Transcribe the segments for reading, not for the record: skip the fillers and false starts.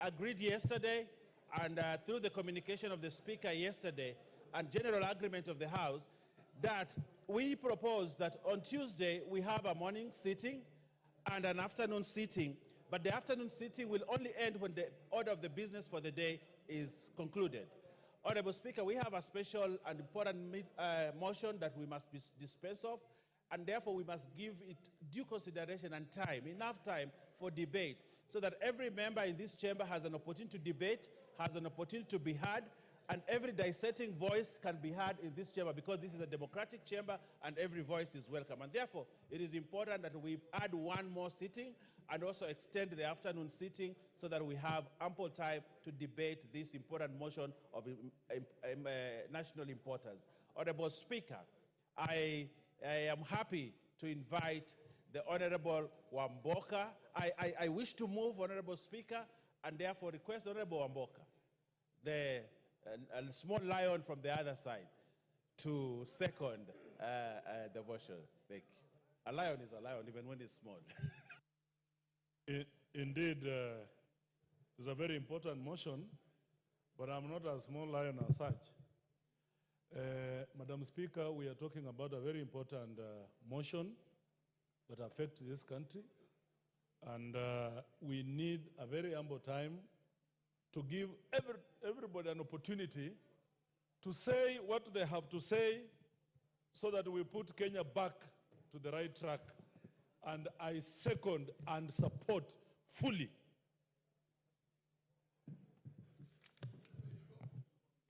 agreed yesterday, and through the communication of the Speaker yesterday and general agreement of the House, that we propose that on Tuesday we have a morning sitting and an afternoon sitting, but the afternoon sitting will only end when the order of the business for the day is concluded. Honorable Speaker, we have a special and important motion that we must dispense of, and therefore we must give it due consideration and time, enough time for debate, so that every member in this chamber has an opportunity to debate, has an opportunity to be heard, and every dissecting voice can be heard in this chamber, because this is a democratic chamber and every voice is welcome. And therefore, it is important that we add one more sitting and also extend the afternoon sitting so that we have ample time to debate this important motion of national importance. Honorable Speaker, I am happy to invite the Honorable Wamboka. I wish to move, Honorable Speaker, and therefore request Honorable Wamboka, the small lion from the other side, to second the motion. Thank you. A lion is a lion even when it's small. Indeed, it's a very important motion, but I'm not a small lion as such. Madam Speaker, we are talking about a very important motion that affects this country, and we need a very ample time to give everybody an opportunity to say what they have to say so that we put Kenya back to the right track. And I second and support fully.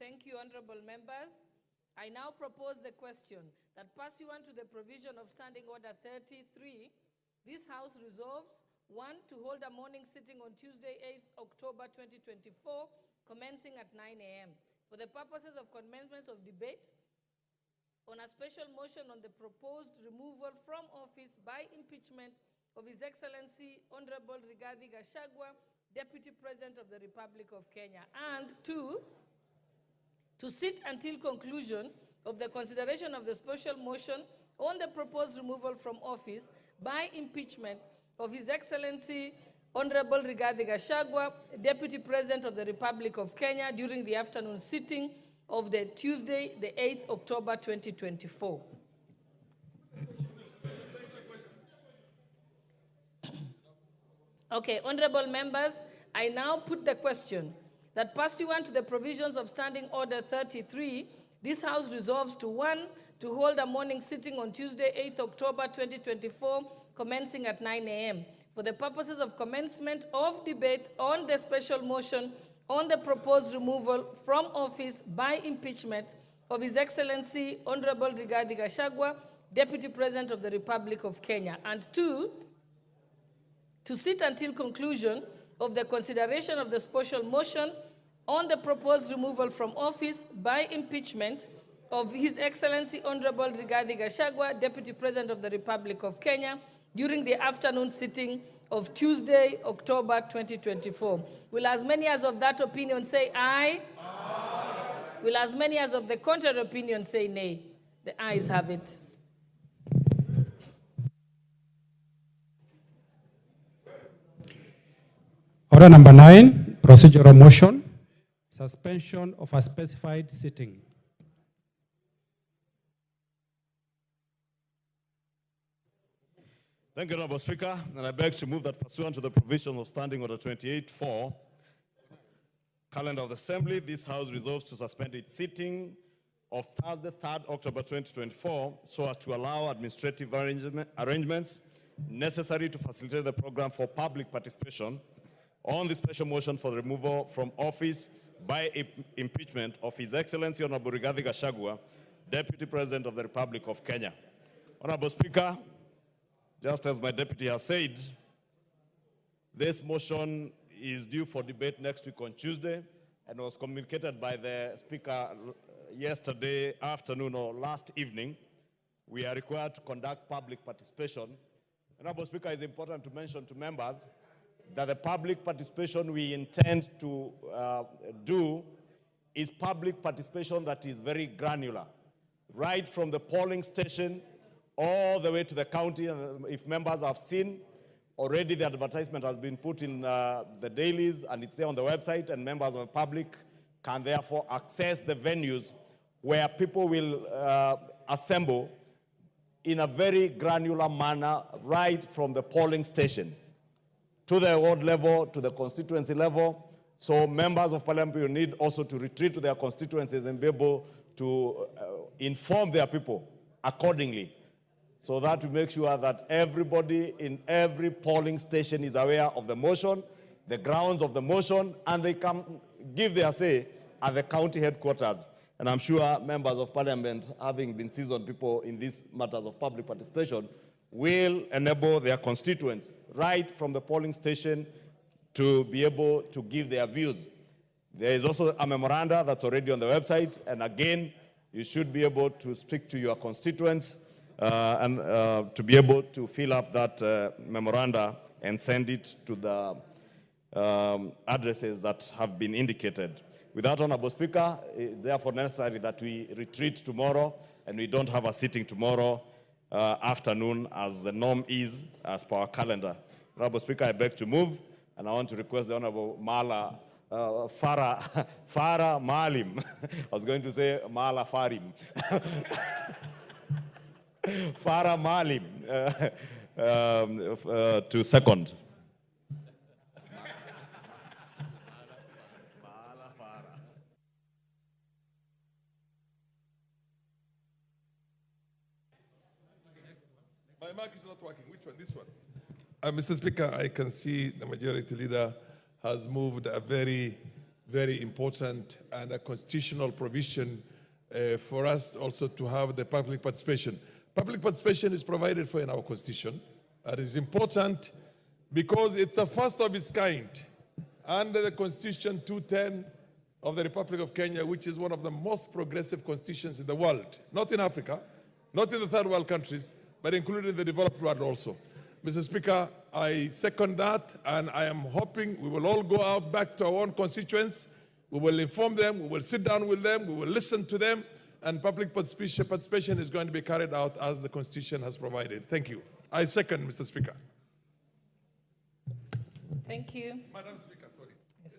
Thank you, honorable members. I now propose the question that pursuant to the provision of Standing Order 33, this House resolves: 1, to hold a morning sitting on Tuesday, 8th October 2024, commencing at 9 a.m. for the purposes of commencement of debate on a special motion on the proposed removal from office by impeachment of His Excellency Honorable Rigathi Gachagua, Deputy President of the Republic of Kenya. And 2, to sit until conclusion of the consideration of the special motion on the proposed removal from office by impeachment of His Excellency Honorable Rigathi Gachagua, Deputy President of the Republic of Kenya, during the afternoon sitting of the Tuesday, the 8th October 2024. Okay, honorable members, I now put the question that pursuant to the provisions of Standing Order 33, this House resolves to: 1, to hold a morning sitting on Tuesday, 8th October 2024, commencing at 9 a.m. for the purposes of commencement of debate on the special motion on the proposed removal from office by impeachment of His Excellency Honorable Rigathi Gachagua, Deputy President of the Republic of Kenya. And 2, to sit until conclusion of the consideration of the special motion on the proposed removal from office by impeachment of His Excellency Honorable Rigathi Gachagua, Deputy President of the Republic of Kenya, during the afternoon sitting of Tuesday, October 2024. Will as many as of that opinion say aye? Aye. Will as many as of the contrary opinion say nay? The ayes have it. Order number 9, procedural motion, suspension of a specified sitting. Thank you, Honorable Speaker, and I beg to move that pursuant to the provision of Standing Order 28.4, calendar of the Assembly, this House resolves to suspend its sitting of Thursday, 3rd October 2024, so as to allow administrative arrangements necessary to facilitate the program for public participation on the special motion for the removal from office by impeachment of His Excellency Honorable Rigathi Gachagua, Deputy President of the Republic of Kenya. Honorable Speaker, just as my deputy has said, this motion is due for debate next week on Tuesday and was communicated by the Speaker yesterday afternoon or last evening. We are required to conduct public participation. Honorable Speaker, it's important to mention to members that the public participation we intend to do is public participation that is very granular, right from the polling station all the way to the county. If members have seen, Already the advertisement has been put in the dailies and it's there on the website, and members of the public can therefore access the venues where people will assemble in a very granular manner, right from the polling station to the ward level, to the constituency level. So members of parliament will need also to retreat to their constituencies and be able to inform their people accordingly, so that we make sure that everybody in every polling station is aware of the motion, the grounds of the motion, and they can give their say at the county headquarters. And I'm sure members of parliament, having been seasoned people in these matters of public participation, will enable their constituents right from the polling station to be able to give their views. There is also a memoranda that's already on the website, and again, you should be able to speak to your constituents and to be able to fill up that memoranda and send it to the addresses that have been indicated. With that, Honorable Speaker, it's therefore necessary that we retreat tomorrow and we don't have a sitting tomorrow afternoon as the norm is as per our calendar. Honorable Speaker, I beg to move, and I want to request the Honorable Farah Malim. I was going to say Mala Farim. Farah Malim to second. My mic is not working. Which one? This one. Mr. Speaker, I can see the majority leader has moved a very, very important and a constitutional provision for us also to have the public participation. Public participation is provided for in our constitution. It is important because it's a first of its kind under the Constitution 210 of the Republic of Kenya, which is one of the most progressive constitutions in the world, not in Africa, not in the third world countries, but including the developed world also. Mr. Speaker, I second that, and I am hoping we will all go out back to our own constituents. We will inform them, we will sit down with them, we will listen to them, and public participation is going to be carried out as the Constitution has provided. Thank you. I second, Mr. Speaker. Thank you. Madam Speaker, sorry. Yes.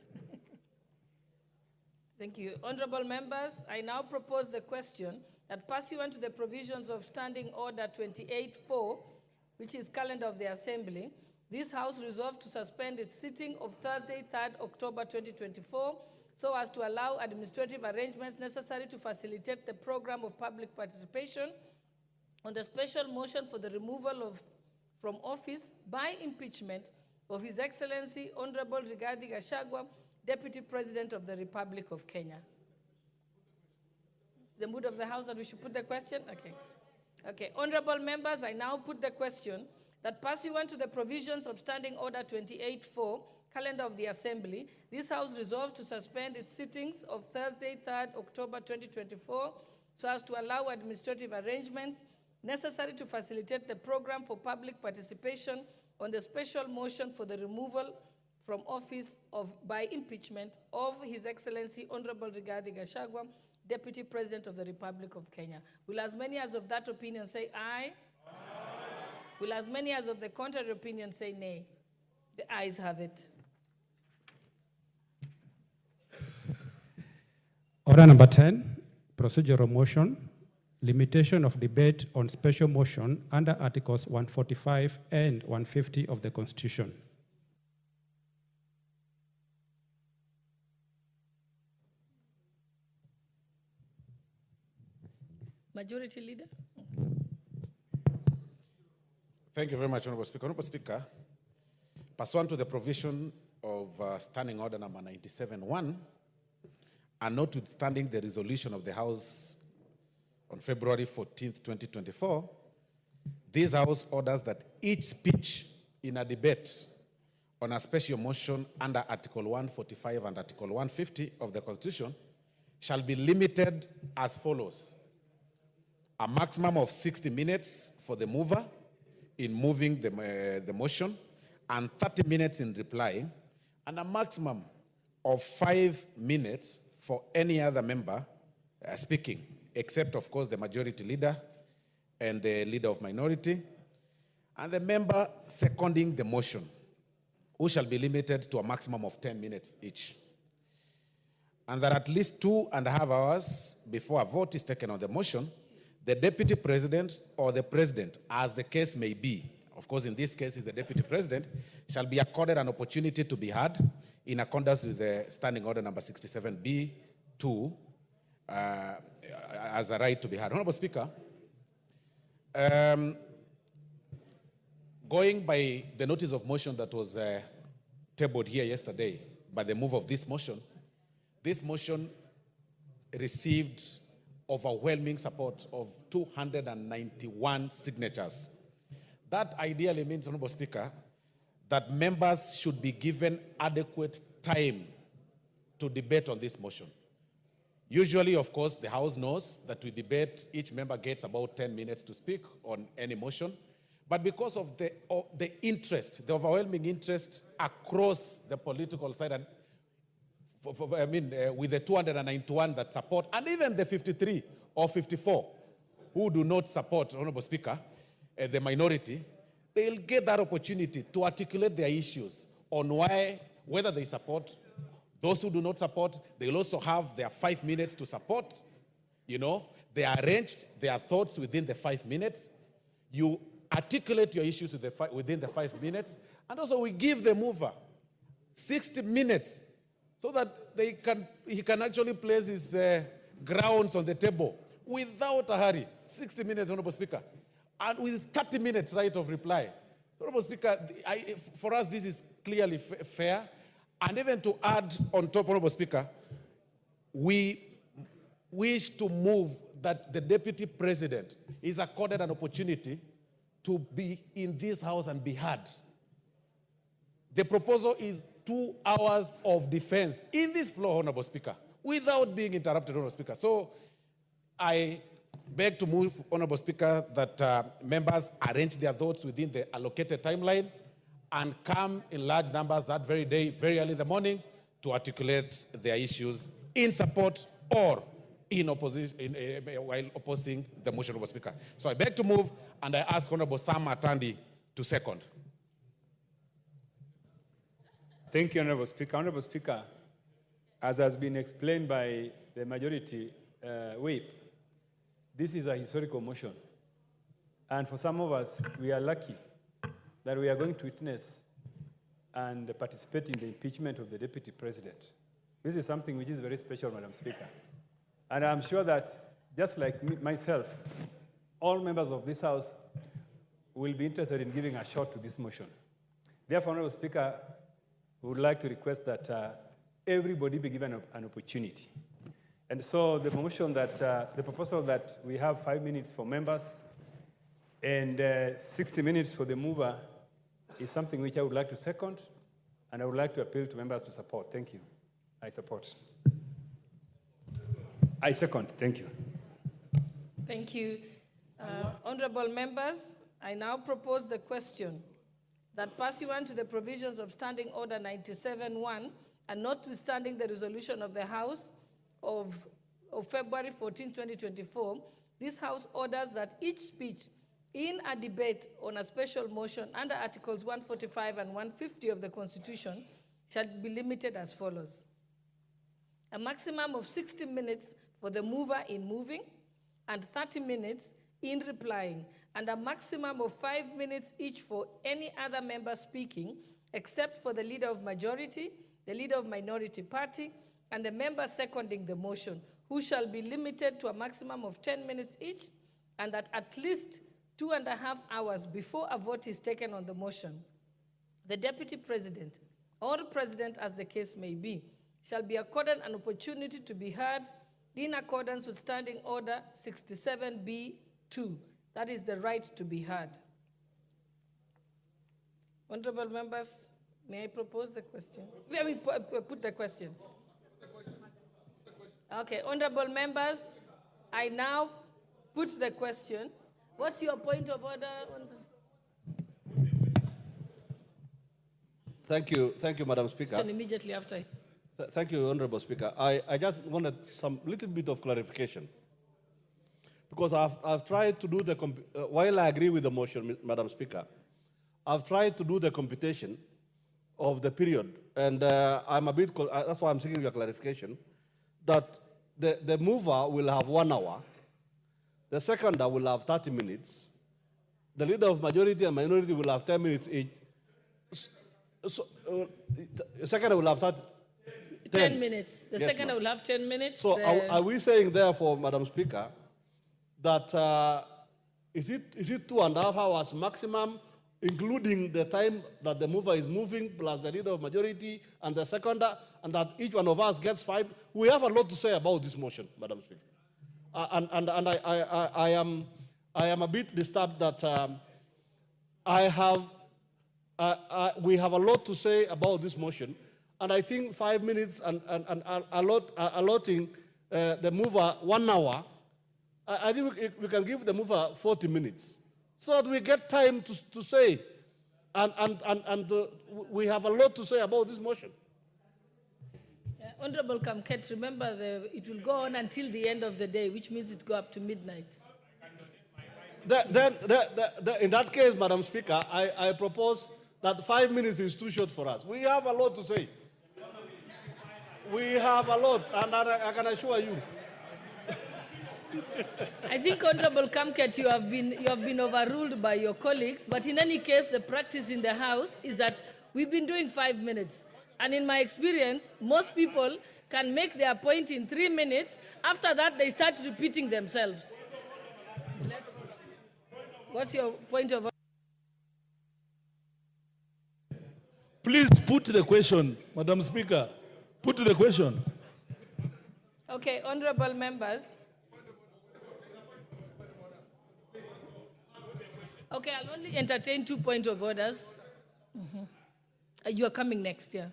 Thank you. Honorable members, I now propose the question that pursuant to the provisions of Standing Order 28.4, which is calendar of the Assembly, this House resolved to suspend its sitting of Thursday, 3rd October 2024, so as to allow administrative arrangements necessary to facilitate the program of public participation on the special motion for the removal from office by impeachment of His Excellency Honorable Rigathi Gachagua, Deputy President of the Republic of Kenya. It's the mood of the House that we should put the question? Okay. Okay, honorable members, I now put the question that pursuant to the provisions of Standing Order 28.4, calendar of the Assembly, this House resolved to suspend its sittings of Thursday, 3rd October 2024, so as to allow administrative arrangements necessary to facilitate the program for public participation on the special motion for the removal from office by impeachment of His Excellency Honorable Rigathi Gachagua, Deputy President of the Republic of Kenya. Will as many as of that opinion say aye? Aye. Will as many as of the contrary opinion say nay? The ayes have it. Order number 10, procedural motion, limitation of debate on special motion under Articles 145 and 150 of the Constitution. Majority Leader. Thank you very much, Honorable Speaker. Honorable Speaker, pursuant to the provision of Standing Order number 97.1, and notwithstanding the resolution of the House on February 14th, 2024, this House orders that each speech in a debate on a special motion under Article 145 and Article 150 of the Constitution shall be limited as follows. A maximum of 60 minutes for the mover in moving the motion, and 30 minutes in reply, and a maximum of 5 minutes for any other member speaking, except, of course, the majority leader and the leader of minority. and the member seconding the motion, who shall be limited to a maximum of 10 minutes each. And that at least 2.5 hours before a vote is taken on the motion, the deputy president or the president, as the case may be, of course in this case is the deputy president, shall be accorded an opportunity to be heard in accordance with the Standing Order number 67B2 as a right to be heard. Honorable Speaker, going by the notice of motion that was tabled here yesterday by the move of this motion received overwhelming support of 291 signatures. That ideally means, Honorable Speaker, that members should be given adequate time to debate on this motion. Usually, of course, the House knows that we debate, each member gets about 10 minutes to speak on any motion. But because of the interest, the overwhelming interest across the political side, and with the 291 that support, and even the 53 or 54 who do not support, Honorable Speaker, the minority, they'll get that opportunity to articulate their issues on whether they support. Those who do not support, they'll also have their 5 minutes to support. You know, they arranged their thoughts within the 5 minutes. You articulate your issues within the 5 minutes. And also we give the mover 60 minutes so that he can actually place his grounds on the table without a hurry. 60 minutes, Honorable Speaker. And with 30 minutes right of reply. Honorable Speaker, for us this is clearly fair. And even to add on top, Honorable Speaker, we wish to move that the Deputy President is accorded an opportunity to be in this House and be heard. The proposal is 2 hours of defense in this floor, Honorable Speaker, without being interrupted, Honorable Speaker. So I beg to move, Honorable Speaker, that members arrange their votes within the allocated timeline and come in large numbers that very day, very early in the morning, to articulate their issues in support or in opposition, while opposing the motion, Honorable Speaker. So I beg to move, and I ask Honorable Sam Atandi to second. Thank you, Honorable Speaker. Honorable Speaker, as has been explained by the majority whip, this is a historical motion. And for some of us, we are lucky that we are going to witness and participate in the impeachment of the Deputy President. This is something which is very special, Madam Speaker. And I'm sure that, just like myself, all members of this House will be interested in giving a shot to this motion. Therefore, Honorable Speaker, we would like to request that everybody be given an opportunity. And so the motion that, the proposal that we have 5 minutes for members and 60 minutes for the mover is something which I would like to second, and I would like to appeal to members to support. Thank you. I support. I second. Thank you. Thank you. Honorable members, I now propose the question that pursuant to the provisions of Standing Order 97-1 and notwithstanding the resolution of the House of February 14, 2024, this House orders that each speech in a debate on a special motion under Articles 145 and 150 of the Constitution shall be limited as follows. A maximum of 60 minutes for the mover in moving and 30 minutes in replying, and a maximum of 5 minutes each for any other member speaking, except for the Leader of Majority, the Leader of Minority Party, and the member seconding the motion, who shall be limited to a maximum of 10 minutes each, and that at least 2.5 hours before a vote is taken on the motion, the Deputy President, or President as the case may be, shall be accorded an opportunity to be heard in accordance with Standing Order 67B2. That is the right to be heard. Honorable members, may I propose the question? Let me put the question. Okay, honorable members, I now put the question. What's your point of order? Thank you, Madam Speaker. Immediately after. Thank you, Honorable Speaker. I just wanted some little bit of clarification. Because I've tried to do while I agree with the motion, Madam Speaker, I've tried to do the computation of the period, and I'm a bit, that's why I'm seeking your clarification, that the mover will have 1 hour, the seconder will have 30 minutes, the leader of majority and minority will have 10 minutes each. So, the seconder will have 10 minutes. The Yes, seconder will have 10 minutes. So are we saying, therefore, Madam Speaker, that is it 2.5 hours maximum, including the time that the mover is moving, plus the leader of majority and the seconder, and that each one of us gets 5? We have a lot to say about this motion, Madam Speaker. I am a bit disturbed that we have a lot to say about this motion, and I think 5 minutes and allotting the mover 1 hour, I think we can give the mover 40 minutes so that we get time to say, and we have a lot to say about this motion. Honorable Kamket, remember it will go on until the end of the day, which means it go up to midnight. In that case, Madam Speaker, I propose that 5 minutes is too short for us. We have a lot to say. We have a lot, and I can assure you. I think, Honorable Kamket, you have been overruled by your colleagues, but in any case, the practice in the House is that we've been doing 5 minutes. And in my experience, most people can make their point in 3 minutes. After that, they start repeating themselves. What's your point of order? Please put the question, Madam Speaker. Put the question. Okay, honorable members. Okay, I'll only entertain 2 points of orders. You are coming next, yeah.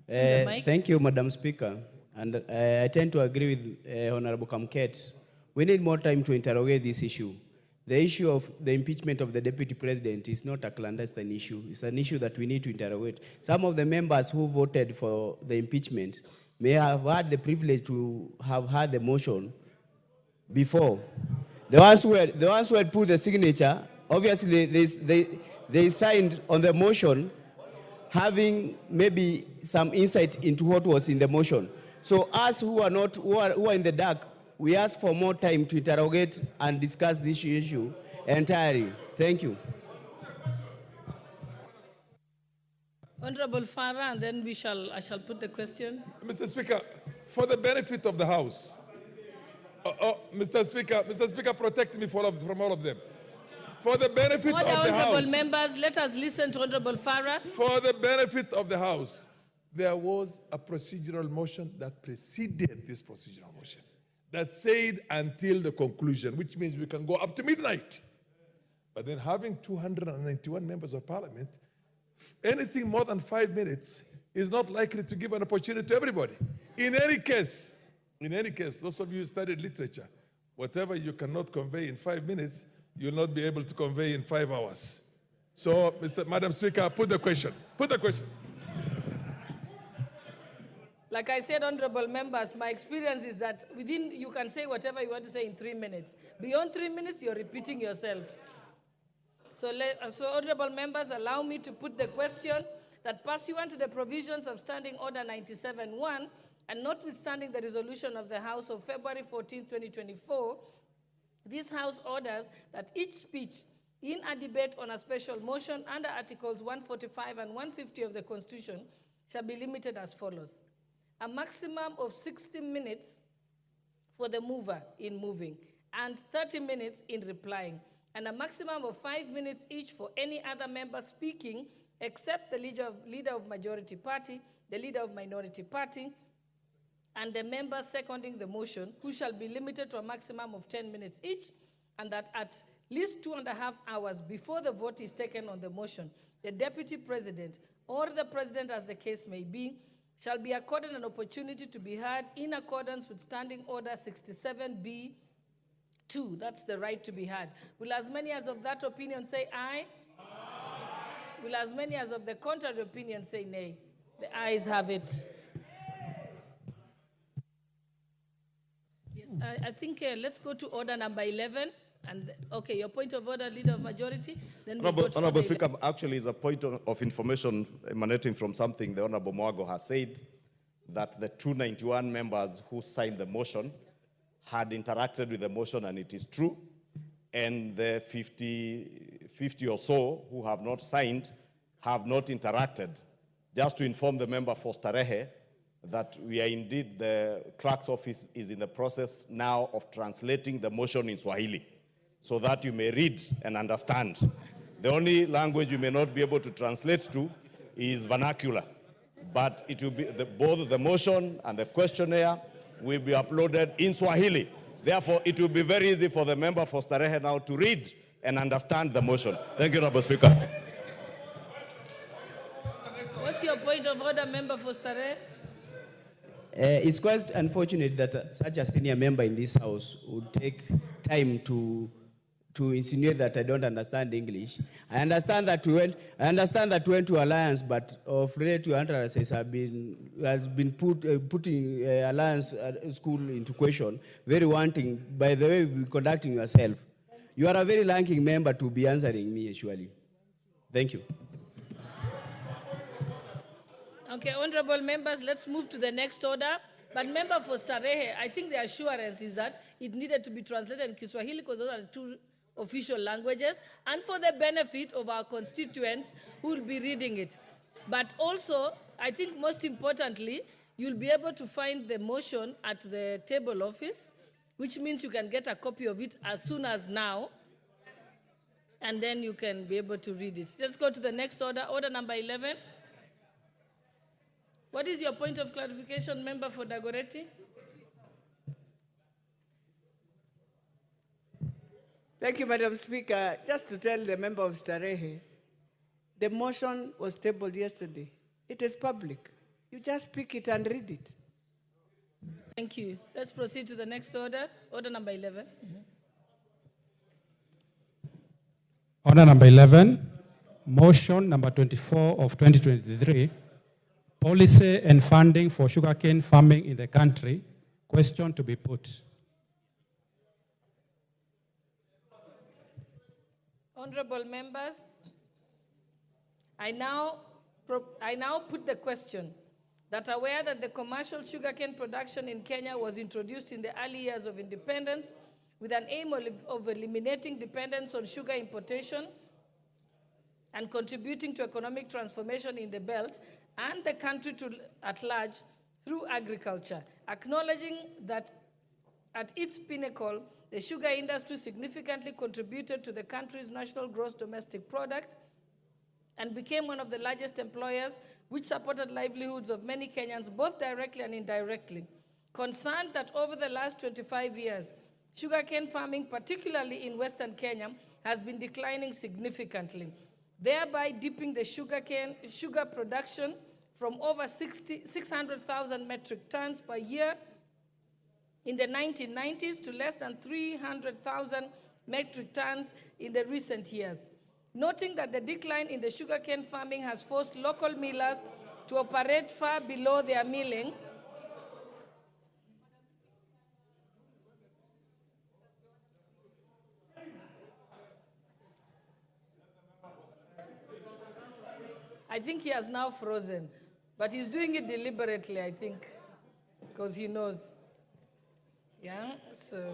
Thank you, Madam Speaker. And I tend to agree with Honorable Kamket. We need more time to interrogate this issue. The issue of the impeachment of the Deputy President is not a clandestine issue. It's an issue that we need to interrogate. Some of the members who voted for the impeachment may have had the privilege to have had the motion before. The ones who had put the signature, obviously they signed on the motion having maybe some insight into what was in the motion. So us who are in the dark, we ask for more time to interrogate and discuss this issue entirely. Thank you. Honorable Farah, and then I shall put the question. Mr. Speaker, for the benefit of the House, Mr. Speaker, protect me from all of them. For the benefit of the House. Honorable members, let us listen to Honorable Farah. For the benefit of the House, there was a procedural motion that preceded this procedural motion that said until the conclusion, which means we can go up to midnight. But then having 291 members of parliament, anything more than 5 minutes is not likely to give an opportunity to everybody. In any case, those of you who studied literature, whatever you cannot convey in 5 minutes, you'll not be able to convey in 5 hours. So, Madam Speaker, put the question. Put the question. Like I said, honorable members, my experience is that you can say whatever you want to say in 3 minutes. Beyond 3 minutes, you're repeating yourself. So honorable members, allow me to put the question that pursuant to the provisions of Standing Order 97-1, and notwithstanding the resolution of the House of February 14, 2024, this House orders that each speech in a debate on a special motion under Articles 145 and 150 of the Constitution shall be limited as follows. A maximum of 60 minutes for the mover in moving, and 30 minutes in replying, and a maximum of 5 minutes each for any other member speaking, except the leader of majority party, the leader of minority party, and the member seconding the motion, who shall be limited to a maximum of 10 minutes each, and that at least 2.5 hours before the vote is taken on the motion, the Deputy President or the President, as the case may be, shall be accorded an opportunity to be heard in accordance with Standing Order 67B2. That's the right to be heard. Will as many as of that opinion say aye? Aye. Will as many as of the contrary opinion say nay? The ayes have it. Yes, I think let's go to order number 11. And, okay, your point of order, Leader of Majority. Then we'll go to Honorable order Speaker, actually is a point of information emanating from something the Honorable Mwago has said, that the 291 members who signed the motion had interacted with the motion, and it is true. And the 50 or so who have not signed have not interacted. Just to inform the member for Starehe that we are indeed, the clerk's office is in the process now of translating the motion in Swahili so that you may read and understand. The only language you may not be able to translate to is vernacular, but it will be both the motion and the questionnaire will be uploaded in Swahili. Therefore, it will be very easy for the member for Starehe now to read and understand the motion. Thank you, Honorable Speaker. What's your point of order, member for Starehe? It's quite unfortunate that such a senior member in this House would take time to insinuate that I don't understand English. I understand that we went to alliance, but of relative interests has been putting alliance school into question, very wanting by the way you're conducting yourself. You are a very ranking member to be answering me, actually. Thank you. Okay, honorable members, let's move to the next order. But member for Starehe, I think the assurance is that it needed to be translated in Kiswahili because those are the two official languages, and for the benefit of our constituents who will be reading it. But also, I think most importantly, you'll be able to find the motion at the table office, which means you can get a copy of it as soon as now, and then you can be able to read it. Let's go to the next order, order number 11. What is your point of clarification, member for Dagoretti? Thank you, Madam Speaker. Just to tell the member of Starehe, the motion was tabled yesterday. It is public. You just pick it and read it. Thank you. Let's proceed to the next order, order number 11. Order number 11, motion number 24 of 2023, policy and funding for sugarcane farming in the country. Question to be put. Honorable members, I now put the question that aware that the commercial sugarcane production in Kenya was introduced in the early years of independence with an aim of eliminating dependence on sugar importation and contributing to economic transformation in the belt and the country at large through agriculture, acknowledging that at its pinnacle, the sugar industry significantly contributed to the country's national gross domestic product and became one of the largest employers, which supported livelihoods of many Kenyans, both directly and indirectly. Concerned that over the last 25 years, sugarcane farming, particularly in Western Kenya, has been declining significantly, thereby dipping the sugar production from over 600,000 metric tons per year in the 1990s to less than 300,000 metric tons in the recent years. Noting that the decline in the sugarcane farming has forced local millers to operate far below their milling, I think he has now frozen, but he's doing it deliberately, I think, because he knows. Yeah, so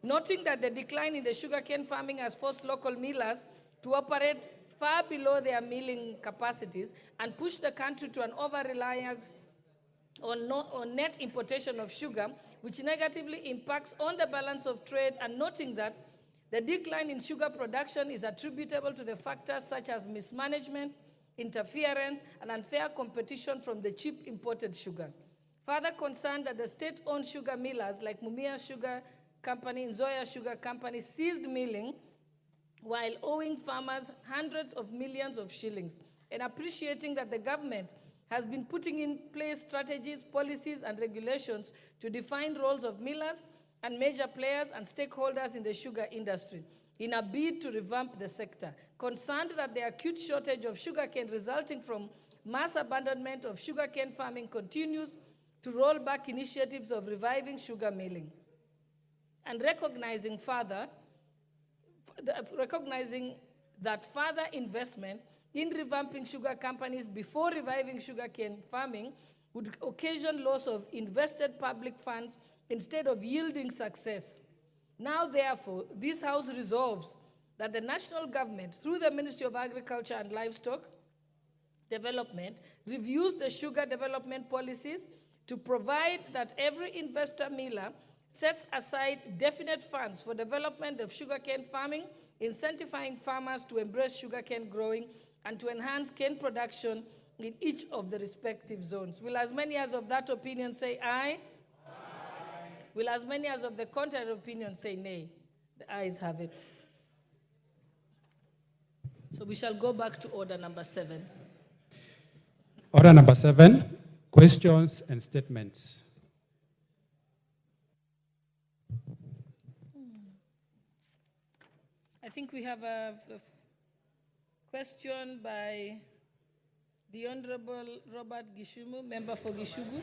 noting that the decline in the sugarcane farming has forced local millers to operate far below their milling capacities and push the country to an over-reliance on net importation of sugar, which negatively impacts on the balance of trade, and noting that the decline in sugar production is attributable to the factors such as mismanagement, interference, and unfair competition from the cheap imported sugar. Further concerned that the state-owned sugar millers like Mumia Sugar Company and Zoya Sugar Company ceased milling while owing farmers hundreds of millions of shillings, and appreciating that the government has been putting in place strategies, policies, and regulations to define roles of millers and major players and stakeholders in the sugar industry in a bid to revamp the sector. Concerned that the acute shortage of sugarcane resulting from mass abandonment of sugarcane farming continues to roll back initiatives of reviving sugar milling. And recognizing further recognizing that further investment in revamping sugar companies before reviving sugarcane farming would occasion loss of invested public funds instead of yielding success. Now, therefore, this House resolves that the national government, through the Ministry of Agriculture and Livestock Development, reviews the sugar development policies to provide that every investor miller sets aside definite funds for development of sugarcane farming, incentivizing farmers to embrace sugarcane growing and to enhance cane production in each of the respective zones. Will as many as of that opinion say aye? Aye. Will as many as of the contrary opinion say nay? The ayes have it. So we shall go back to order number 7. Order number 7, questions and statements. I think we have a question by the Honorable Robert Gishumu, member for Gishugu.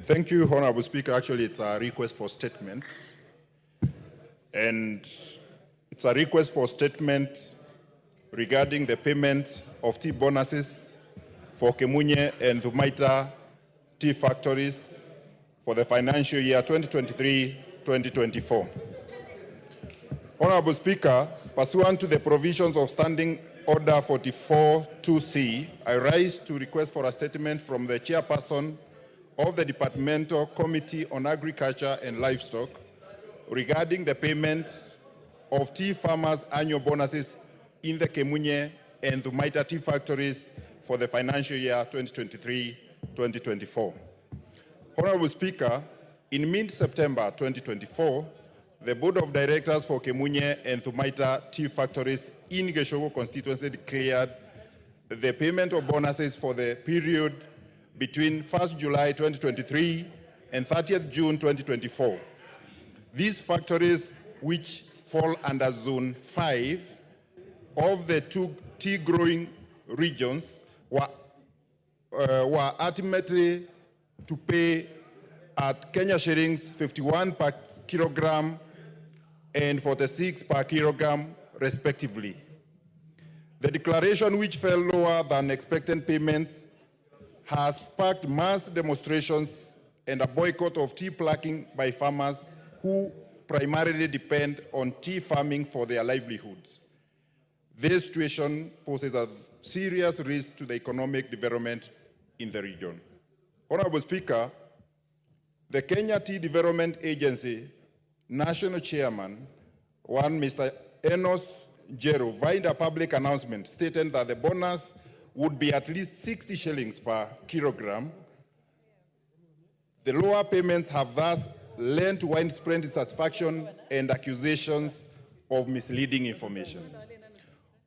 Thank you, Honorable Speaker. Actually, it's a request for statement. And it's a request for statement regarding the payment of tea bonuses for Kemunye and Thumaita tea factories for the financial year 2023-2024. Honorable Speaker, pursuant to the provisions of Standing Order 44-2C, I rise to request for a statement from the chairperson of the Departmental Committee on Agriculture and Livestock regarding the payment of tea farmers' annual bonuses in the Kemunye and Thumaita tea factories for the financial year 2023-2024. Honorable Speaker, in mid-September 2024, the Board of Directors for Kemunye and Thumaita tea factories in Gachagua constituency declared the payment of bonuses for the period between 1st July 2023 and 30th June 2024. These factories, which fall under Zone 5 of the two tea-growing regions, were ultimately to pay at Kenya shillings 51 per kilogram and 46 per kilogram, respectively. The declaration, which fell lower than expected payments, has sparked mass demonstrations and a boycott of tea plucking by farmers who primarily depend on tea farming for their livelihoods. This situation poses a serious risk to the economic development in the region. Honorable Speaker, the Kenya Tea Development Agency National Chairman, Mr. Enos Jero, via a public announcement stating that the bonus would be at least 60 shillings per kilogram. The lower payments have thus led to widespread dissatisfaction and accusations of misleading information.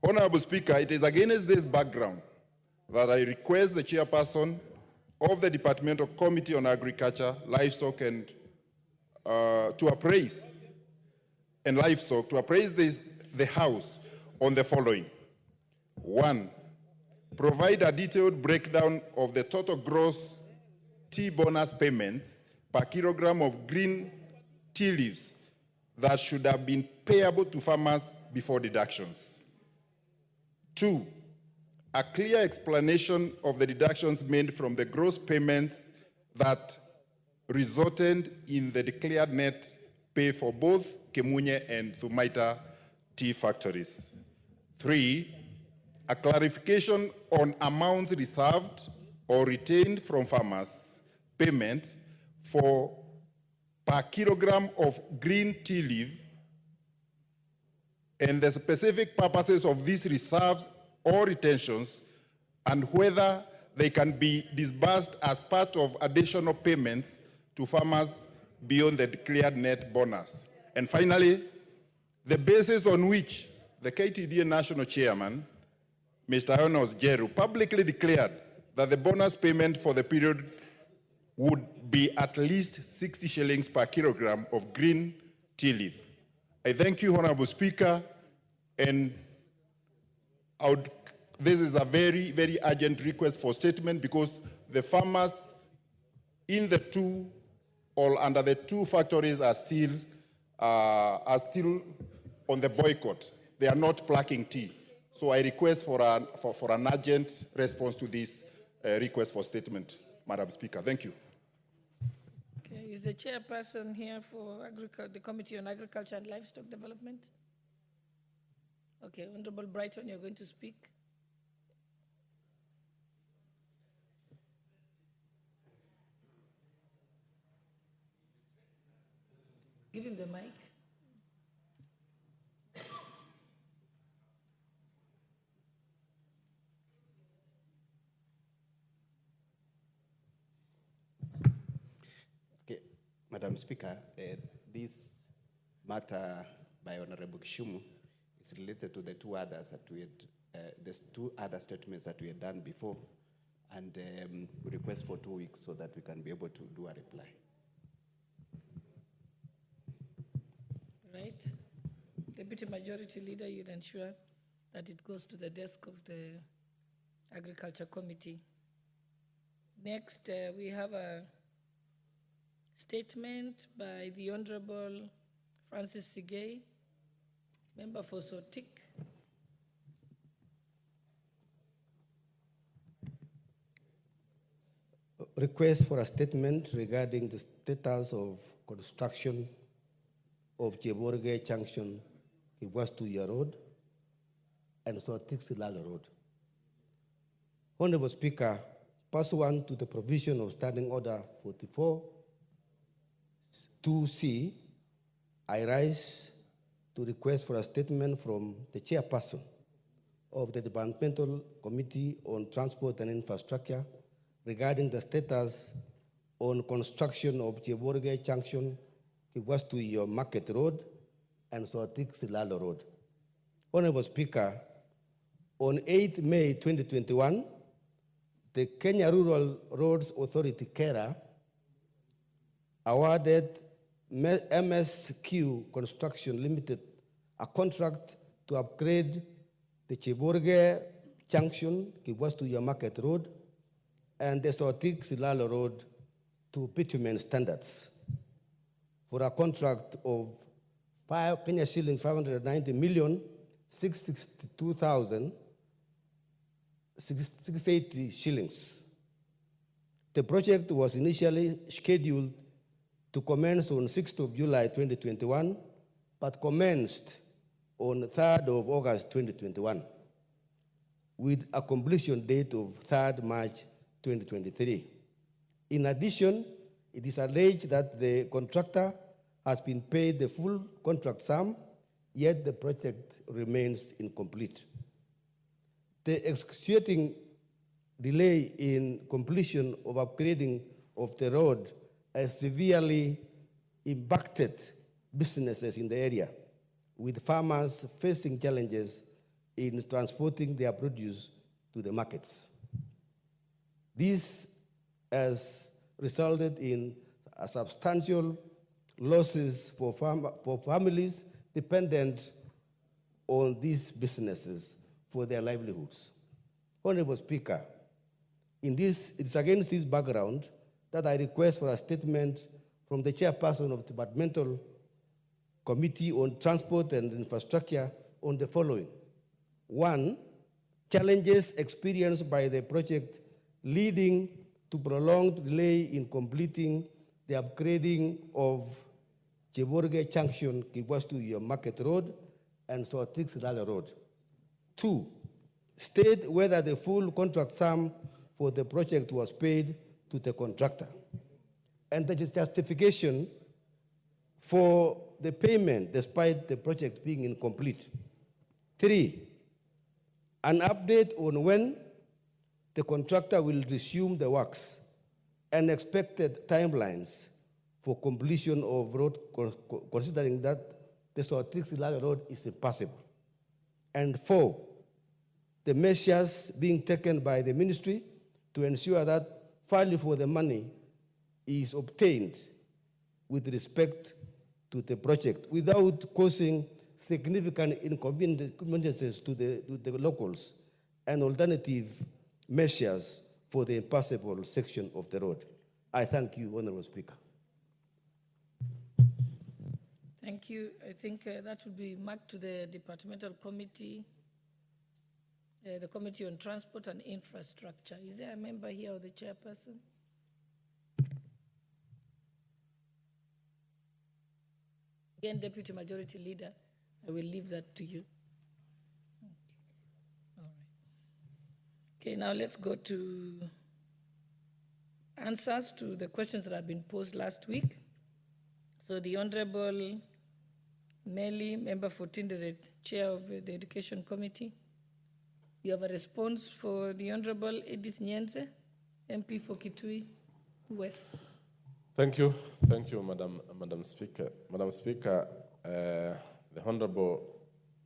Honorable Speaker, it is against this background that I request the chairperson of the Departmental Committee on Agriculture, Livestock and appraise the House on the following. 1, provide a detailed breakdown of the total gross tea bonus payments per kilogram of green tea leaves that should have been payable to farmers before deductions. 2, a clear explanation of the deductions made from the gross payments that resulted in the declared net pay for both Kemunye and Thumaita tea factories. 3, a clarification on amounts reserved or retained from farmers' payments for per kilogram of green tea leaf and the specific purposes of these reserves or retentions and whether they can be disbursed as part of additional payments to farmers beyond the declared net bonus. And finally, the basis on which the KTDA National Chairman, Mr. Enos Jeru, publicly declared that the bonus payment for the period would be at least 60 shillings per kilogram of green tea leaf. I thank you, Honorable Speaker, and this is a very, very urgent request for statement because the farmers in the two or under the two factories are still are still on the boycott. They are not plucking tea. So I request for an urgent response to this request for statement, Madam Speaker. Thank you. Okay, is the chairperson here for the Committee on Agriculture and Livestock Development? Okay, Honorable Brighton, you're going to speak. Give him the mic. Okay, Madam Speaker, this matter by Honorable Kishumu is related to the two others that we had, there's two other statements that we had done before, and we request for 2 weeks so that we can be able to do a reply. Right. Deputy Majority Leader, you'll ensure that it goes to the desk of the Agriculture Committee. Next, we have a statement by the Honorable Francis Sigei, member for Sotik. Request for a statement regarding the status of construction of Cheborge Junction, Kiwastuya Road, and Sotik Silala Road. Honorable Speaker, pursuant to the provision of Standing Order 44, 2C, I rise to request for a statement from the chairperson of the Departmental Committee on Transport and Infrastructure regarding the status on construction of Cheborge Junction, Kiwastuya Market Road, and Sotik Silalo Road. Honorable Speaker, on 8 May 2021, the Kenya Rural Roads Authority, KERA, awarded MSQ Construction Limited a contract to upgrade the Cheborge Junction, Kiwastuya Market Road, and the Sotik Silalo Road to bitumen standards for a contract of Kenya shillings 590,662,680 shillings. The project was initially scheduled to commence on 6th of July 2021, but commenced on 3rd of August 2021, with a completion date of 3rd March 2023. In addition, it is alleged that the contractor has been paid the full contract sum, yet the project remains incomplete. The excruciating delay in completion of upgrading of the road has severely impacted businesses in the area, with farmers facing challenges in transporting their produce to the markets. This has resulted in a substantial losses for families dependent on these businesses for their livelihoods. Honorable Speaker, it's against this background that I request for a statement from the chairperson of the Departmental Committee on Transport and Infrastructure on the following. 1, challenges experienced by the project leading to prolonged delay in completing the upgrading of Cheborge Junction, Kiwastuya Market Road, and Sotik Silala Road. 2, state whether the full contract sum for the project was paid to the contractor, and the justification for the payment despite the project being incomplete. 3, an update on when the contractor will resume the works and expected timelines for completion of road, considering that the Sotik Silala Road is impassable. And 4, the measures being taken by the ministry to ensure that value for the money is obtained with respect to the project without causing significant inconveniences to the locals, and alternative measures for the impassable section of the road. I thank you, Honorable Speaker. Thank you. Thank you. I think that will be marked to the departmental committee, the Committee on Transport and Infrastructure. Is there a member here or the chairperson? Again, Deputy Majority Leader, I will leave that to you. Okay. All right. Okay, now let's go to answers to the questions that have been posed last week. So the Honorable Meli, Member for Tinderet, Chair of the Education Committee. You have a response for the Honorable Edith Nyenze, MP for Kitui West. Thank you, Madam Speaker. Madam Speaker, the Honorable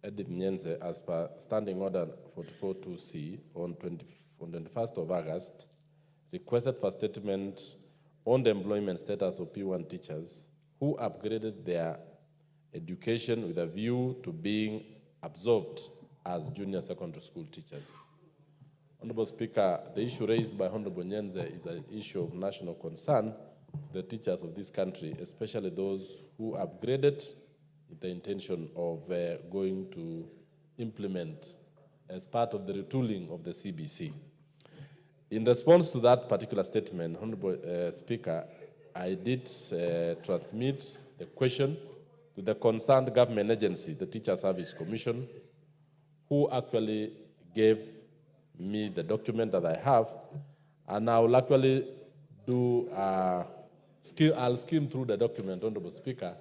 Edith Nyenze, as per Standing Order 44.2c on 21st of August, requested for statement on the employment status of P1 teachers who upgraded their education with a view to being absorbed as junior secondary school teachers. Honorable Speaker, the issue raised by Honorable Nyenze is an issue of national concern to the teachers of this country, especially those who upgraded with the intention of going to implement as part of the retooling of the CBC. In response to that particular statement, Honorable Speaker, I did transmit the question to the concerned government agency, the Teacher Service Commission, who actually gave me the document that I have, and I will actually I'll skim through the document, Honorable Speaker.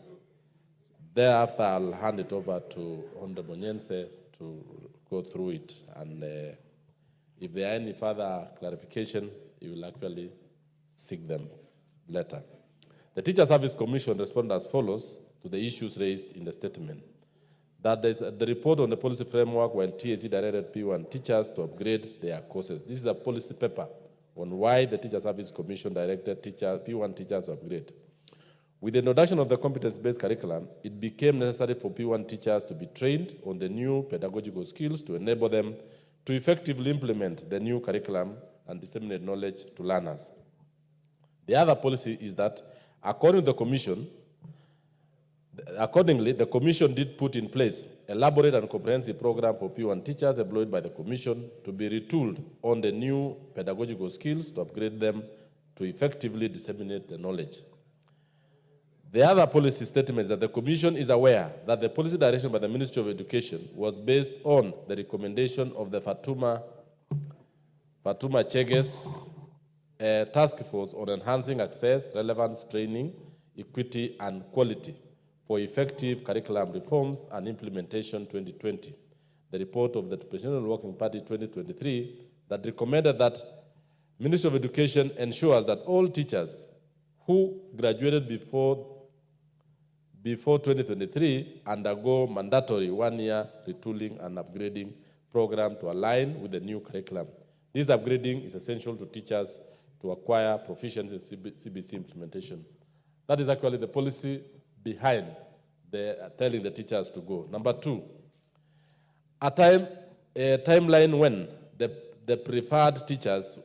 Thereafter, I'll hand it over to Honorable Nyenze to go through it, and if there are any further clarification, you will actually seek them later. The Teacher Service Commission responded as follows to the issues raised in the statement. That there's the report on the policy framework while TSC directed P1 teachers to upgrade their courses. This is a policy paper on why the Teacher Service Commission directed P1 teachers to upgrade. With the introduction of the competence-based curriculum, it became necessary for P1 teachers to be trained on the new pedagogical skills to enable them to effectively implement the new curriculum and disseminate knowledge to learners. The other policy is that, accordingly, the Commission did put in place an elaborate and comprehensive program for P1 teachers employed by the Commission to be retooled on the new pedagogical skills to upgrade them to effectively disseminate the knowledge. The other policy statement is that the Commission is aware that the policy direction by the Ministry of Education was based on the recommendation of the Fatuma Chege's task force on enhancing access, relevance, training, equity, and quality for effective curriculum reforms and implementation 2020. The report of the Presidential Working Party 2023 that recommended that Ministry of Education ensures that all teachers who graduated before 2023 undergo mandatory one-year retooling and upgrading program to align with the new curriculum. This upgrading is essential to teachers to acquire proficiency in CBC implementation. That is actually the policy behind telling the teachers to go. Number two, a timeline when the preferred teachers,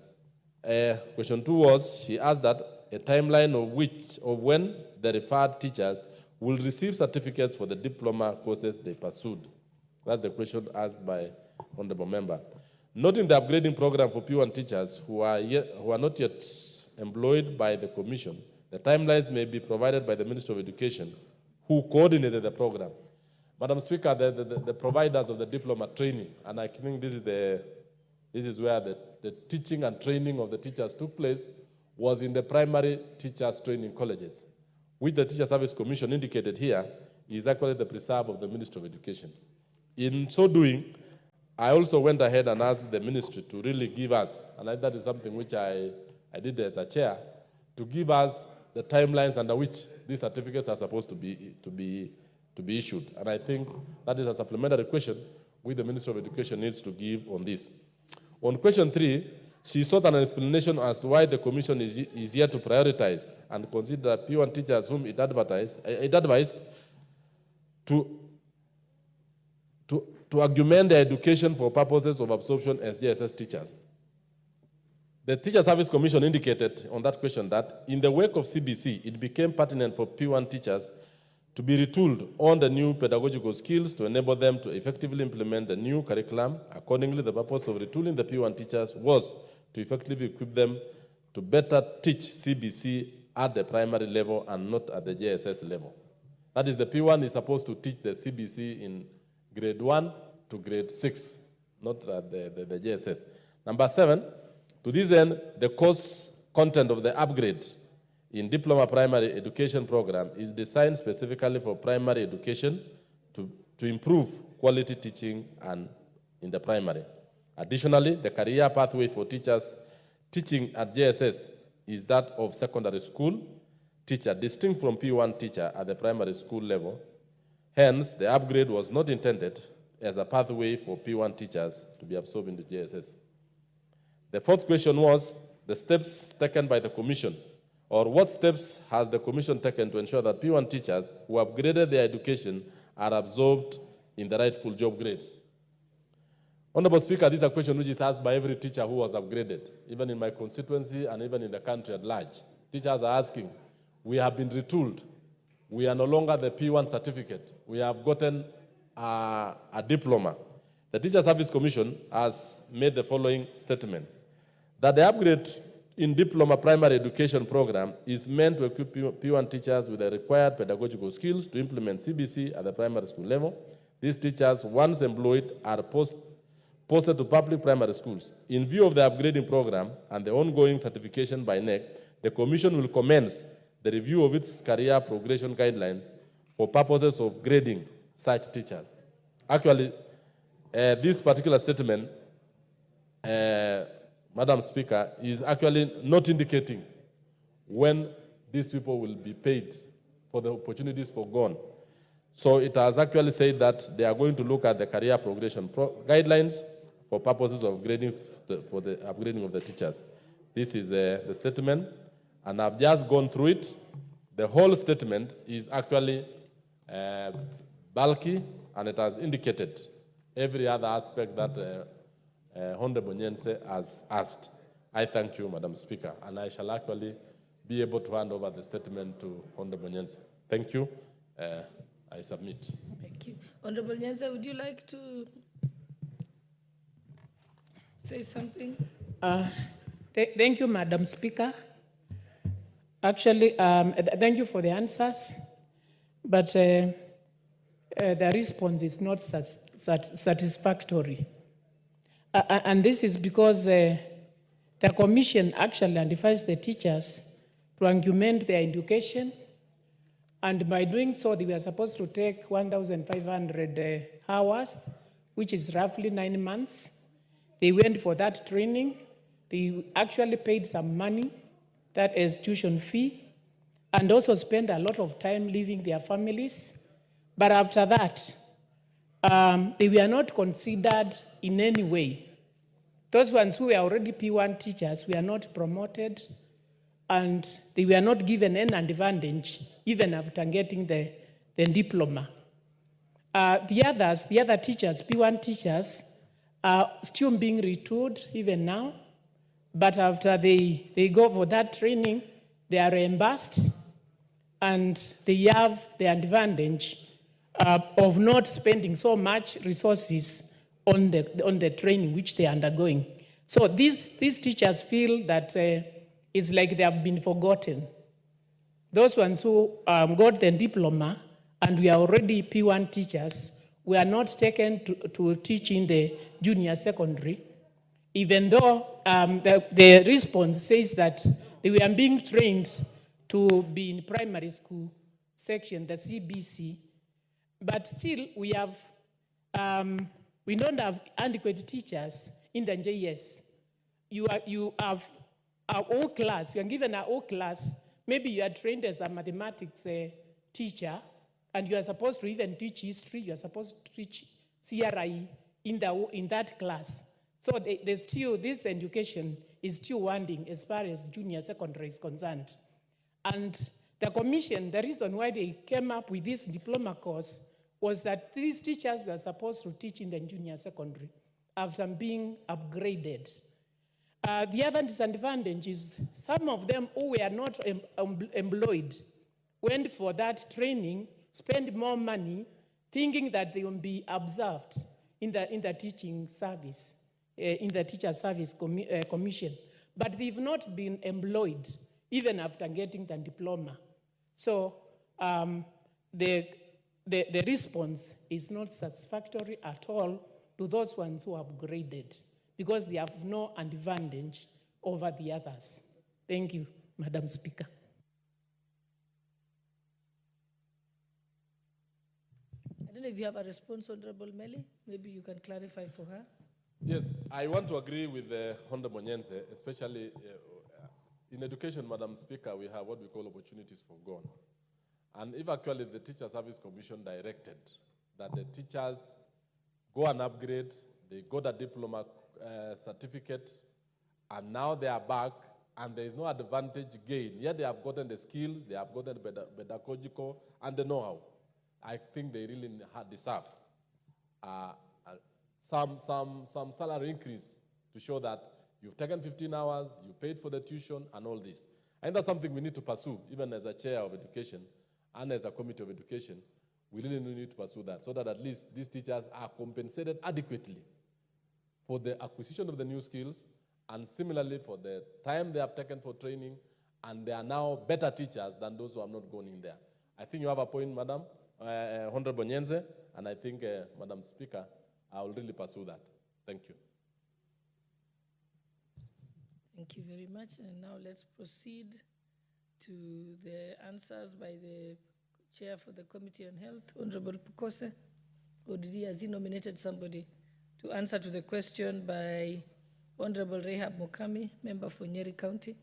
question two was, she asked that a timeline of when the referred teachers will receive certificates for the diploma courses they pursued. That's the question asked by Honorable Member. Noting the upgrading program for P1 teachers who are not yet employed by the Commission, the timelines may be provided by the Ministry of Education, who coordinated the program. Madam Speaker, the providers of the diploma training, and I think this is where the teaching and training of the teachers took place, was in the primary teachers training colleges, which the Teacher Service Commission indicated here is actually the preserve of the Ministry of Education. In so doing, I also went ahead and asked the ministry to really give us, and that is something which I did as a chair, to give us the timelines under which these certificates are supposed to be issued. And I think that is a supplementary question which the Ministry of Education needs to give on this. On question three, she sought an explanation as to why the Commission is here to prioritize and consider P1 teachers whom it advised to augment their education for purposes of absorption as JSS teachers. The Teacher Service Commission indicated on that question that in the wake of CBC, it became pertinent for P1 teachers to be retooled on the new pedagogical skills to enable them to effectively implement the new curriculum. Accordingly, the purpose of retooling the P1 teachers was to effectively equip them to better teach CBC at the primary level and not at the JSS level. That is, the P1 is supposed to teach the CBC in grade 1 to grade 6, not at the JSS. Number 7, to this end, the course content of the upgrade in Diploma Primary Education Program is designed specifically for primary education to improve quality teaching and in the primary. Additionally, the career pathway for teachers teaching at JSS is that of secondary school teacher, distinct from P1 teacher at the primary school level. Hence, the upgrade was not intended as a pathway for P1 teachers to be absorbed into JSS. The fourth question was the steps taken by the Commission, or what steps has the Commission taken to ensure that P1 teachers who upgraded their education are absorbed in the rightful job grades? Honorable Speaker, this is a question which is asked by every teacher who was upgraded, even in my constituency and even in the country at large. Teachers are asking, we have been retooled. We are no longer the P1 certificate. We have gotten a diploma. The Teacher Service Commission has made the following statement, that the upgrade in Diploma Primary Education Program is meant to equip P1 teachers with the required pedagogical skills to implement CBC at the primary school level. These teachers, once employed, are posted to public primary schools. In view of the upgrading program and the ongoing certification by NEC, the Commission will commence the review of its career progression guidelines for purposes of grading such teachers. Actually, this particular statement, Madam Speaker, is actually not indicating when these people will be paid for the opportunities forgone. So it has actually said that they are going to look at the career progression guidelines for purposes of grading, for the upgrading of the teachers. This is the statement, and I've just gone through it. The whole statement is actually bulky, and it has indicated every other aspect that Honorable Nyense has asked. I thank you, Madam Speaker, and I shall actually be able to hand over the statement to Honorable Nyense. Thank you. I submit. Thank you. Honorable Nyense, would you like to say something? Thank you, Madam Speaker. Actually, thank you for the answers, but the response is not satisfactory. And this is because the Commission actually identifies the teachers to augment their education, and by doing so, they were supposed to take 1,500 hours, which is roughly 9 months. They went for that training. They actually paid some money, that is tuition fee, and also spent a lot of time leaving their families. But after that, they were not considered in any way. Those ones who were already P1 teachers were not promoted, and they were not given any advantage, even after getting the diploma. The other teachers, P1 teachers, are still being retooled even now, but after they go for that training, they are reimbursed, and they have the advantage of not spending so much resources on the training which they are undergoing. So these teachers feel that it's like they have been forgotten. Those ones who got the diploma and we are already P1 teachers, we are not taken to teach in the junior secondary, even though the response says that they were being trained to be in primary school section, the CBC, but still we don't have adequate teachers in the JS. You have our O class, you are given our O class, maybe you are trained as a mathematics teacher, and you are supposed to even teach history, you are supposed to teach CRI in that class. So there's still, this education is still wanting as far as junior secondary is concerned. And the Commission, the reason why they came up with this diploma course was that these teachers were supposed to teach in the junior secondary after being upgraded. The other disadvantage is some of them who were not employed went for that training spend more money thinking that they will be observed in the teaching service, in the teacher service commission. But they've not been employed even after getting the diploma. So the response is not satisfactory at all to those ones who are upgraded because they have no advantage over the others. Thank you, Madam Speaker. I don't know if you have a response, Honorable Meli. Maybe you can clarify for her. Yes, I want to agree with Honorable Nyense, especially in education, Madam Speaker, we have what we call opportunities for gone. And if actually the Teacher Service Commission directed that the teachers go and upgrade, they got a diploma certificate, and now they are back, and there is no advantage gain. Yet they have gotten the skills, they have gotten the pedagogical, and the know-how. I think they really deserve some salary increase to show that you've taken 15 hours, you paid for the tuition, and all this. And that's something we need to pursue, even as a chair of education and as a committee of education. We really need to pursue that so that at least these teachers are compensated adequately for the acquisition of the new skills and similarly for the time they have taken for training, and they are now better teachers than those who have not gone in there. I think you have a point, Madam Honorable Nyenze, and I think, Madam Speaker, I will really pursue that. Thank you. Thank you very much. And now let's proceed to the answers by the Chair for the Committee on Health, Honorable Pukose. Or did he, has he nominated somebody to answer to the question by Honorable Rehab Mokami, member for Nyeri County?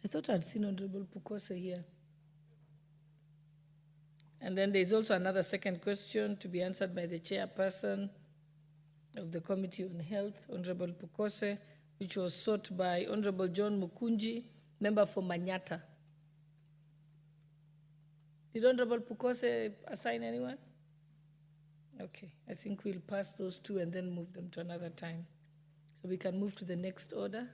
I thought I'd seen Honorable Pukose here. And then there's also another second question to be answered by the chairperson of the Committee on Health, Honorable Pukose, which was sought by Honorable John Mukunji, member for Manyata. Did Honorable Pukose assign anyone? Okay, I think we'll pass those two and then move them to another time. So we can move to the next order.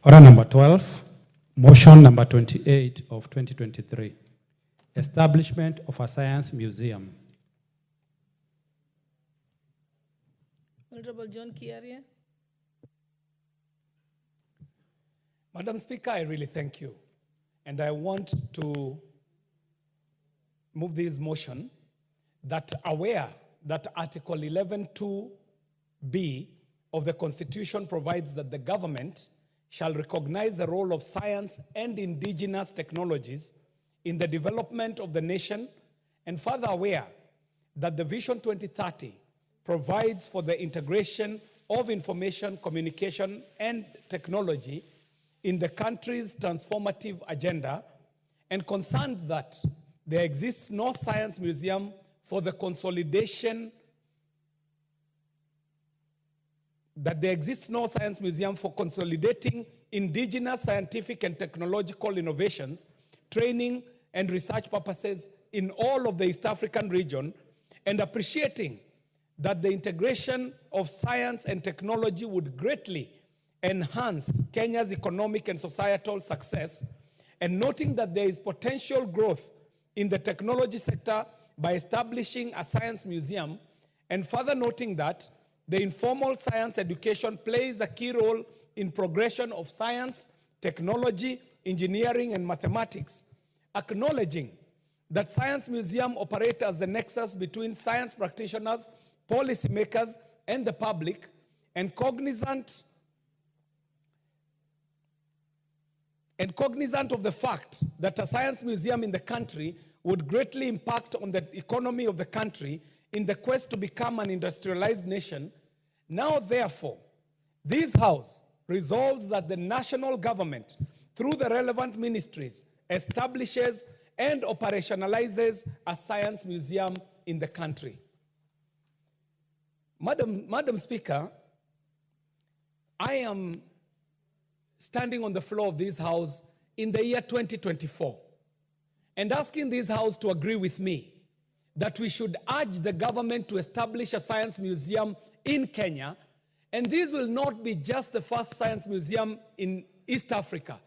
Order number 12, motion number 28 of 2023, establishment of a science museum. Honorable John Kiaria. Madam Speaker, I really thank you. And I want to move this motion that aware that Article 11(2)(b) of the Constitution provides that the government shall recognize the role of science and indigenous technologies in the development of the nation, and further aware that the Vision 2030 provides for the integration of information, communication, and technology in the country's transformative agenda, and concerned that there exists no science museum for the consolidation for consolidating indigenous scientific and technological innovations, training, and research purposes in all of the East African region, and appreciating that the integration of science and technology would greatly enhance Kenya's economic and societal success, and noting that there is potential growth in the technology sector by establishing a science museum, and further noting that the informal science education plays a key role in progression of science, technology, engineering, and mathematics, acknowledging that science museums operate as the nexus between science practitioners, policymakers, and the public, and cognizant of the fact that a science museum in the country would greatly impact on the economy of the country in the quest to become an industrialized nation. Now, therefore, this House resolves that the national government, through the relevant ministries, establishes and operationalizes a science museum in the country. Madam Speaker, I am standing on the floor of this House in the year 2024 and asking this House to agree with me that we should urge the government to establish a science museum in Kenya, And this will not be just the first science museum in East Africa.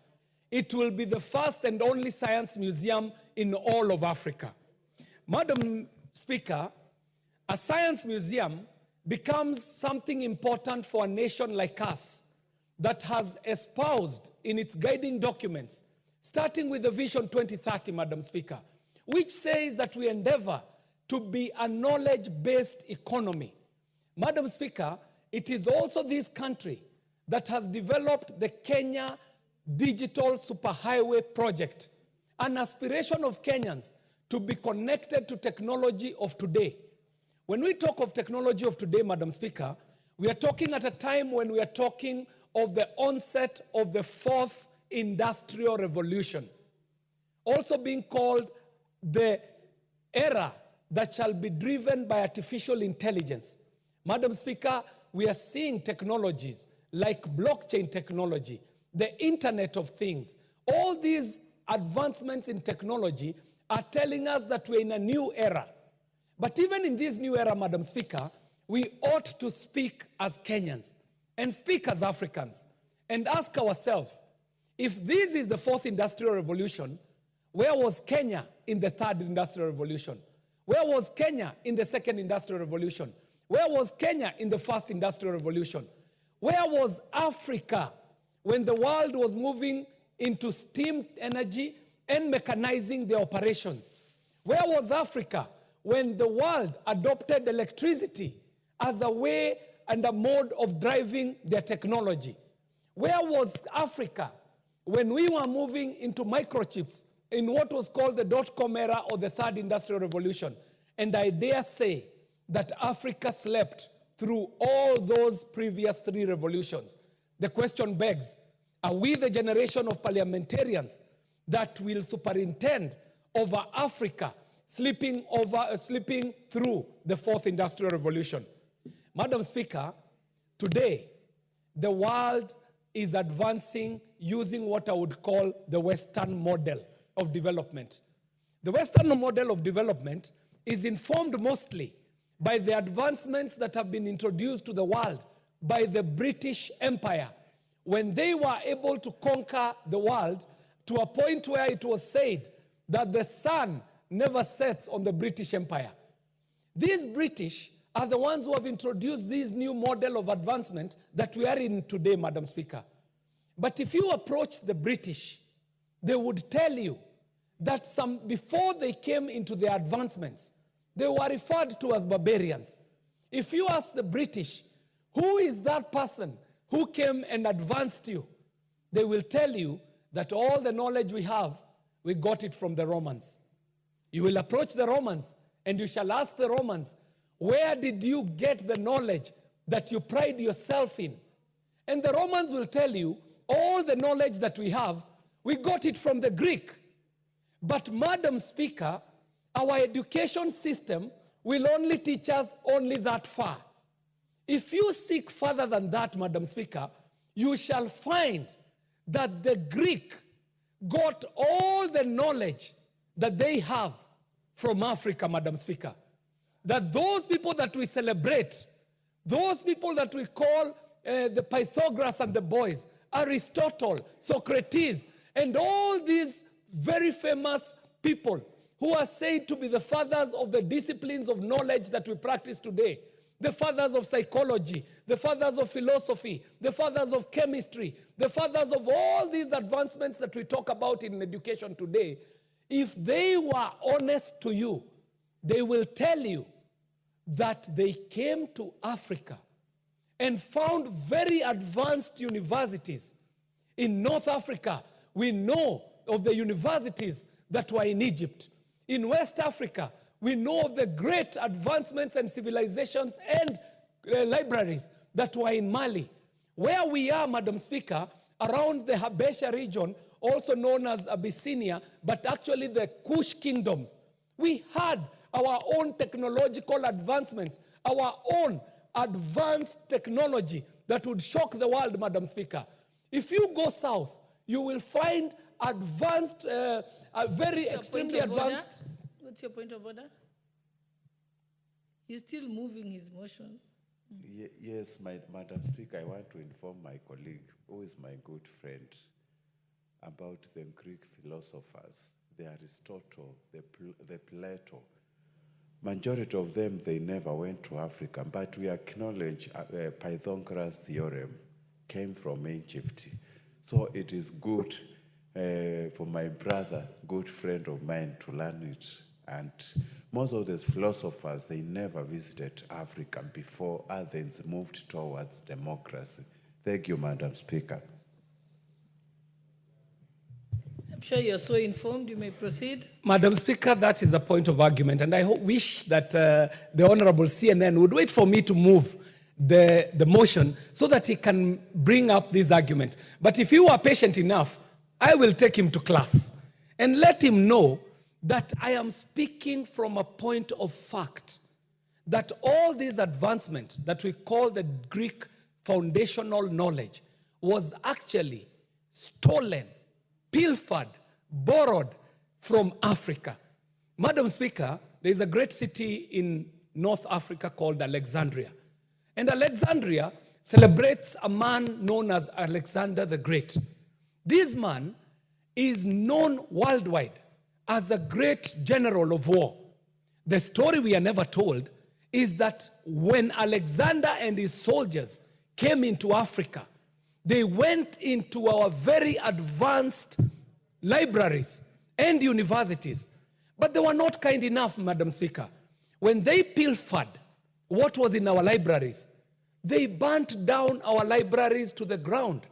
It will be the first and only science museum in all of Africa. Madam Speaker, a science museum becomes something important for a nation like us that has espoused in its guiding documents, starting with the Vision 2030, Madam Speaker, which says that we endeavor to be a knowledge-based economy. Madam Speaker, it is also this country that has developed the Kenya Digital Superhighway Project, an aspiration of Kenyans to be connected to technology of today. When we talk of technology of today, Madam Speaker, we are talking at a time when we are talking of the onset of the fourth industrial revolution, also being called the era that shall be driven by artificial intelligence. Madam Speaker, we are seeing technologies like blockchain technology, the Internet of Things. All these advancements in technology are telling us that we're in a new era. But even in this new era, Madam Speaker, we ought to speak as Kenyans and speak as Africans and ask ourselves, if this is the fourth industrial revolution, where was Kenya in the third industrial revolution? Where was Kenya in the second industrial revolution? Where was Kenya in the first industrial revolution? Where was Africa when the world was moving into steam energy and mechanizing their operations? Where was Africa when the world adopted electricity as a way and a mode of driving their technology? Where was Africa when we were moving into microchips in what was called the dot-com era or the third industrial revolution? And I dare say that Africa slept through all those previous three revolutions. The question begs, are we the generation of parliamentarians that will superintend over Africa sleeping through the fourth industrial revolution? Madam Speaker, today the world is advancing using what I would call the Western model of development. The Western model of development is informed mostly by the advancements that have been introduced to the world by the British Empire when they were able to conquer the world to a point where it was said that the sun never sets on the British Empire. These British are the ones who have introduced this new model of advancement that we are in today, Madam Speaker. But if you approach the British, they would tell you that before they came into their advancements, they were referred to as barbarians. If you ask the British, who is that person who came and advanced you? They will tell you that all the knowledge we have, we got it from the Romans. You will approach the Romans and you shall ask the Romans, where did you get the knowledge that you pride yourself in? And the Romans will tell you, all the knowledge that we have, we got it from the Greek. But Madam Speaker, our education system will only teach us only that far. If you seek further than that, Madam Speaker, you shall find that the Greek got all the knowledge that they have from Africa, Madam Speaker. That those people that we celebrate, those people that we call the Pythagoras and the boys, Aristotle, Socrates, and all these very famous people who are said to be the fathers of the disciplines of knowledge that we practice today, the fathers of psychology, the fathers of philosophy, the fathers of chemistry, the fathers of all these advancements that we talk about in education today, if they were honest to you, they will tell you that they came to Africa and found very advanced universities. In North Africa, we know of the universities that were in Egypt. In West Africa, we know of the great advancements and civilizations and libraries that were in Mali. Where we are, Madam Speaker, around the Habesha region, also known as Abyssinia, but actually the Kush kingdoms, we had our own technological advancements, our own advanced technology that would shock the world, Madam Speaker. If you go south, you will find advanced, very extremely advanced. What's your point of order? He's still moving his motion. Yes, Madam Speaker, I want to inform my colleague, who is my good friend, about the Greek philosophers, the Aristotle, the Plato. Majority of them, they never went to Africa, but we acknowledge Pythagoras' theorem came from Egypt. So it is good for my brother, good friend of mine, to learn it. And most of these philosophers, they never visited Africa before Athens moved towards democracy. Thank you, Madam Speaker. I'm sure you're so informed. You may proceed. Madam Speaker, that is a point of argument, and I wish that the Honorable CNN would wait for me to move the motion so that he can bring up this argument. But if you are patient enough, I will take him to class and let him know that I am speaking from a point of fact, that all this advancement that we call the Greek foundational knowledge was actually stolen, pilfered, borrowed from Africa. Madam Speaker, there is a great city in North Africa called Alexandria. And Alexandria celebrates a man known as Alexander the Great. This man is known worldwide as a great general of war. The story we are never told is that when Alexander and his soldiers came into Africa, they went into our very advanced libraries and universities. But they were not kind enough, Madam Speaker. When they pilfered what was in our libraries, they burnt down our libraries to the ground,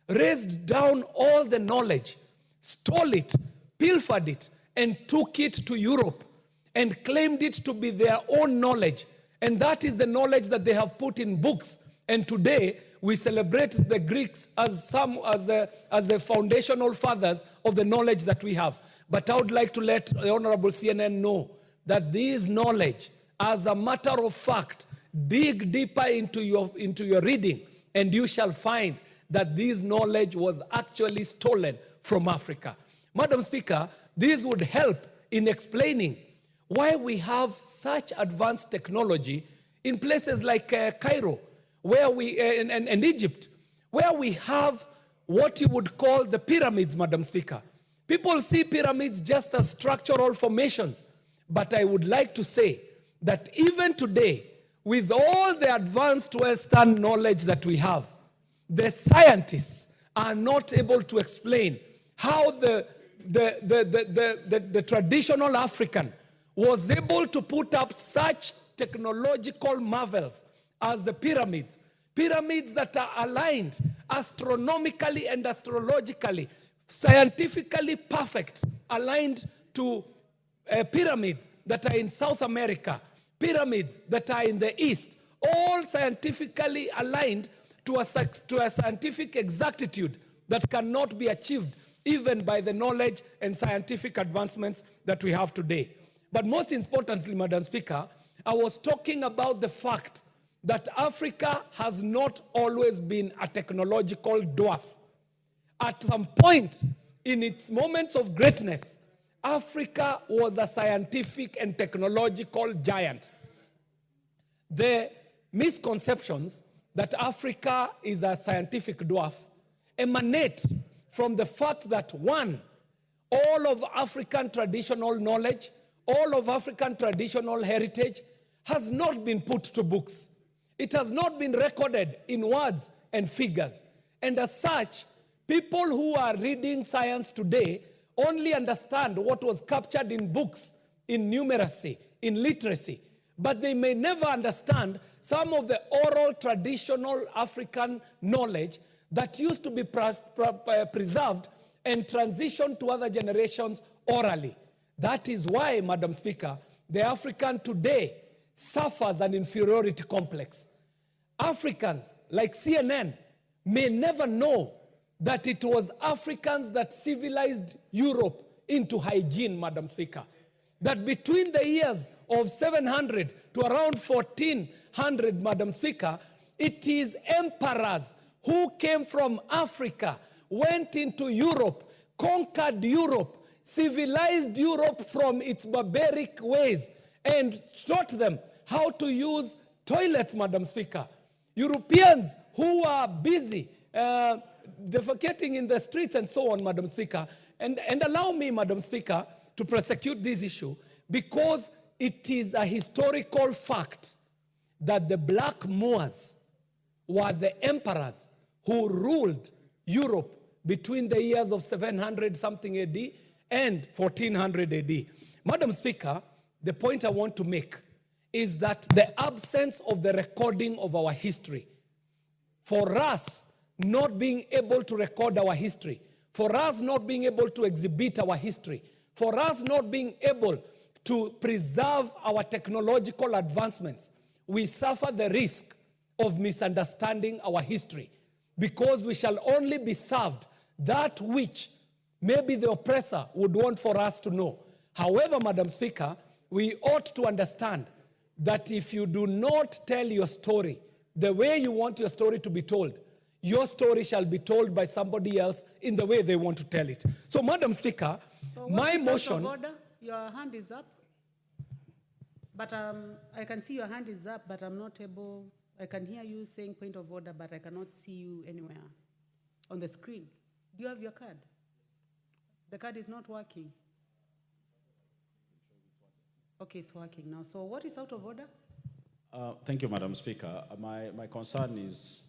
razed down all the knowledge, stole it, pilfered it, and took it to Europe and claimed it to be their own knowledge. And that is the knowledge that they have put in books. And today, we celebrate the Greeks as the foundational fathers of the knowledge that we have. But I would like to let the Honorable CNN know that this knowledge, as a matter of fact, dig deeper into your reading, and you shall find that this knowledge was actually stolen from Africa. Madam Speaker, this would help in explaining why we have such advanced technology in places like Cairo, where and Egypt, where we have what you would call the pyramids, Madam Speaker. People see pyramids just as structural formations, but I would like to say that even today, with all the advanced Western knowledge that we have, the scientists are not able to explain how the traditional African was able to put up such technological marvels as the pyramids. Pyramids that are aligned astronomically and astrologically, scientifically perfect, aligned to pyramids that are in South America, pyramids that are in the East, all scientifically aligned to a scientific exactitude that cannot be achieved even by the knowledge and scientific advancements that we have today. But most importantly, Madam Speaker, I was talking about the fact that Africa has not always been a technological dwarf. At some point in its moments of greatness, Africa was a scientific and technological giant. The misconceptions that Africa is a scientific dwarf emanate from the fact that, one, all of African traditional knowledge, all of African traditional heritage has not been put to books. It has not been recorded in words and figures. And as such, people who are reading science today only understand what was captured in books, in numeracy, in literacy. But they may never understand some of the oral traditional African knowledge that used to be preserved and transitioned to other generations orally. That is why, Madam Speaker, the African today suffers an inferiority complex. Africans, like CNN, may never know that it was Africans that civilized Europe into hygiene, Madam Speaker. That between the years of 700 to around 1400, Madam Speaker, it is emperors who came from Africa, went into Europe, conquered Europe, civilized Europe from its barbaric ways, and taught them how to use toilets, Madam Speaker. Europeans who are busy defecating in the streets and so on, Madam Speaker. And allow me, Madam Speaker, to prosecute this issue because it is a historical fact that the Black Moors were the emperors who ruled Europe between the years of 700 something AD and 1400 AD. Madam Speaker, the point I want to make is that the absence of the recording of our history, for us not being able to record our history, for us not being able to exhibit our history, for us not being able to preserve our technological advancements, we suffer the risk of misunderstanding our history because we shall only be served that which maybe the oppressor would want for us to know. However, Madam Speaker, we ought to understand that if you do not tell your story the way you want your story to be told, your story shall be told by somebody else in the way they want to tell it. So, Madam Speaker, so my out motion... of order? Your hand is up. But I can see your hand is up, but I'm not able... I can hear you saying point of order, but I cannot see you anywhere on the screen. Do you have your card? The card is not working. Okay, it's working now. So what is out of order? Thank you, Madam Speaker. My concern is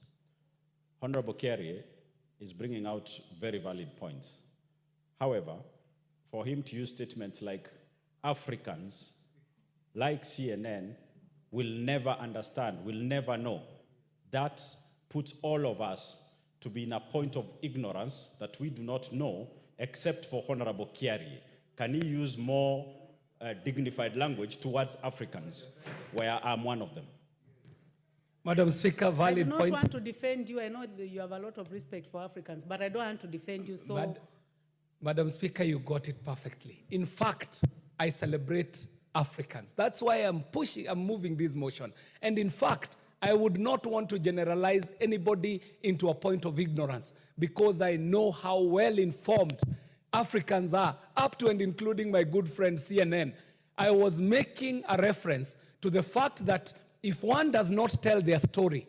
Honorable Kerry is bringing out very valid points. However, for him to use statements like Africans, like CNN, will never understand, will never know, that puts all of us to be in a point of ignorance that we do not know, except for Honorable Kerry. Can he use more dignified language towards Africans, where I'm one of them? Madam Speaker, valid point. I do not want to defend you. I know that you have a lot of respect for Africans, but I don't want to defend you, so... Madam Speaker, you got it perfectly. In fact, I celebrate Africans. That's why I'm moving this motion. And in fact, I would not want to generalize anybody into a point of ignorance because I know how well informed Africans are, up to and including my good friend CNN. I was making a reference to the fact that if one does not tell their story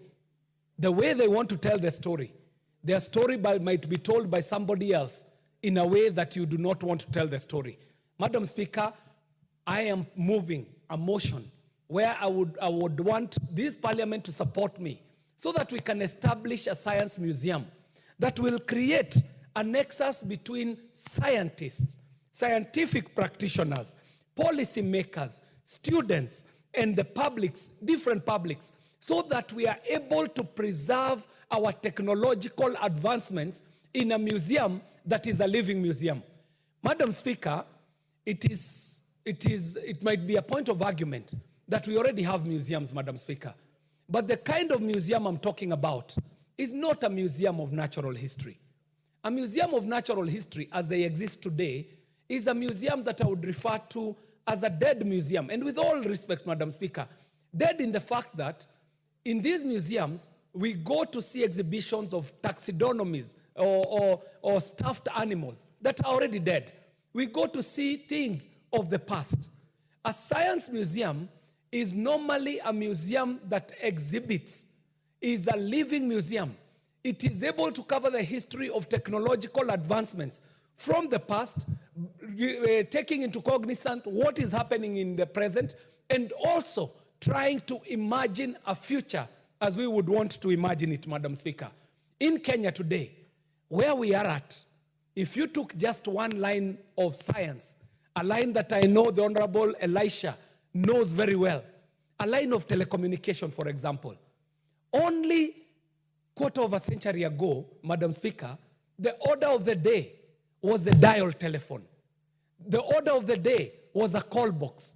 the way they want to tell their story might be told by somebody else in a way that you do not want to tell the story. Madam Speaker, I am moving a motion where I would want this parliament to support me so that we can establish a science museum that will create a nexus between scientists, scientific practitioners, policy makers, students, and the publics, different publics, so that we are able to preserve our technological advancements in a museum that is a living museum. Madam Speaker, it might be a point of argument that we already have museums, Madam Speaker. But the kind of museum I'm talking about is not a museum of natural history. A museum of natural history, as they exist today, is a museum that I would refer to as a dead museum. And with all respect, Madam Speaker, dead in the fact that in these museums, we go to see exhibitions of taxidermies or stuffed animals that are already dead. We go to see things of the past. A science museum is normally a museum that exhibits, is a living museum. It is able to cover the history of technological advancements from the past, taking into cognizance what is happening in the present, and also trying to imagine a future as we would want to imagine it, Madam Speaker. In Kenya today, where we are at, if you took just one line of science, a line that I know the Honorable Elisha knows very well, a line of telecommunication, for example, only quarter of a century ago, Madam Speaker, the order of the day was the dial telephone. The order of the day was a call box.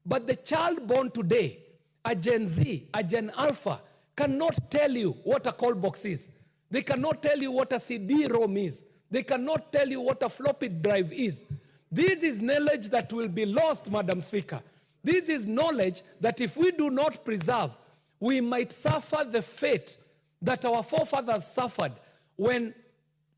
But the child born today, a Gen Z, a Gen Alpha, cannot tell you what a call box is. They cannot tell you what a CD-ROM is. They cannot tell you what a floppy drive is. This is knowledge that will be lost, Madam Speaker. This is knowledge that if we do not preserve, we might suffer the fate that our forefathers suffered when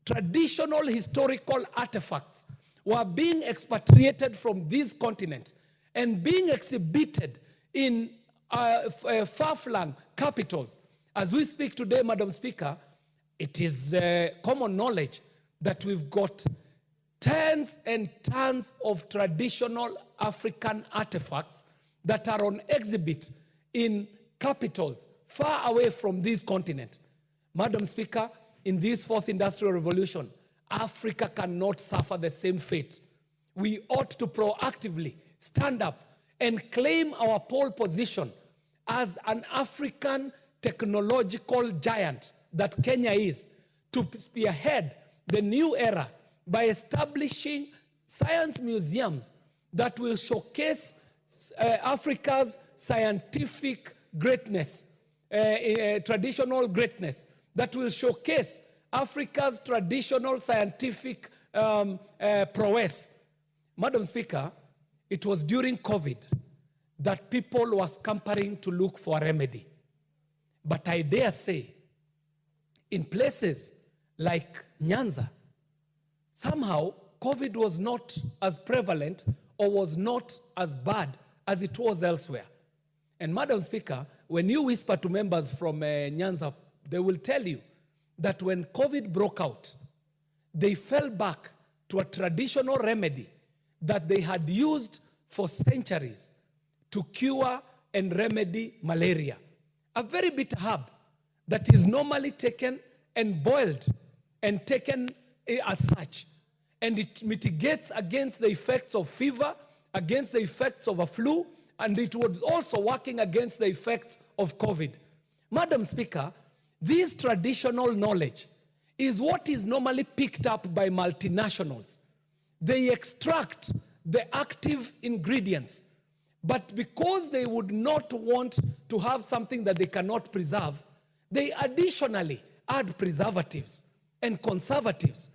traditional historical artifacts were being expatriated from this continent and being exhibited in far-flung capitals. As we speak today, Madam Speaker, it is common knowledge that we've got tons and tons of traditional African artifacts that are on exhibit in capitals far away from this continent. Madam Speaker, in this fourth industrial revolution, Africa cannot suffer the same fate. We ought to proactively stand up and claim our pole position as an African technological giant that Kenya is, to spearhead the new era by establishing science museums that will showcase Africa's scientific greatness, traditional greatness, that will showcase Africa's traditional scientific prowess. Madam Speaker, it was during COVID that people were scampering to look for a remedy. But I dare say, in places like Nyanza, somehow COVID was not as prevalent or was not as bad as it was elsewhere. And Madam Speaker, when you whisper to members from Nyanza, they will tell you that when COVID broke out, they fell back to a traditional remedy that they had used for centuries to cure and remedy malaria. A very bitter herb that is normally taken and boiled and taken as such. And it mitigates against the effects of fever, against the effects of a flu, and it was also working against the effects of COVID. Madam Speaker, this traditional knowledge is what is normally picked up by multinationals. They extract the active ingredients, but because they would not want to have something that they cannot preserve, they additionally add preservatives and conservatives.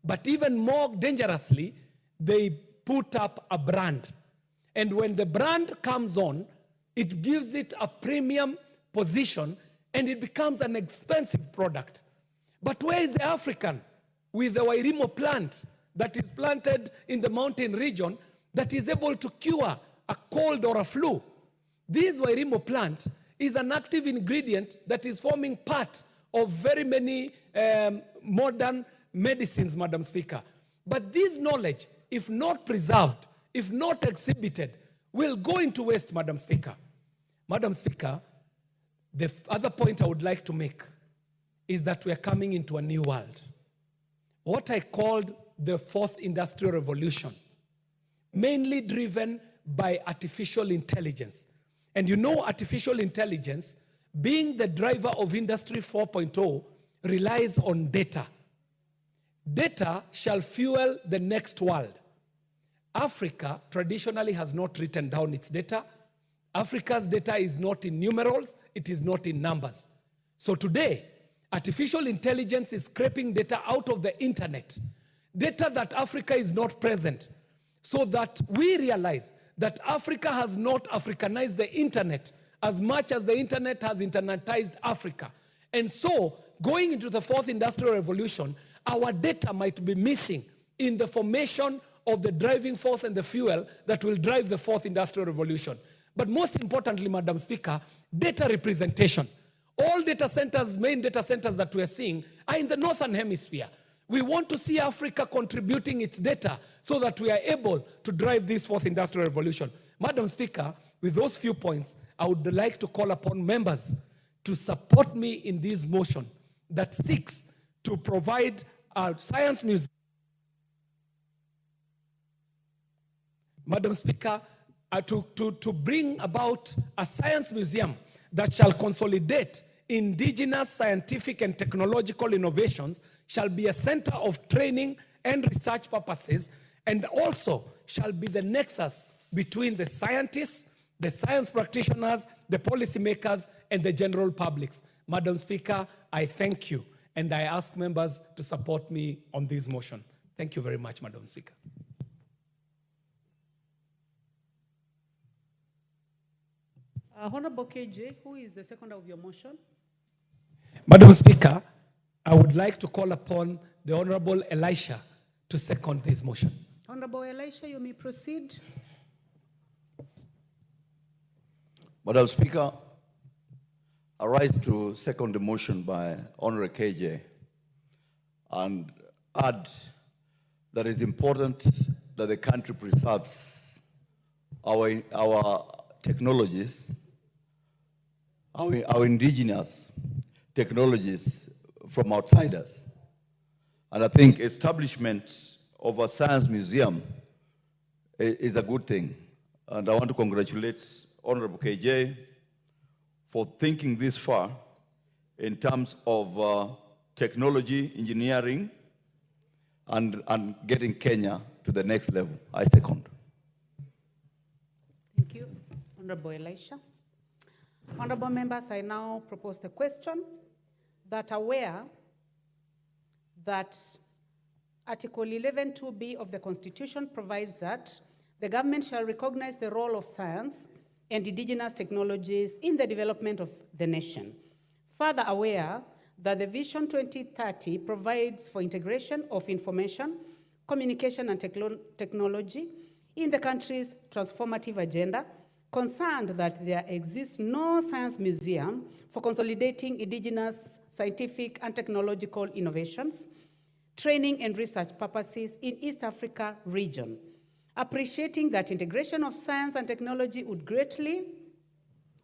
But even more dangerously, they put up a brand. And when the brand comes on, it gives it a premium position and it becomes an expensive product. But where is the African with the Wairimo plant that is planted in the mountain region that is able to cure a cold or a flu? This Wairimo plant is an active ingredient that is forming part of very many modern medicines, Madam Speaker. But this knowledge, if not preserved, if not exhibited, will go into waste, Madam Speaker. Madam Speaker, the other point I would like to make is that we are coming into a new world. What I called the fourth industrial revolution, mainly driven by artificial intelligence. And you know, artificial intelligence, being the driver of Industry 4.0, relies on data. Data shall fuel the next world. Africa traditionally has not written down its data. Africa's data is not in numerals, it is not in numbers. So today, artificial intelligence is scraping data out of the internet, data that Africa is not present, so that we realize that Africa has not Africanized the internet as much as the internet has internetized Africa. And so, going into the fourth industrial revolution, our data might be missing in the formation of the driving force and the fuel that will drive the fourth industrial revolution. But most importantly, Madam Speaker, data representation. All data centers, main data centers that we are seeing are in the northern hemisphere. We want to see Africa contributing its data so that we are able to drive this fourth industrial revolution. Madam Speaker, with those few points, I would like to call upon members to support me in this motion that seeks to provide a science museum. Madam Speaker, to bring about a science museum that shall consolidate indigenous scientific and technological innovations, shall be a center of training and research purposes, and also shall be the nexus between the scientists, the science practitioners, the policymakers, and the general publics. Madam Speaker, I thank you, and I ask members to support me on this motion. Thank you very much, Madam Speaker. Honorable KJ, who is the seconder of your motion? Madam Speaker, I would like to call upon the Honorable Elisha to second this motion. Honorable Elisha, you may proceed. Madam Speaker, I rise to second the motion by Honorable KJ and add that it's important that the country preserves our technologies, our indigenous technologies from outsiders. And I think establishment of a science museum is a good thing. And I want to congratulate Honorable KJ for thinking this far in terms of technology, engineering, and getting Kenya to the next level. I second. Thank you, Honorable Elisha. Honorable members, I now propose the question that aware that Article 11(2)(b) of the Constitution provides that the government shall recognize the role of science and indigenous technologies in the development of the nation. Further aware that the Vision 2030 provides for integration of information, communication, and technology in the country's transformative agenda, concerned that there exists no science museum for consolidating indigenous scientific and technological innovations, training and research purposes in East Africa region. Appreciating that integration of science and technology would greatly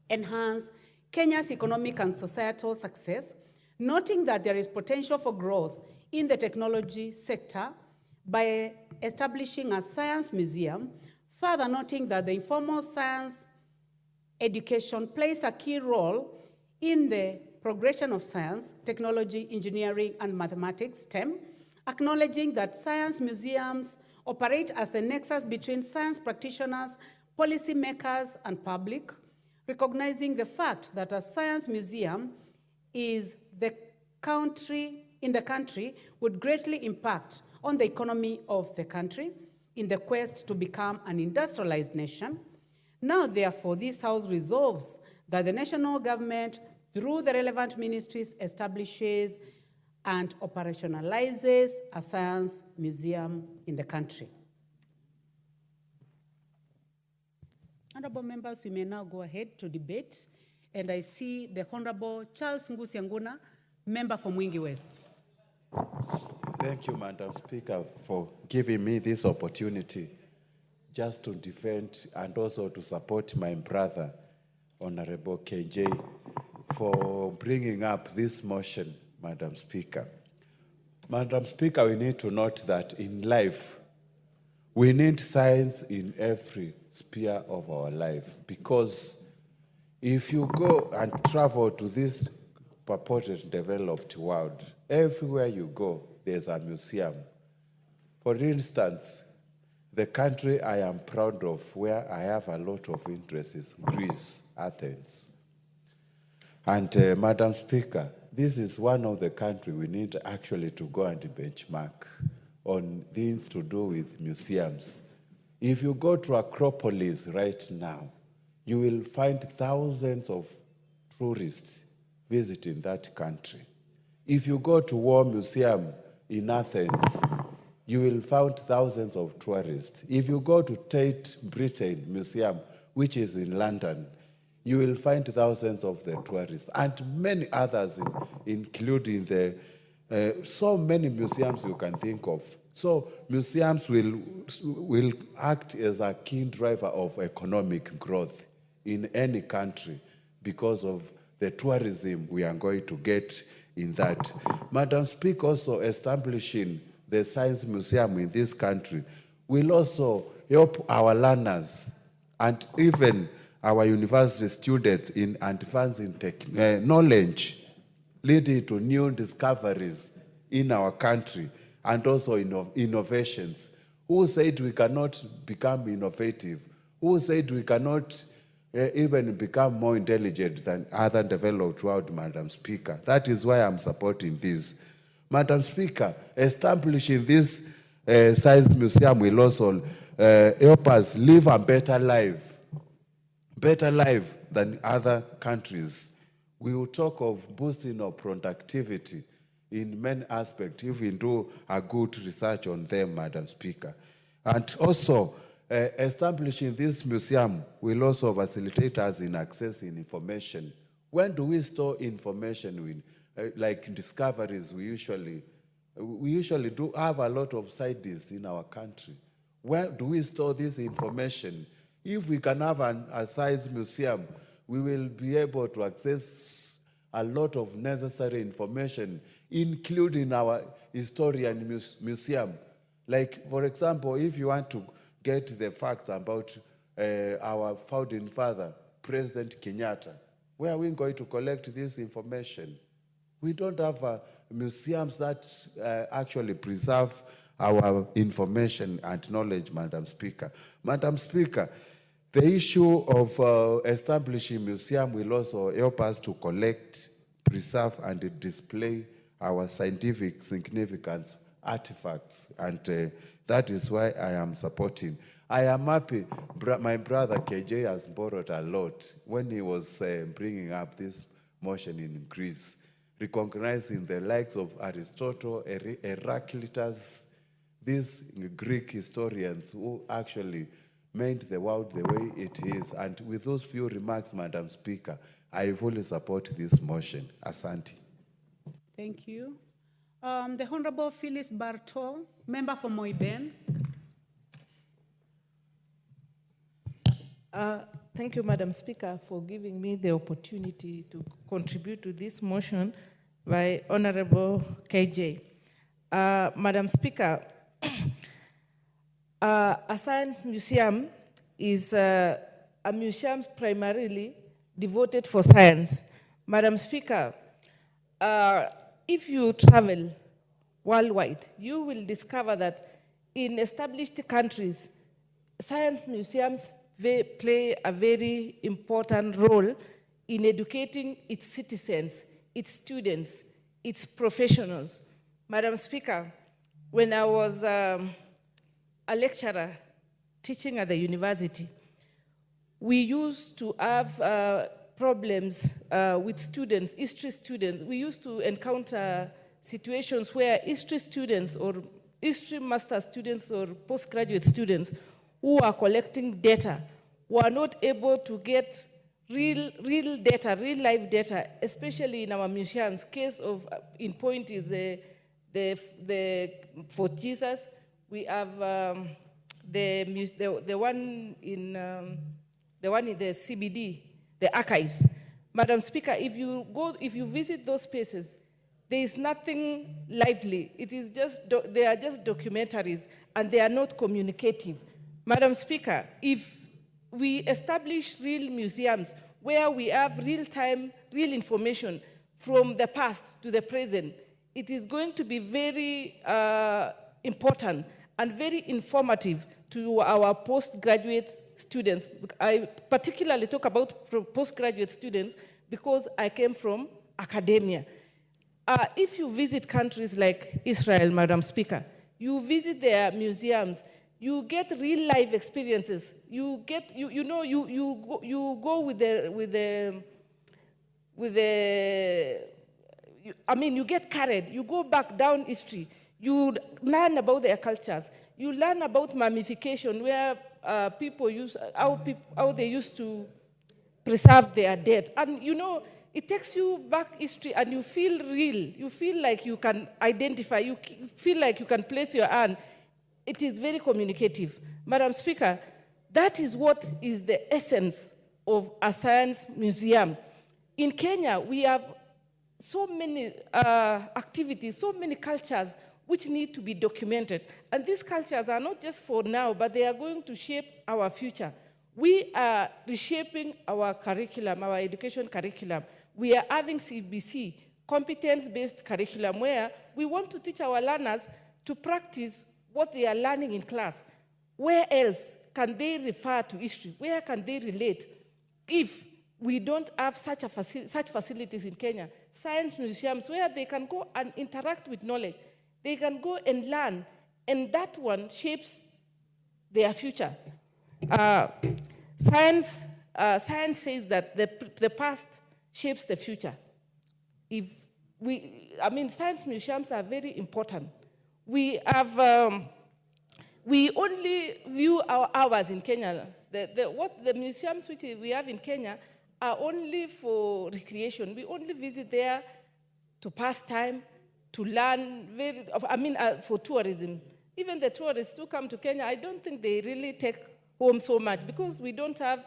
enhance Kenya's economic and societal success, noting that there is potential for growth in the technology sector by establishing a science museum, further noting that the informal science education plays a key role in the progression of science, technology, engineering, and mathematics, STEM, acknowledging that science museums operate as the nexus between science practitioners, policymakers, and public, recognizing the fact that a science museum in the country would greatly impact on the economy of the country in the quest to become an industrialized nation. Now, therefore, this House resolves that the national government, through the relevant ministries, establishes and operationalizes a science museum in the country. Honorable members, we may now go ahead to debate. And I see the Honorable Charles Ngusi Anguna, member for Mwingi West. Thank you, Madam Speaker, for giving me this opportunity just to defend and also to support my brother, Honorable KJ, for bringing up this motion, Madam Speaker. Madam Speaker, we need to note that in life, we need science in every sphere of our life, because if you go and travel to this purported developed world, everywhere you go, there's a museum. For instance, the country I am proud of, where I have a lot of interest, is Greece, Athens. And Madam Speaker, this is one of the countries we need actually to go and benchmark on things to do with museums. If you go to Acropolis right now, you will find thousands of tourists visiting that country. If you go to War Museum in Athens, you will find thousands of tourists. If you go to Tate Britain Museum, which is in London, you will find thousands of the tourists, and many others, including so many museums you can think of. So museums will act as a key driver of economic growth in any country because of the tourism we are going to get in that. Madam Speaker, also establishing the Science Museum in this country will also help our learners and even our university students in advancing knowledge, leading to new discoveries in our country and also innovations. Who said we cannot become innovative? Who said we cannot even become more intelligent than other developed world, Madam Speaker? That is why I'm supporting this. Madam Speaker, establishing this science museum will also help us live a better life than other countries. We will talk of boosting our productivity in many aspects if we do a good research on them, Madam Speaker. And also establishing this museum will also facilitate us in accessing information. When do we store information? Like discoveries, we usually do have a lot of scientists in our country. Where do we store this information? If we can have a science museum, we will be able to access a lot of necessary information, including our historian museum. Like, for example, if you want to get the facts about our founding father, President Kenyatta, where are we going to collect this information? We don't have museums that actually preserve our information and knowledge, Madam Speaker. Madam Speaker, the issue of establishing museum will also help us to collect, preserve, and display our scientific significance artifacts, and that is why I am supporting. I am happy my brother KJ has borrowed a lot when he was bringing up this motion in Greece, recognizing the likes of Aristotle, Heraclitus, these Greek historians who actually made the world the way it is. And with those few remarks, Madam Speaker, I fully support this motion. Asante. Thank you. The Honorable Phyllis Bartol, member for Moiben. Thank you, Madam Speaker, for giving me the opportunity to contribute to this motion by Honorable KJ. Madam Speaker, a science museum is a museum primarily devoted for science. Madam Speaker, if you travel worldwide, you will discover that in established countries, science museums play a very important role in educating its citizens, its students, its professionals. Madam Speaker, when I was a lecturer teaching at the university, we used to have problems with students, history students. We used to encounter situations where history students or history master students or postgraduate students who are collecting data were not able to get real data, real life data, especially in our museums. Case of in point is the Fort Jesus. We have the one in the CBD, the archives. Madam Speaker, if you visit those spaces, there is nothing lively. It is just they are just documentaries, and they are not communicative. Madam Speaker, if we establish real museums where we have real-time, real information from the past to the present, it is going to be very important and very informative to our postgraduate students. I particularly talk about postgraduate students because I came from academia. If you visit countries like Israel, Madam Speaker, you visit their museums, you get real life experiences. You get, you go with the you get carried. You go back down history. You learn about their cultures. You learn about mummification, where people use how they used to preserve their dead. And it takes you back history, and you feel real. You feel like you can identify. You feel like you can place your hand. It is very communicative. Madam Speaker, that is what is the essence of a science museum. In Kenya, we have so many activities, so many cultures which need to be documented. And these cultures are not just for now, but they are going to shape our future. We are reshaping our curriculum, our education curriculum. We are having CBC, competence-based curriculum, where we want to teach our learners to practice what they are learning in class. Where else can they refer to history? Where can they relate? If we don't have such facilities in Kenya, science museums where they can go and interact with knowledge, they can go and learn, and that one shapes their future. Science says that the past shapes the future. Science museums are very important. We have we only view our hours in Kenya. The museums which we have in Kenya are only for recreation. We only visit there to pass time, to learn, for tourism. Even the tourists who come to Kenya, I don't think they really take home so much because we don't have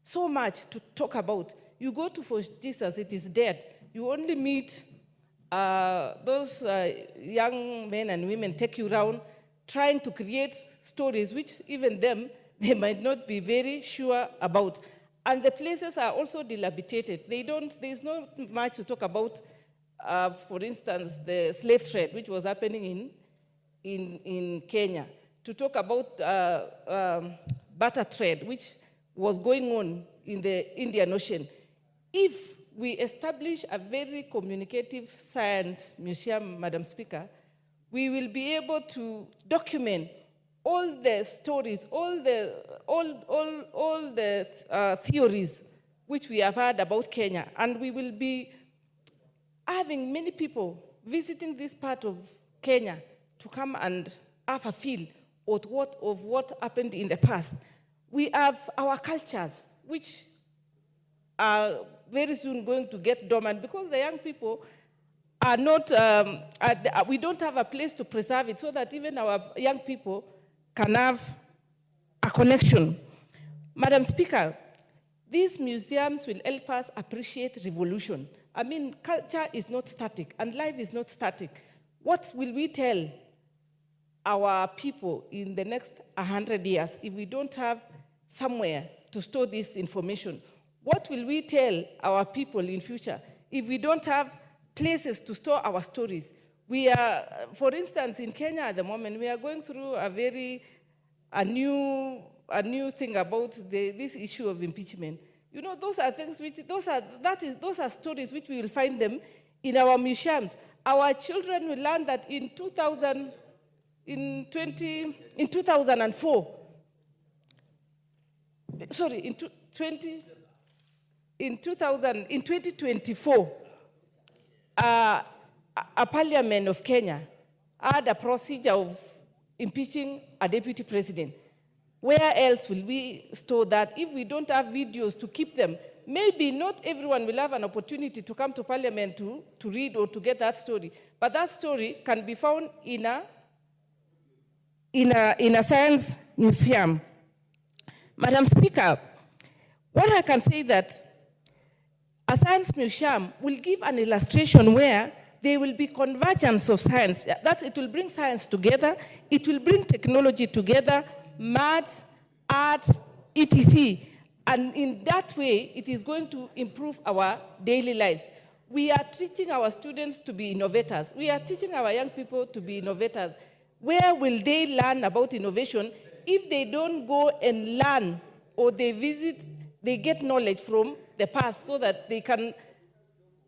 so much to talk about. You go to For Jesus, it is dead. You only meet those young men and women take you around trying to create stories which even them, they might not be very sure about. And the places are also dilapidated. There's not much to talk about, for instance, the slave trade, which was happening in Kenya. To talk about barter trade, which was going on in the Indian Ocean. If we establish a very communicative science museum, Madam Speaker, we will be able to document all the stories, all the theories which we have heard about Kenya. And we will be having many people visiting this part of Kenya to come and have a feel of what happened in the past. We have our cultures, which are very soon going to get dormant because the young people are not, we don't have a place to preserve it so that even our young people can have a connection. Madam Speaker, these museums will help us appreciate revolution. I mean, culture is not static and life is not static. What will we tell our people in the next 100 years if we don't have somewhere to store this information? What will we tell our people in future if we don't have places to store our stories? We are, for instance, in Kenya at the moment, we are going through a new thing about this issue of impeachment. You know, those are things which, those are stories which we will find them in our museums. Our children will learn that in 2024, a parliament of Kenya had a procedure of impeaching a deputy president. Where else will we store that if we don't have videos to keep them? Maybe not everyone will have an opportunity to come to parliament to read or to get that story, but that story can be found in a science museum. Madam Speaker, what I can say that a science museum will give an illustration where there will be convergence of science. That it will bring science together, it will bring technology together, maths, art, etc. And in that way, it is going to improve our daily lives. We are teaching our students to be innovators. We are teaching our young people to be innovators. Where will they learn about innovation if they don't go and learn or they get knowledge from the past so that they can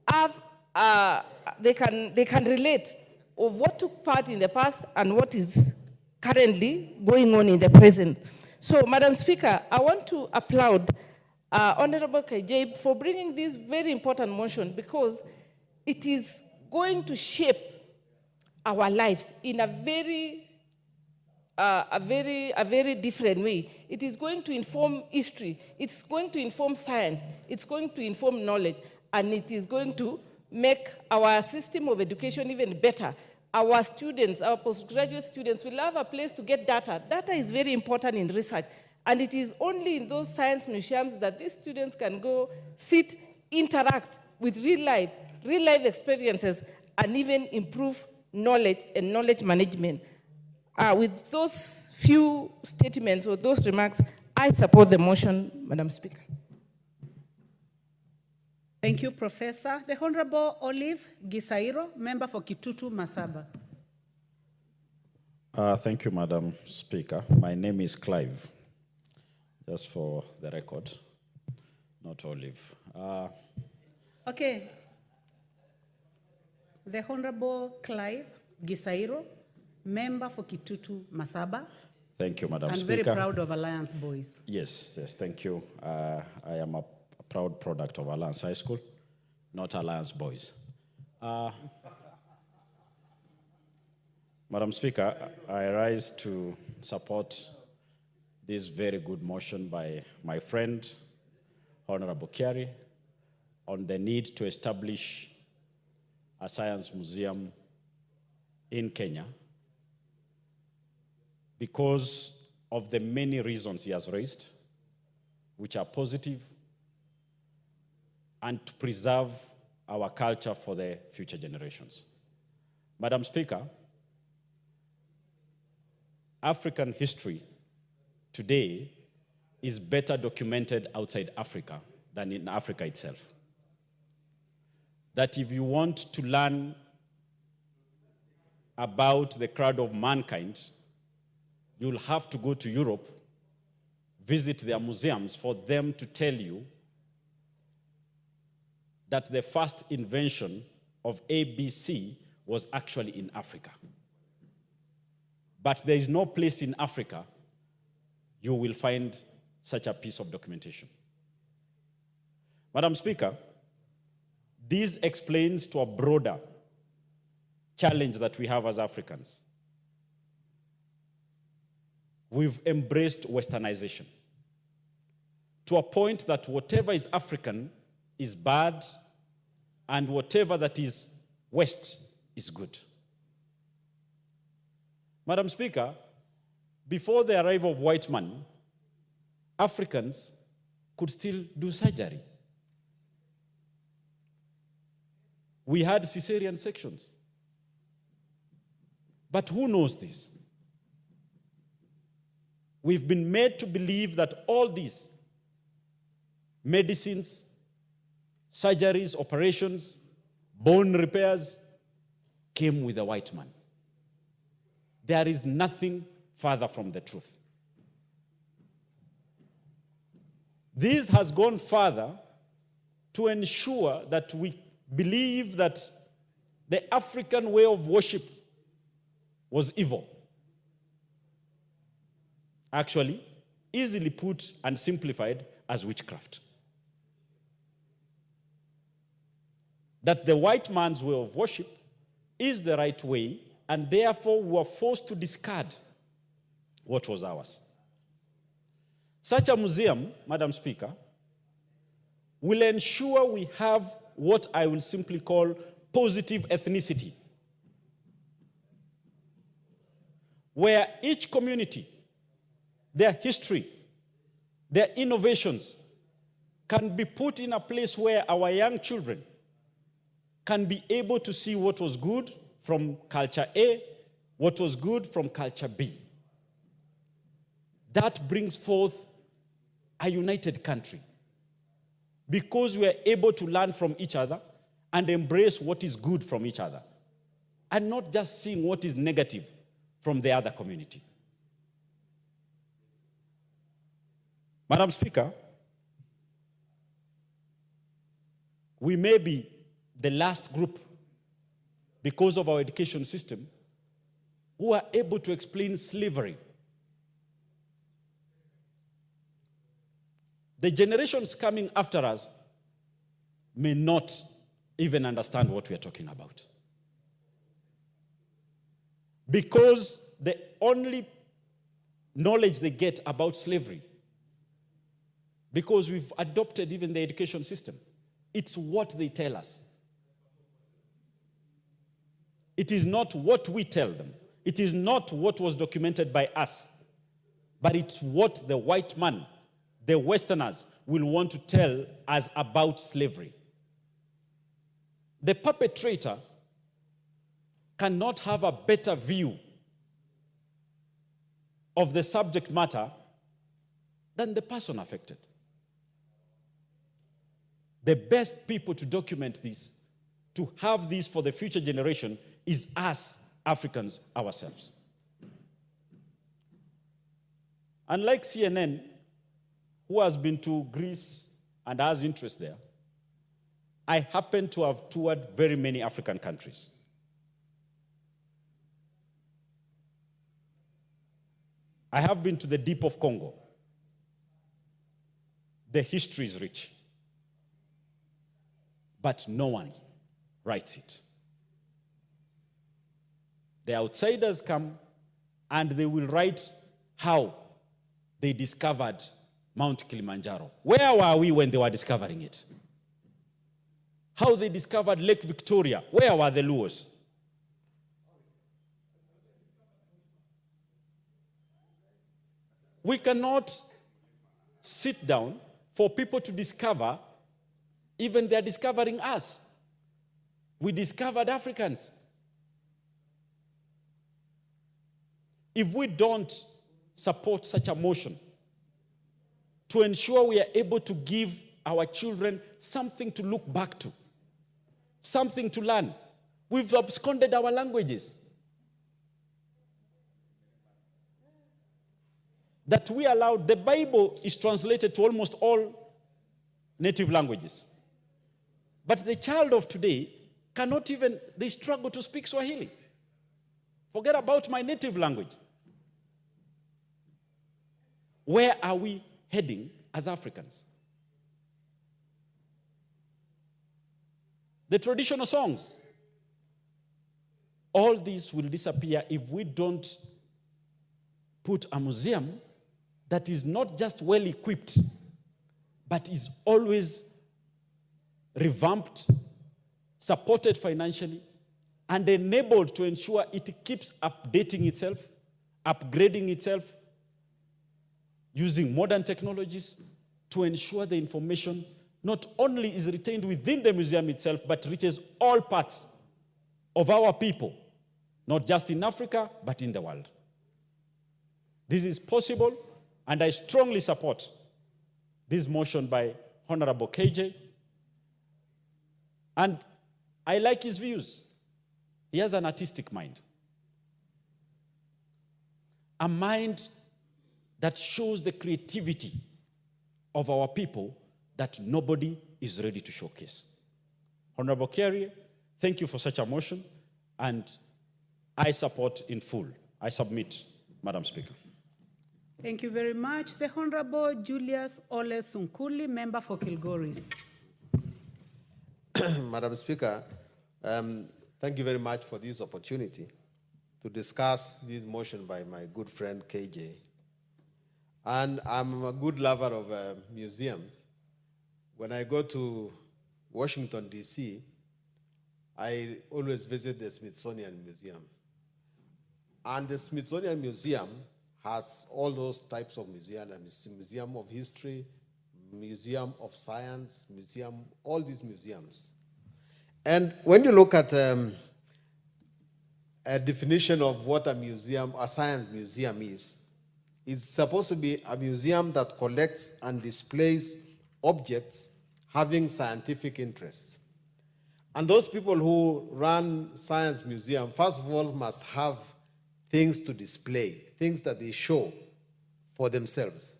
have, they can relate of what took part in the past and what is currently going on in the present. So, Madam Speaker, I want to applaud Honorable Kajib for bringing this very important motion because it is going to shape our lives in a very different way. It is going to inform history, it's going to inform science, it's going to inform knowledge, and it is going to make our system of education even better. Our students, our postgraduate students will have a place to get data. Data is very important in research, and it is only in those science museums that these students can go, sit, interact with real life experiences, and even improve knowledge and knowledge management. With those few statements or those remarks, I support the motion, Madam Speaker. Thank you, Professor. The Honorable Olive Gisairo, member for Kitutu Masaba. Thank you, Madam Speaker. My name is Clive, just for the record, not Olive. Okay. The Honorable Clive Gisairo, member for Kitutu Masaba. Thank you, Madam and Speaker. And very proud of Alliance Boys. Yes, thank you. I am a proud product of Alliance High School, not Alliance Boys. Madam Speaker, I rise to support this very good motion by my friend, Honorable Kiari, on the need to establish a science museum in Kenya because of the many reasons he has raised, which are positive, and to preserve our culture for the future generations. Madam Speaker, African history today is better documented outside Africa than in Africa itself. That if you want to learn about the crowd of mankind, you'll have to go to Europe, visit their museums for them to tell you that the first invention of ABC was actually in Africa. But there is no place in Africa you will find such a piece of documentation. Madam Speaker, this explains to a broader challenge that we have as Africans. We've embraced Westernization to a point that whatever is African is bad and whatever that is West is good. Madam Speaker, before the arrival of white man, Africans could still do surgery. We had cesarean sections. But who knows this? We've been made to believe that all these medicines, surgeries, operations, bone repairs came with a white man. There is nothing further from the truth. This has gone further to ensure that we believe that the African way of worship was evil. Actually, easily put and simplified as witchcraft. That the white man's way of worship is the right way, and therefore we were forced to discard what was ours. Such a museum, Madam Speaker, will ensure we have what I will simply call positive ethnicity, where each community, their history, their innovations can be put in a place where our young children can be able to see what was good from culture A, what was good from culture B. That brings forth a united country because we are able to learn from each other and embrace what is good from each other and not just seeing what is negative from the other community. Madam Speaker, we may be the last group, because of our education system, who are able to explain slavery. The generations coming after us may not even understand what we are talking about. Because the only knowledge they get about slavery, because we've adopted even the education system, it's what they tell us. It is not what we tell them. It is not what was documented by us. But it's what the white man, the Westerners, will want to tell us about slavery. The perpetrator cannot have a better view of the subject matter than the person affected. The best people to document this, to have this for the future generation, is us, Africans, ourselves. Unlike CNN, who has been to Greece and has interest there, I happen to have toured very many African countries. I have been to the deep of Congo. The history is rich, but no one writes it. The outsiders come and they will write how they discovered Mount Kilimanjaro. Where were we when they were discovering it? How they discovered Lake Victoria. Where were the Luos? We cannot sit down for people to discover, even they're discovering us. We discovered Africans. If we don't support such a motion to ensure we are able to give our children something to look back to, something to learn, we've absconded our languages. That we allowed, the Bible is translated to almost all native languages. But the child of today cannot even, they struggle to speak Swahili. Forget about my native language. Where are we heading as Africans? The traditional songs, all these will disappear if we don't put a museum that is not just well equipped, but is always revamped, supported financially, and enabled to ensure it keeps updating itself, upgrading itself, using modern technologies to ensure the information not only is retained within the museum itself, but reaches all parts of our people, not just in Africa, but in the world. This is possible, and I strongly support this motion by Honorable KJ. And I like his views. He has an artistic mind. A mind that shows the creativity of our people that nobody is ready to showcase. Honorable Kerry, thank you for such a motion, and I support in full. I submit, Madam Speaker. Thank you very much. The Honorable Julius Ole Sunkuli, member for Kilgoris. Madam Speaker, thank you very much for this opportunity to discuss this motion by my good friend KJ. And I'm a good lover of museums. When I go to Washington, D.C., I always visit the Smithsonian Museum. And the Smithsonian Museum has all those types of museums. It's a museum of history, museum of science, museum, all these museums. And when you look at a definition of what a museum, a science museum is, it's supposed to be a museum that collects and displays objects having scientific interest. And those people who run science museum, first of all, must have things to display, things that they show for themselves.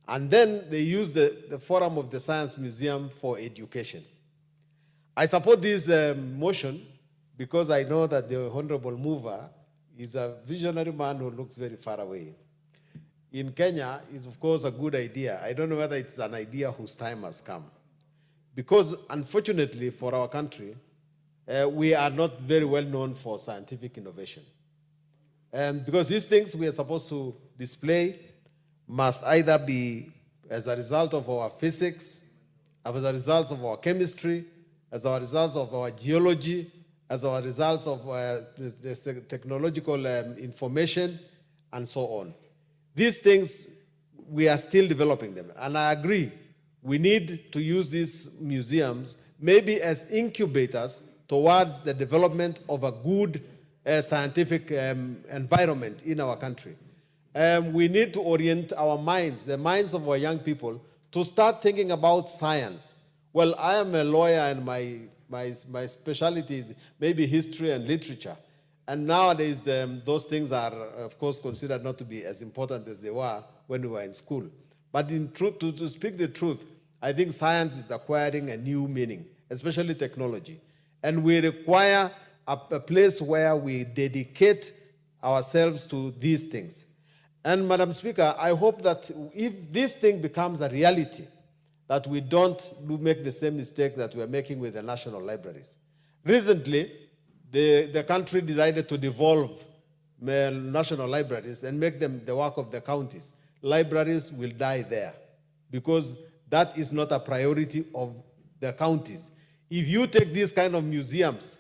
And then they use the forum of the science museum for education. I support this motion because I know that the honorable mover is a visionary man who looks very far away. In Kenya, it's of course a good idea. I don't know whether it's an idea whose time has come. Because unfortunately for our country, we are not very well known for scientific innovation. Because these things we are supposed to display must either be as a result of our physics, as a result of our chemistry, as a result of our geology, as a result of the technological information, and so on. These things, we are still developing them. And I agree, we need to use these museums maybe as incubators towards the development of a good scientific environment in our country. We need to orient our minds, the minds of our young people, to start thinking about science. Well, I am a lawyer and my specialty is maybe history and literature. And nowadays, those things are, of course, considered not to be as important as they were when we were in school. But in truth, to speak the truth, I think science is acquiring a new meaning, especially technology. And we require a place where we dedicate ourselves to these things. And Madam Speaker, I hope that if this thing becomes a reality, that we don't make the same mistake that we're making with the national libraries. Recently, the country decided to devolve national libraries and make them the work of the counties, libraries will die there because that is not a priority of the counties. If you take these kind of museums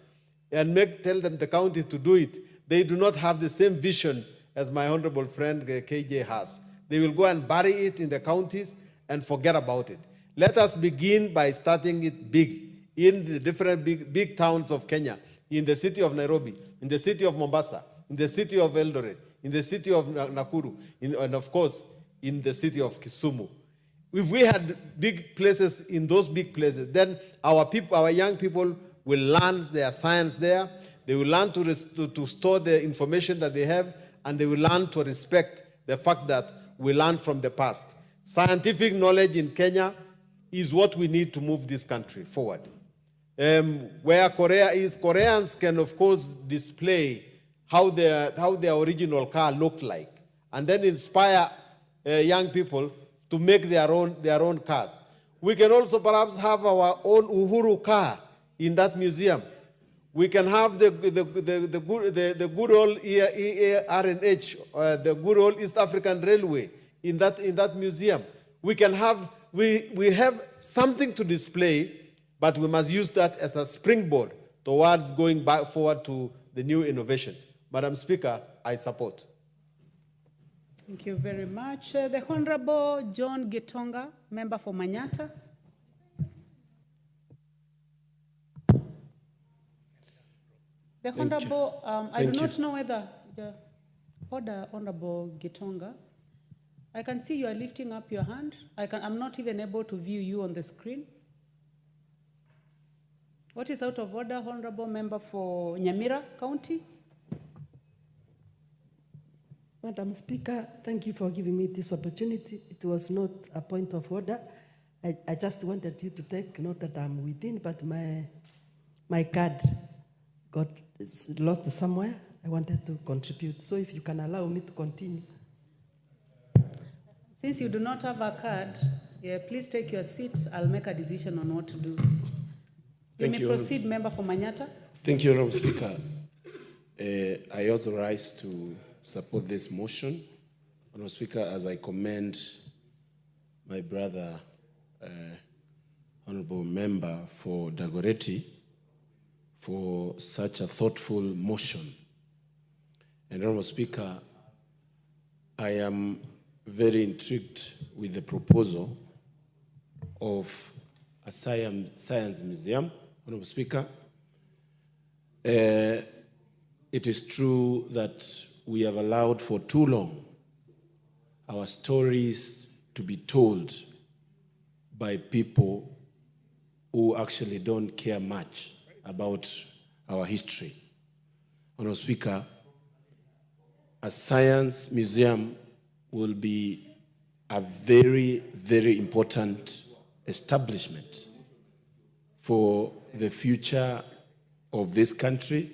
and tell them the county to do it, they do not have the same vision as my honorable friend KJ has. They will go and bury it in the counties and forget about it. Let us begin by starting it big in the different big towns of Kenya, in the city of Nairobi, in the city of Mombasa, in the city of Eldoret, in the city of Nakuru, and of course, in the city of Kisumu. If we had big places in those big places, then our young people will learn their science there. They will learn to store the information that they have, and they will learn to respect the fact that we learn from the past. Scientific knowledge in Kenya is what we need to move this country forward. Where Korea is, Koreans can, of course, display how their original car looked like, and then inspire young people to make their own cars. We can also perhaps have our own Uhuru car in that museum. We can have the good old RNH, the good old East African Railway in that museum. We have something to display, but we must use that as a springboard towards going back forward to the new innovations. Madam Speaker, I support. Thank you very much. The Honorable John Gitonga, member for Manyata. The Honorable, I do not know whether the Honorable Gitonga, I can see you are lifting up your hand. I'm not even able to view you on the screen. What is out of order, Honorable Member for Nyamira County? Madam Speaker, thank you for giving me this opportunity. It was not a point of order. I just wanted you to take note that I'm within, but my card got lost somewhere. I wanted to contribute. So if you can allow me to continue. Since you do not have a card, please take your seat. I'll make a decision on what to do. You may proceed, Member for Manyata. Thank you, Honorable Speaker. I authorize to support this motion. Honorable Speaker, as I commend my brother, Honorable Member for Dagoretti, for such a thoughtful motion. And Honorable Speaker, I am very intrigued with the proposal of a science museum. Honorable Speaker, it is true that we have allowed for too long our stories to be told by people who actually don't care much about our history. Honorable Speaker, a science museum will be a very, very important establishment for the future of this country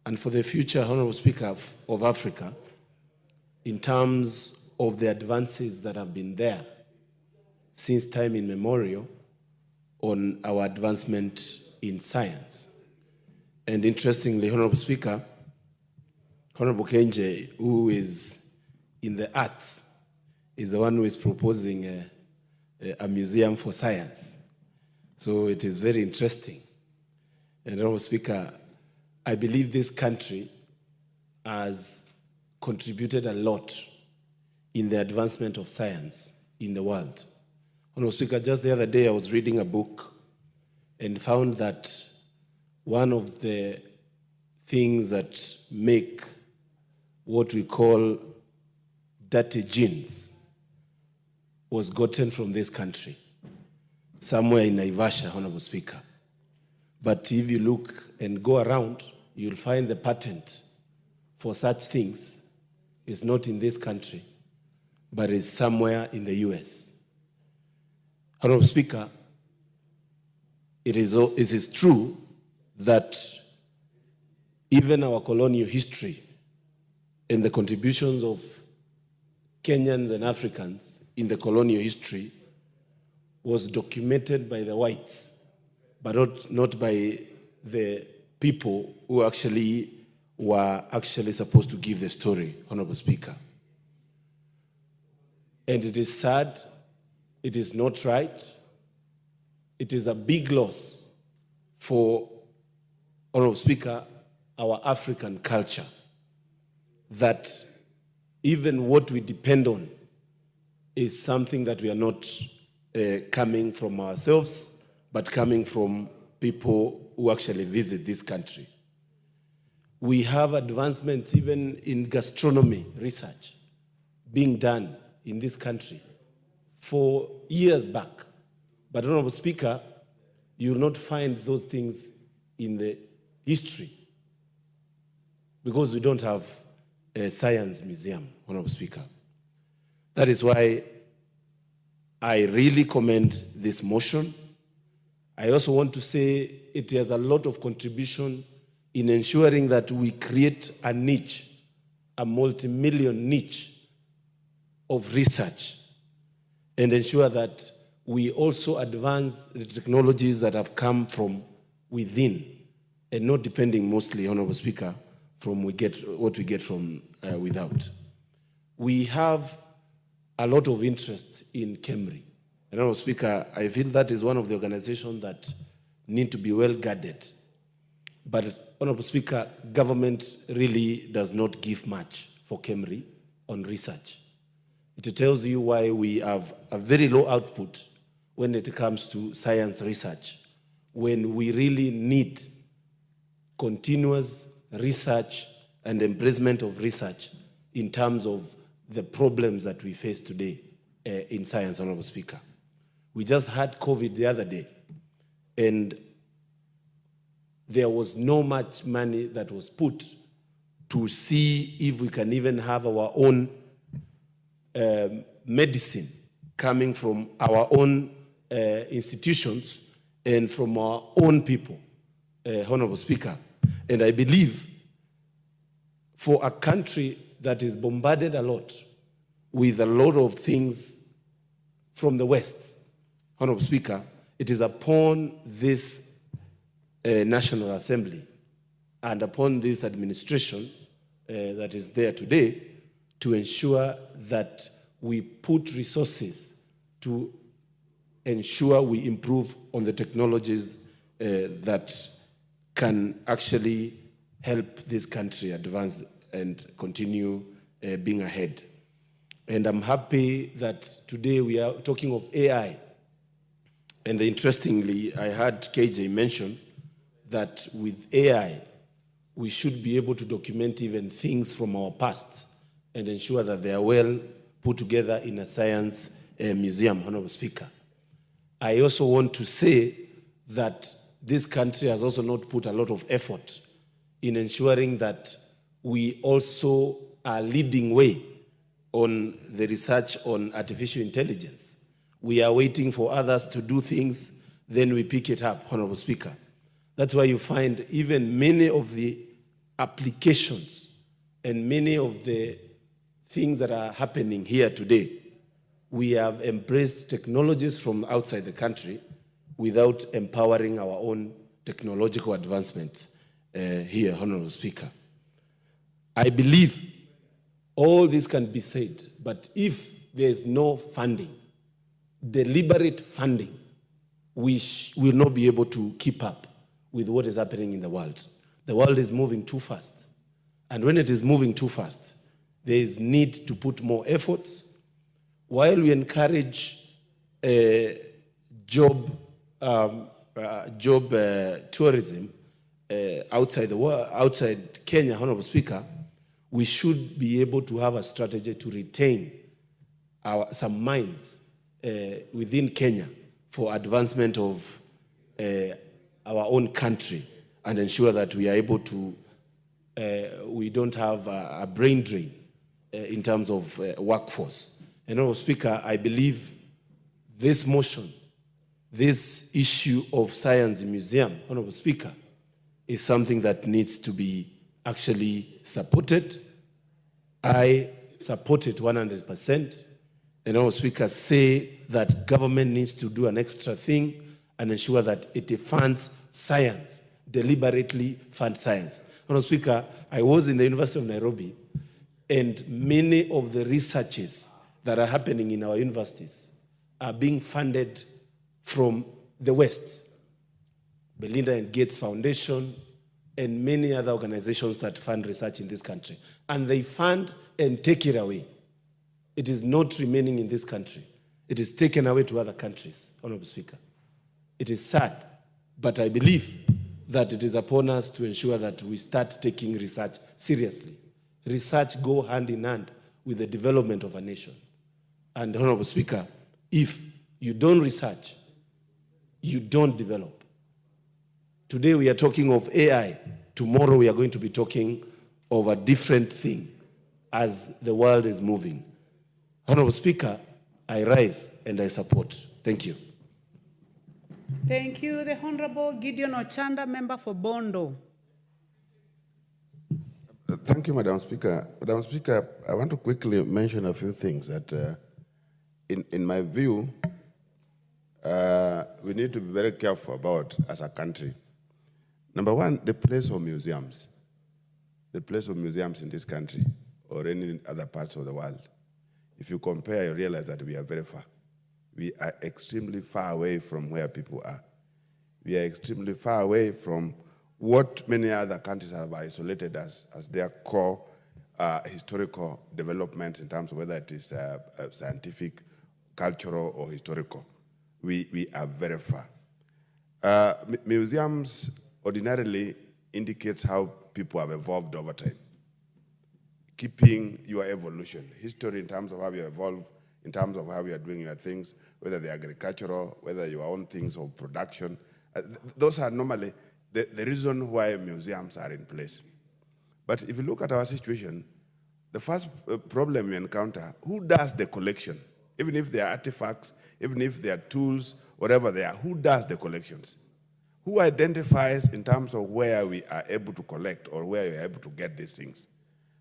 and for the future, Honorable Speaker, of Africa in terms of the advances that have been there since time immemorial on our advancement in science. And interestingly, Honorable Speaker, Honorable Kenje, who is in the arts, is the one who is proposing a museum for science. So it is very interesting. And Honorable Speaker, I believe this country has contributed a lot in the advancement of science in the world. Honorable Speaker, just the other day I was reading a book and found that one of the things that make what we call dirty genes was gotten from this country, somewhere in Naivasha, Honorable Speaker. But if you look and go around, you'll find the patent for such things is not in this country, but is somewhere in the US. Honorable Speaker, it is true that even our colonial history and the contributions of Kenyans and Africans in the colonial history was documented by the whites, but not by the people who actually were supposed to give the story, Honorable Speaker. And it is sad, it is not right, it is a big loss for, Honorable Speaker, our African culture, that even what we depend on is something that we are not coming from ourselves, but coming from people who actually visit this country. We have advancements even in gastronomy research being done in this country for years back. But, Honorable Speaker, you will not find those things in the history because we don't have a science museum, Honorable Speaker. That is why I really commend this motion. I also want to say it has a lot of contribution in ensuring that we create a niche, a multi-million niche of research, and ensure that we also advance the technologies that have come from within and not depending mostly, Honorable Speaker, from what we get from without. We have a lot of interest in KEMRI. And Honorable Speaker, I feel that is one of the organizations that need to be well guarded. But Honorable Speaker, government really does not give much for KEMRI on research. It tells you why we have a very low output when it comes to science research, when we really need continuous research and embracement of research in terms of the problems that we face today in science, Honorable Speaker. We just had COVID the other day, and there was no much money that was put to see if we can even have our own medicine coming from our own institutions and from our own people, Honorable Speaker. And I believe for a country that is bombarded a lot with a lot of things from the West, Honorable Speaker, it is upon this National Assembly and upon this administration that is there today to ensure that we put resources to ensure we improve on the technologies that can actually help this country advance and continue being ahead. And I'm happy that today we are talking of AI. And interestingly, I heard KJ mention that with AI, we should be able to document even things from our past and ensure that they are well put together in a science museum, Honorable Speaker. I also want to say that this country has also not put a lot of effort in ensuring that we also are leading way on the research on artificial intelligence. We are waiting for others to do things, then we pick it up, Honorable Speaker. That's why you find even many of the applications and many of the things that are happening here today, we have embraced technologies from outside the country without empowering our own technological advancement here, Honorable Speaker. I believe all this can be said, but if there is no funding, deliberate funding, we will not be able to keep up with what is happening in the world. The world is moving too fast. And when it is moving too fast, there is need to put more efforts. While we encourage job tourism outside Kenya, Honorable Speaker, we should be able to have a strategy to retain some minds within Kenya for advancement of our own country and ensure that we are able to, we don't have a brain drain in terms of workforce. And Honorable Speaker, I believe this motion, this issue of science museum, Honorable Speaker, is something that needs to be actually supported. I support it 100%. And Honorable Speaker, say that government needs to do an extra thing and ensure that it funds science deliberately fund science. Honorable Speaker, I was in the University of Nairobi, and many of the researches that are happening in our universities are being funded from the West. Belinda and Gates Foundation, and many other organizations that fund research in this country. And they fund and take it away. It is not remaining in this country. It is taken away to other countries, Honorable Speaker. It is sad, but I believe that it is upon us to ensure that we start taking research seriously. Research go hand in hand with the development of a nation. And Honorable Speaker, if you don't research, you don't develop. Today we are talking of AI. Tomorrow we are going to be talking of a different thing as the world is moving. Honorable Speaker, I rise and I support. Thank you. Thank you. The Honorable Gideon Ochanda, member for Bondo. Thank you, Madam Speaker. Madam Speaker, I want to quickly mention a few things that, in my view, we need to be very careful about as a country. Number one, the place of museums. The place of museums in this country or any other parts of the world. If you compare, you realize that we are very far. We are extremely far away from where people are. We are extremely far away from what many other countries have isolated as their core historical developments in terms of whether it is scientific, cultural, or historical. We are very far. Museums ordinarily indicates how people have evolved over time, keeping your evolution, history in terms of how you evolve, in terms of how you are doing your things, whether they're agricultural, whether your own things of production. Those are normally the reason why museums are in place. But if you look at our situation, the first problem we encounter, who does the collection? Even if they are artifacts, even if they are tools, whatever they are, who does the collections? Who identifies in terms of where we are able to collect or where we are able to get these things?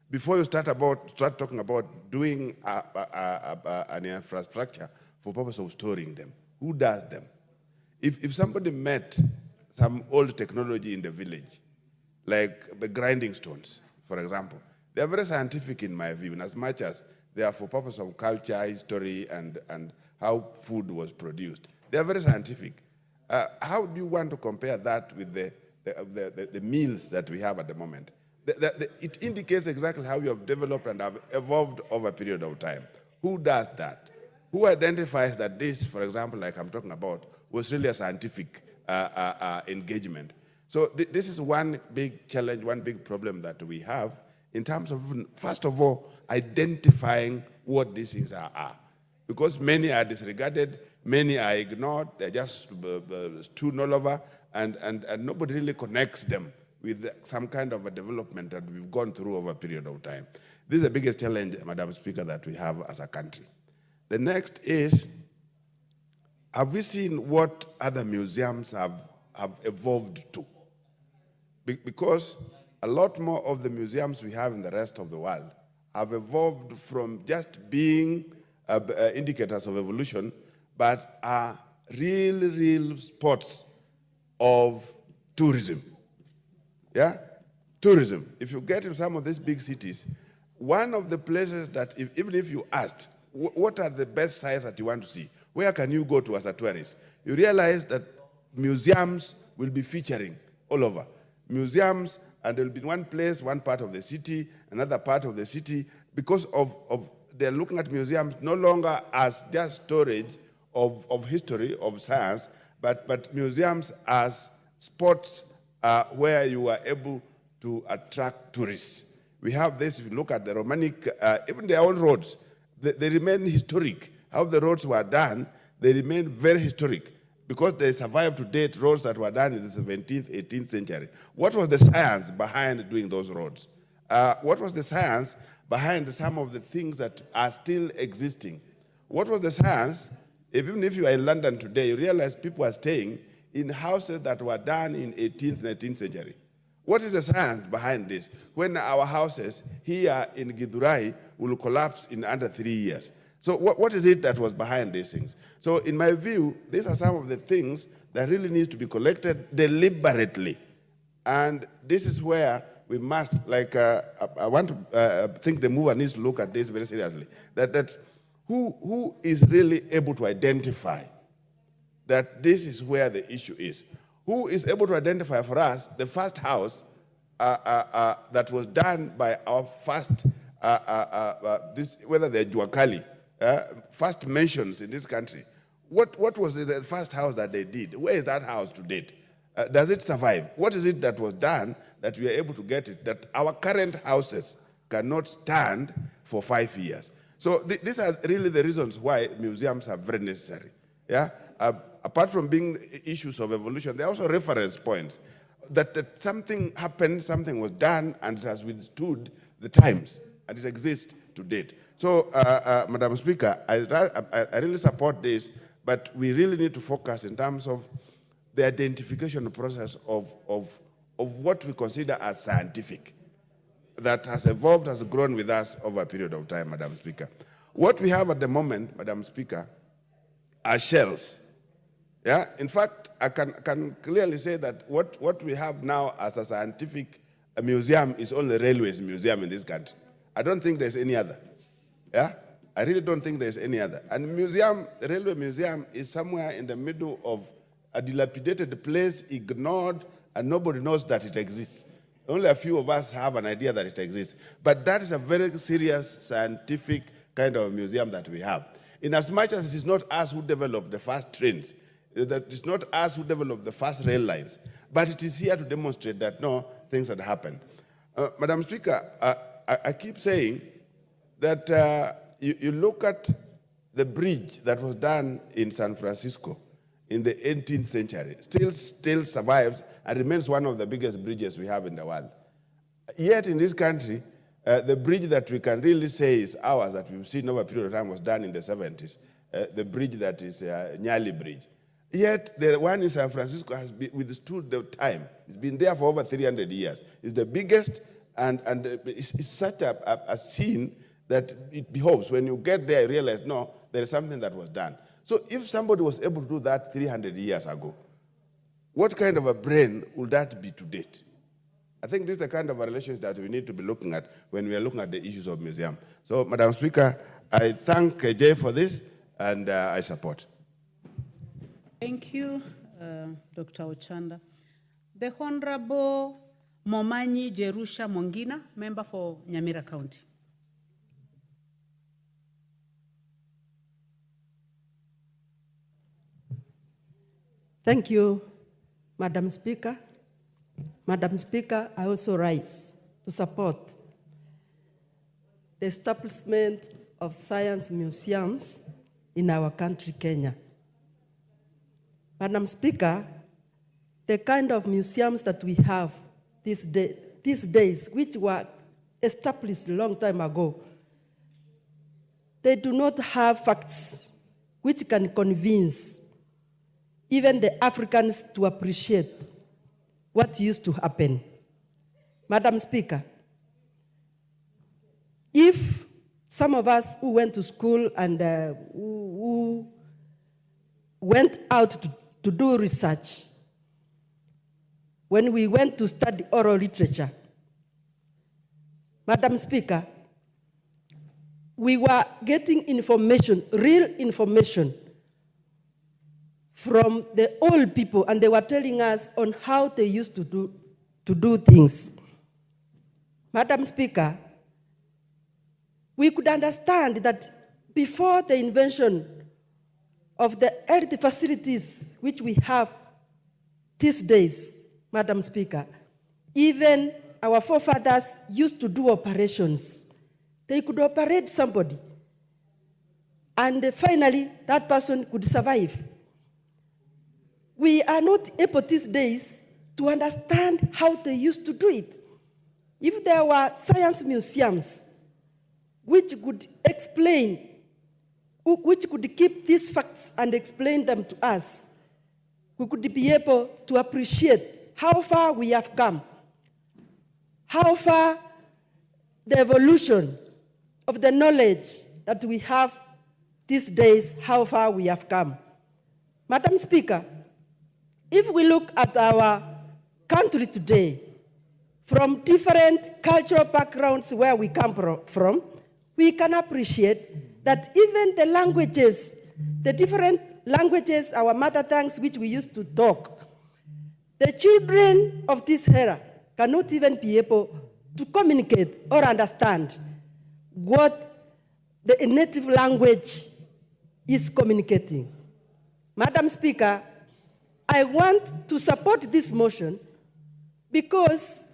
Before you start talking about doing an infrastructure for purpose of storing them, who does them? If somebody met some old technology in the village, like the grinding stones, for example, they are very scientific in my view, in as much as they are for purpose of culture, history, and how food was produced. They are very scientific. How do you want to compare that with the meals that we have at the moment? It indicates exactly how you have developed and have evolved over a period of time. Who does that? Who identifies that this, for example, like I'm talking about, was really a scientific engagement? So this is one big challenge, one big problem that we have in terms of, first of all, identifying what these things are. Because many are disregarded, many are ignored, they're just strewn all over, and nobody really connects them with some kind of a development that we've gone through over a period of time. This is the biggest challenge, Madam Speaker, that we have as a country. The next is, have we seen what other museums have evolved to? Because a lot more of the museums we have in the rest of the world have evolved from just being indicators of evolution, but are real spots of tourism. Yeah? Tourism. If you get to some of these big cities, one of the places that, even if you asked, what are the best sites that you want to see? Where can you go to as a tourist? You realize that museums will be featuring all over. Museums, and there will be one place, one part of the city, another part of the city, because of they're looking at museums no longer as just storage of history, of science, but museums as spots where you are able to attract tourists. We have this, if you look at the Romanic, even their own roads, they remain historic. How the roads were done, they remain very historic because they survive to date roads that were done in the 17th, 18th century. What was the science behind doing those roads? What was the science behind some of the things that are still existing? What was the science? Even if you are in London today, you realize people are staying in houses that were done in 18th, 19th century. What is the science behind this? When our houses here in Githurai will collapse in under 3 years. So what is it that was behind these things? So in my view, these are some of the things that really need to be collected deliberately And this is where we must, like, I want to think the mover needs to look at this very seriously, that who is really able to identify that this is where the issue is? Who is able to identify for us the first house that was done by our first, whether they're Juakali, first mentions in this country? What was the first house that they did? Where is that house to date? Does it survive? What is it that was done that we are able to get it, that our current houses cannot stand for 5 years? So these are really the reasons why museums are very necessary. Yeah? Apart from being issues of evolution, there are also reference points that something happened, something was done, and it has withstood the times, and it exists to date. So, Madam Speaker, I really support this, but we really need to focus in terms of the identification process of what we consider as scientific, that has evolved, has grown with us over a period of time, Madam Speaker. What we have at the moment, Madam Speaker, are shells. Yeah? In fact, I can clearly say that what we have now as a scientific museum is only Railways Museum in this country. I don't think there's any other. Yeah? I really don't think there's any other. And the Railway Museum is somewhere in the middle of a dilapidated place, ignored, and nobody knows that it exists. Only a few of us have an idea that it exists. But that is a very serious scientific kind of museum that we have. In as much as it is not us who developed the first trains, that it's not us who developed the first rail lines, but it is here to demonstrate that, no, things had happened. Madam Speaker, I keep saying that you look at the bridge that was done in San Francisco in the 18th century, still survives and remains one of the biggest bridges we have in the world. Yet in this country, the bridge that we can really say is ours, that we've seen over a period of time, was done in the 70s, the bridge that is Nyali Bridge. Yet the one in San Francisco has withstood the time. It's been there for over 300 years. It's the biggest, and it's such a scene that it behoves. When you get there, you realize, no, there is something that was done. So if somebody was able to do that 300 years ago, what kind of a brain will that be to date? I think this is the kind of a relationship that we need to be looking at when we are looking at the issues of museum. So, Madam Speaker, I thank Jay for this, and I support. Thank you, Dr. Ochanda. The Honorable Momanyi Jerusha Mongina, member for Nyamira County. Thank you, Madam Speaker. Madam Speaker, I also rise to support the establishment of science museums in our country, Kenya. Madam Speaker, the kind of museums that we have these days, which were established a long time ago, they do not have facts which can convince even the Africans to appreciate what used to happen. Madam Speaker, if some of us who went to school and who went out to do research, when we went to study oral literature, Madam Speaker, we were getting information, real information, from the old people, and they were telling us on how they used to do things. Madam Speaker, we could understand that before the invention of the health facilities which we have these days, Madam Speaker, even our forefathers used to do operations. They could operate somebody, and finally that person could survive. We are not able these days to understand how they used to do it. If there were science museums which could explain, which could keep these facts and explain them to us, we could be able to appreciate how far we have come, how far the evolution of the knowledge that we have these days, how far we have come. Madam Speaker, if we look at our country today, from different cultural backgrounds where we come from, we can appreciate that even the languages, the different languages, our mother tongues, which we used to talk, the children of this era cannot even be able to communicate or understand what the native language is communicating. Madam Speaker, I want to support this motion because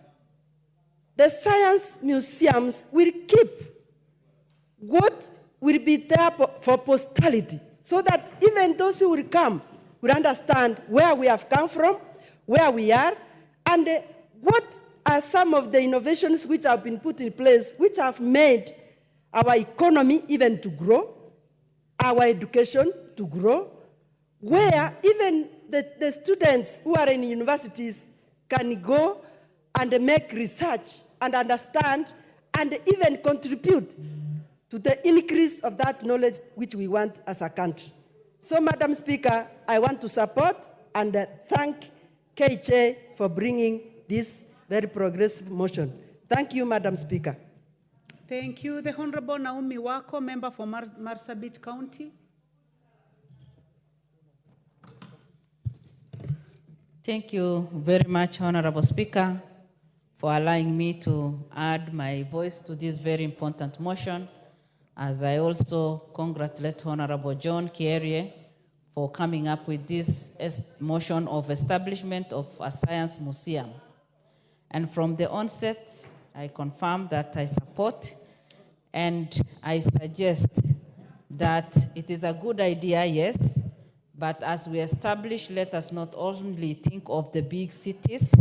the science museums will keep what will be there for posterity, so that even those who will come will understand where we have come from, where we are, and what are some of the innovations which have been put in place, which have made our economy even to grow, our education to grow, where even the students who are in universities can go and make research and understand and even contribute to the increase of that knowledge which we want as a country. So, Madam Speaker, I want to support and thank KJ for bringing this very progressive motion. Thank you, Madam Speaker. Thank you. The Honorable Naomi Wako, member for Marsabit County. Thank you very much, Honorable Speaker, for allowing me to add my voice to this very important motion, as I also congratulate Honorable John Kierie for coming up with this motion of establishment of a science museum. And from the onset, I confirm that I support and I suggest that it is a good idea, yes, but as we establish, let us not only think of the big cities,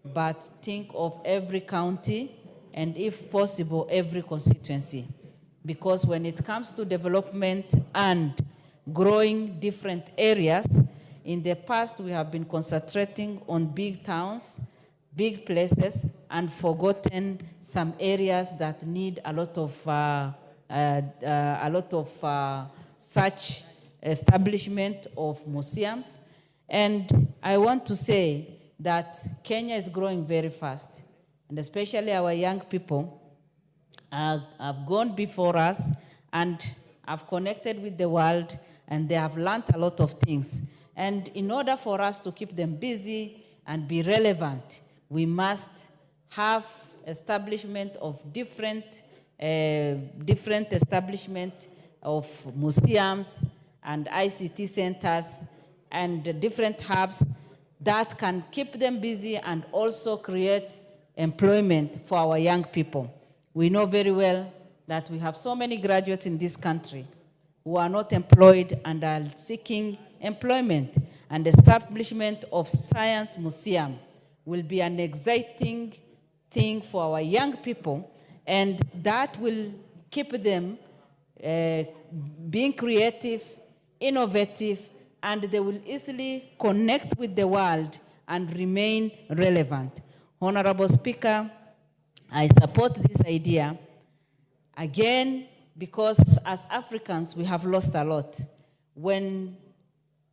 but think of every county and, if possible, every constituency. Because when it comes to development and growing different areas, in the past we have been concentrating on big towns, big places, and forgotten some areas that need a lot of such establishment of museums. And I want to say that Kenya is growing very fast, and especially our young people have gone before us and have connected with the world, and they have learned a lot of things. And in order for us to keep them busy and be relevant, we must have establishment of different establishment of museums and ICT centers and different hubs that can keep them busy and also create employment for our young people. We know very well that we have so many graduates in this country who are not employed and are seeking employment, and the establishment of science museum will be an exciting thing for our young people, and that will keep them being creative, innovative, and they will easily connect with the world and remain relevant. Honorable Speaker, I support this idea, again, because as Africans, we have lost a lot. When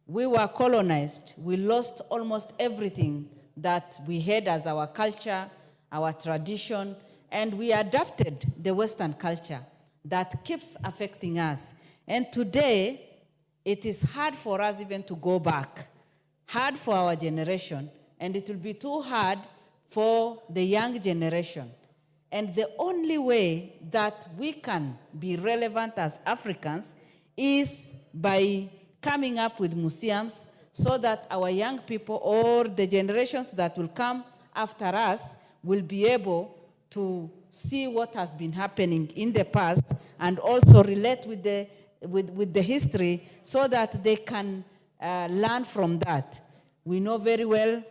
we were colonized, we lost almost everything that we had as our culture, our tradition, and we adapted the Western culture that keeps affecting us. And today, it is hard for us even to go back, hard for our generation, and it will be too hard for the young generation. And the only way that we can be relevant as Africans is by coming up with museums so that our young people or the generations that will come after us will be able to see what has been happening in the past and also relate with the history so that they can learn from that. We know very well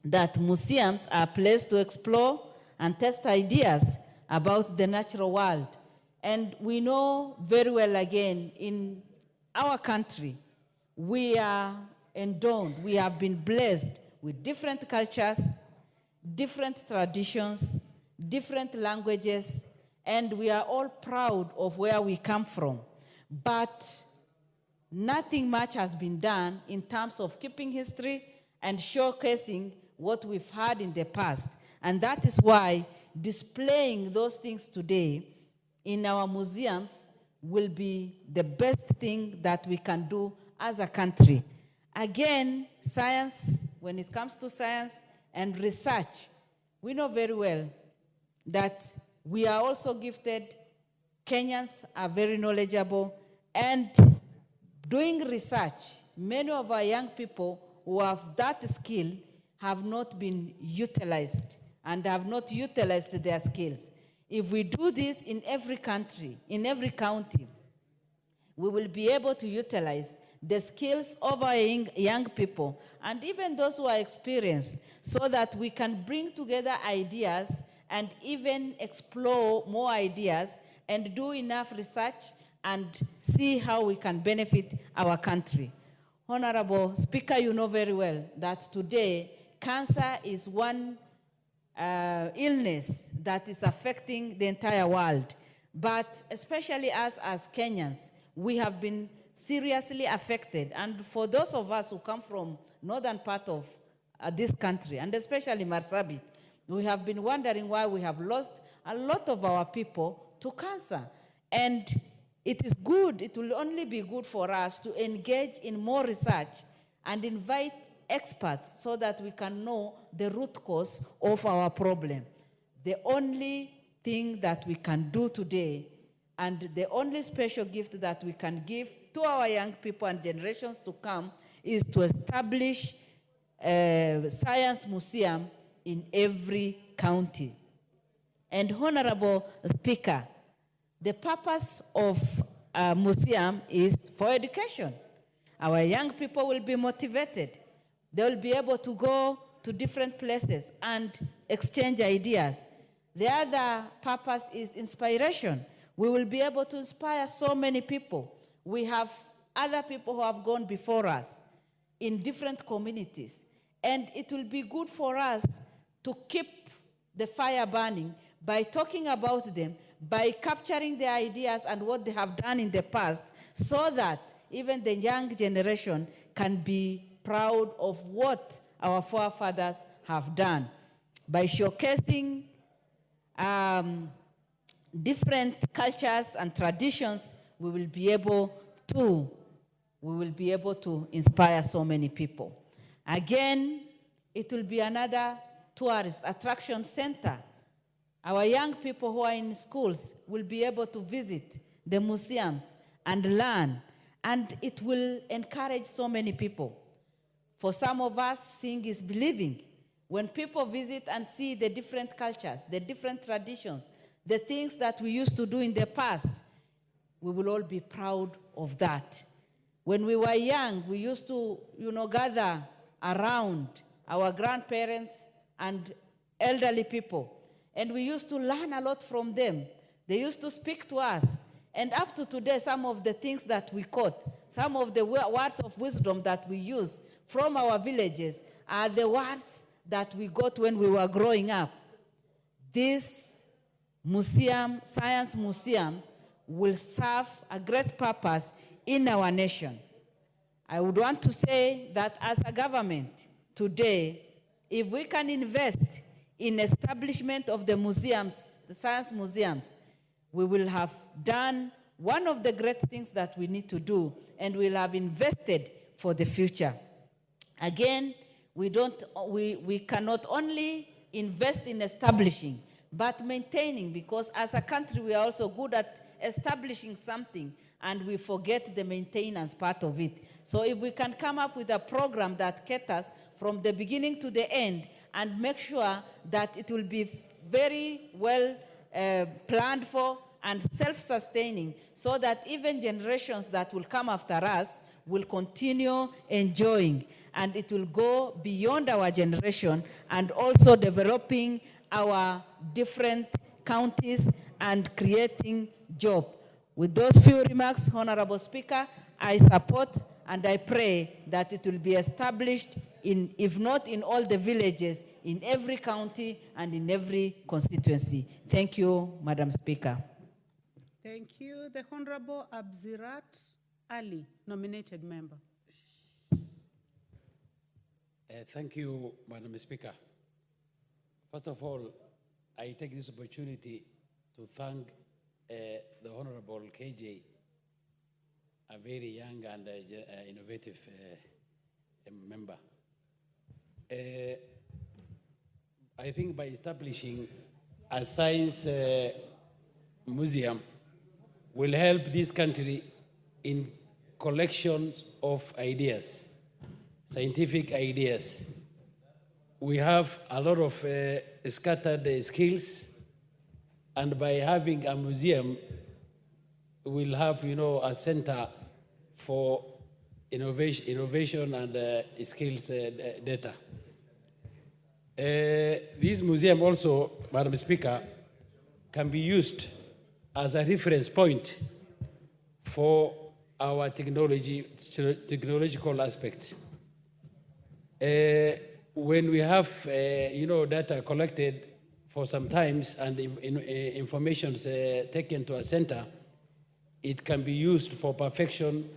that museums are a place to explore and test ideas about the natural world. And we know very well, again, in our country, we are endowed, we have been blessed with different cultures, different traditions, different languages, and we are all proud of where we come from. But nothing much has been done in terms of keeping history and showcasing what we've had in the past. And that is why displaying those things today in our museums will be the best thing that we can do as a country. Again, science, when it comes to science and research, we know very well that we are also gifted. Kenyans are very knowledgeable, and doing research, many of our young people who have that skill have not been utilized and have not utilized their skills. If we do this in every country, in every county, we will be able to utilize the skills of our young people and even those who are experienced, so that we can bring together ideas and even explore more ideas and do enough research and see how we can benefit our country. Honorable Speaker, you know very well that today cancer is one illness that is affecting the entire world. But especially us as Kenyans, we have been seriously affected. And for those of us who come from northern part of this country, and especially Marsabit, we have been wondering why we have lost a lot of our people to cancer. And it is good, it will only be good for us to engage in more research and invite experts so that we can know the root cause of our problem. The only thing that we can do today, and the only special gift that we can give to our young people and generations to come, is to establish a science museum in every county. And Honorable Speaker, the purpose of a museum is for education. Our young people will be motivated. They will be able to go to different places and exchange ideas. The other purpose is inspiration. We will be able to inspire so many people. We have other people who have gone before us in different communities. And it will be good for us to keep the fire burning by talking about them, by capturing their ideas and what they have done in the past, so that even the young generation can be proud of what our forefathers have done. By showcasing different cultures and traditions, we will be able to inspire so many people. Again, it will be another tourist attraction center. Our young people who are in schools will be able to visit the museums and learn, and it will encourage so many people. For some of us, seeing is believing. When people visit and see the different cultures, the different traditions, the things that we used to do in the past, we will all be proud of that. When we were young, we used to, gather around our grandparents and elderly people, and we used to learn a lot from them. They used to speak to us. And up to today, some of the things that we caught, some of the words of wisdom that we use from our villages are the words that we got when we were growing up. These science museums, will serve a great purpose in our nation. I would want to say that as a government today, if we can invest in establishment of the museums, the science museums, we will have done one of the great things that we need to do, and we'll have invested for the future. Again, we cannot only invest in establishing, but maintaining, because as a country, we are also good at establishing something, and we forget the maintenance part of it. So if we can come up with a program that caters from the beginning to the end, and make sure that it will be very well planned for and self-sustaining, so that even generations that will come after us will continue enjoying, and it will go beyond our generation, and also developing our different counties and creating jobs. With those few remarks, Honorable Speaker, I support and I pray that it will be established in, if not in all the villages, in every county and in every constituency. Thank you, Madam Speaker. Thank you. The Honorable Abzirat Ali, nominated member. Thank you, Madam Speaker. First of all, I take this opportunity to thank the Honorable KJ, a very young and innovative member. I think by establishing a science museum will help this country in collections of ideas, scientific ideas. We have a lot of scattered skills, and by having a museum, we'll have, a center for innovation and skills data. This museum also, Madam Speaker, can be used as a reference point for our technological aspect. When we have, data collected for some times and information taken to a center, it can be used for perfection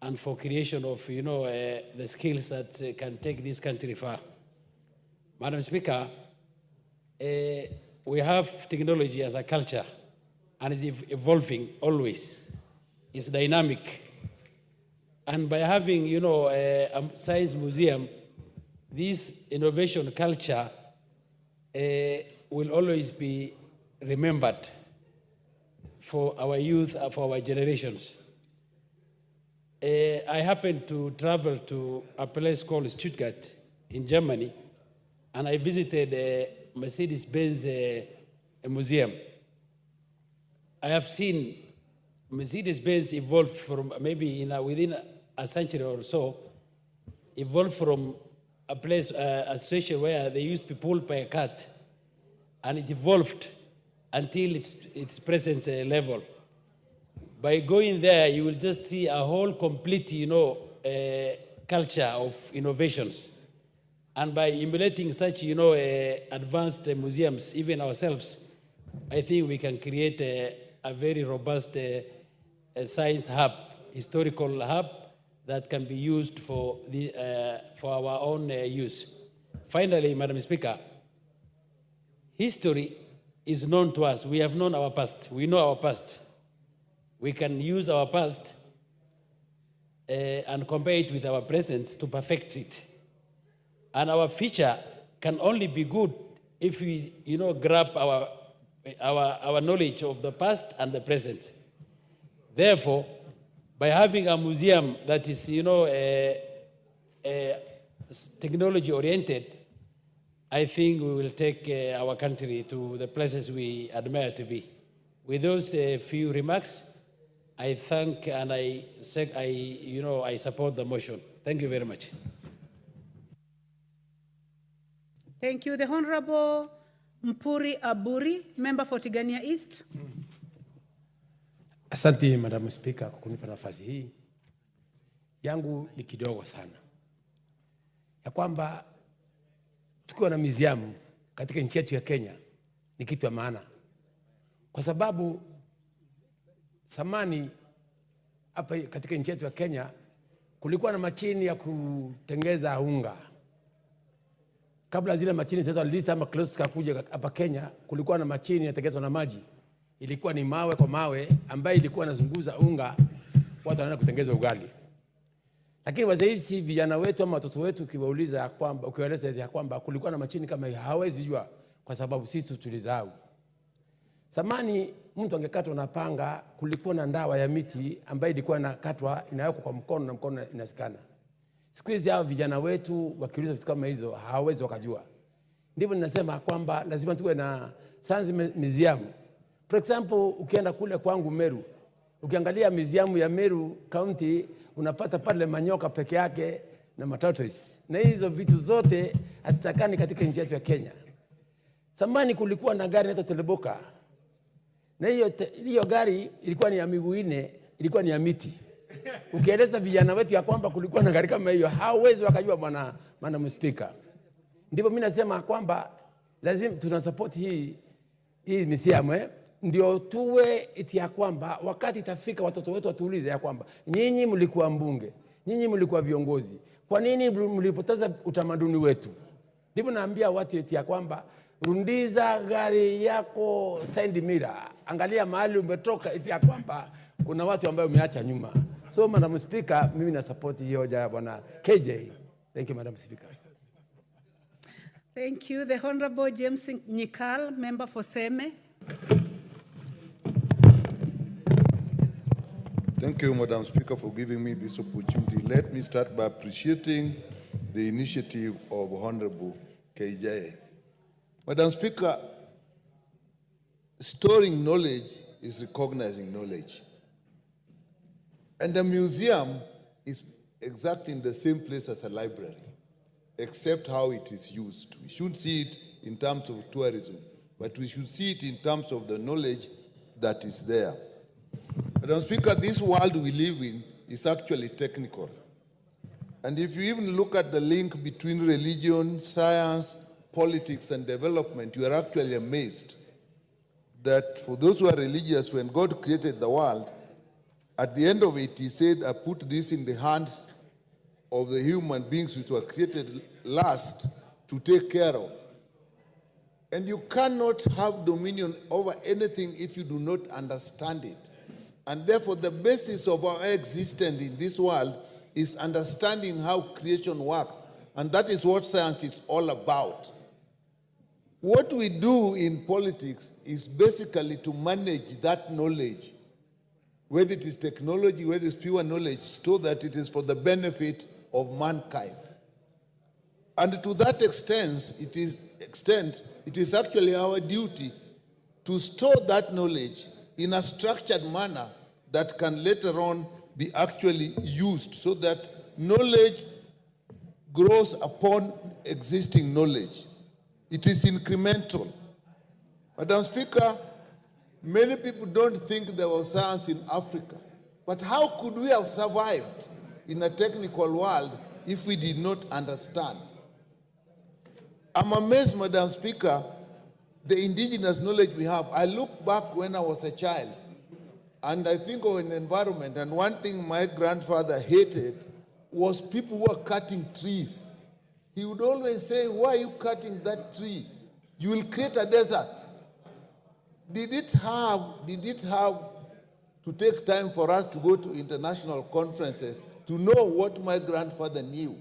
and for creation of, the skills that can take this country far. Madam Speaker, we have technology as a culture, and it's evolving always. It's dynamic. And by having, a science museum, this innovation culture will always be remembered for our youth, for our generations. I happened to travel to a place called Stuttgart in Germany, and I visited a Mercedes-Benz museum. I have seen Mercedes-Benz evolve from maybe within a century or so, evolved from a place, a situation where they used to pull by a cart, and it evolved until its present level. By going there, you will just see a whole complete, culture of innovations. And by emulating such, advanced museums, even ourselves, I think we can create a very robust science hub, historical hub, that can be used for our own use. Finally, Madam Speaker, history is known to us. We have known our past. We know our past. We can use our past and compare it with our present to perfect it. And our future can only be good if we, grab our knowledge of the past and the present. Therefore, by having a museum that is, technology-oriented, I think we will take our country to the places we admire to be. With those few remarks, I thank and I support the motion. Thank you very much. Thank you. The Honorable Mpuri Aburi, member for Tigania East. Asante Madam Speaker kwa kunipa nafasi hii. Yangu ni kidogo sana. Ya kwamba tukiwa na museum katika nchi yetu ya Kenya ni kitu ya maana. Kwa sababu zamani hapa katika nchi yetu ya Kenya kulikuwa na machini ya kutengeza unga. Kabla zile machini sasa list ama close kakuja hapa Kenya, kulikuwa na machini inatengenezwa na maji. Ilikuwa ni mawe kwa mawe ambayo ilikuwa inazunguza unga, watu wanaenda kutengeza ugali. Lakini wazee hizi vijana wetu ama watoto wetu ukiwauliza kwamba ukiwaeleza ya kwamba kulikuwa na machini kama hiyo, hawezi jua kwa sababu sisi tulizao. Zamani mtu angekatwa na panga, kulikuwa na ndawa ya miti ambayo ilikuwa inakatwa inawekwa kwa mkono na mkono inasikana. Siku hizi hao vijana wetu wakiuliza vitu kama hizo hawawezi wakajua. Ndivyo ninasema kwamba lazima tuwe na science museum. For example, ukienda kule kwangu Meru, ukiangalia museum ya Meru County, unapata pale manyoka peke yake na tortoise. Na hizo vitu zote hatatakani katika nchi yetu ya Kenya. Zamani kulikuwa na gari inaitwa teleboka. Na hiyo gari ilikuwa ni ya miguu nne, ilikuwa ni ya miti. Ukieleza vijana wetu ya kwamba kulikuwa na gari kama hiyo, hawezi wakajua Madam Speaker. Ndipo mimi nasema kwamba lazima tunasupport hii museum, ndio tuwe iti ya kwamba wakati itafika watoto wetu watuulize ya kwamba nyinyi mlikuwa mbunge, nyinyi mlikuwa viongozi, kwa nini mlipoteza utamaduni wetu? Ndivyo naambia watu eti ya kwamba rundiza gari yako side mirror, angalia mahali umetoka, eti ya kwamba kuna watu ambao umeacha nyuma. So Madam Speaker, mimi na support hiyo hoja ya bwana KJ. Thank you, Madam Speaker. Thank you. The Honorable James Nyikal, member for Seme. Thank you, Madam Speaker, for giving me this opportunity. Let me start by appreciating the initiative of Honorable KJ. Madam Speaker, storing knowledge is recognizing knowledge. And the museum is exactly in the same place as a library, except how it is used. We should see it in terms of tourism, but we should see it in terms of the knowledge that is there. Madam Speaker, this world we live in is actually technical. And if you even look at the link between religion, science, politics, and development, you are actually amazed that for those who are religious, when God created the world, at the end of it, he said, I put this in the hands of the human beings which were created last to take care of. And you cannot have dominion over anything if you do not understand it. And therefore, the basis of our existence in this world is understanding how creation works. And that is what science is all about. What we do in politics is basically to manage that knowledge, whether it is technology, whether it is pure knowledge, so that it is for the benefit of mankind. And to that extent, it is actually our duty to store that knowledge in a structured manner that can later on be actually used so that knowledge grows upon existing knowledge. It is incremental. Madam Speaker, many people don't think there was science in Africa. But how could we have survived in a technical world if we did not understand? I'm amazed, Madam Speaker, the indigenous knowledge we have. I look back when I was a child, and I think of an environment, and one thing my grandfather hated was people who were cutting trees. He would always say, why are you cutting that tree? You will create a desert. Did it have to take time for us to go to international conferences to know what my grandfather knew?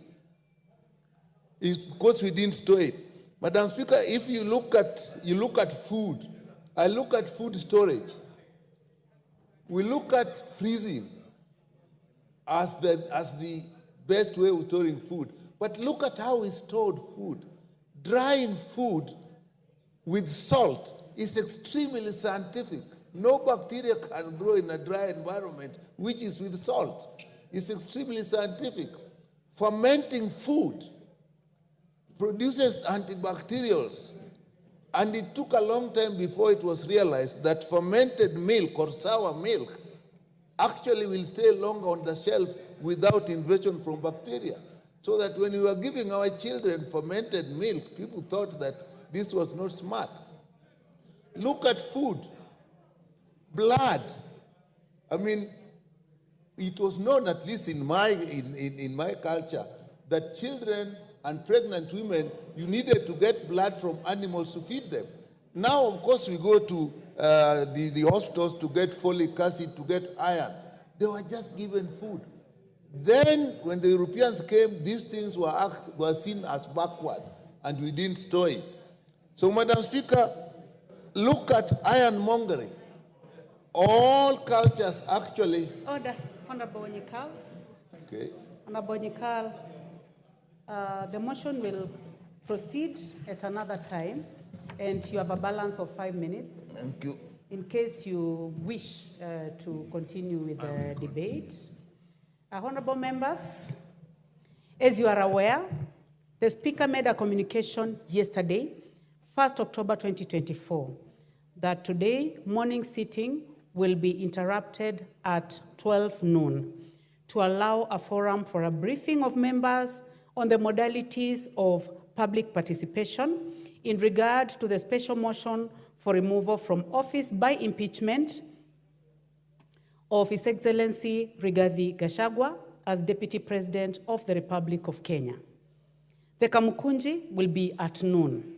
It's because we didn't store it. Madam Speaker, if you look at food, I look at food storage. We look at freezing as the best way of storing food. But look at how we stored food. Drying food with salt is extremely scientific. No bacteria can grow in a dry environment, which is with salt. It's extremely scientific. Fermenting food produces antibacterials. And it took a long time before it was realized that fermented milk or sour milk actually will stay longer on the shelf without invasion from bacteria. So that when we were giving our children fermented milk, people thought that this was not smart. Look at food. Blood. I mean, it was known, at least in my culture, that children and pregnant women, you needed to get blood from animals to feed them. Now, of course, we go to the hospitals to get folic acid, to get iron. They were just given food. Then, when the Europeans came, these things were seen as backward, and we didn't store it. So, Madam Speaker, look at ironmongery. All cultures actually... Order. Honorable Nyikal. Okay. Honorable Nyikal, the motion will proceed at another time, and you have a balance of 5 minutes. Thank you. In case you wish to continue with the debate. Honorable members, as you are aware, the Speaker made a communication yesterday, 1st October 2024, that today morning sitting will be interrupted at 12 noon to allow a forum for a briefing of members on the modalities of public participation in regard to the special motion for removal from office by impeachment of His Excellency Rigathi Gachagua, as Deputy President of the Republic of Kenya. The Kamukunji will be at noon.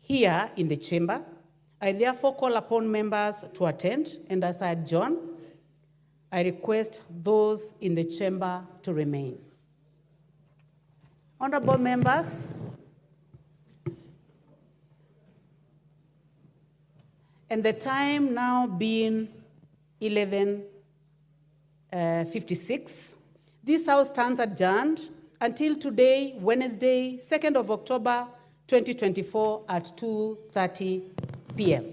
Here in the chamber, I therefore call upon members to attend, and as I adjourn, I request those in the chamber to remain. Honorable members, and the time now being 11:56, this House stands adjourned until today, Wednesday, 2nd of October, 2024 at 2:30 p.m.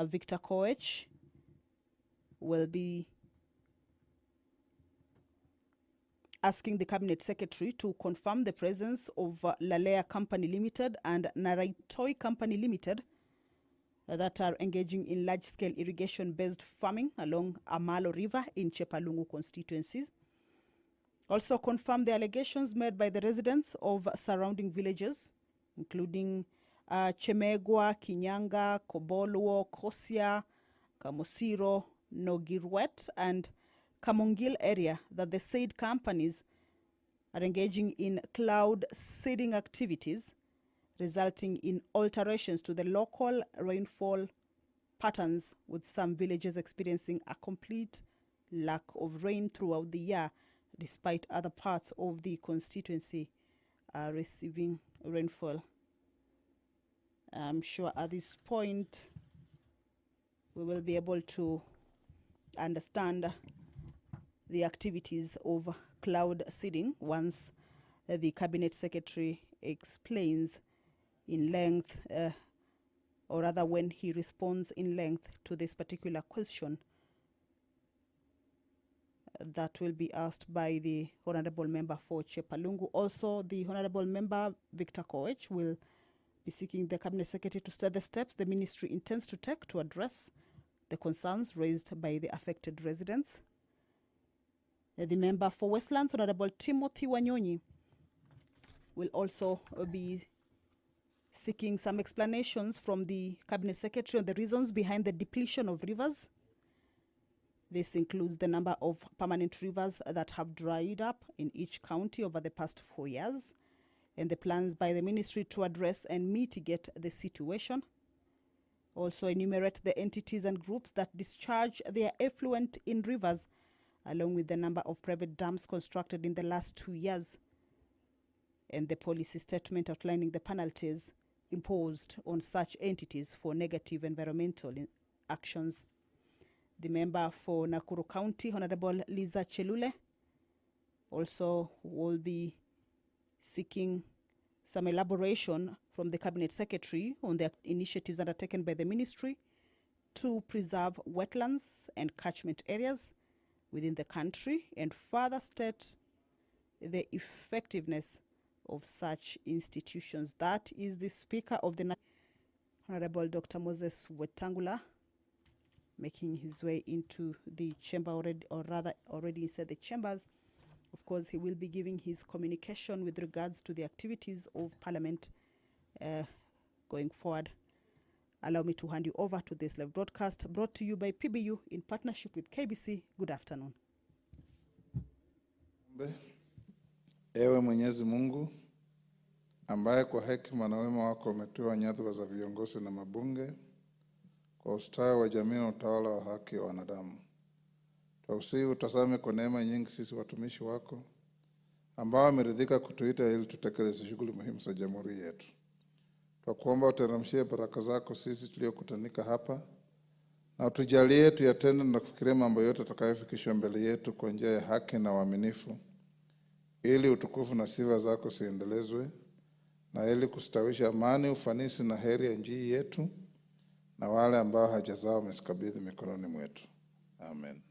Victor Koech will be asking the Cabinet Secretary to confirm the presence of Lalea Company Limited and Naraitoi Company Limited that are engaging in large-scale irrigation-based farming along Amalo River in Chepalungu constituencies. Also confirm the allegations made by the residents of surrounding villages, including Chemegwa, Kinyanga, Kobolwo, Kosia, Kamosiro, Nogirwet, and Kamongil area, that the said companies are engaging in cloud seeding activities, resulting in alterations to the local rainfall patterns, with some villages experiencing a complete lack of rain throughout the year, despite other parts of the constituency receiving rainfall. I'm sure at this point we will be able to understand the activities of cloud seeding once the Cabinet Secretary explains in length, or rather when he responds in length to this particular question that will be asked by the Honorable Member for Chepalungu. Also, the Honorable Member Victor Koech will be seeking the Cabinet Secretary to study the steps the Ministry intends to take to address the concerns raised by the affected residents. The Member for Westlands, Honorable Timothy Wanyonyi, will also be seeking some explanations from the Cabinet Secretary on the reasons behind the depletion of rivers. This includes the number of permanent rivers that have dried up in each county over the past 4 years, and the plans by the ministry to address and mitigate the situation. Also enumerate the entities and groups that discharge their effluent in rivers, along with the number of private dams constructed in the last 2 years, and the policy statement outlining the penalties imposed on such entities for negative environmental actions. The Member for Nakuru County, Honorable Liza Chelule, also will be seeking some elaboration from the Cabinet Secretary on the initiatives undertaken by the ministry to preserve wetlands and catchment areas within the country, and further state the effectiveness of such institutions. That is the Speaker of the Honorable Dr. Moses Wetangula, making his way into the chamber already, or rather already inside the chambers. Of course, he will be giving his communication with regards to the activities of Parliament going forward. Allow me to hand you over to this live broadcast brought to you by PBU in partnership with KBC. Good afternoon. Ewe Mwenyezi Mungu, ambaye kwa hekima na wema wako umetoa nyadhifa za viongozi na mabunge kwa ustawi wa jamii na utawala wa haki wa wanadamu. Twakusihi utazame kwa neema nyingi sisi watumishi wako ambao wameridhika kutuita ili tutekeleze shughuli muhimu za jamhuri yetu. Twakuomba uteremshie baraka zako sisi tuliokutanika hapa, na utujalie tuyatende na kufikiria mambo yote tutakayofikishwa mbele yetu kwa njia ya haki na uaminifu, ili utukufu na sifa zako ziendelezwe, na ili kustawisha amani, ufanisi na heri ya nchi yetu na wale ambao haja zao wamesikabidhi mikononi mwetu. Amen.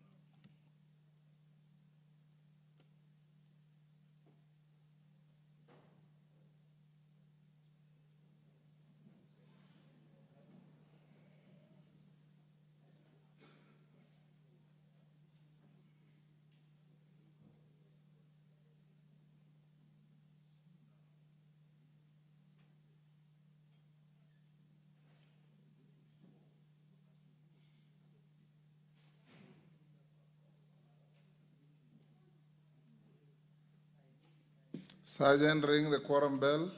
Sergeant, ring the quorum bell.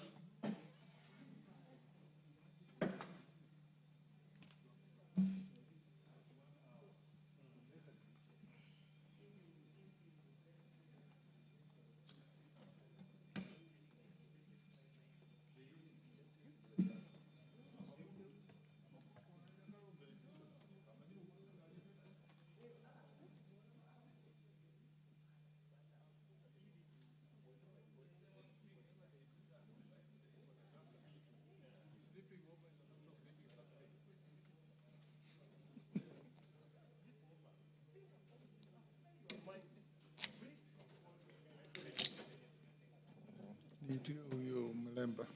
Niitie huyo Mlemba.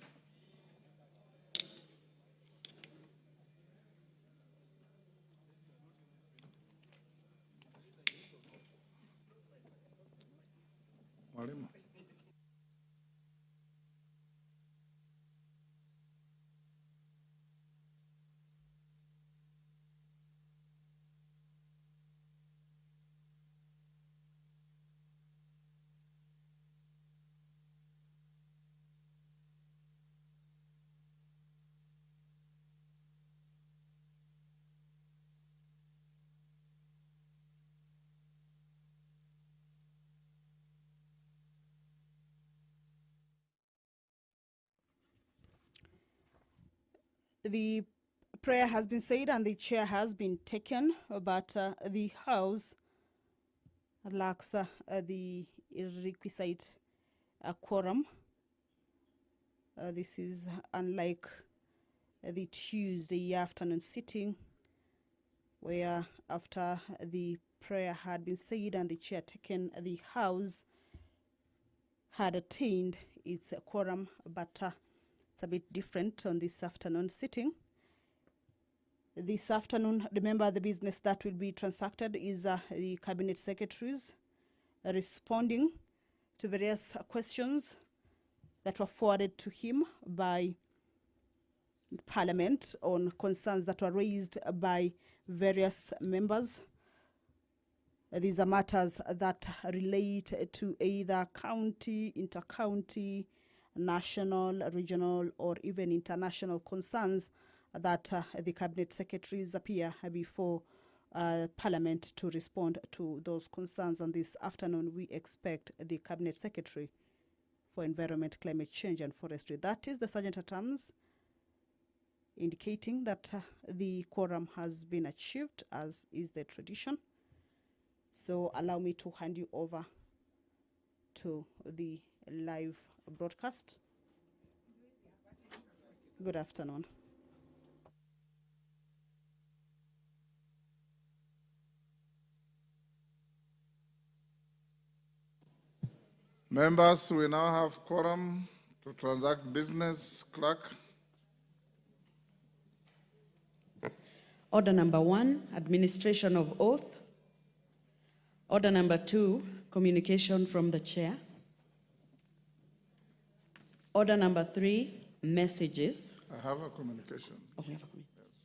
Mwalimu. The prayer has been said and the chair has been taken, but the House lacks the requisite quorum. This is unlike the Tuesday afternoon sitting, where after the prayer had been said and the chair taken, the House had attained its quorum, but it's a bit different on this afternoon sitting. This afternoon, remember, the business that will be transacted is the cabinet secretaries responding to various questions that were forwarded to him by Parliament on concerns that were raised by various members. These are matters that relate to either county, inter-county, national, regional, or even international concerns that the cabinet secretaries appear before Parliament to respond to those concerns. And this afternoon, we expect the cabinet secretary for Environment, Climate Change and Forestry, that is the Sergeant at Arms, indicating that the quorum has been achieved, as is the tradition. So allow me to hand you over to the live broadcast. Good afternoon. Members, we now have quorum to transact business. Clerk. Order number 1, administration of oath. Order number 2, communication from the chair. Order number 3, messages. I have a communication. Oh, we have a communication. Yes.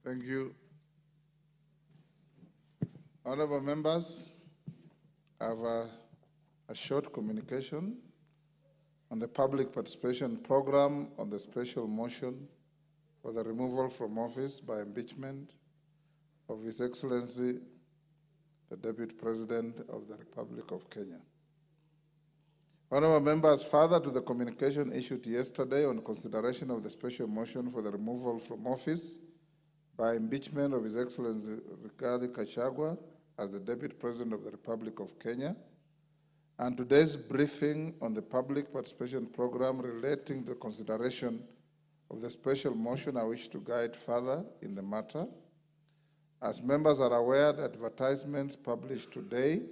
Thank you. Honorable members, I have a short communication on the public participation program on the special motion for the removal from office by impeachment of His Excellency, the Deputy President of the Republic of Kenya. Honorable members, further to the communication issued yesterday on consideration of the special motion for the removal from office by impeachment of His Excellency Gachagua as the Deputy President of the Republic of Kenya, and today's briefing on the public participation program relating to the consideration of the special motion, I wish to guide further in the matter. As members are aware, the advertisements published today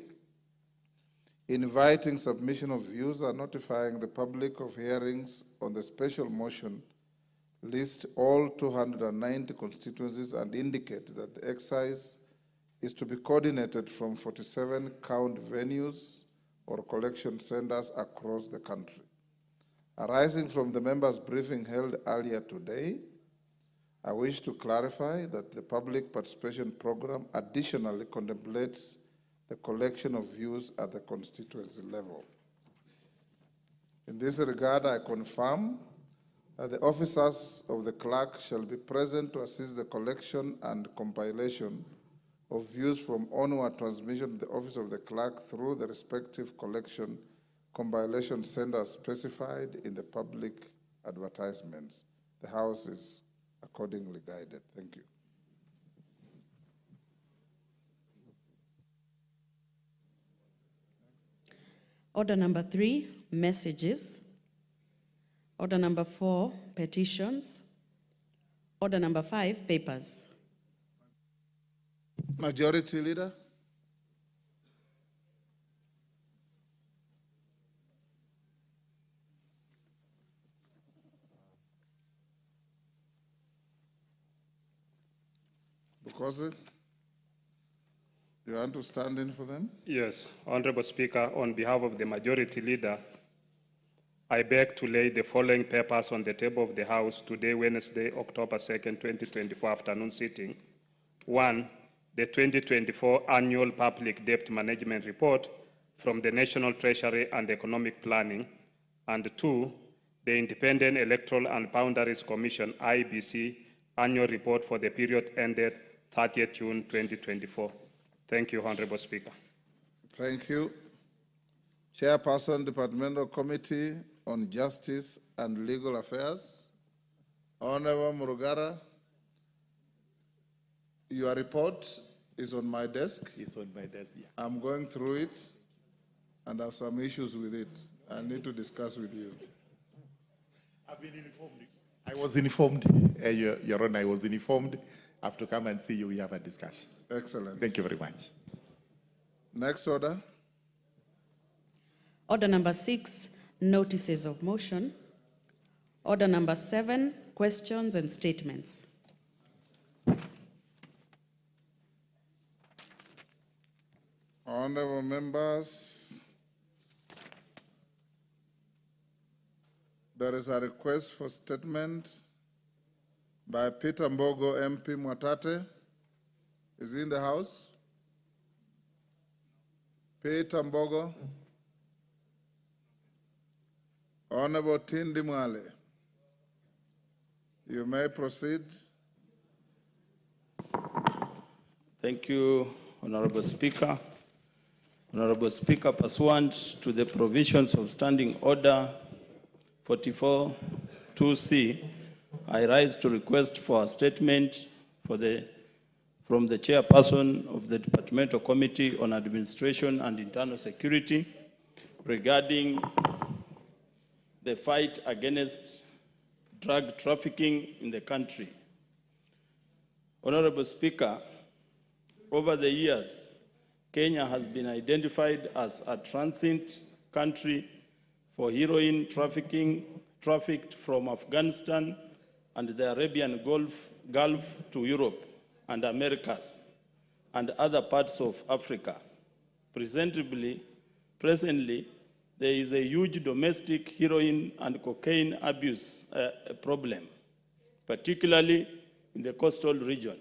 inviting submission of views and notifying the public of hearings on the special motion list all 290 constituencies and indicate that the exercise is to be coordinated from 47 count venues or collection centers across the country. Arising from the members' briefing held earlier today, I wish to clarify that the public participation program additionally contemplates the collection of views at the constituency level. In this regard, I confirm that the officers of the clerk shall be present to assist the collection and compilation of views from onward transmission to the office of the clerk through the respective collection compilation centers specified in the public advertisements. The House is accordingly guided. Thank you. Order number 3, messages. Order number 4, petitions. Order number 5, papers. Majority Leader. Bukosi, you want to stand in for them? Yes, Honorable Speaker, on behalf of the Majority Leader, I beg to lay the following papers on the table of the House today, Wednesday, October 2nd, 2024 afternoon sitting. 1, the 2024 Annual Public Debt Management Report from the National Treasury and Economic Planning, and 2, the Independent Electoral and Boundaries Commission, IBC, Annual Report for the period ended 30th June 2024. Thank you, Honorable Speaker. Thank you. Chairperson, Departmental Committee on Justice and Legal Affairs, Honorable Murugara, your report is on my desk. It's on my desk, yeah. I'm going through it and have some issues with it. I need to discuss with you. I've been informed. I was informed, Your Honor, I was informed. I have to come and see you. We have a discussion. Excellent. Thank you very much. Next order. Order number 6, notices of motion. Order number 7, questions and statements. Honorable members, there is a request for statement by Peter Mbogo, MP Mwatate. Is he in the House? Peter Mbogo. Honorable Tindi Mwale, you may proceed. Thank you, Honorable Speaker. Honorable Speaker, pursuant to the provisions of Standing Order 44-2C, I rise to request for a statement from the Chairperson of the Departmental Committee on Administration and Internal Security regarding the fight against drug trafficking in the country. Honorable Speaker, over the years, Kenya has been identified as a transit country for heroin trafficking trafficked from Afghanistan and the Arabian Gulf to Europe and Americas and other parts of Africa. Presently, there is a huge domestic heroin and cocaine abuse problem, particularly in the coastal region.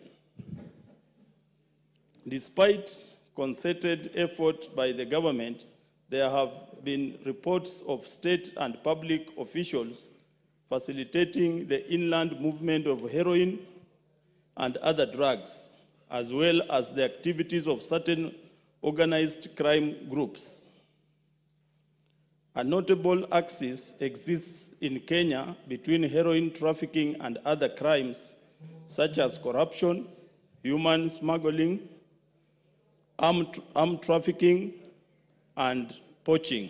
Despite concerted effort by the government, there have been reports of state and public officials facilitating the inland movement of heroin and other drugs, as well as the activities of certain organized crime groups. A notable axis exists in Kenya between heroin trafficking and other crimes, such as corruption, human smuggling, armed trafficking, and poaching.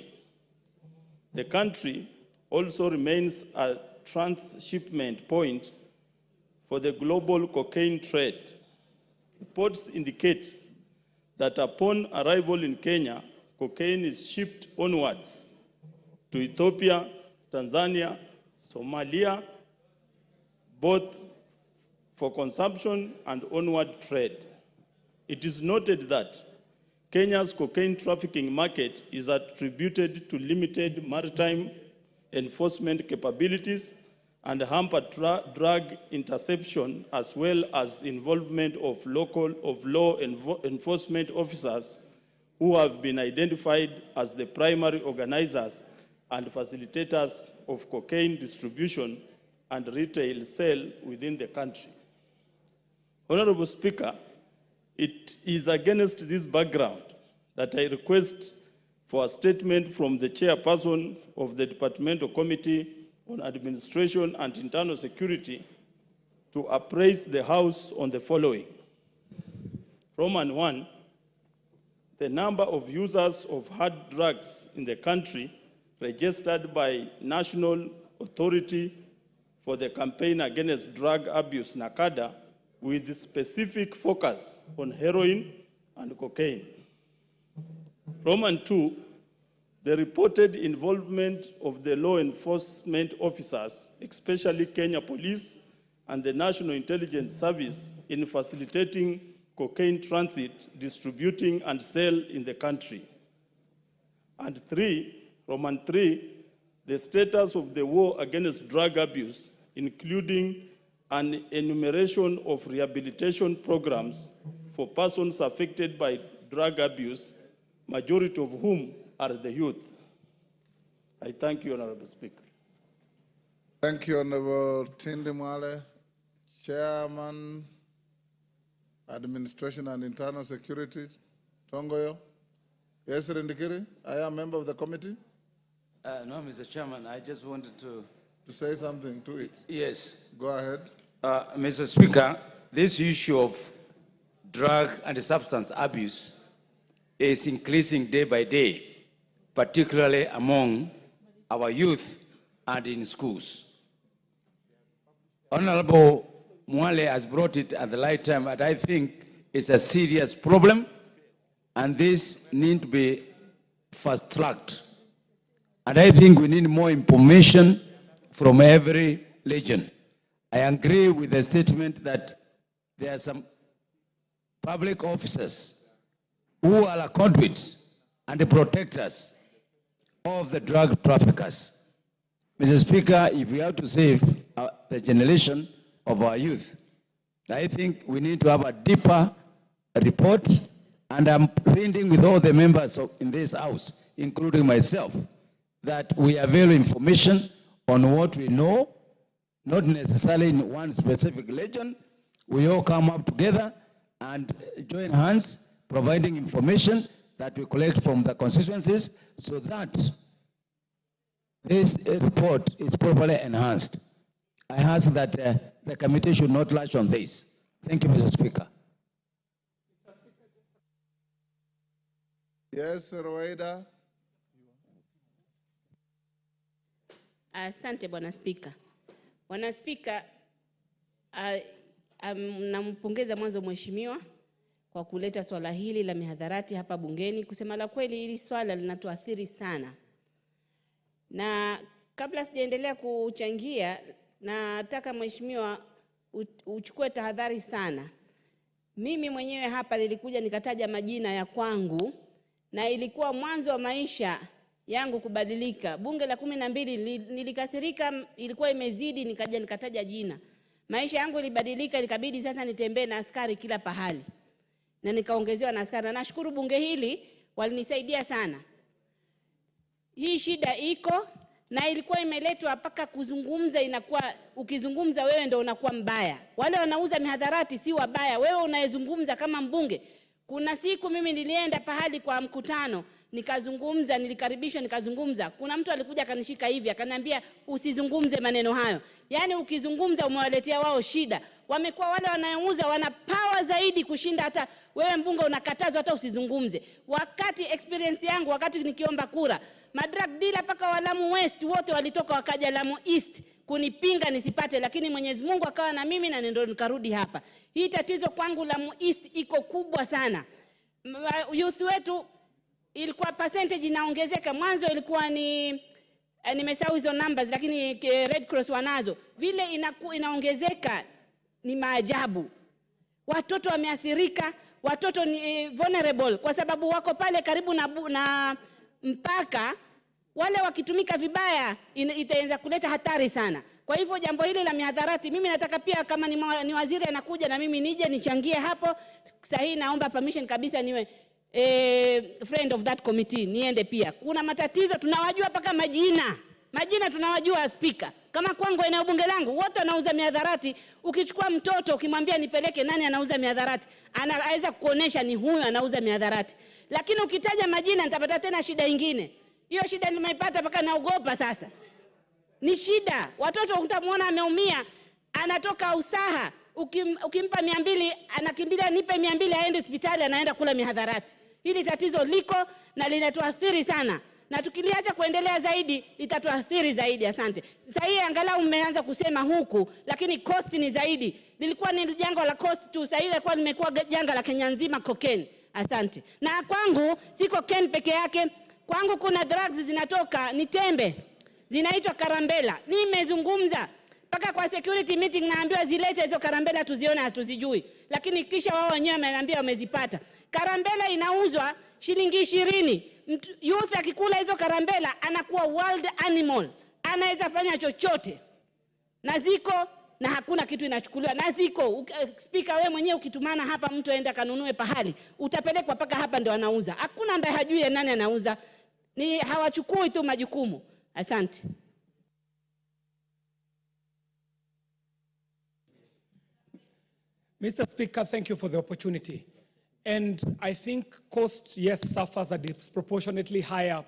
The country also remains a transshipment point for the global cocaine trade. Reports indicate that upon arrival in Kenya, cocaine is shipped onwards to Ethiopia, Tanzania, Somalia, both for consumption and onward trade. It is noted that Kenya's cocaine trafficking market is attributed to limited maritime enforcement capabilities and hampered drug interception, as well as involvement of law enforcement officers who have been identified as the primary organizers and facilitators of cocaine distribution and retail sale within the country. Honorable Speaker, it is against this background that I request for a statement from the Chairperson of the Departmental Committee on Administration and Internal Security to appraise the House on the following. Roman 1, the number of users of hard drugs in the country registered by National Authority for the Campaign Against Drug Abuse, NACADA, with specific focus on heroin and cocaine. Roman 2, the reported involvement of the law enforcement officers, especially Kenya Police and the National Intelligence Service in facilitating cocaine transit, distributing, and sale in the country. And Roman 3, the status of the war against drug abuse, including an enumeration of rehabilitation programs for persons affected by drug abuse, majority of whom are the youth. I thank you, Honorable Speaker. Thank you, Honorable Tindi Mwale, Chairman, Administration and Internal Security, Tongoyo. Yes, Rindikiri, I am a member of the committee. No, Mr. Chairman, I just wanted to say something to it. Yes. Go ahead. Mr. Speaker, this issue of drug and substance abuse is increasing day by day, particularly among our youth and in schools. Honorable Mwale has brought it at the right time, and I think it's a serious problem, and this needs to be fast-tracked. And I think we need more information from every region. I agree with the statement that there are some public officers who are conduits and the protectors of the drug traffickers. Mr. Speaker, if we have to save the generation of our youth, I think we need to have a deeper report, and I'm pleading with all the members in this House, including myself, that we avail information on what we know, not necessarily in one specific region. We all come up together and join hands, providing information that we collect from the constituencies so that this report is properly enhanced. I ask that the committee should not latch on this. Thank you, Mr. Speaker. Yes, Rwanda. Asante Bwana Spika. Bwana Spika, nampongeza mwanzo mheshimiwa kwa kuleta swala hili la mihadharati hapa bungeni. Kusema la kweli, hili swala linatuathiri sana. Na kabla sijaendelea kuchangia, nataka mheshimiwa uchukue tahadhari sana. Mimi mwenyewe hapa nilikuja nikataja majina ya kwangu, na ilikuwa mwanzo wa maisha yangu kubadilika. Bunge la 12 nilikasirika, ilikuwa imezidi, nikaja nikataja jina. Maisha yangu ilibadilika, ikabidi sasa nitembee na askari kila pahali. Na nikaongezewa na askari. Na nashukuru bunge hili walinisaidia sana. Hii shida iko na ilikuwa imeletwa mpaka kuzungumza, inakuwa ukizungumza wewe ndio unakuwa mbaya. Wale wanauza mihadharati si wabaya, wewe unayezungumza kama mbunge. Kuna siku mimi nilienda pahali kwa mkutano, nikazungumza, nilikaribishwa nikazungumza. Kuna mtu alikuja akanishika hivi, akaniambia usizungumze maneno hayo. Yaani ukizungumza umewaletea wao shida. Wamekuwa wale wanayouza wana power zaidi kushinda hata wewe mbunge unakatazwa hata usizungumze. Wakati experience yangu, wakati nikiomba kura, madrug dealer paka wa Lamu West wote walitoka wakaja Lamu East kunipinga nisipate, lakini Mwenyezi Mungu akawa na mimi na ndio nikarudi hapa. Hii tatizo kwangu Lamu East iko kubwa sana. Youth wetu ilikuwa percentage inaongezeka. Mwanzo ilikuwa nimesahau hizo numbers, lakini Red Cross wanazo. Vile inaongezeka ni maajabu. Watoto wameathirika, watoto ni vulnerable kwa sababu wako pale karibu na mpaka. Wale wakitumika vibaya itaanza kuleta hatari sana. Kwa hivyo jambo hili la mihadharati, mimi nataka pia kama ni waziri anakuja na mimi nije nichangie hapo. Sahihi, naomba permission kabisa niwe friend of that committee, niende pia. Kuna matatizo tunawajua paka majina. Majina tunawajua, Speaker. Kama kwangu eneo bunge langu wote wanauza mihadharati. Ukichukua mtoto ukimwambia nipeleke nani anauza mihadharati, anaweza kuonesha ni huyu anauza mihadharati. Lakini ukitaja majina nitapata tena shida nyingine. Hiyo shida nimeipata paka naogopa sasa. Ni shida. Watoto utamuona ameumia, anatoka usaha, ukimpa 200 anakimbilia nipe 200 aende hospitali, anaenda kula mihadharati. Hili tatizo liko na linatuathiri sana. Na tukiliacha kuendelea zaidi litatuathiri zaidi. Asante. Sasa hii angalau mmeanza kusema huku, lakini cost ni zaidi. Lilikuwa ni janga la cost tu, sasa ile kwa limekuwa janga la Kenya nzima, cocaine. Asante. Na kwangu si cocaine peke yake. Kwangu kuna drugs zinatoka ni tembe. Zinaitwa karambela. Nimezungumza Mpaka kwa security meeting naambiwa zilete hizo karambela tuzione, hatuzijui. Lakini kisha wao wenyewe wameniambia wamezipata. Karambela inauzwa shilingi 20. Youth akikula hizo karambela anakuwa wild animal. Anaweza fanya chochote. Na ziko na hakuna kitu inachukuliwa. Na ziko speaker, wewe mwenyewe ukitumana hapa mtu aende kanunue pahali, utapelekwa paka hapa ndio anauza. Hakuna ambaye hajui nani anauza. Ni hawachukui tu majukumu. Asante. Mr. Speaker, thank you for the opportunity. And I think cost, yes, suffers a disproportionately higher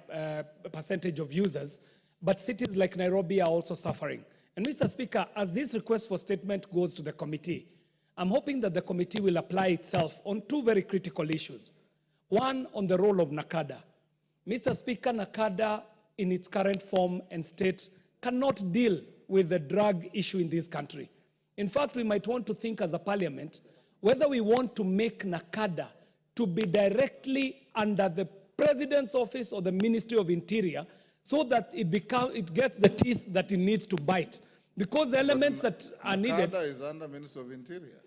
percentage of users, but cities like Nairobi are also suffering. And Mr. Speaker, as this request for statement goes to the committee, I'm hoping that the committee will apply itself on two very critical issues. One, on the role of NACADA. Mr. Speaker, NACADA in its current form and state cannot deal with the drug issue in this country. In fact, we might want to think as a parliament whether we want to make NACADA to be directly under the President's office or the Ministry of Interior so that it gets the teeth that it needs to bite. Because the elements that are needed... NACADA is under Ministry of Interior.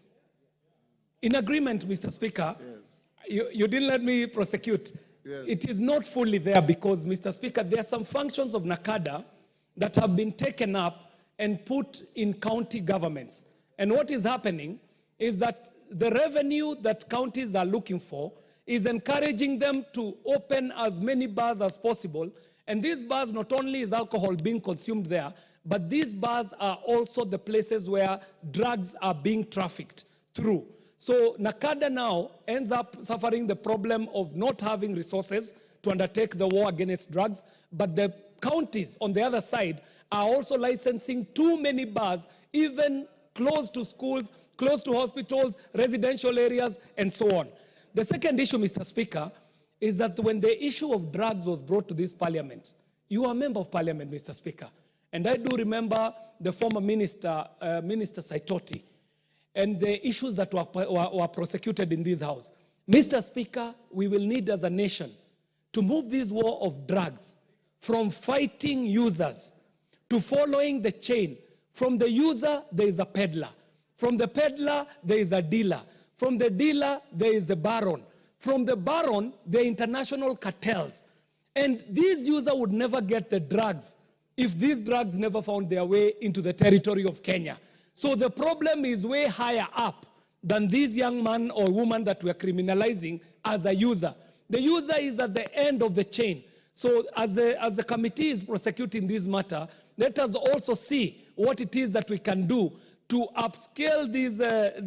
In agreement, Mr. Speaker, yes. You didn't let me prosecute. Yes. It is not fully there because, Mr. Speaker, there are some functions of NACADA that have been taken up and put in county governments. And what is happening is that the revenue that counties are looking for is encouraging them to open as many bars as possible. And these bars, not only is alcohol being consumed there, but these bars are also the places where drugs are being trafficked through. So NACADA now ends up suffering the problem of not having resources to undertake the war against drugs, but the counties on the other side are also licensing too many bars, even close to schools, close to hospitals, residential areas, and so on. The second issue, Mr. Speaker, is that when the issue of drugs was brought to this parliament, you are a member of parliament, Mr. Speaker, and I do remember the former minister, Minister Saitoti, and the issues that were prosecuted in this house. Mr. Speaker, we will need as a nation to move this war of drugs from fighting users to following the chain. From the user, there is a peddler. From the peddler, there is a dealer. From the dealer, there is the baron. From the baron, there are international cartels. And these users would never get the drugs if these drugs never found their way into the territory of Kenya. So the problem is way higher up than this young man or woman that we are criminalizing as a user. The user is at the end of the chain. So as the committee is prosecuting this matter, let us also see what it is that we can do to upscale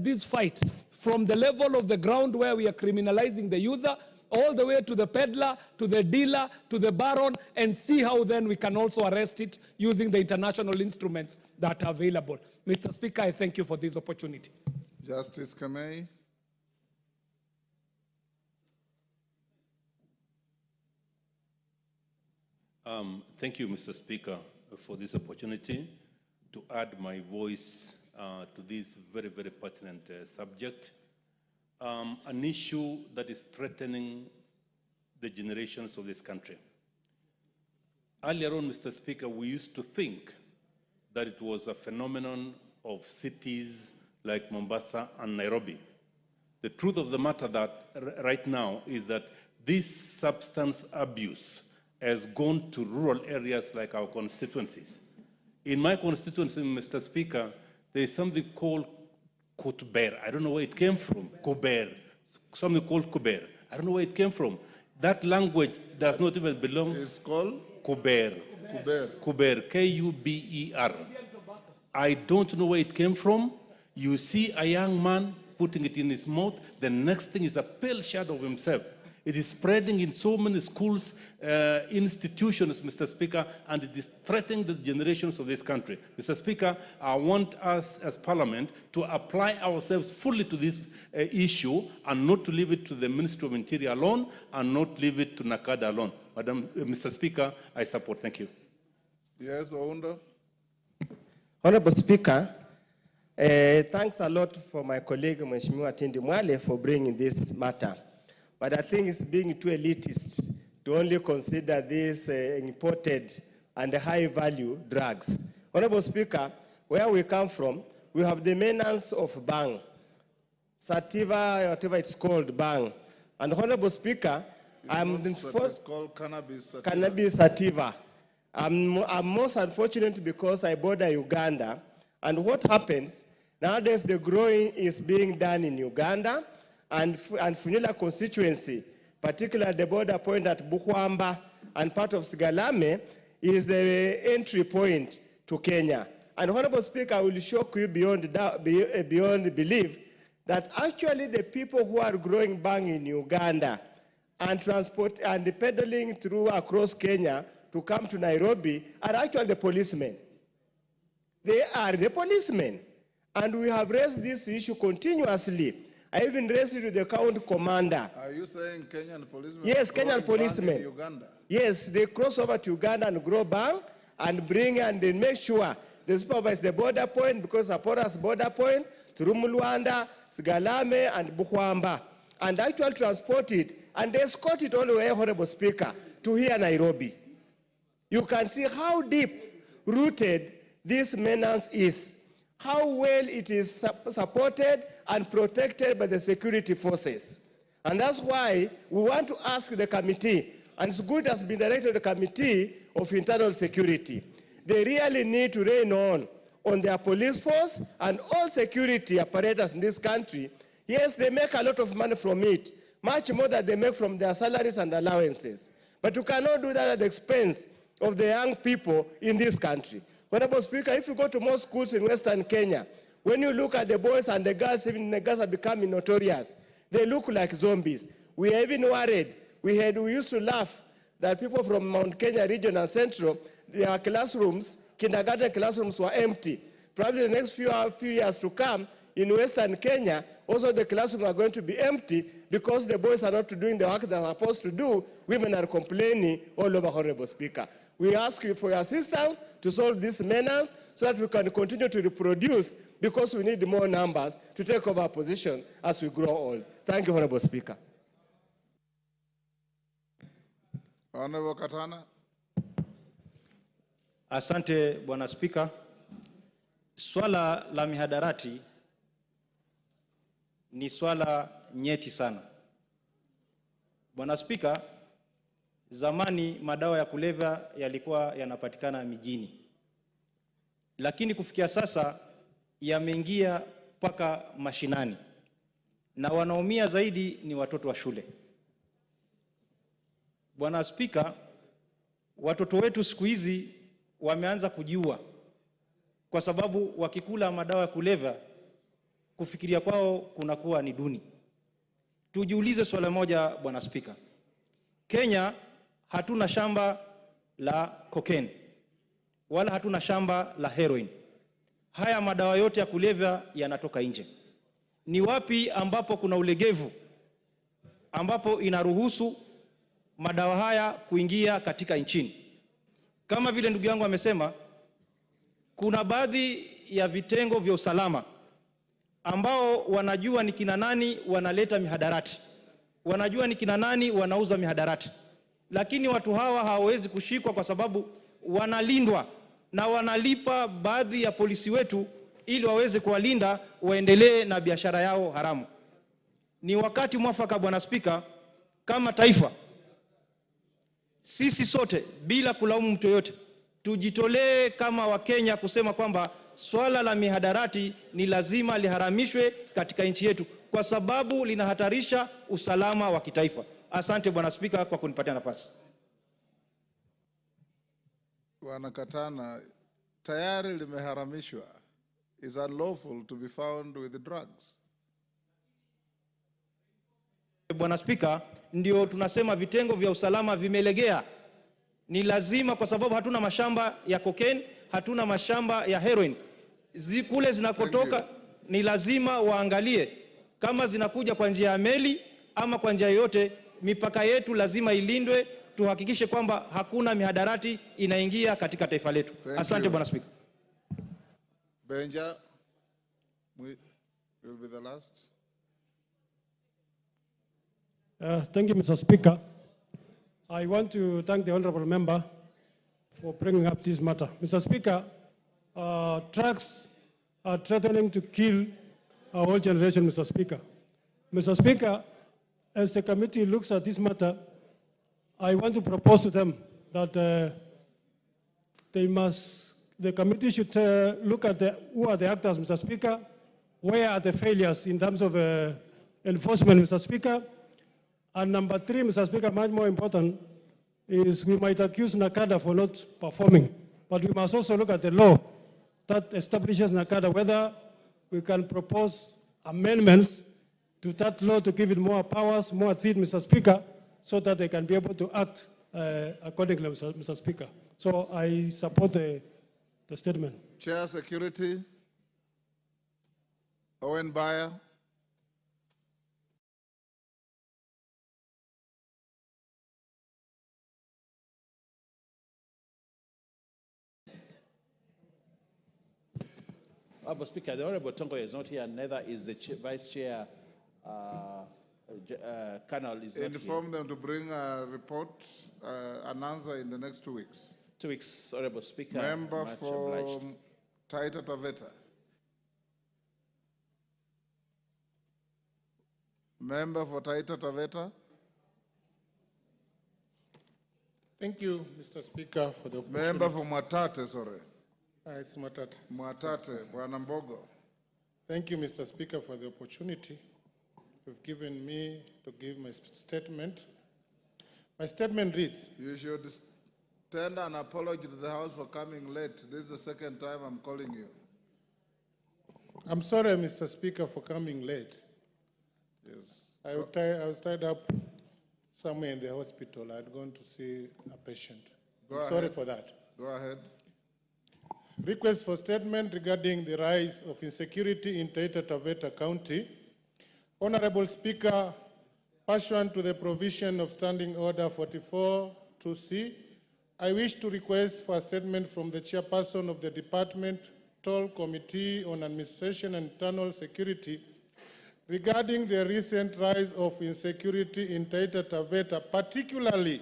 this fight from the level of the ground where we are criminalizing the user all the way to the peddler, to the dealer, to the baron, and see how then we can also arrest it using the international instruments that are available. Mr. Speaker, I thank you for this opportunity. Justice Kamei. Thank you, Mr. Speaker, for this opportunity to add my voice to this very, very pertinent subject. An issue that is threatening the generations of this country. Earlier on, Mr. Speaker, we used to think that it was a phenomenon of cities like Mombasa and Nairobi. The truth of the matter that right now is that this substance abuse has gone to rural areas like our constituencies. In my constituency, Mr. Speaker, there is something called Kutber. I don't know where it came from. Kuber. Something called Kuber. I don't know where it came from. That language does not even belong. It's called? Kuber. Kuber. Kuber. K-U-B-E-R. I don't know where it came from. You see a young man putting it in his mouth. The next thing is a pale shadow of himself. It is spreading in so many schools, institutions, Mr. Speaker, and it is threatening the generations of this country. Mr. Speaker, I want us as Parliament to apply ourselves fully to this issue and not to leave it to the Ministry of Interior alone and not leave it to NACADA alone. Mr. Speaker, I support. Thank you. Yes, Ounda. Honorable Speaker, thanks a lot for my colleague, Mheshimiwa Tindi Mwale, for bringing this matter. But I think it's being too elitist to only consider these imported and high-value drugs. Honorable Speaker, where we come from, we have the maintenance of Bang, sativa, whatever it's called, Bang. And Honorable Speaker, I'm the first. It's called cannabis sativa. Cannabis sativa. I'm most unfortunate because I border Uganda. And what happens, nowadays the growing is being done in Uganda and Funila constituency, particularly the border point at Bukwamba and part of Sigalame, is the entry point to Kenya. And Honorable Speaker, I will shock you beyond belief that actually the people who are growing bang in Uganda and transport and the peddling through across Kenya to come to Nairobi are actually the policemen. They are the policemen. And we have raised this issue continuously. I even raised it with the county commander. Are you saying Kenyan policemen? Yes, Kenyan policemen. In Uganda? Yes, they cross over to Uganda and grow bang and bring and they make sure they supervise the border point because Sapora's border point through Mulwanda, Sigalame, and Bukwamba, and actually transport it and they escort it all the way, Honorable Speaker, to here Nairobi. You can see how deep rooted this menace is, how well it is supported and protected by the security forces. And that's why we want to ask the committee, and it's good has been directed to the Committee of Internal Security. They really need to rein on their police force and all security apparatus in this country. Yes, they make a lot of money from it, much more than they make from their salaries and allowances. But you cannot do that at the expense of the young people in this country. Honorable Speaker, if you go to most schools in Western Kenya, when you look at the boys and the girls, even the girls are becoming notorious. They look like zombies. We are even worried. We used to laugh that people from Mount Kenya region and central, their classrooms, kindergarten classrooms were empty. Probably the next few years to come, in Western Kenya, also the classrooms are going to be empty because the boys are not doing the work they're supposed to do. Women are complaining all over, Honorable Speaker. We ask you for your assistance to solve this menace so that we can continue to reproduce because we need more numbers to take over our position as we grow old. Thank you, Honorable Speaker. Honorable Katana. Asante, Bwana Spika. Swala la mihadarati ni swala nyeti sana. Bwana Spika, zamani madawa ya kulevya yalikuwa yanapatikana mijini. Lakini kufikia sasa yameingia mpaka mashinani. Na wanaumia zaidi ni watoto wa shule. Bwana Spika, watoto wetu siku hizi wameanza kujiua kwa sababu wakikula madawa ya kulevya kufikiria kwao kunakuwa ni duni. Tujiulize swala moja, Bwana Spika. Kenya hatuna shamba la cocaine wala hatuna shamba la heroin. Haya madawa yote ya kulevya yanatoka nje. Ni wapi ambapo kuna ulegevu ambapo inaruhusu madawa haya kuingia katika nchini? Kama vile ndugu yangu amesema, kuna baadhi ya vitengo vya usalama ambao wanajua ni kina nani wanaleta mihadarati. Wanajua ni kina nani wanauza mihadarati. Lakini watu hawa hawawezi kushikwa kwa sababu wanalindwa na wanalipa baadhi ya polisi wetu ili waweze kuwalinda waendelee na biashara yao haramu. Ni wakati mwafaka, Bwana Spika, kama taifa sisi sote bila kulaumu mtu yote tujitolee kama Wakenya kusema kwamba swala la mihadarati ni lazima liharamishwe katika nchi yetu kwa sababu linahatarisha usalama wa kitaifa. Asante Bwana Spika kwa kunipatia nafasi. Bwana Katana, tayari limeharamishwa. Is unlawful to be found with drugs. Bwana Spika, ndio tunasema vitengo vya usalama vimelegea. Ni lazima kwa sababu hatuna mashamba ya cocaine, hatuna mashamba ya heroin. Kule zinakotoka ni lazima waangalie kama zinakuja kwa njia ya meli ama kwa njia yoyote. Mipaka yetu lazima ilindwe, tuhakikishe kwamba hakuna mihadarati inaingia katika taifa letu. Asante Bwana Spika. Benja will be the last. Thank you, Mr. Speaker. I want to thank the honorable member for bringing up this matter. Mr. Speaker, Trucks are threatening to kill our whole generation, Mr. Speaker. Mr. Speaker, as the committee looks at this matter, I want to propose to them that the committee should look at who are the actors, Mr. Speaker, where are the failures in terms of enforcement, Mr. Speaker. And number three, Mr. Speaker, much more important, is we might accuse NACADA for not performing, but we must also look at the law that establishes NACADA, whether we can propose amendments to that law to give it more powers, more teeth, Mr. Speaker, so that they can be able to act accordingly, Mr. Speaker. So I support the statement. Chair Security, Owen Bayer. Honourable Speaker, the Honourable Tongo is not here, neither is the Vice Chair Colonel is not Inform them to bring a report, an answer in the next 2 weeks. 2 weeks, Honourable Speaker. Member much for obliged. Taita Taveta. Member for Taita Taveta. Thank you, Mr. Speaker, for the opportunity. Member for Mwatate, sorry. It's Mwatate. Mwatate, Bwana Mbogo. Thank you, Mr. Speaker, for the opportunity you've given me to give my statement. My statement reads. You should tender an apology to the House for coming late. This is the second time I'm calling you. I'm sorry, Mr. Speaker, for coming late. Yes. I was tied up somewhere in the hospital. I'd gone to see a patient. Sorry for that. Go ahead. Request for statement regarding the rise of insecurity in Taita Taveta County. Honorable Speaker, pursuant to the provision of Standing Order 44-2C, I wish to request for a statement from the chairperson of the Departmental Committee on Administration and Internal Security regarding the recent rise of insecurity in Taita Taveta, particularly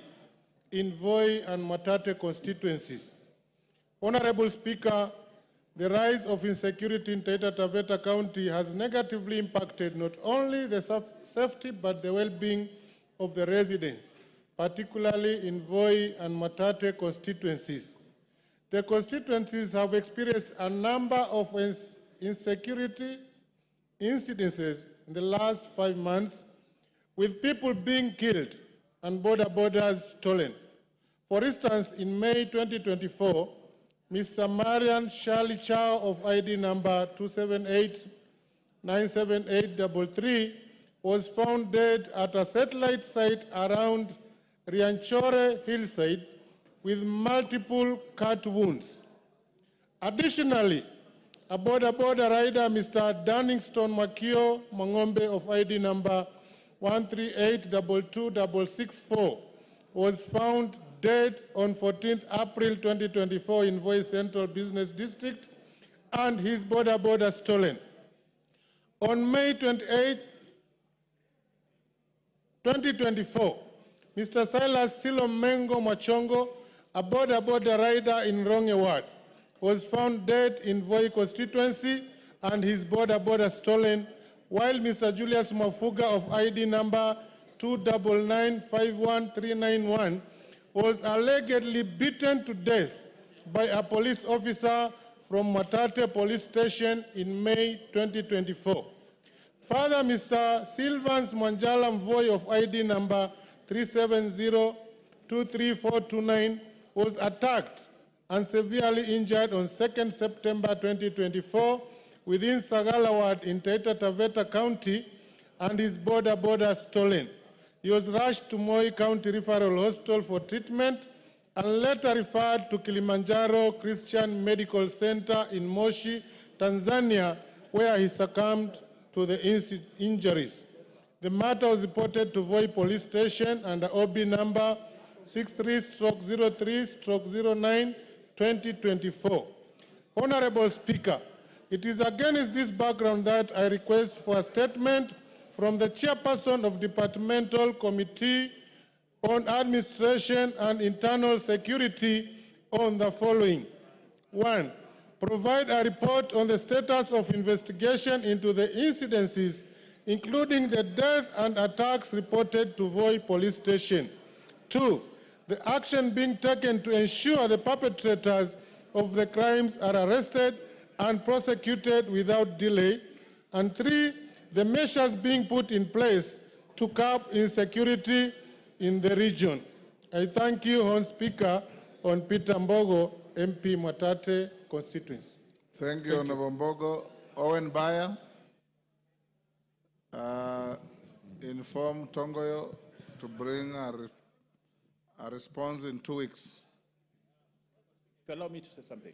in Voi and Mwatate constituencies. Honorable Speaker, the rise of insecurity in Taita Taveta County has negatively impacted not only the safety but the well-being of the residents, particularly in Voi and Mwatate constituencies. The constituencies have experienced a number of insecurity incidences in the last 5 months, with people being killed and borders stolen. For instance, in May 2024, Mr. Marian Shirley Chow of ID number 278-97833 was found dead at a satellite site around Rianchore hillside with multiple cut wounds. Additionally, a border rider, Mr. Dunningston Makio Mangombe of ID number 1382264, was found dead on 14th April 2024 in Voi Central Business District and his border stolen. On May 28, 2024, Mr. Silas Silomengo Machongo, a border rider in Ronge Ward, was found dead in Voi constituency and his border stolen, while Mr. Julius Mafuga of ID number 299-51391 was allegedly beaten to death by a police officer from Mwatate Police Station in May 2024. Further, Mr. Sylvans Mwanjala Mvoi of ID number 370-23429 was attacked and severely injured on 2nd September 2024 within Sagala Ward in Taita Taveta County and his border stolen. He was rushed to Moi County Referral Hospital for treatment and later referred to Kilimanjaro Christian Medical Center in Moshi, Tanzania, where he succumbed to the injuries. The matter was reported to Voi Police Station under OB number 63/03/09/2024. Honorable Speaker, it is against this background that I request for a statement from the chairperson of Departmental Committee on Administration and Internal Security on the following. 1. provide a report on the status of investigation into the incidences, including the death and attacks reported to Voi Police Station. 2, the action being taken to ensure the perpetrators of the crimes are arrested and prosecuted without delay. And 3, the measures being put in place to curb insecurity in the region. I thank you, Hon Speaker, on Peter Mbogo, MP Mwatate constituency. Thank you, Honorable Mbogo. Owen Baya, inform Tongoyo to bring a response in 2 weeks. If you allow me to say something.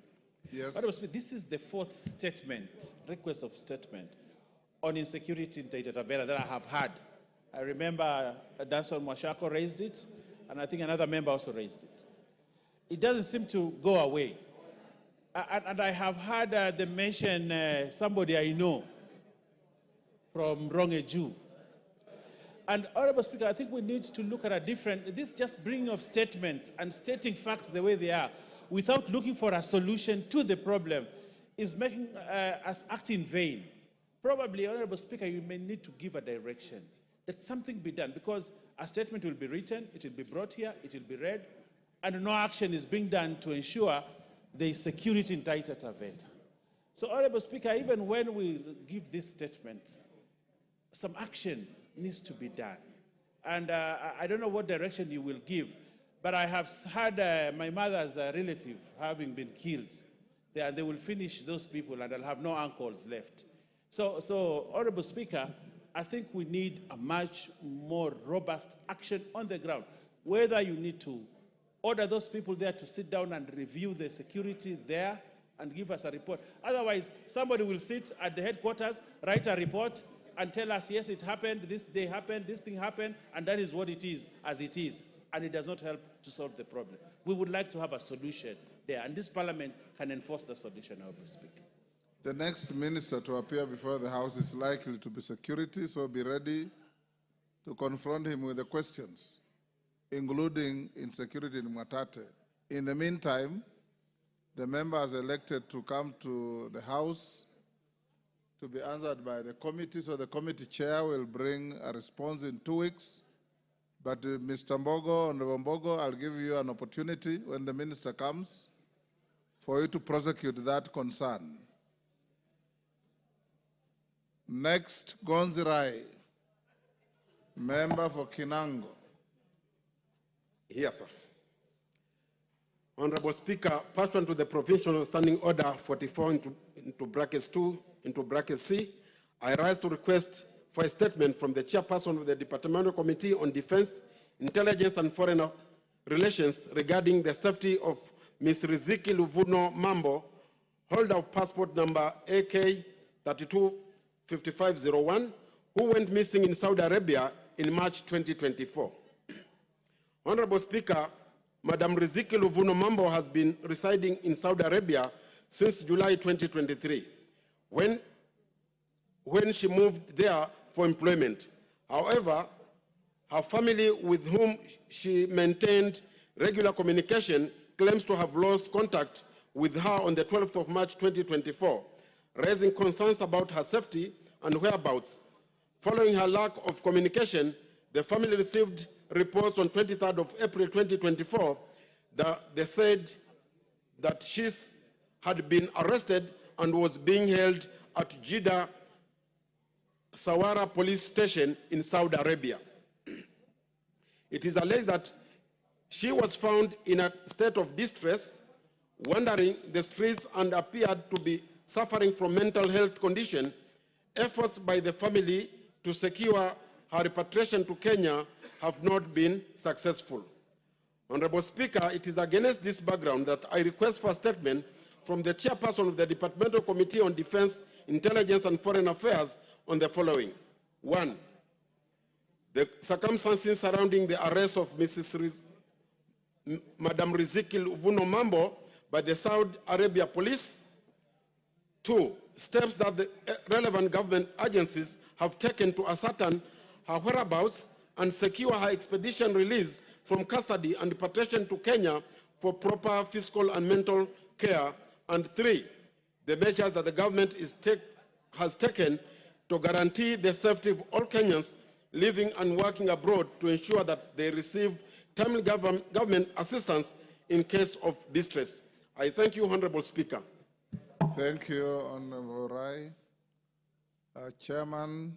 Yes. This is the 4th statement, request of statement on insecurity in Taita Taveta that I have had. I remember Danson Mwashako raised it, and I think another member also raised it. It doesn't seem to go away. And I have had the mention somebody I know from Rongeju. And Honorable Speaker, I think we need to look at a different, this just bringing of statements and stating facts the way they are without looking for a solution to the problem is making us act in vain. Probably, Honorable Speaker, you may need to give a direction that something be done, because a statement will be written, it will be brought here, it will be read, and no action is being done to ensure there is security in Taita Taveta. So, Honorable Speaker, even when we give these statements, some action needs to be done. And I don't know what direction you will give, but I have had my mother's relative having been killed. They will finish those people and I'll have no uncles left. So, Honorable Speaker, I think we need a much more robust action on the ground, whether you need to order those people there to sit down and review the security there and give us a report. Otherwise, somebody will sit at the headquarters, write a report, and tell us, yes, it happened, this day happened, this thing happened, and that is what it is, as it is. And it does not help to solve the problem. We would like to have a solution there, and this Parliament can enforce the solution, Honorable Speaker. The next minister to appear before the House is likely to be security, so be ready to confront him with the questions, including insecurity in Mwatate. In the meantime, the members elected to come to the House to be answered by the committee, so the committee chair will bring a response in 2 weeks. But Mr. Mbogo, Honorable Mbogo, I'll give you an opportunity when the minister comes for you to prosecute that concern. Next, Gonzirai, member for Kinango. Yes, sir. Honorable Speaker, pursuant to the Provincial Standing Order 44 into brackets 2 into brackets C, I rise to request for a statement from the chairperson of the Departmental Committee on Defense, Intelligence and Foreign Relations regarding the safety of Ms. Riziki Luvuno Mambo, holder of passport number AK 325501, who went missing in Saudi Arabia in March 2024. Honorable Speaker, Madam Riziki Luvuno Mambo has been residing in Saudi Arabia since July 2023, when she moved there for employment. However, her family, with whom she maintained regular communication, claims to have lost contact with her on the 12th of March 2024, raising concerns about her safety and whereabouts. Following her lack of communication, the family received reports on 23rd of April 2024 that they said that she had been arrested and was being held at Jeddah Sawara police station in Saudi Arabia. It is alleged that she was found in a state of distress, wandering the streets, and appeared to be suffering from mental health condition. Efforts by the family to secure her repatriation to Kenya have not been successful. Honorable Speaker, it is against this background that I request for a statement from the chairperson of the Departmental Committee on Defense, Intelligence and Foreign Affairs on the following. 1, the circumstances surrounding the arrest of Madam Riziki Luvuno Mambo by the Saudi Arabia police. 2, steps that the relevant government agencies have taken to ascertain her whereabouts and secure her expedition release from custody and repatriation to Kenya for proper physical and mental care. And 3, the measures that the government has taken to guarantee the safety of all Kenyans living and working abroad to ensure that they receive timely government assistance in case of distress. I thank you, Honorable Speaker. Thank you, Honorable Rai. Chairman,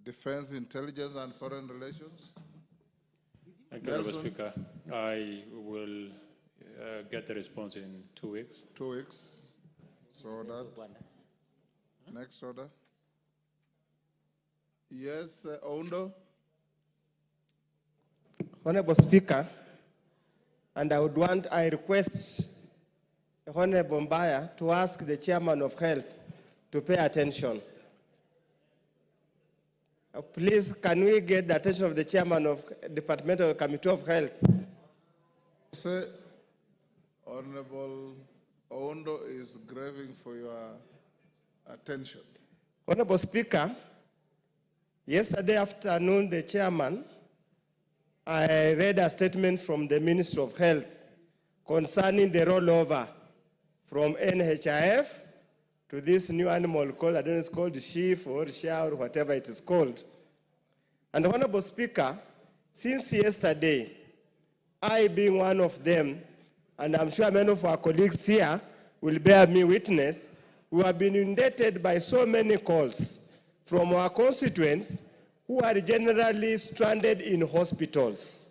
Defense, Intelligence and Foreign Relations. Thank you, Honorable Speaker. I will get the response in 2 weeks. 2 weeks. So that. Next order. Yes, Oundo. Honorable Speaker, and I request Honorable Mbaya to ask the Chairman of Health to pay attention. Please, can we get the attention of the Chairman of Departmental Committee of Health? Honorable Oundo is craving for your attention. Honorable Speaker, yesterday afternoon, the Chairman, I read a statement from the Minister of Health concerning the rollover from NHIF to this new animal called, I don't know, it's called sheaf or shia or whatever it is called. And Honorable Speaker, since yesterday, I being one of them, and I'm sure many of our colleagues here will bear me witness, we have been inundated by so many calls from our constituents who are generally stranded in hospitals.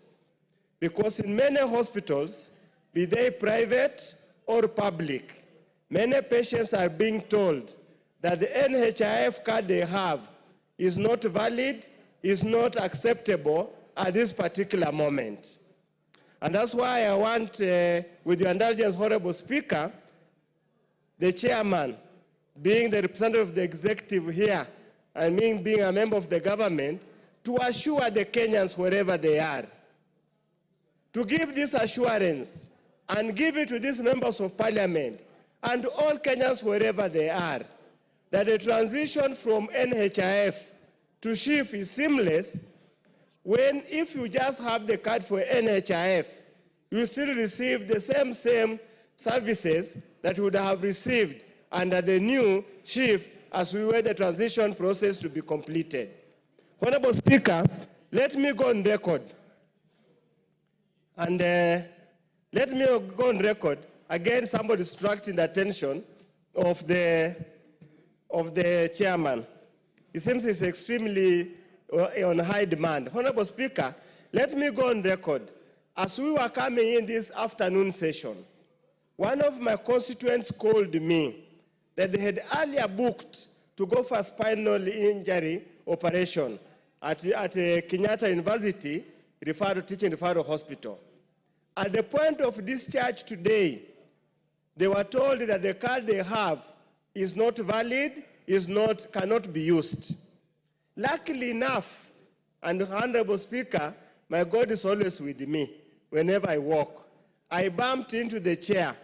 Because in many hospitals, be they private or public, many patients are being told that the NHIF card they have is not valid, is not acceptable at this particular moment. And that's why I want, with your indulgence, Honorable Speaker, the chairman, being the representative of the executive here, and me being a member of the government, to assure the Kenyans wherever they are, to give this assurance and give it to these members of parliament and all Kenyans wherever they are, that the transition from NHIF to SHIF is seamless. When if you just have the card for NHIF, you still receive the same services that you would have received under the new SHIF as we wait the transition process to be completed. Honorable Speaker, let me go on record. And let me go on record. Again, somebody distracting the attention of the chairman. It seems he's extremely on high demand. Honorable Speaker, let me go on record. As we were coming in this afternoon session, one of my constituents called me that they had earlier booked to go for a spinal injury operation at Kenyatta University Teaching Referral Hospital. At the point of discharge today, they were told that the card they have is not valid, cannot be used. Luckily enough, and Honorable Speaker, my God is always with me whenever I walk. I bumped into the chair,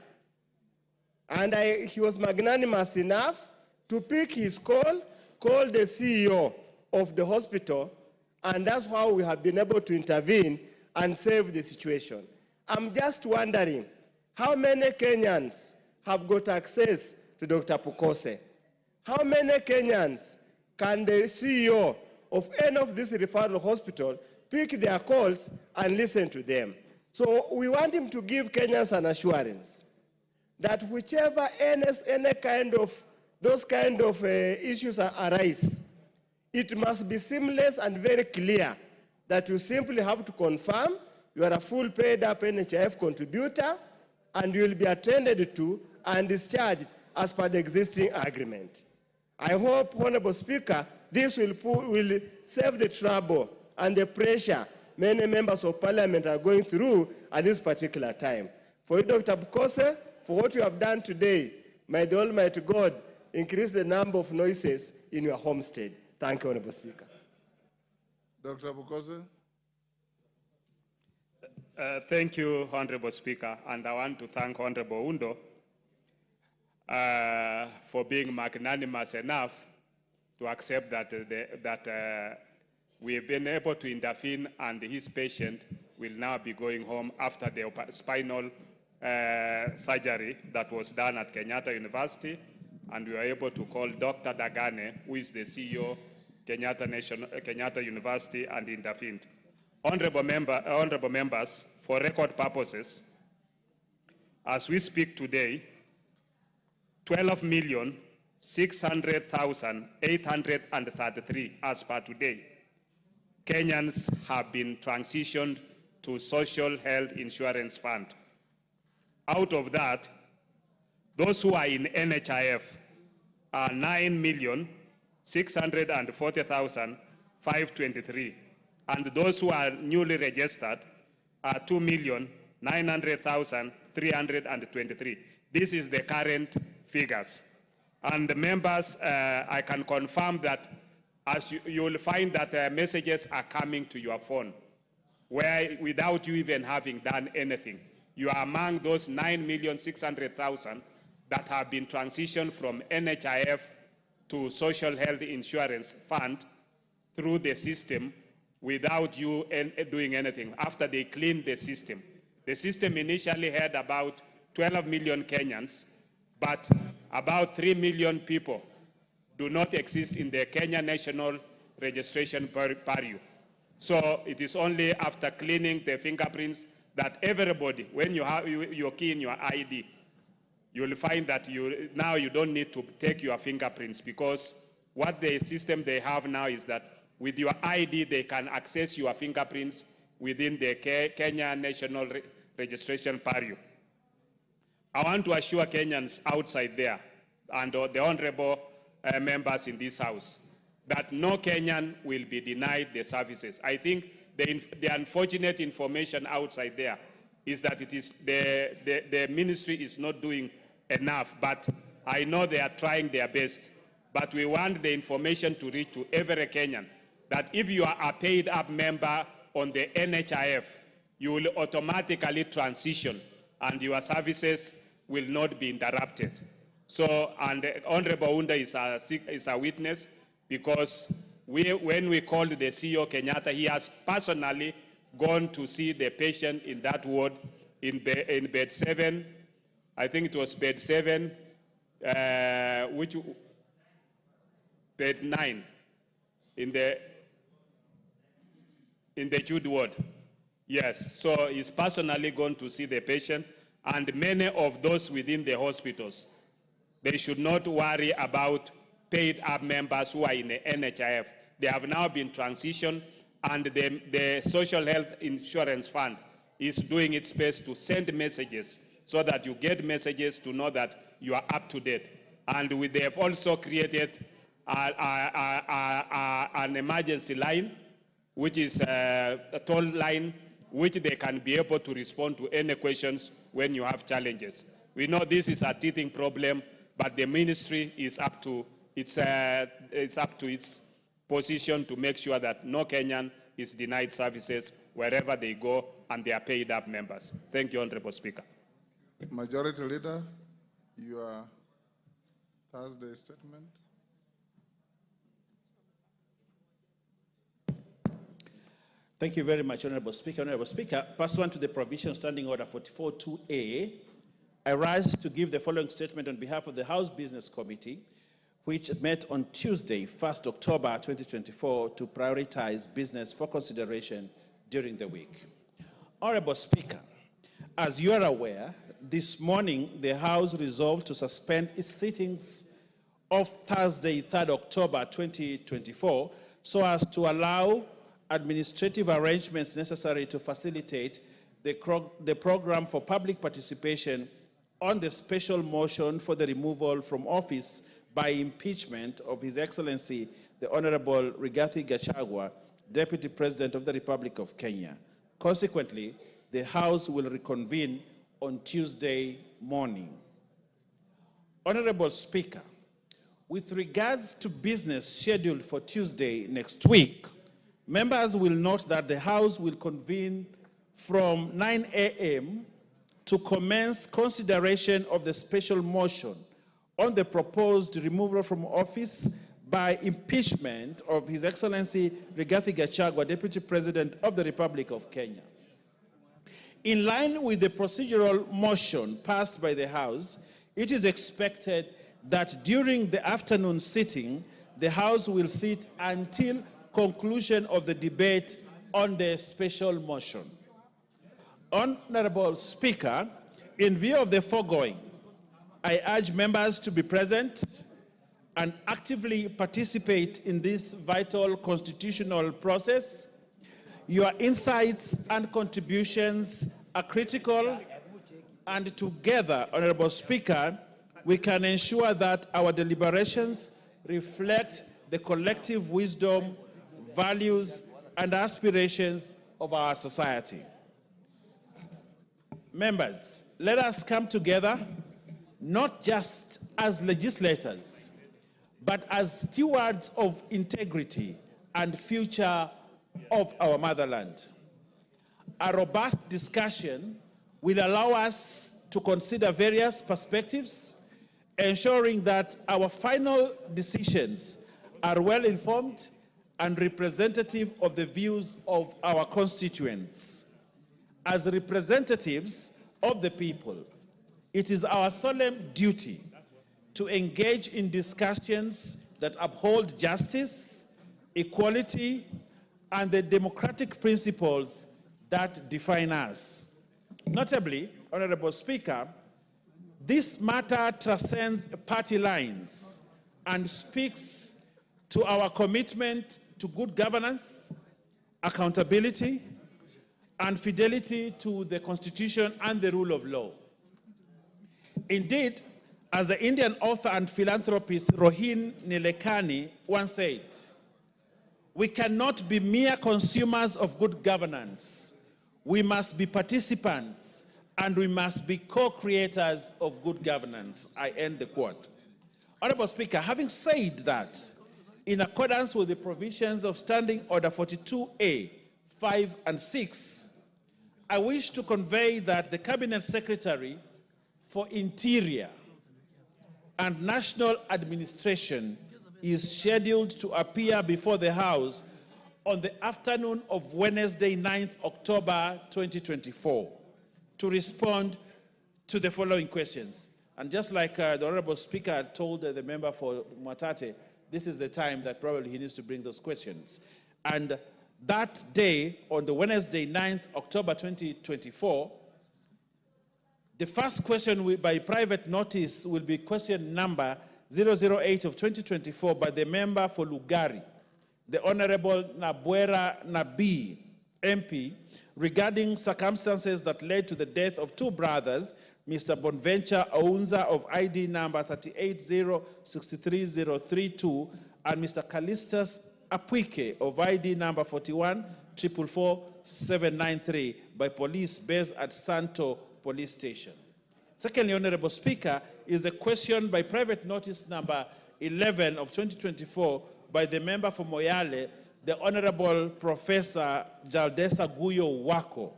and he was magnanimous enough to pick his call the CEO of the hospital, and that's how we have been able to intervene and save the situation. I'm just wondering, how many Kenyans have got access to Dr. Pukose? How many Kenyans can the CEO of any of this referral hospital pick their calls and listen to them? So we want him to give Kenyans an assurance that whichever those kind of issues arise, it must be seamless and very clear that you simply have to confirm you are a full paid up NHIF contributor and you will be attended to and discharged as per the existing agreement. I hope, Honorable Speaker, this will save the trouble and the pressure many members of parliament are going through at this particular time. For you, Dr. Pukose, for what you have done today, may the Almighty God increase the number of noises in your homestead. Thank you, Honorable Speaker. Dr. Pukose. Thank you, Honorable Speaker, and I want to thank Honorable Oundo for being magnanimous enough to accept that we have been able to intervene and his patient will now be going home after the spinal surgery that was done at Kenyatta University and we were able to call Dr. Dagane, who is the CEO, Kenyatta University, and intervened. Honorable members, for record purposes, as we speak today, 12,600,833 as per today, Kenyans have been transitioned to Social Health Insurance Fund. Out of that, those who are in NHIF are 9,640,523, and those who are newly registered are 2,900,323. This is the current figures. And the members, I can confirm that as you will find that messages are coming to your phone, where without you even having done anything, you are among those 9,600,000 that have been transitioned from NHIF to Social Health Insurance Fund through the system without you doing anything, after they cleaned the system. The system initially had about 12 million Kenyans, but about 3 million people do not exist in the Kenya National Registration Bureau. So it is only after cleaning the fingerprints that everybody, when you key in your ID, you'll find that now you don't need to take your fingerprints, because what the system they have now is that with your ID, they can access your fingerprints within the Kenya National Registration Bureau. I want to assure Kenyans outside there and the honorable members in this house that no Kenyan will be denied the services. I think the unfortunate information outside there is that it is the ministry is not doing enough, but I know they are trying their best. But we want the information to reach to every Kenyan that if you are a paid up member on the NHIF, you will automatically transition and your services will not be interrupted. So, and Honorable Unda is a witness, because when we called the CEO Kenyatta, he has personally gone to see the patient in that ward in bed 7. I think it was bed 7, bed 9 in the Jude ward. Yes, so he's personally gone to see the patient, and many of those within the hospitals, they should not worry about paid up members who are in the NHIF. They have now been transitioned, and the Social Health Insurance Fund is doing its best to send messages so that you get messages to know that you are up to date. And they have also created an emergency line, which is a toll line, which they can be able to respond to any questions when you have challenges. We know this is a teething problem, but the ministry is up to its position to make sure that no Kenyan is denied services wherever they go, and they are paid up members. Thank you, Honorable Speaker. Majority Leader, your Thursday statement. Thank you very much, Honorable Speaker. Honorable Speaker, pursuant to the provision Standing Order 44.2a, I rise to give the following statement on behalf of the House Business Committee, which met on Tuesday, 1st October 2024, to prioritize business for consideration during the week. Honorable Speaker, as you are aware, this morning the House resolved to suspend its sittings of Thursday, 3rd October 2024, so as to allow administrative arrangements necessary to facilitate the program for public participation on the special motion for the removal from office by impeachment of His Excellency, the Honorable Rigathi Gachagua, Deputy President of the Republic of Kenya. Consequently, the House will reconvene on Tuesday morning. Honorable Speaker, with regards to business scheduled for Tuesday next week, members will note that the House will convene from 9 a.m. to commence consideration of the special motion on the proposed removal from office by impeachment of His Excellency Rigathi Gachagua, Deputy President of the Republic of Kenya. In line with the procedural motion passed by the House, it is expected that during the afternoon sitting, the House will sit until conclusion of the debate on the special motion. Honorable Speaker, in view of the foregoing, I urge members to be present and actively participate in this vital constitutional process. Your insights and contributions are critical, and together, Honorable Speaker, we can ensure that our deliberations reflect the collective wisdom, values, and aspirations of our society. Members, let us come together not just as legislators, but as stewards of integrity and future of our motherland. A robust discussion will allow us to consider various perspectives, ensuring that our final decisions are well informed and representative of the views of our constituents. As representatives of the people, it is our solemn duty to engage in discussions that uphold justice, equality, and the democratic principles that define us. Notably, Honorable Speaker, this matter transcends party lines and speaks to our commitment to good governance, accountability, and fidelity to the Constitution and the rule of law. Indeed, as the Indian author and philanthropist Rohin Nilekani once said, we cannot be mere consumers of good governance. We must be participants, and we must be co-creators of good governance. I end the quote. Honorable Speaker, having said that, in accordance with the provisions of Standing Order 42A, 5 and 6, I wish to convey that the Cabinet Secretary for Interior and National Administration is scheduled to appear before the House on the afternoon of Wednesday, 9th October 2024, to respond to the following questions. And just like the Honorable Speaker told the member for Mwatate, this is the time that probably he needs to bring those questions. And that day, on the Wednesday, 9th October 2024, the first question by private notice will be question number 008 of 2024 by the member for Lugari, the Honorable Nabwera Nabi, MP, regarding circumstances that led to the death of two brothers, Mr. Bonventure Aunza of ID number 3806332 and Mr. Callistus Apuike of ID number 41444 by police based at Santo Police Station. Secondly, Honorable Speaker, is the question by private notice number 11 of 2024 by the member for Moyale, the Honorable Professor Jaldesa Guyo Wako,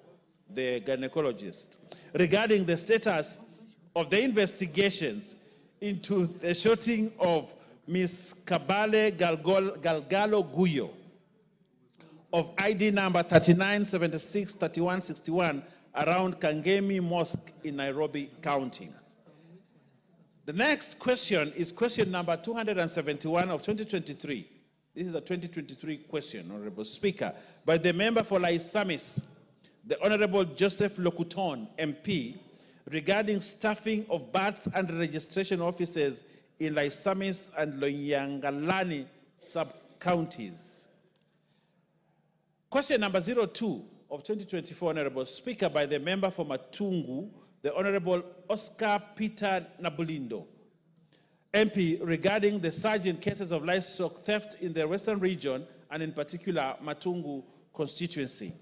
the gynecologist, regarding the status of the investigations into the shooting of Ms. Kabale Galgalo Guyo of ID number 39763161 around Kangemi Mosque in Nairobi County. The next question is question number 271 of 2023. This is a 2023 question, Honorable Speaker, by the member for Laisamis, the Honorable Joseph Locuton, MP, regarding staffing of births and registration offices in Laisamis and Loyangalani sub-counties. Question number 02 of 2024, Honorable Speaker, by the member for Matungu, the Honorable Oscar Peter Nabulindo, MP, regarding the surge in cases of livestock theft in the Western region and in particular Matungu constituency.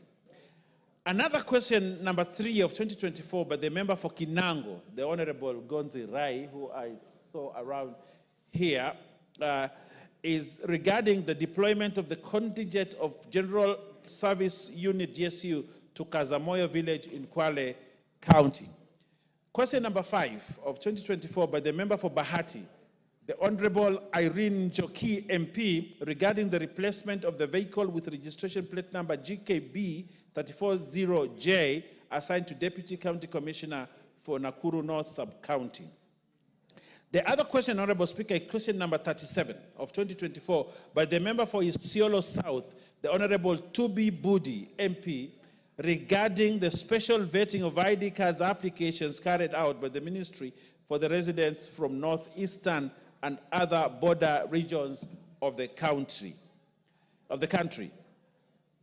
Another question, number 3 of 2024, by the member for Kinango, the Honorable Gonzi Rai, who I saw around here, is regarding the deployment of the contingent of General Service Unit GSU to Kazamoyo village in Kwale County. Question number 5 of 2024 by the member for Bahati, the Honorable Irene Njoki, MP, regarding the replacement of the vehicle with registration plate number GKB 340J assigned to Deputy County Commissioner for Nakuru North Sub-County. The other question, Honorable Speaker, is question number 37 of 2024 by the member for Isiolo South, the Honorable Tubi Budi, MP, regarding the special vetting of ID cards applications carried out by the Ministry for the residents from northeastern and other border regions of the country.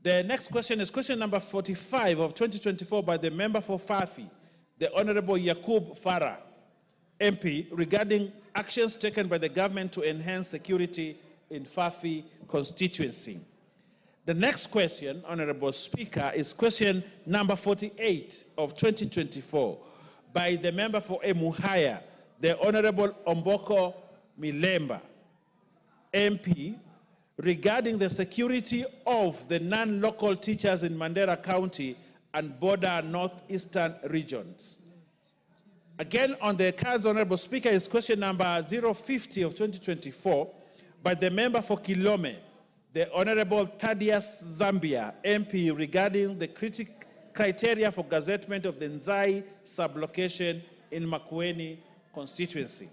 The next question is question number 45 of 2024 by the member for Fafi, the Honorable Yakub Farah, MP, regarding actions taken by the government to enhance security in Fafi constituency. The next question, Honorable Speaker, is question number 48 of 2024 by the member for Emuhaya, the Honorable Omboko Milemba, MP, regarding the security of the non-local teachers in Mandera County and border northeastern regions. Again, on the cards, Honorable Speaker, is question number 050 of 2024 by the member for Kilome, the Honorable Thaddeus Zambia, MP, regarding the criteria for gazettement of the Nzai sublocation in Makueni constituency.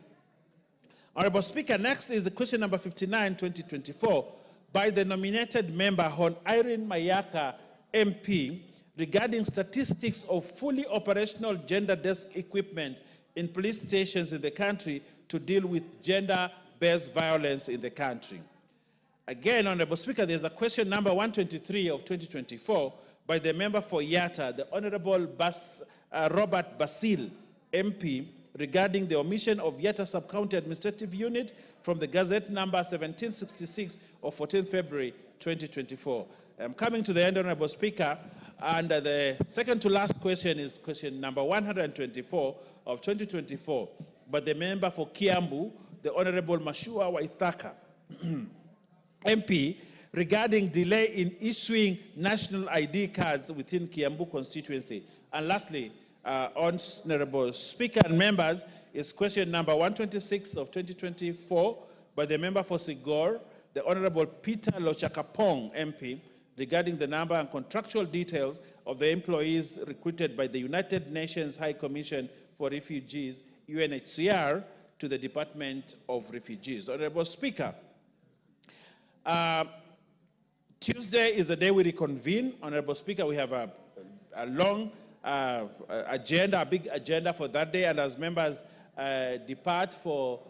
Honorable Speaker, next is the question number 59, 2024, by the nominated member, Hon Irene Mayaka, MP, regarding statistics of fully operational gender desk equipment in police stations in the country to deal with gender-based violence in the country. Again, Honorable Speaker, there's a question number 123 of 2024 by the member for Yatta, the Honorable Robert Basil, MP, regarding the omission of Yatta Sub-County Administrative Unit from the Gazette number 1766 of 14 February 2024. I'm coming to the end, Honorable Speaker, and the second to last question is question number 124 of 2024 by the member for Kiambu, the Honorable Mashua Waithaka, MP, regarding delay in issuing national ID cards within Kiambu constituency. And lastly, Honorable Speaker and members, is question number 126 of 2024 by the member for Sigor, the Honorable Peter Lochakapong, MP, regarding the number and contractual details of the employees recruited by the United Nations High Commission for Refugees, UNHCR, to the Department of Refugees. Honorable Speaker, Tuesday is the day we reconvene. Honorable Speaker, we have a long agenda, a big agenda for that day, and as members depart for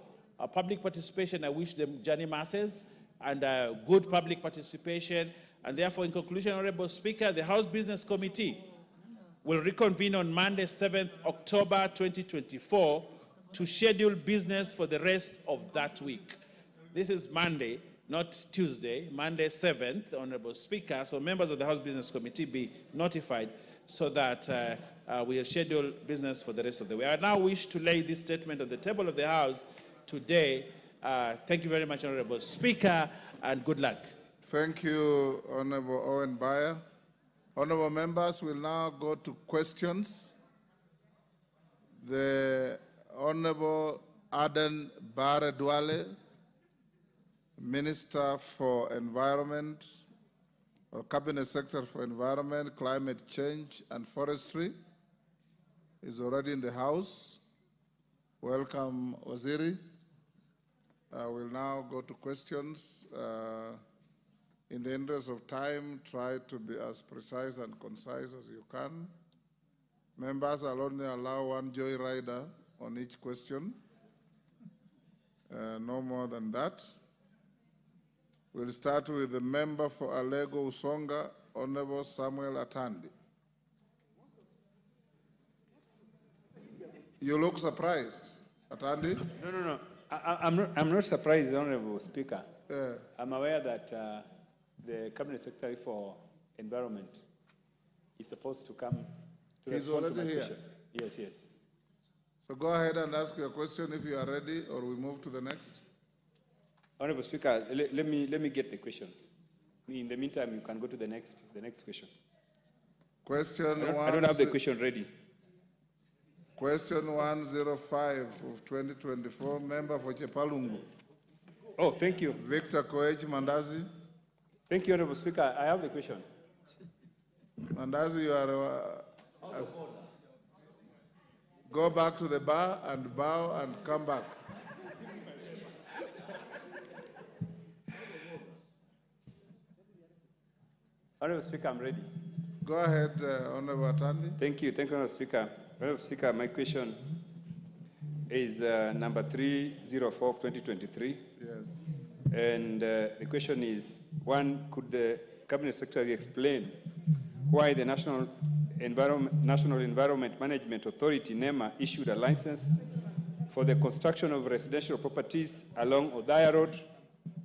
public participation, I wish them journey masses and good public participation. And therefore, in conclusion, Honorable Speaker, the House Business Committee will reconvene on Monday, 7th October 2024 to schedule business for the rest of that week. This is Monday, not Tuesday, Monday 7th, Honorable Speaker. So members of the House Business Committee be notified so that we'll schedule business for the rest of the week. I now wish to lay this statement on the table of the House today. Thank you very much, Honorable Speaker, and good luck. Thank you, Honorable Owen Bayer. Honorable members, we'll now go to questions. The Honorable Aden Bare Duale, Minister for Environment, or Cabinet Secretary for Environment, Climate Change, and Forestry, is already in the House. Welcome, Waziri. We'll now go to questions. In the interest of time, try to be as precise and concise as you can. Members, I'll only allow one joyrider on each question. No more than that. We'll start with the member for Alego Usonga, Honorable Samuel Atandi. You look surprised, Atandi? No. I'm not surprised, Honorable Speaker. Yeah. I'm aware that the Cabinet Secretary for Environment is supposed to come to He's respond to my already here. question. Yes. So go ahead and ask your question if you are ready, or we move to the next. Honorable Speaker, let me get the question. In the meantime, you can go to the next question. I don't have the question ready. Question 105 of 2024, member for Chepalungu. Oh, thank you. Victor Koech Mandazi. Thank you, Honorable Speaker. I have the question. Mandazi, you are... go back to the bar and bow and come back. Honorable Speaker, I'm ready. Go ahead, Honorable Atandi. Thank you, Honorable Speaker. Honorable Speaker, my question is number 304 of 2023. Yes. And the question is, one, could the Cabinet Secretary explain why the National Environment Management Authority, NEMA, issued a license for the construction of residential properties along Othaya Road,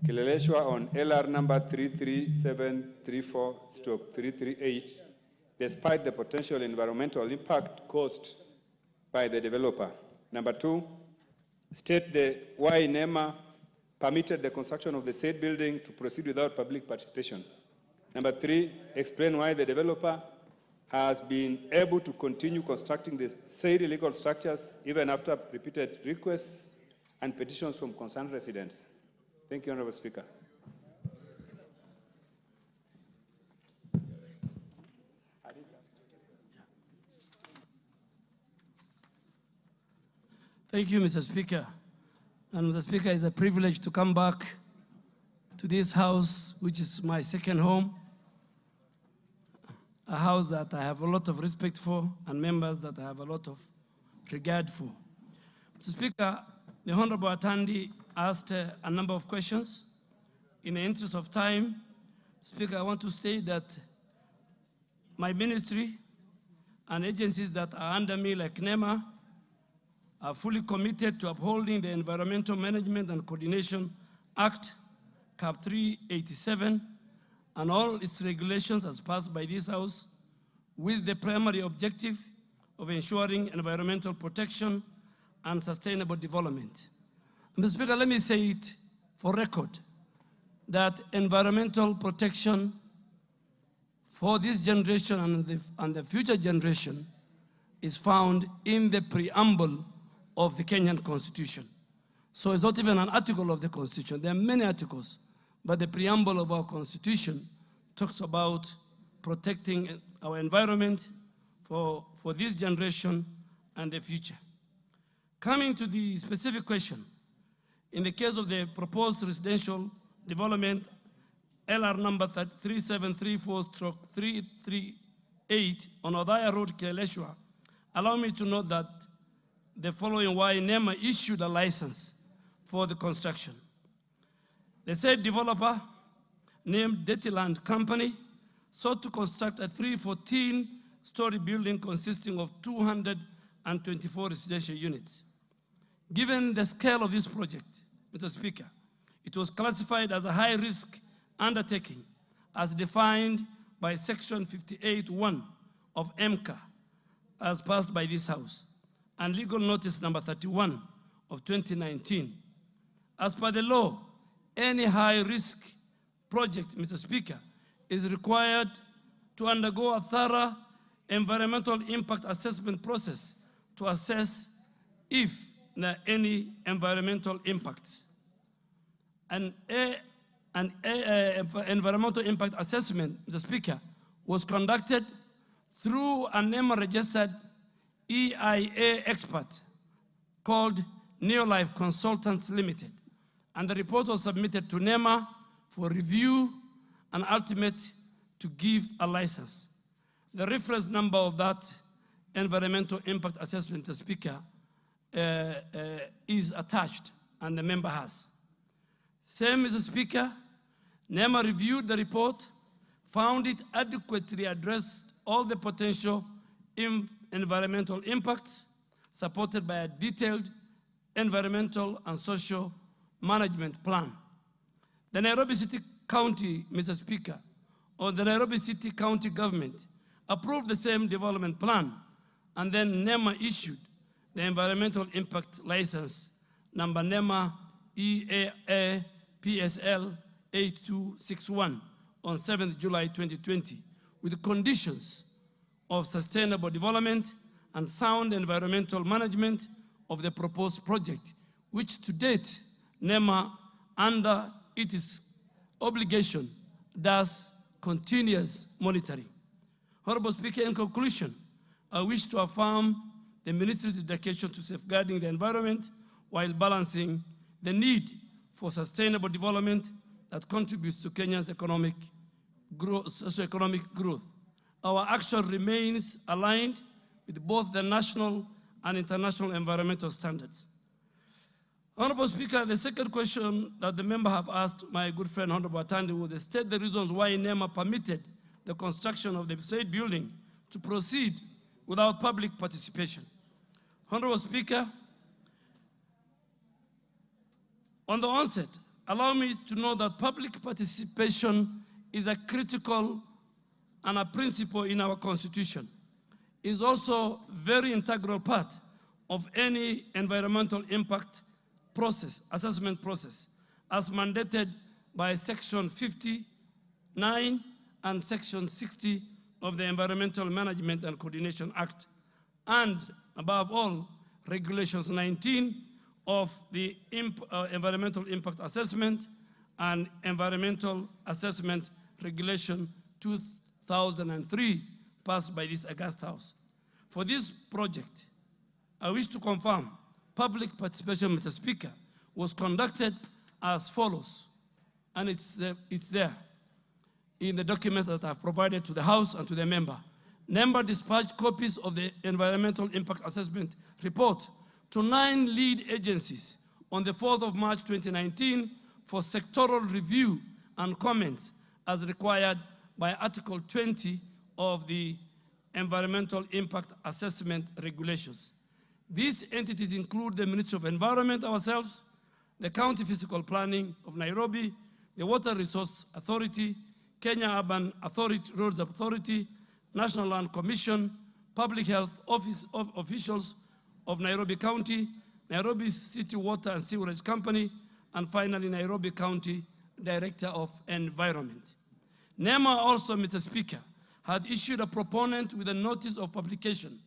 Kileleshwa on LR number 33734/338, despite the potential environmental impact caused by the developer? Number two, state why NEMA permitted the construction of the said building to proceed without public participation. Number three, explain why the developer has been able to continue constructing the said illegal structures even after repeated requests and petitions from concerned residents. Thank you, Honorable Speaker. Thank you, Mr. Speaker. And Mr. Speaker, it's a privilege to come back to this house, which is my second home, a house that I have a lot of respect for and members that I have a lot of regard for. Mr. Speaker, the Honorable Atandi asked a number of questions. In the interest of time, Speaker, I want to state that my ministry and agencies that are under me, like NEMA, are fully committed to upholding the Environmental Management and Coordination Act, Cap 387, and all its regulations as passed by this House, with the primary objective of ensuring environmental protection and sustainable development. Mr. Speaker, let me say it for record, that environmental protection for this generation and the future generation is found in the preamble of the Kenyan Constitution. So it's not even an article of the Constitution. There are many articles, but the preamble of our Constitution talks about protecting our environment for this generation and the future. Coming to the specific question, in the case of the proposed residential development, LR number 3734/338 on Othaya Road, Kileleshwa, allow me to note that the following why NEMA issued a license for the construction. The said developer, named Dirtyland Company, sought to construct a 314-story building consisting of 224 residential units. Given the scale of this project, Mr. Speaker, it was classified as a high-risk undertaking as defined by Section 58(1) of MCA as passed by this House, and legal notice number 31 of 2019. As per the law, any high-risk project, Mr. Speaker, is required to undergo a thorough environmental impact assessment process to assess if there are any environmental impacts. An environmental impact assessment, Mr. Speaker, was conducted through a NEMA-registered EIA expert called Neolife Consultants Limited, and the report was submitted to NEMA for review and ultimate to give a license. The reference number of that environmental impact assessment, Mr. Speaker, is attached, and the member has. Same, Mr. Speaker, NEMA reviewed the report, found it adequately addressed all the potential environmental impacts, supported by a detailed environmental and social management plan. The Nairobi City County, Mr. Speaker, or the Nairobi City County government approved the same development plan, and then NEMA issued the environmental impact license number NEMA EAA PSL 8261 on 7th July 2020 with conditions of sustainable development and sound environmental management of the proposed project, which to date NEMA, under its obligation, does continuous monitoring. Honorable Speaker, in conclusion, I wish to affirm the Ministry's dedication to safeguarding the environment while balancing the need for sustainable development that contributes to Kenya's economic socioeconomic growth. Our action remains aligned with both the national and international environmental standards. Honorable Speaker, the second question that the member have asked my good friend Honorable Atandi would state the reasons why NEMA permitted the construction of the said building to proceed without public participation. Honorable Speaker, on the onset, allow me to know that public participation is a critical and a principle in our Constitution. It is also a very integral part of any environmental impact process, assessment process, as mandated by Section 59 and Section 60 of the Environmental Management and Coordination Act, and above all, Regulations 19 of the Environmental Impact Assessment and Environmental Assessment Regulation 2003, passed by this August House. For this project, I wish to confirm public participation, Mr. Speaker, was conducted as follows, and it's there in the documents that I've provided to the House and to the member. NEMA dispatched copies of the Environmental Impact Assessment report to 9 lead agencies on the 4th of March 2019 for sectoral review and comments as required by Article 20 of the Environmental Impact Assessment Regulations. These entities include the Ministry of Environment ourselves, the County Physical Planning of Nairobi, the Water Resource Authority, Kenya Urban Authority, Roads Authority, National Land Commission, Public Health officials of Nairobi County, Nairobi City Water and Sewerage Company, and finally Nairobi County Director of Environment. NEMA also, Mr. Speaker, had issued a proponent with a notice of publication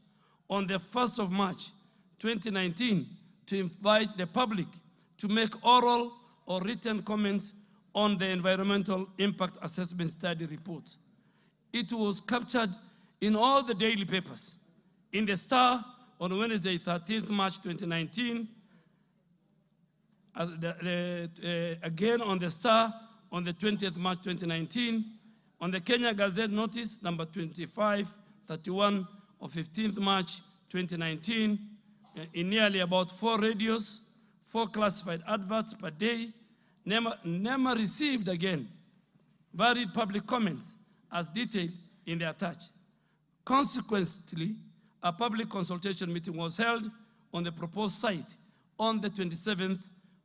on the 1st of March 2019 to invite the public to make oral or written comments on the Environmental Impact Assessment Study report. It was captured in all the daily papers. In the Star on Wednesday, 13th March 2019, again on the Star on the 20th March 2019, on the Kenya Gazette notice number 2531 of 15th March 2019, in nearly about 4 radios, 4 classified adverts per day. NEMA received again varied public comments as detailed in the attached. Consequently, a public consultation meeting was held on the proposed site on the 27th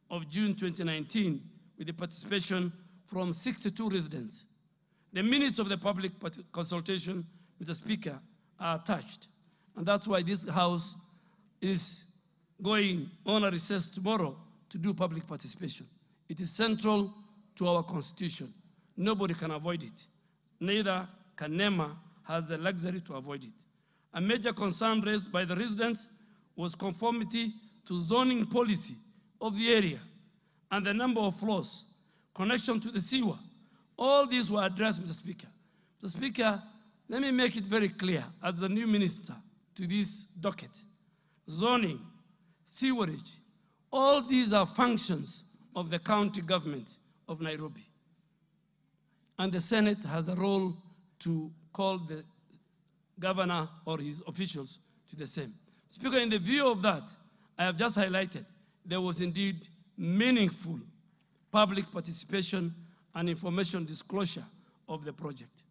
of June 2019 with the participation from 62 residents. The minutes of the public consultation, Mr. Speaker, are attached. And that's why this House is going on a recess tomorrow to do public participation. It is central to our Constitution. Nobody can avoid it. Neither can NEMA has the luxury to avoid it. A major concern raised by the residents was conformity to zoning policy of the area and the number of floors, connection to the sewer. All these were addressed, Mr. Speaker. Mr. Speaker, let me make it very clear as the new minister to this docket. Zoning, sewerage, all these are functions of the county government of Nairobi. And the Senate has a role to call the governor or his officials to the same. Speaker, in the view of that, I have just highlighted there was indeed meaningful public participation and information disclosure of the project.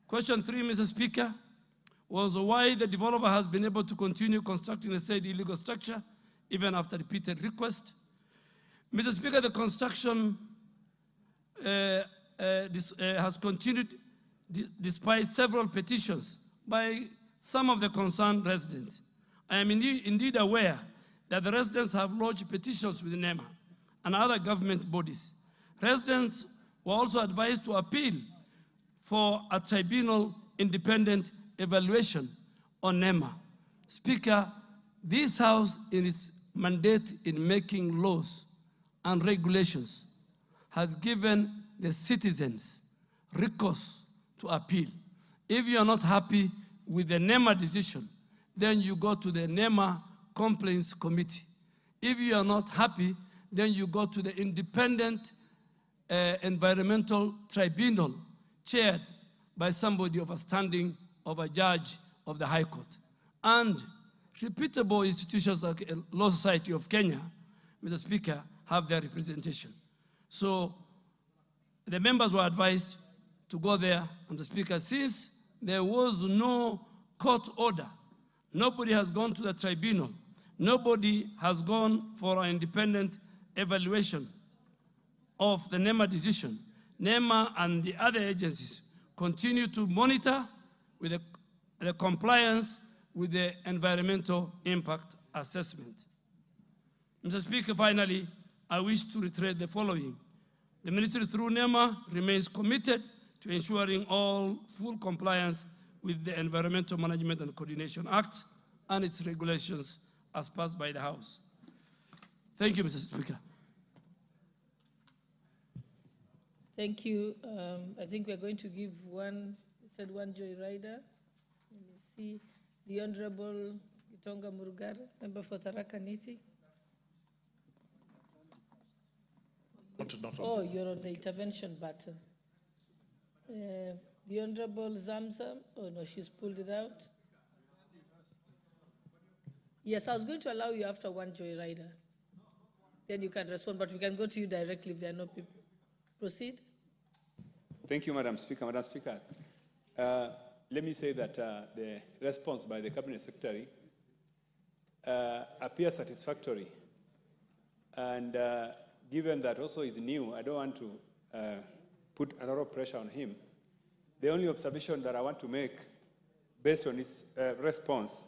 Question 3, Mr. Speaker, was why the developer has been able to continue constructing the said illegal structure even after repeated requests. Mr. Speaker, the construction has continued despite several petitions by some of the concerned residents. I am indeed aware that the residents have lodged petitions with NEMA and other government bodies. Residents were also advised to appeal for a tribunal independent evaluation on NEMA. Speaker, this House, in its mandate in making laws and regulations, has given the citizens recourse to appeal. If you are not happy with the NEMA decision, then you go to the NEMA Complaints Committee. If you are not happy, then you go to the Independent Environmental Tribunal chaired by somebody of a standing of a judge of the High Court. And reputable institutions like Law Society of Kenya, Mr. Speaker, have their representation. So the members were advised to go there, and the Speaker, since there was no court order, nobody has gone to the tribunal, nobody has gone for an independent evaluation of the NEMA decision, NEMA and the other agencies continue to monitor with the compliance with the environmental impact assessment. Mr. Speaker, finally, I wish to reiterate the following. The Ministry through NEMA remains committed to ensuring all full compliance with the Environmental Management and Coordination Act and its regulations as passed by the House. Thank you, Mr. Speaker. Thank you. I think we're going to give one joyrider. Let me see. The Honorable Gitonga Murugar, member for Tharaka Nithi. Oh, you're on the intervention button. The Honorable Zamzam. Oh no, she's pulled it out. Yes, I was going to allow you after one joyrider. Then you can respond, but we can go to you directly if there are no people. Proceed. Thank you, Madam Speaker. Madam Speaker, let me say that the response by the Cabinet Secretary appears satisfactory. And given that also is new, I don't want to put a lot of pressure on him. The only observation that I want to make based on his response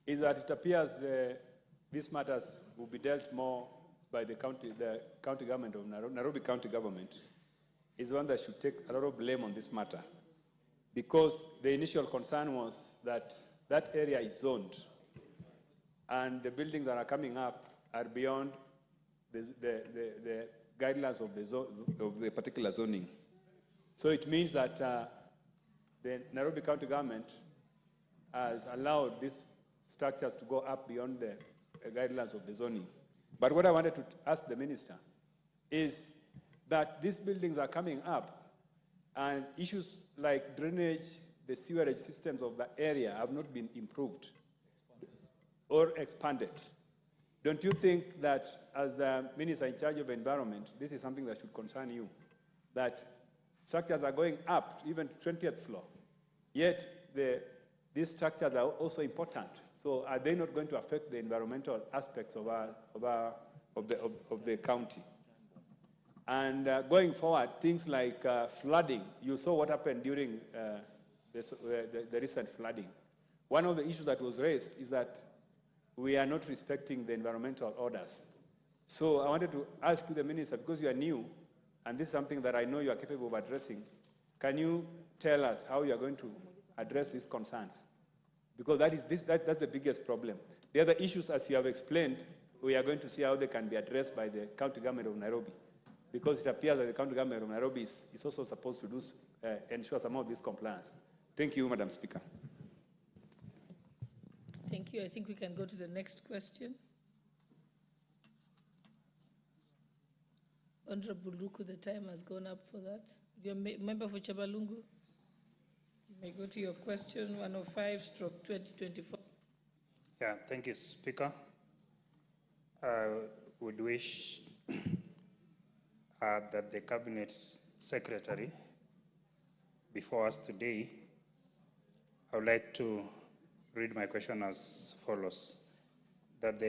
is that it appears these matters will be dealt more by the county government of Nairobi County Government is one that should take a lot of blame on this matter, because the initial concern was that that area is zoned and the buildings that are coming up are beyond the guidelines of the particular zoning. So it means that the Nairobi County Government has allowed these structures to go up beyond the guidelines of the zoning. But what I wanted to ask the minister is that these buildings are coming up and issues like drainage, the sewerage systems of the area have not been improved or expanded. Don't you think that as the minister in charge of environment, this is something that should concern you, that structures are going up, even to 20th floor, yet these structures are also important. So are they not going to affect the environmental aspects of the county? And going forward, things like flooding, you saw what happened during the recent flooding. One of the issues that was raised is that we are not respecting the environmental orders. So I wanted to ask you, the minister, because you are new, and this is something that I know you are capable of addressing, can you tell us how you are going to address these concerns? Because that's the biggest problem. The other issues, as you have explained, we are going to see how they can be addressed by the county government of Nairobi, because it appears that the county government of Nairobi is also supposed to ensure some of this compliance. Thank you, Madam Speaker. Thank you. I think we can go to the next question. Honorable Luku, the time has gone up for that. Your member for Chabalungu, you may go to your question 105/2024. Yeah, thank you, Speaker. I would wish that the Cabinet Secretary before us today, I would like to read my question as follows. That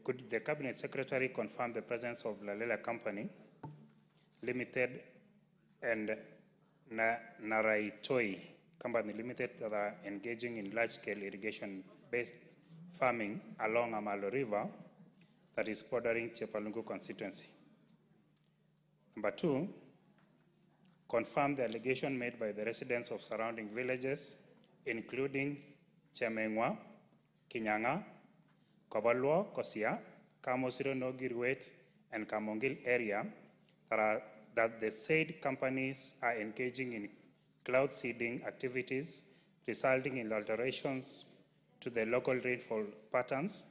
could the Cabinet Secretary confirm the presence of Lalela Company Limited and Naraitoi Company Limited that are engaging in large-scale irrigation-based farming along Amalo River that is bordering Chepalungu constituency. Number two, confirm the allegation made by the residents of surrounding villages, including Chemengwa, Kinyanga, Kobalwa, Kosia, Kamosiro, Nogirwet, and Kamongil area that the said companies are engaging in cloud seeding activities, resulting in alterations to the local rainfall patterns,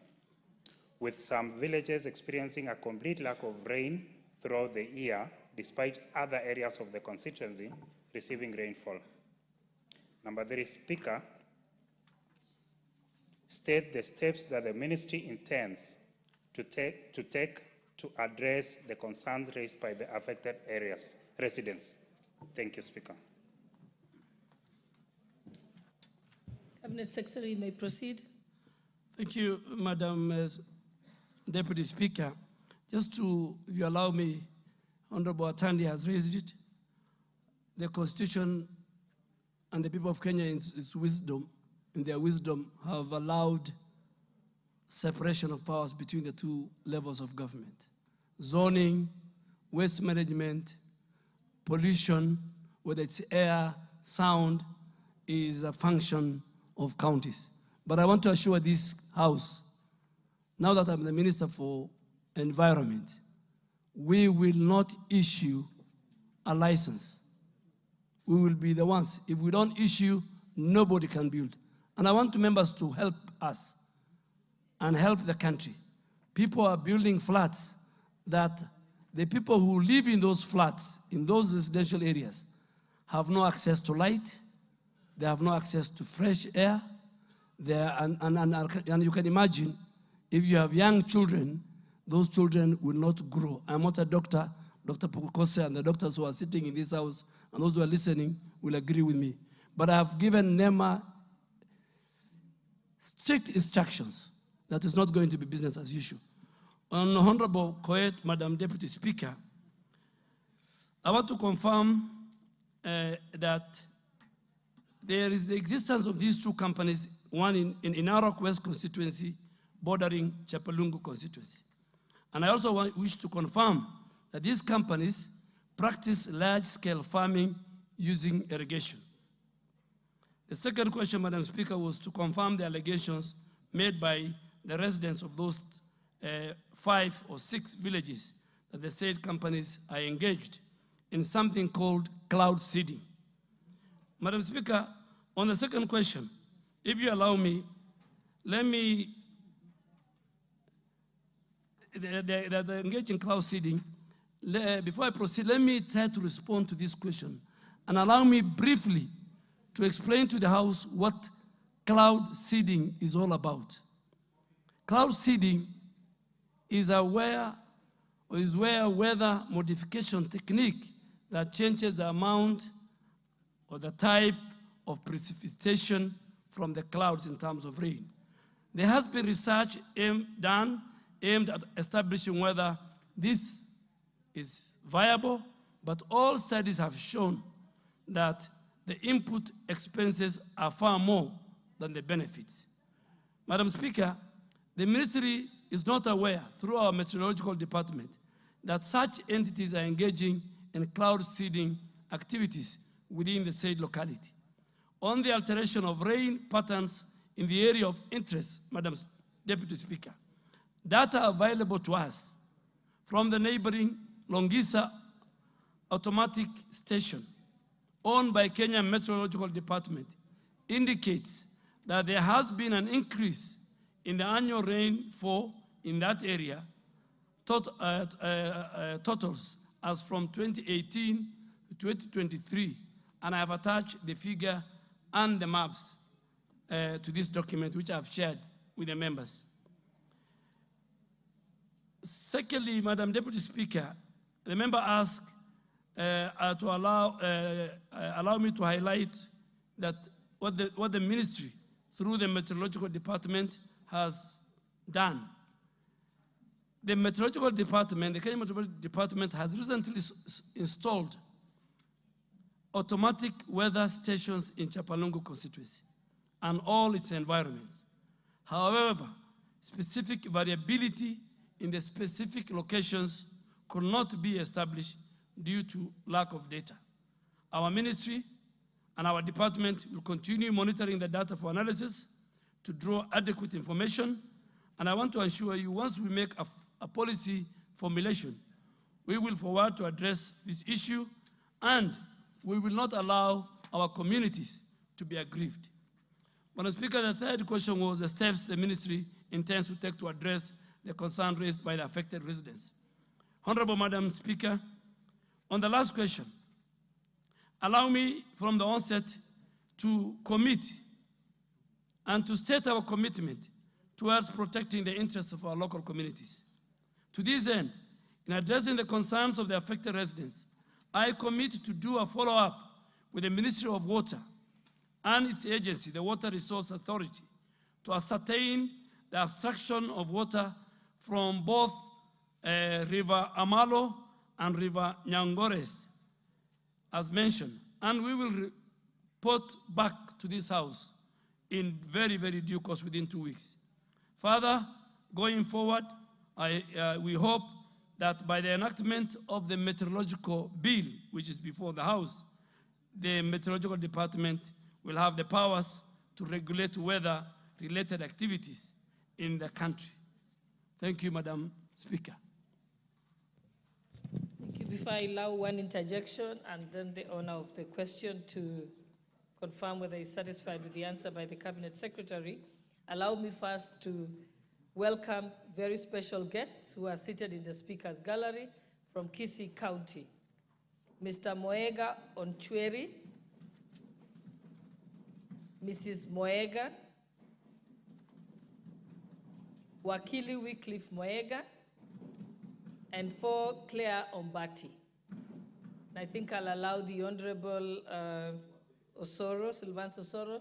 with some villages experiencing a complete lack of rain throughout the year, despite other areas of the constituency receiving rainfall. Number 3, Speaker, state the steps that the ministry intends to take to address the concerns raised by the affected areas residents. Thank you, Speaker. Cabinet Secretary, you may proceed. Thank you, Madam Deputy Speaker. Just to, if you allow me, Honorable Atandi has raised it. The Constitution and the people of Kenya in their wisdom, have allowed separation of powers between the two levels of government. Zoning, waste management, pollution, whether it's air, sound, is a function of counties. But I want to assure this House, now that I'm the Minister for Environment, we will not issue a license. We will be the ones. If we don't issue, nobody can build. And I want members to help us and help the country. People are building flats that the people who live in those flats, in those residential areas, have no access to light, they have no access to fresh air, and you can imagine, if you have young children, those children will not grow. I'm not a doctor. Dr. Pukose and the doctors who are sitting in this house and those who are listening will agree with me. But I have given NEMA strict instructions that is not going to be business as usual. On Honorable Koet, Madam Deputy Speaker, I want to confirm that there is the existence of these two companies, one in Narok West constituency bordering Chapalungu constituency. And I also wish to confirm that these companies practice large-scale farming using irrigation. The second question, Madam Speaker, was to confirm the allegations made by the residents of those 5 or 6 villages that the said companies are engaged in something called cloud seeding. Madam Speaker, on the second question, if you allow me, let me, they're engaged in cloud seeding. Before I proceed, let me try to respond to this question and allow me briefly to explain to the House what cloud seeding is all about. Cloud seeding is where weather modification technique that changes the amount or the type of precipitation from the clouds in terms of rain. There has been research done aimed at establishing whether this is viable, but all studies have shown that the input expenses are far more than the benefits. Madam Speaker, the ministry is not aware, through our meteorological department, that such entities are engaging in cloud seeding activities within the said locality. On the alteration of rain patterns in the area of interest, Madam Deputy Speaker, data available to us from the neighboring Longisa automatic station owned by Kenya Meteorological Department indicates that there has been an increase in the annual rainfall in that area totals as from 2018 to 2023, and I have attached the figure and the maps to this document, which I've shared with the members. Secondly, Madam Deputy Speaker, the member asked to allow me to highlight that what the ministry, through the Meteorological Department, has done. The Meteorological Department, the Kenya Meteorological Department, has recently installed automatic weather stations in Chapalungu constituency and all its environments. However, specific variability in the specific locations could not be established due to lack of data. Our ministry and our department will continue monitoring the data for analysis to draw adequate information, and I want to assure you, once we make a policy formulation, we will forward to address this issue, and we will not allow our communities to be aggrieved. Madam Speaker, the third question was the steps the ministry intends to take to address the concern raised by the affected residents. Honorable Madam Speaker, on the last question, allow me from the onset to commit and to state our commitment towards protecting the interests of our local communities. To this end, in addressing the concerns of the affected residents, I commit to do a follow-up with the Ministry of Water and its agency, the Water Resource Authority, to ascertain the obstruction of water from both River Amalo and River Nyangores, as mentioned, and we will report back to this House in very, very due course within 2 weeks. Further, going forward, we hope that by the enactment of the meteorological bill, which is before the House, the meteorological department will have the powers to regulate weather-related activities in the country. Thank you, Madam Speaker. Thank you. Before I allow one interjection and then the owner of the question to confirm whether he's satisfied with the answer by the Cabinet Secretary, allow me first to welcome very special guests who are seated in the Speaker's Gallery from Kisii County. Mr. Moega Onchweri, Mrs. Moega, Wakili Wycliffe Moega, and for Claire Ombati. And I think I'll allow the Honorable Osoro, Sylvanus Osoro,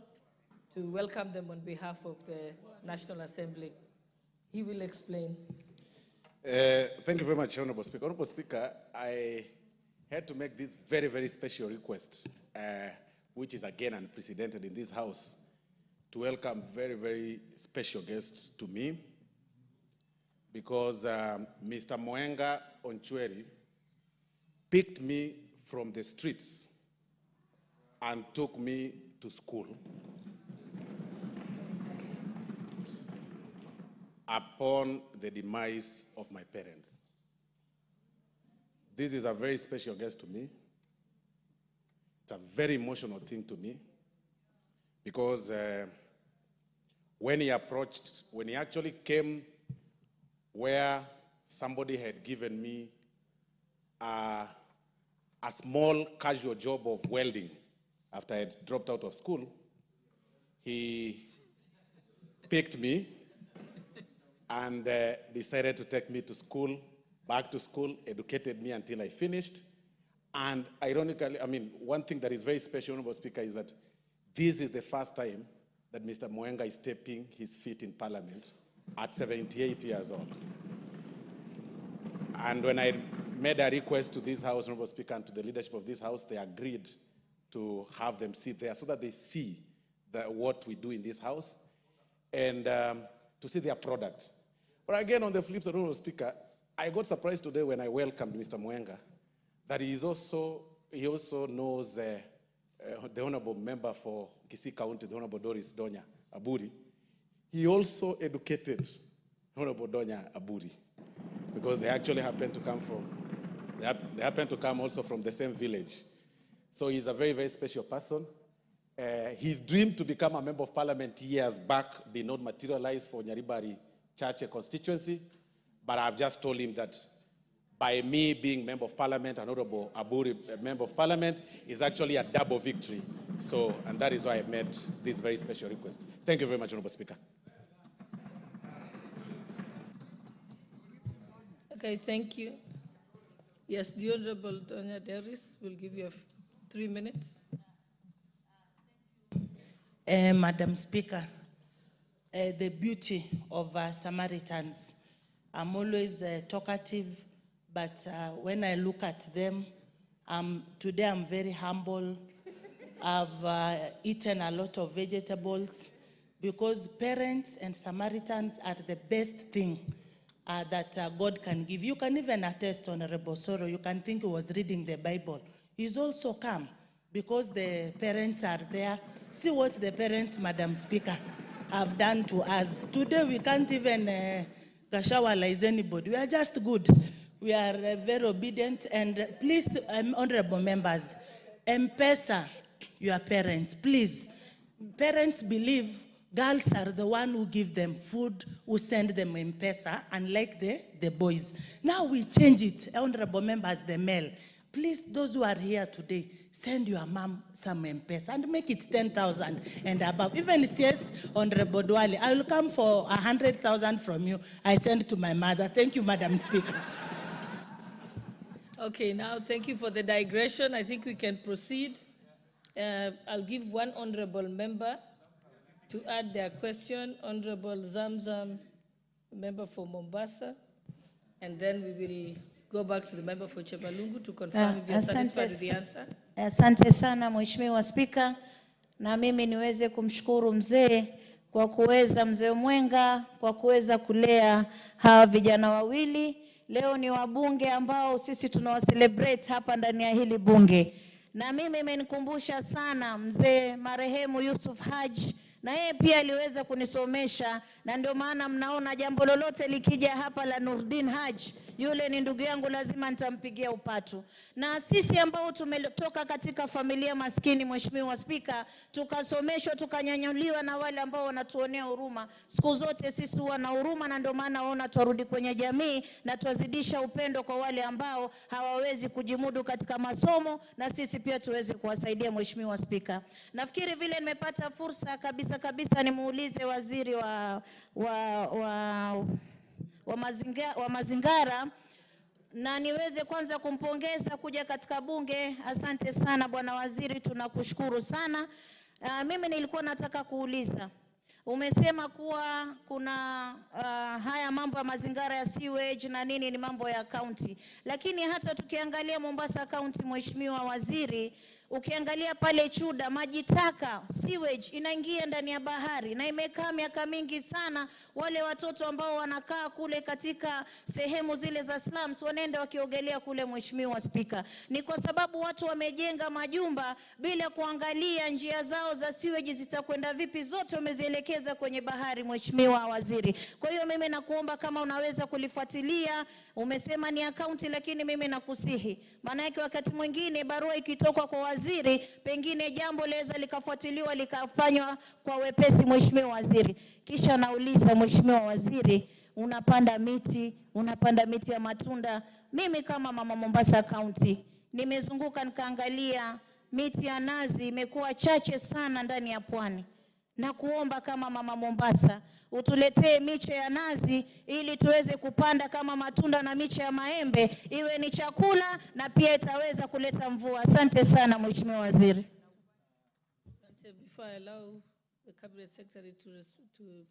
to welcome them on behalf of the National Assembly. He will explain. Thank you very much, Honorable Speaker. Honorable Speaker, I had to make this very, very special request, which is again unprecedented in this House, to welcome very, very special guests to me, because Mr. Moenga Onchweri picked me from the streets and took me to school upon the demise of my parents. This is a very special guest to me. It's a very emotional thing to me, because when he actually came where somebody had given me a small casual job of welding after I had dropped out of school, he picked me and decided to take me to school, back to school, educated me until I finished. And ironically, I mean, one thing that is very special, Honorable Speaker, is that this is the first time that Mr. Moenga is stepping his feet in Parliament at 78 years old. And when I made a request to this House, Honorable Speaker, and to the leadership of this House, they agreed to have them sit there so that they see what we do in this House and to see their product. But again, on the flip side, Honorable Speaker, I got surprised today when I welcomed Mr. Moenga that he also knows the Honorable Member for Kisii County, the Honorable Doris Donya Aburi. He also educated Honorable Donya Aburi, because they actually happen to come from, they happen to come also from the same village. So he's a very, very special person. His dream to become a member of Parliament years back did not materialize for Nyaribari Chache constituency, but I've just told him that by me being member of Parliament, and Honorable Aburi, member of Parliament, is actually a double victory. So, and that is why I made this very special request. Thank you very much, Honorable Speaker. Okay, thank you. Yes, the Honorable Donya Deris will give you 3 minutes. Madam Speaker, the beauty of Samaritans. I'm always talkative, but when I look at them, today I'm very humble. I've eaten a lot of vegetables, because parents and Samaritans are the best thing that God can give. You can even attest, Honorable Soro, you can think he was reading the Bible. He's also come because the parents are there. See what the parents, Madam Speaker, have done to us. Today we can't even Gachagua anybody. We are just good. We are very obedient. And please, honorable members, M-Pesa your parents, please. Parents believe girls are the one who give them food, who send them M-Pesa, unlike the boys. Now we change it, honorable members, the male. Please, those who are here today, send your mom some M-Pesa and make it 10,000 and above. Even CS, Honorable Dwale, I will come for 100,000 from you. I send to my mother. Thank you, Madam Speaker. Okay, now thank you for the digression. I think we can proceed. I'll give one honorable member to add their question. Honorable Zamzam, member for Mombasa. And then we will go back to the member for Chebalungu to confirm if you're satisfied with the answer. Asante sana Mheshimiwa Spika, na mimi niweze kumshukuru mzee kwa kuweza, mzee Mwenga, kwa kuweza kulea hawa vijana wawili. Leo ni wabunge ambao sisi tunawacelebrate hapa ndani ya hili bunge. Na mimi imenikumbusha sana mzee marehemu Yusuf Haji, na yeye pia aliweza kunisomesha, na ndio maana mnaona jambo lolote likija hapa la Nurdin Haji, yule ni ndugu yangu, lazima nitampigia upatu. Na sisi ambao tumetoka katika familia maskini, Mheshimiwa Spika, tukasomeshwa, tukanyanyuliwa na wale ambao wanatuonea huruma. Siku zote sisi huwa na huruma, na ndio maana waona turudi kwenye jamii na tuzidisha upendo kwa wale ambao hawawezi kujimudu katika masomo, na sisi pia tuweze kuwasaidia. Mheshimiwa Spika, nafikiri vile nimepata fursa kabisa nimuulize waziri wa mazingara, na niweze kwanza kumpongeza kuja katika bunge. Asante sana bwana waziri, tunakushukuru sana. Mimi nilikuwa nataka kuuliza, umesema kuwa kuna haya mambo ya mazingara ya sewage na nini ni mambo ya county, lakini hata tukiangalia Mombasa county, Mheshimiwa waziri, ukiangalia pale Chuda, maji taka sewage inaingia ndani ya bahari, na imekaa miaka mingi sana. Wale watoto ambao wanakaa kule katika sehemu zile za slums wanaenda wakiogelea kule. Mheshimiwa Spika, ni kwa sababu watu wamejenga majumba bila kuangalia njia zao za sewage zitakwenda vipi, zote wamezielekeza kwenye bahari. Mheshimiwa waziri, kwa hiyo mimi nakuomba kama unaweza kulifuatilia. Umesema ni akaunti, lakini mimi nakusihi, maana yake wakati mwingine barua ikitoka kwa waziri, pengine jambo laweza likafuatiliwa likafanywa kwa wepesi. Mheshimiwa waziri, kisha nauliza Mheshimiwa waziri, unapanda miti ya matunda. Mimi kama mama Mombasa County nimezunguka nikaangalia, miti ya nazi imekuwa chache sana ndani ya pwani, na kuomba kama mama Mombasa utuletee miche ya nazi ili tuweze kupanda kama matunda, na miche ya maembe iwe ni chakula na pia itaweza kuleta mvua. Asante sana Mheshimiwa waziri. Before I allow the Cabinet Secretary to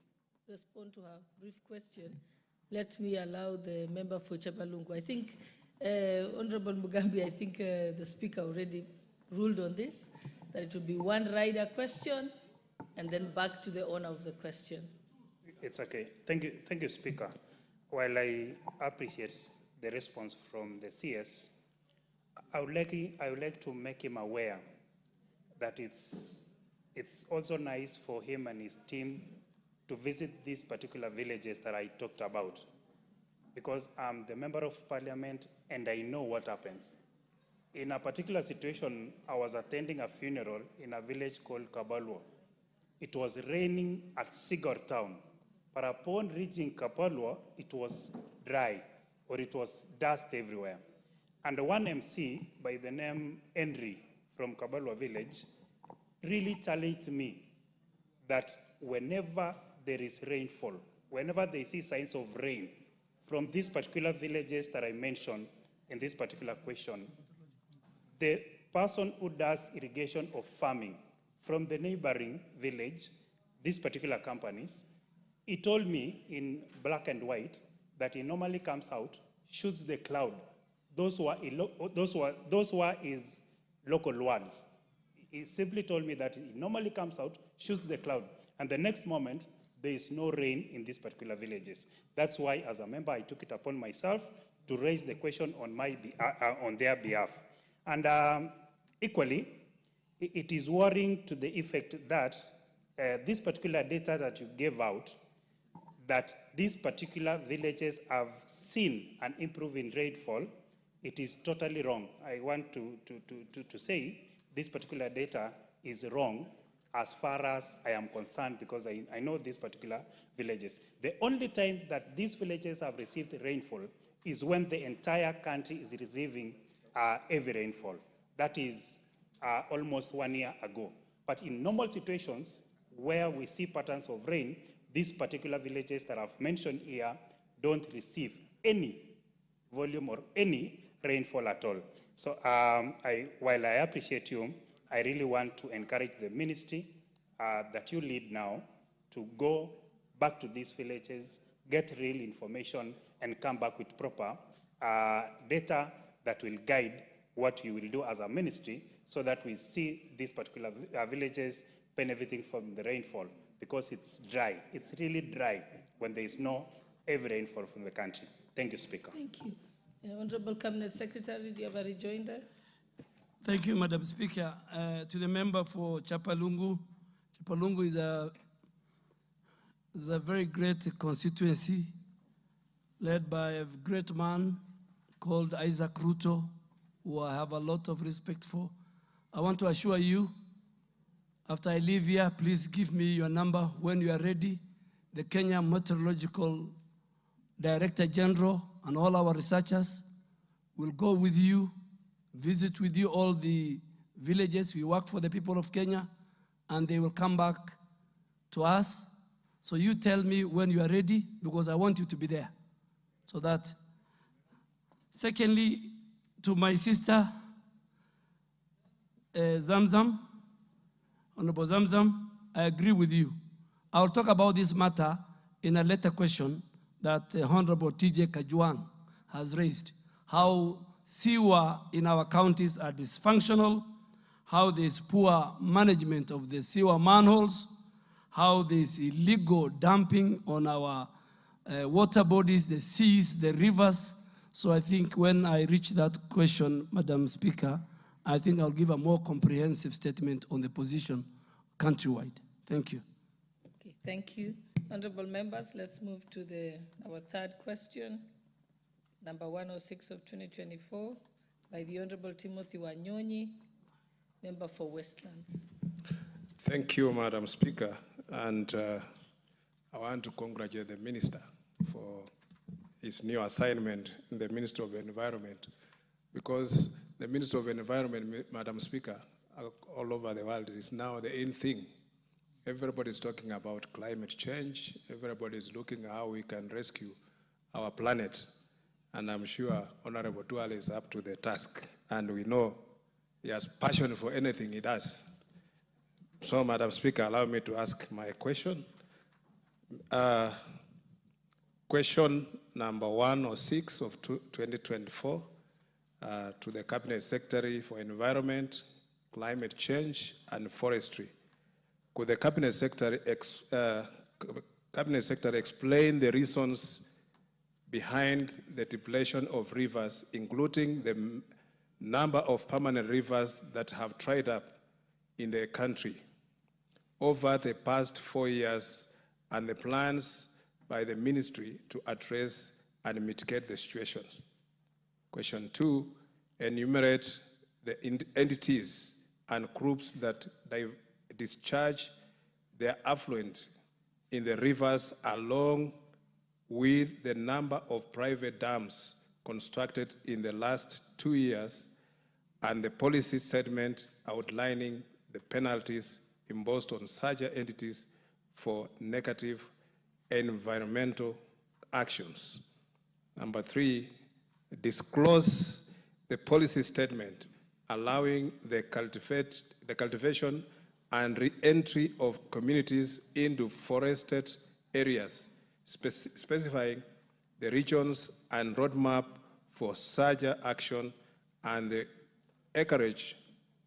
respond to her brief question, let me allow the member for Chebalungu. I think, Honorable Mugambi, I think the Speaker already ruled on this, that it will be one rider question and then back to the owner of the question. It's okay. Thank you, Speaker. While I appreciate the response from the CS, I would like to make him aware that it's also nice for him and his team to visit these particular villages that I talked about, because I'm the member of parliament and I know what happens. In a particular situation, I was attending a funeral in a village called Kabalwa. It was raining at Sigor town, but upon reaching Kapalwa, it was dry, or it was dust everywhere. And one MC by the name Henry from Kabalwa village really challenged me that whenever there is rainfall, whenever they see signs of rain from these particular villages that I mentioned in this particular question, the person who does irrigation or farming from the neighboring village, these particular companies, he told me in black and white that he normally comes out, shoots the cloud. Those were his local words. He simply told me that he normally comes out, shoots the cloud, and the next moment, there is no rain in these particular villages. That's why, as a member, I took it upon myself to raise the question on their behalf. And equally, it is worrying to the effect that this particular data that you gave out, that these particular villages have seen an improvement in rainfall, it is totally wrong. I want to say this particular data is wrong as far as I am concerned, because I know these particular villages. The only time that these villages have received rainfall is when the entire country is receiving heavy rainfall. That is almost 1 year ago. But in normal situations where we see patterns of rain, these particular villages that I've mentioned here don't receive any volume or any rainfall at all. So while I appreciate you, I really want to encourage the ministry that you lead now to go back to these villages, get real information, and come back with proper data that will guide what you will do as a ministry so that we see these particular villages benefiting from the rainfall, because it's dry. It's really dry when there is no heavy rainfall from the country. Thank you, Speaker. Thank you. Honorable Cabinet Secretary, do you have a rejoinder? Thank you, Madam Speaker. To the member for Chapalungu, Chapalungu is a very great constituency led by a great man called Isaac Ruto, who I have a lot of respect for. I want to assure you, after I leave here, please give me your number when you are ready. The Kenya Meteorological Director General and all our researchers will go with you, visit with you all the villages. We work for the people of Kenya, and they will come back to us. So you tell me when you are ready, because I want you to be there. So that, secondly, to my sister, Zamzam, Honorable Zamzam, I agree with you. I'll talk about this matter in a later question that Honorable TJ Kajuang has raised. How sewer in our counties are dysfunctional, how there's poor management of the sewer manholes, how there's illegal dumping on our water bodies, the seas, the rivers. So I think when I reach that question, Madam Speaker, I think I'll give a more comprehensive statement on the position countrywide. Thank you. Okay, thank you. Honorable members, let's move to our third question, number 106 of 2024, by the Honorable Timothy Wanyonyi, member for Westlands. Thank you, Madam Speaker. And I want to congratulate the Minister for his new assignment in the Ministry of Environment, because the Minister of Environment, Madam Speaker, all over the world is now the in thing. Everybody's talking about climate change. Everybody's looking at how we can rescue our planet. And I'm sure Honorable Duale is up to the task. And we know he has passion for anything he does. So, Madam Speaker, allow me to ask my question. Question number 106 of 2024 to the Cabinet Secretary for Environment, Climate Change, and Forestry. Could the Cabinet Secretary explain the reasons behind the depletion of rivers, including the number of permanent rivers that have dried up in the country over the past 4 years, and the plans by the ministry to address and mitigate the situations? Question 2, enumerate the entities and groups that discharge their affluent in the rivers, along with the number of private dams constructed in the last 2 years, and the policy statement outlining the penalties imposed on such entities for negative environmental actions. Number 3, disclose the policy statement allowing the cultivation and re-entry of communities into forested areas, specifying the regions and roadmap for such action and the acreage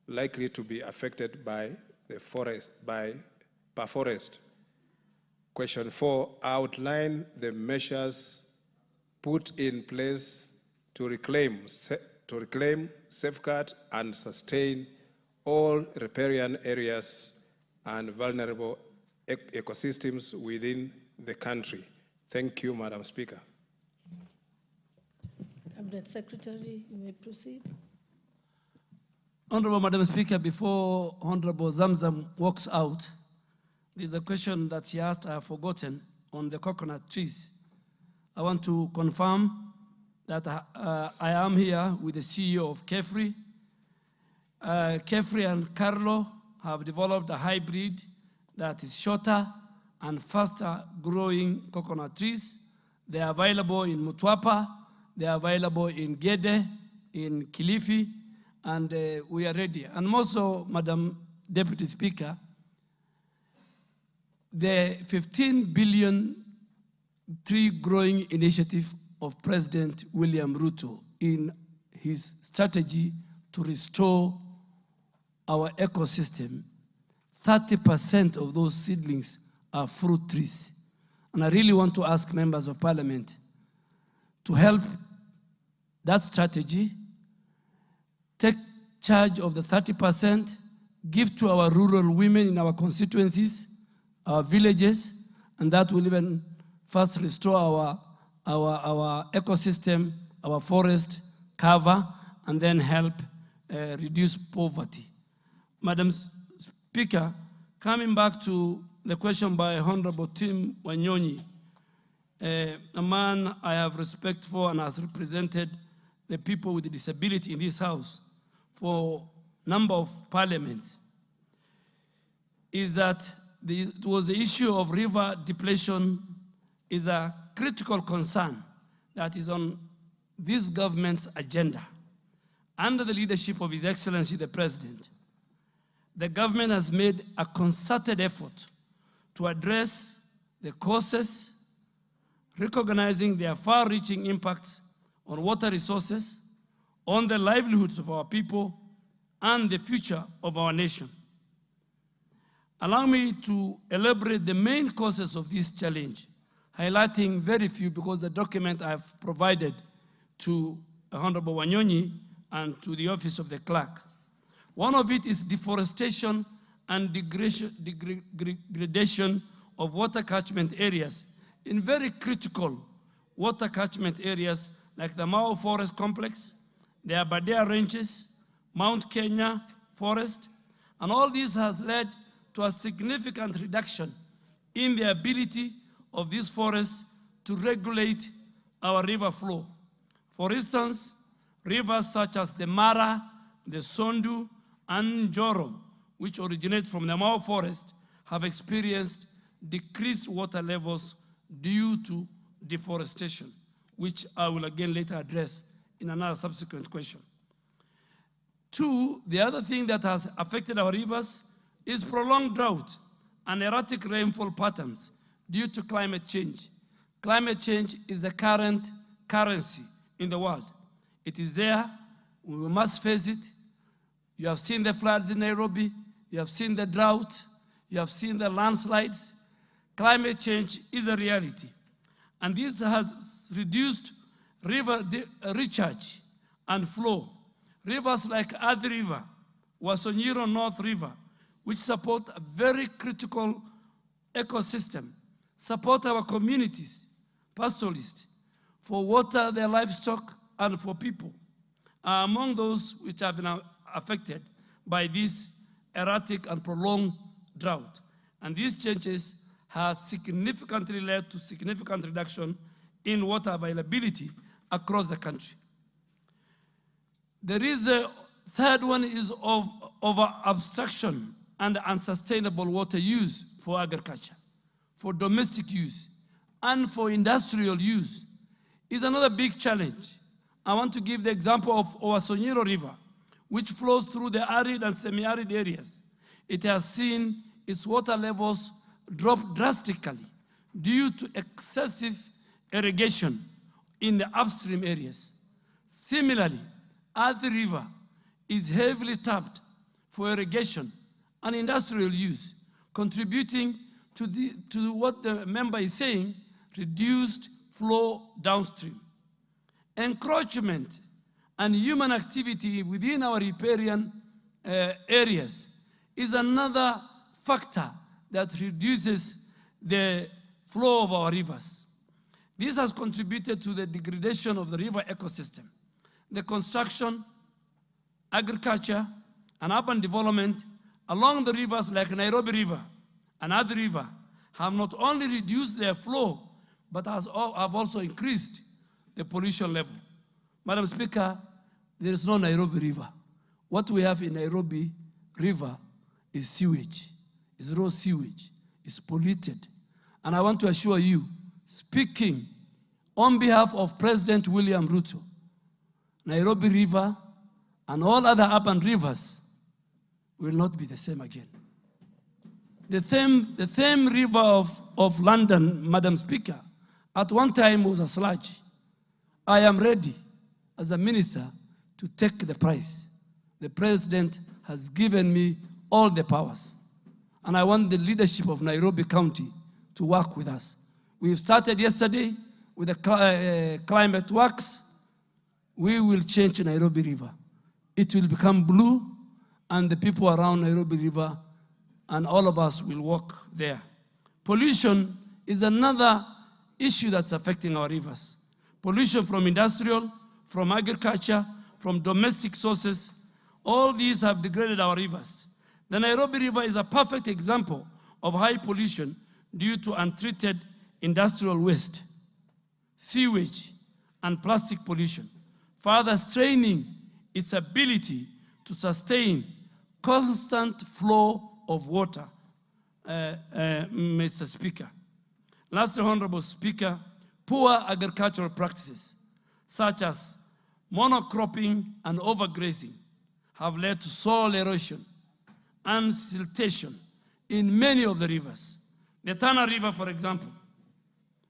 likely to be affected by the forest, per forest. Question 4, outline the measures put in place to reclaim, safeguard, and sustain all riparian areas and vulnerable ecosystems within the country. Thank you, Madam Speaker. Cabinet Secretary, you may proceed. Honorable Madam Speaker, before Honorable Zamzam walks out, there's a question that she asked, I have forgotten, on the coconut trees. I want to confirm that I am here with the CEO of Kefri. Kefri and Carlo have developed a hybrid that is shorter and faster growing coconut trees. They are available in Mutwapa, they are available in Gede, in Kilifi, and we are ready. And also, Madam Deputy Speaker, the 15 billion tree growing initiative of President William Ruto in his strategy to restore our ecosystem, 30% of those seedlings are fruit trees. And I really want to ask members of parliament to help that strategy, take charge of the 30%, give to our rural women in our constituencies, our villages, and that will even first restore our ecosystem, our forest cover, and then help reduce poverty. Madam Speaker, coming back to the question by Honorable Tim Wanyonyi, a man I have respect for and has represented the people with disability in this house for a number of parliaments, is that it was the issue of river depletion is a critical concern that is on this government's agenda. Under the leadership of His Excellency the President, the government has made a concerted effort to address the causes, recognizing their far-reaching impacts on water resources, on the livelihoods of our people, and the future of our nation. Allow me to elaborate the main causes of this challenge, highlighting very few because the document I have provided to Honorable Wanyonyi and to the Office of the Clerk. One of it is deforestation and degradation of water catchment areas in very critical water catchment areas like the Mao Forest Complex, the Aberdare Ranges, Mount Kenya Forest, and all this has led to a significant reduction in the ability of these forests to regulate our river flow. For instance, rivers such as the Mara, the Sondu, and Njoro, which originate from the Mao Forest, have experienced decreased water levels due to deforestation, which I will again later address in another subsequent question. Two, the other thing that has affected our rivers is prolonged drought and erratic rainfall patterns due to climate change. Climate change is the current currency in the world. It is there, we must face it. You have seen the floods in Nairobi, you have seen the drought, you have seen the landslides. Climate change is a reality. And this has reduced river recharge and flow. Rivers like Athi River, Wasonyiro North River, which support a very critical ecosystem, support our communities, pastoralists, for water, their livestock, and for people, are among those which have been affected by this erratic and prolonged drought. And these changes have significantly led to significant reduction in water availability across the country. There is a third one is of over-abstraction and unsustainable water use for agriculture, for domestic use, and for industrial use is another big challenge. I want to give the example of Wasonyiro River, which flows through the arid and semi-arid areas. It has seen its water levels drop drastically due to excessive irrigation in the upstream areas. Similarly, Athi River is heavily tapped for irrigation and industrial use, contributing to what the member is saying, reduced flow downstream. Encroachment and human activity within our riparian areas is another factor that reduces the flow of our rivers. This has contributed to the degradation of the river ecosystem. The construction, agriculture, and urban development along the rivers like Nairobi River and Athi River have not only reduced their flow, but have also increased the pollution level. Madam Speaker, there is no Nairobi River. What we have in Nairobi River is sewage, is raw sewage, is polluted. And I want to assure you, speaking on behalf of President William Ruto, Nairobi River and all other urban rivers will not be the same again. The same river of London, Madam Speaker, at one time was a sludge. I am ready as a minister to take the prize. The president has given me all the powers. And I want the leadership of Nairobi County to work with us. We started yesterday with the climate works. We will change Nairobi River. It will become blue, and the people around Nairobi River and all of us will walk there. Pollution is another issue that's affecting our rivers. Pollution from industrial, from agriculture, from domestic sources, all these have degraded our rivers. The Nairobi River is a perfect example of high pollution due to untreated industrial waste, sewage, and plastic pollution, further straining its ability to sustain constant flow of water, Mr. Speaker. Lastly, Honorable Speaker, poor agricultural practices, such as monocropping and overgrazing, have led to soil erosion and siltation in many of the rivers. The Tana River, for example,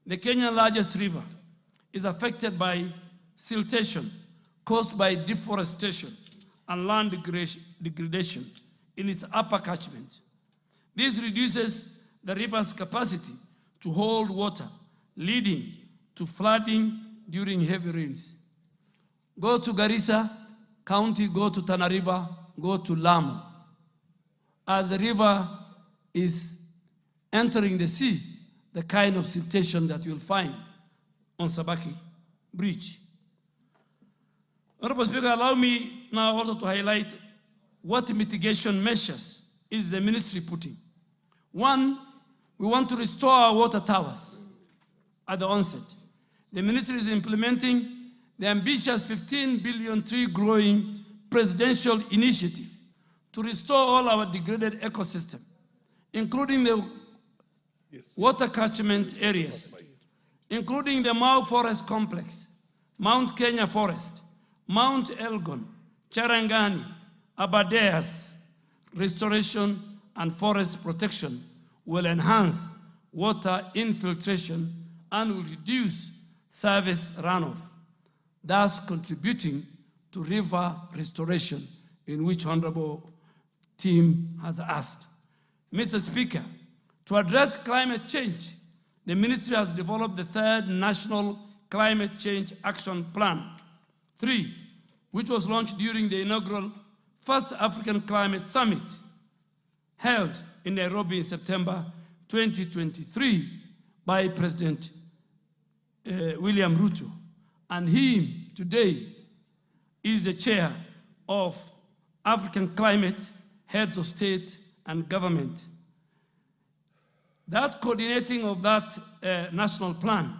the Kenyan largest river, is affected by siltation caused by deforestation and land degradation in its upper catchment. This reduces the river's capacity to hold water, leading to flooding during heavy rains. Go to Garissa County, go to Tana River, go to Lamu. As the river is entering the sea, the kind of siltation that you'll find on Sabaki Bridge. Honorable Speaker, allow me now also to highlight what mitigation measures is the ministry putting. One, we want to restore our water towers at the onset. The ministry is implementing the ambitious 15 billion tree growing presidential initiative to restore all our degraded ecosystem, including the water catchment areas, including the Mau Forest Complex, Mount Kenya Forest, Mount Elgon, Charangani, Aberdares. Restoration and forest protection will enhance water infiltration and will reduce service runoff, thus contributing to river restoration, in which Honorable team has asked. Mr. Speaker, to address climate change, the ministry has developed the third National Climate Change Action Plan 3, which was launched during the inaugural First African Climate Summit held in Nairobi in September 2023 by President William Ruto. And he today is the chair of African Climate Heads of State and Government. That coordinating of that national plan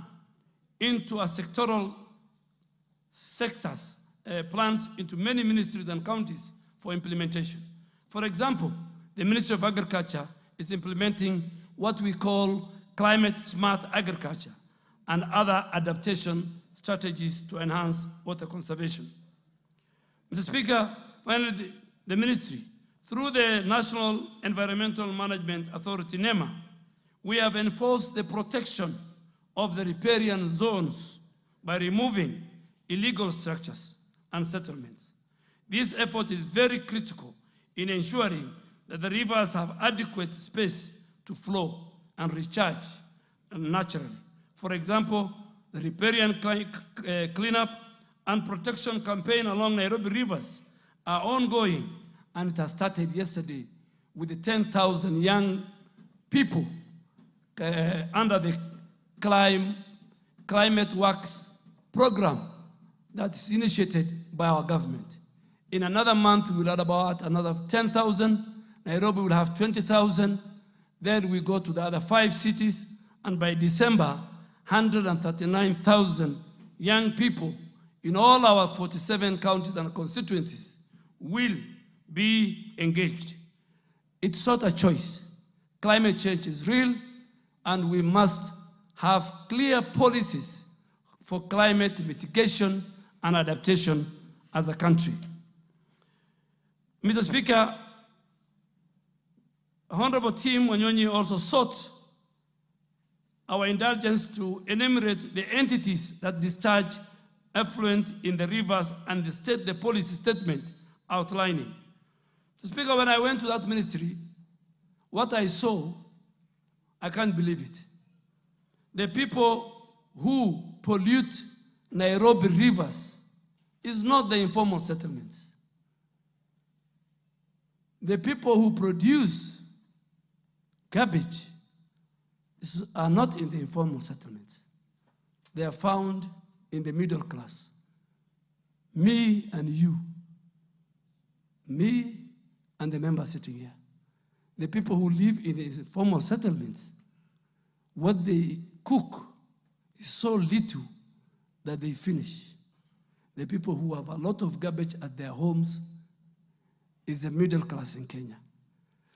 into a sectoral sectors, plans into many ministries and counties for implementation. For example, the Ministry of Agriculture is implementing what we call climate smart agriculture and other adaptation strategies to enhance water conservation. Mr. Speaker, finally, the ministry, through the National Environmental Management Authority, NEMA, we have enforced the protection of the riparian zones by removing illegal structures and settlements. This effort is very critical in ensuring that the rivers have adequate space to flow and recharge naturally. For example, the riparian cleanup and protection campaign along Nairobi rivers are ongoing, and it has started yesterday with the 10,000 young people under the Climate Works program that is initiated by our government. In another month, we'll add about another 10,000. Nairobi will have 20,000. Then we go to the other 5 cities. And by December, 139,000 young people in all our 47 counties and constituencies will be engaged. It's not a choice. Climate change is real, and we must have clear policies for climate mitigation and adaptation as a country. Mr. Speaker, Honorable Tim Wanyonyi also sought our indulgence to enumerate the entities that discharge effluent in the rivers and the policy statement outlining. Mr. Speaker, when I went to that ministry, what I saw, I can't believe it. The people who pollute Nairobi rivers is not the informal settlements. The people who produce garbage are not in the informal settlements. They are found in the middle class. Me and you. Me and the member sitting here. The people who live in the informal settlements, what they cook is so little that they finish. The people who have a lot of garbage at their homes is the middle class in Kenya.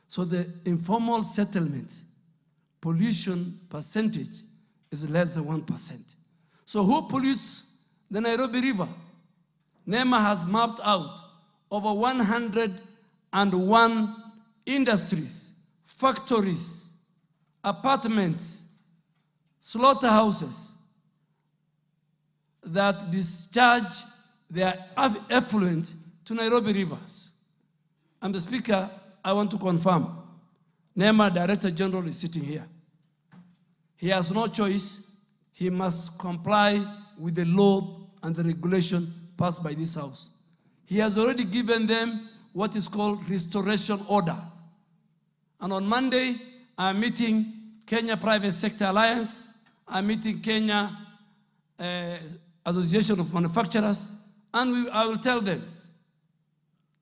So the informal settlements, pollution percentage is less than 1%. So who pollutes the Nairobi River? NEMA has mapped out over 101 industries, factories, apartments, slaughterhouses that discharge their effluent to Nairobi rivers. And the Speaker, I want to confirm, NEMA Director General is sitting here. He has no choice. He must comply with the law and the regulation passed by this House. He has already given them what is called restoration order. And on Monday, I'm meeting Kenya Private Sector Alliance, I'm meeting Kenya Association of Manufacturers, and I will tell them,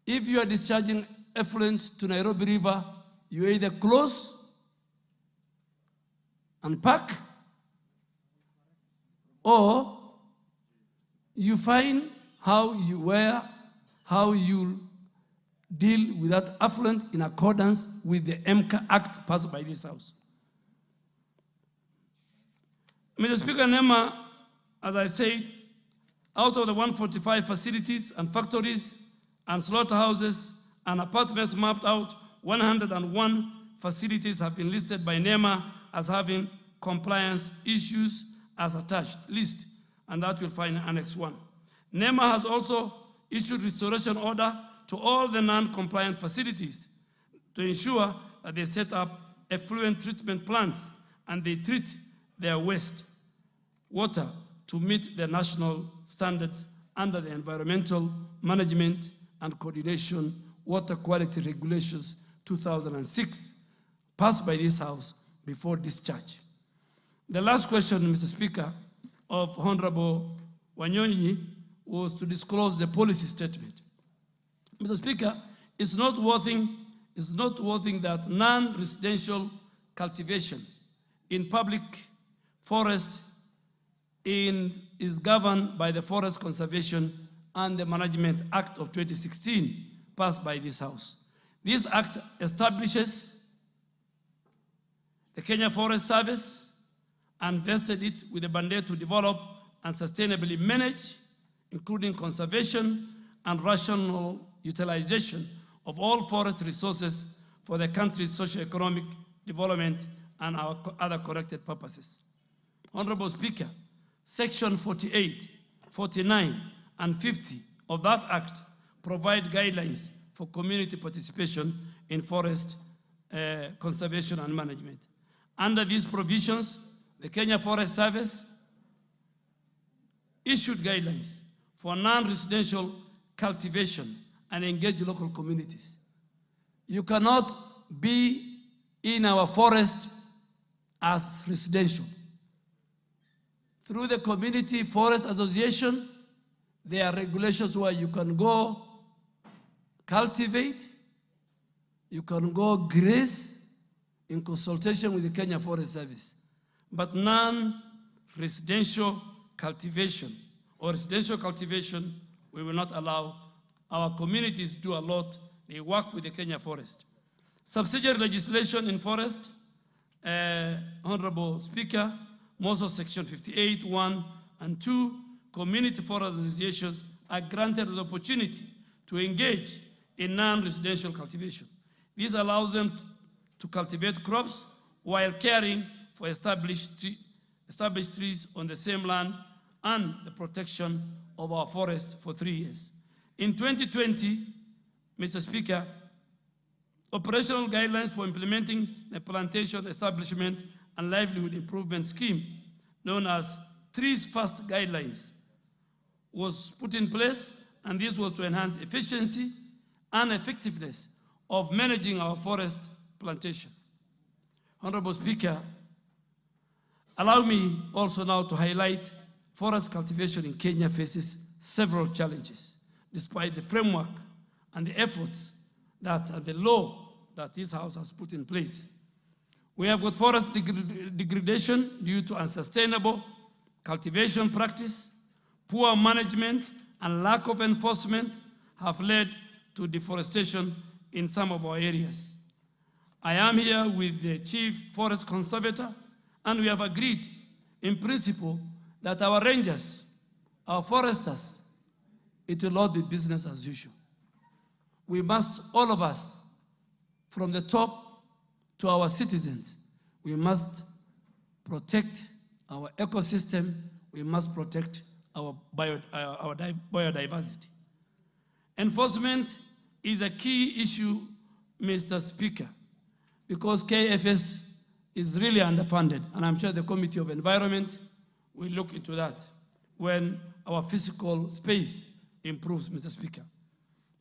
if you are discharging effluent to Nairobi River, you either close and pack, or you find how you deal with that effluent in accordance with the MCA Act passed by this House. Mr. Speaker, NEMA, as I said, out of the 145 facilities and factories and slaughterhouses and apartments mapped out, 101 facilities have been listed by NEMA as having compliance issues as attached list, and that you'll find in Annex 1. NEMA has also issued restoration order to all the non-compliant facilities to ensure that they set up effluent treatment plants and they treat their waste water to meet the national standards under the Environmental Management and Coordination Water Quality Regulations 2006, passed by this House before discharge. The last question, Mr. Speaker, of Honorable Wanyonyi was to disclose the policy statement. Mr. Speaker, it's noteworthy that non-residential cultivation in public forest is governed by the Forest Conservation and the Management Act of 2016, passed by this House. This act establishes the Kenya Forest Service and vested it with a mandate to develop and sustainably manage, including conservation and rational utilization of all forest resources for the country's socio-economic development and our other connected purposes. Honorable Speaker, Section 48, 49, and 50 of that Act provide guidelines for community participation in forest conservation and management. Under these provisions, the Kenya Forest Service issued guidelines for non-residential cultivation and engage local communities. You cannot be in our forest as residential. Through the Community Forest Association, there are regulations where you can go cultivate, you can go graze in consultation with the Kenya Forest Service. But non-residential cultivation or residential cultivation, we will not allow. Our communities do a lot. They work with the Kenya forest. Subsidiary legislation in forest, Honorable Speaker, most of Section 58, 1 and 2, community forest associations are granted the opportunity to engage in non-residential cultivation. This allows them to cultivate crops while caring for established trees on the same land and the protection of our forests for 3 years. In 2020, Mr. Speaker, operational guidelines for implementing the plantation establishment and livelihood improvement scheme, known as Trees First Guidelines, was put in place, and this was to enhance efficiency and effectiveness of managing our forest plantation. Honorable Speaker, allow me also now to highlight forest cultivation in Kenya faces several challenges, despite the framework and the efforts that the law that this House has put in place. We have got forest degradation due to unsustainable cultivation practice, poor management, and lack of enforcement have led to deforestation in some of our areas. I am here with the Chief Forest Conservator, and we have agreed in principle that our rangers, our foresters, it will not be business as usual. We must, all of us, from the top to our citizens, we must protect our ecosystem, we must protect our biodiversity. Enforcement is a key issue, Mr. Speaker, because KFS is really underfunded, and I'm sure the Committee of Environment will look into that when our physical space improves, Mr. Speaker.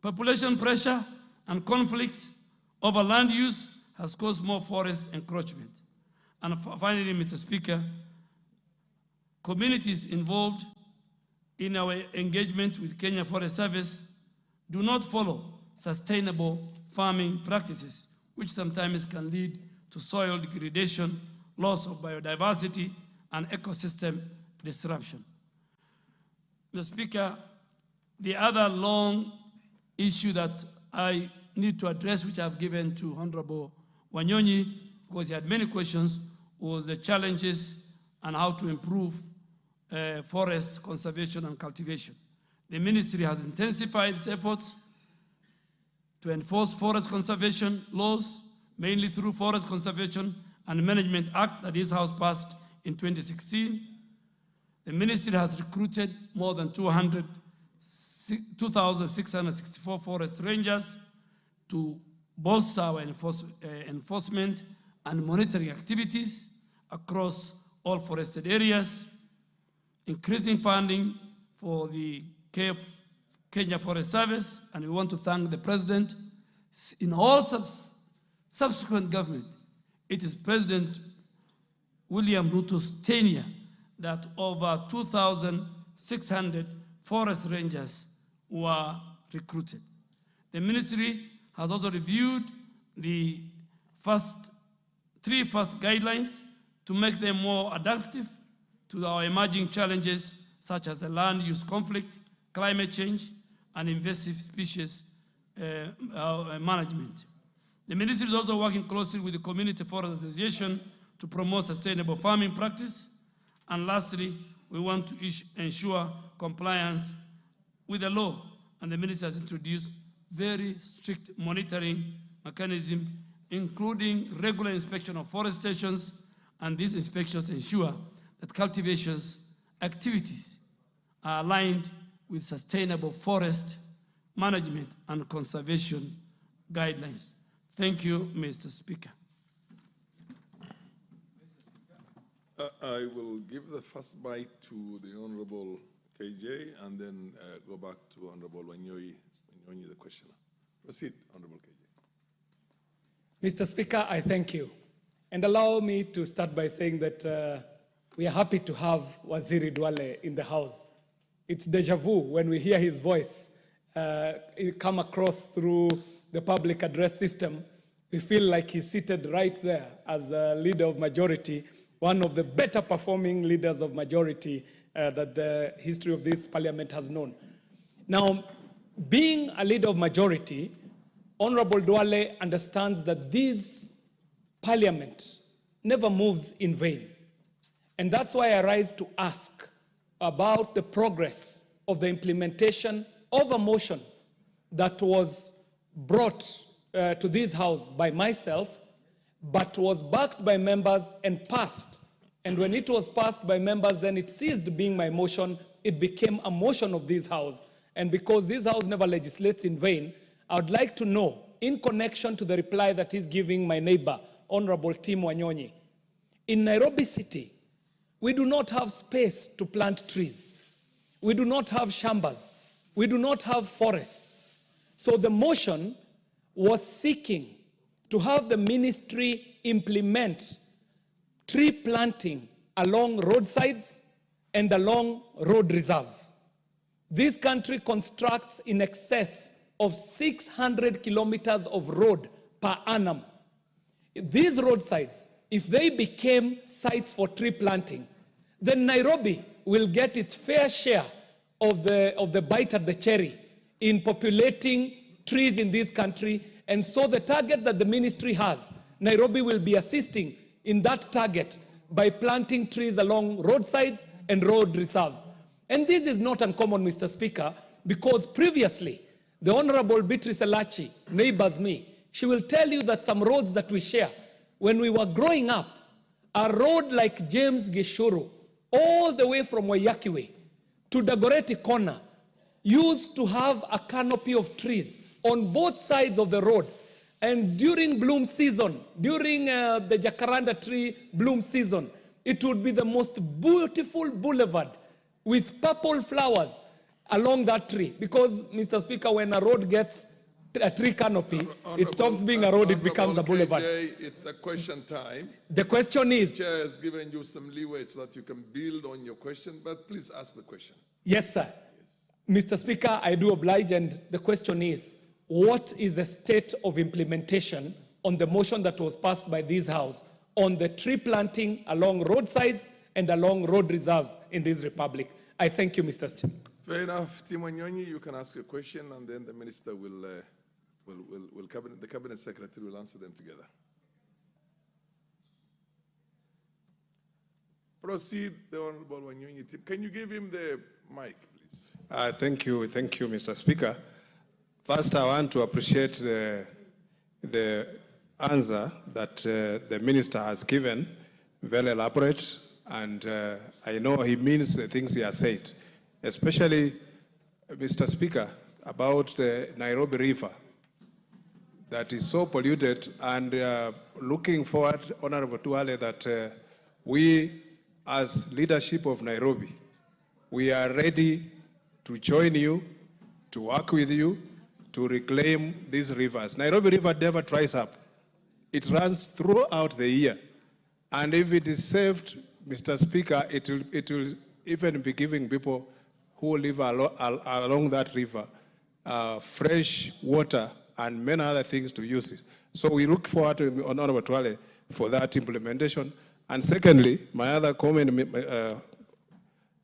Population pressure and conflicts over land use has caused more forest encroachment. And finally, Mr. Speaker, communities involved in our engagement with Kenya Forest Service do not follow sustainable farming practices, which sometimes can lead to soil degradation, loss of biodiversity, and ecosystem disruption. Mr. Speaker, the other long issue that I need to address, which I've given to Honorable Wanyonyi, because he had many questions, was the challenges and how to improve forest conservation and cultivation. The ministry has intensified its efforts to enforce forest conservation laws, mainly through Forest Conservation and Management Act that this House passed in 2016. The ministry has recruited more than 2,664 forest rangers to bolster our enforcement and monitoring activities across all forested areas, increasing funding for the Kenya Forest Service, and we want to thank the President. In all subsequent government, it is President William Ruto's tenure that over 2,600 forest rangers were recruited. The ministry has also reviewed the three first guidelines to make them more adaptive to our emerging challenges, such as the land use conflict, climate change, and invasive species management. The ministry is also working closely with the Community Forest Association to promote sustainable farming practice. And lastly, we want to ensure compliance with the law, and the ministry has introduced very strict monitoring mechanism, including regular inspection of forest stations, and these inspections ensure that cultivation's activities are aligned with sustainable forest management and conservation guidelines. Thank you, Mr. Speaker. I will give the first bite to the Honorable KJ and then go back to Honorable Wanyonyi, the questioner. Proceed, Honorable KJ. Mr. Speaker, I thank you. And allow me to start by saying that we are happy to have Waziri Duale in the House. It's deja vu when we hear his voice come across through the public address system. We feel like he's seated right there as a leader of majority, one of the better performing leaders of majority that the history of this parliament has known. Now, being a leader of majority, Honorable Duale understands that this parliament never moves in vain. And that's why I rise to ask about the progress of the implementation of a motion that was brought to this House by myself, but was backed by members and passed. And when it was passed by members, then it ceased being my motion. It became a motion of this House. And because this House never legislates in vain, I would like to know, in connection to the reply that he's giving my neighbor, Honorable Tim Wanyonyi, in Nairobi City, we do not have space to plant trees. We do not have shambas. We do not have forests. So the motion was seeking to have the ministry implement tree planting along roadsides and along road reserves. This country constructs in excess of 600 kilometers of road per annum. These roadsides, if they became sites for tree planting, then Nairobi will get its fair share of the bite at the cherry in populating trees in this country. And so the target that the ministry has, Nairobi will be assisting in that target by planting trees along roadsides and road reserves. And this is not uncommon, Mr. Speaker, because previously, the Honorable Beatrice Elachi neighbors me. She will tell you that some roads that we share, when we were growing up, a road like James Gishuru, all the way from Wayakiwe to Dagoretti Corner, used to have a canopy of trees on both sides of the road. And during bloom season, during the jacaranda tree bloom season, it would be the most beautiful boulevard with purple flowers along that tree. Because, Mr. Speaker, when a road gets a tree canopy, it stops being a road, it becomes a boulevard. KJ, it's a question time. The question is... The chair has given you some leeway so that you can build on your question, but please ask the question. Yes, sir. Yes. Mr. Speaker, I do oblige, and the question is, what is the state of implementation on the motion that was passed by this House on the tree planting along roadsides and along road reserves in this republic? I thank you, Mr. Speaker. Fair enough. Tim Wanyonyi, you can ask a question, and then the minister will the cabinet secretary will answer them together. Proceed, the Honorable Wanyonyi. Can you give him the mic, please? Thank you, Mr. Speaker. First, I want to appreciate the answer that the minister has given, very elaborate, and I know he means the things he has said, especially, Mr. Speaker, about the Nairobi River that is so polluted, and looking forward, Honorable Duale, that we, as leadership of Nairobi, we are ready to join you, to work with you, to reclaim these rivers. Nairobi River never dries up. It runs throughout the year. And if it is saved, Mr. Speaker, it will even be giving people who live along that river fresh water and many other things to use it. So we look forward to Honorable Duale for that implementation. And secondly, my other comment,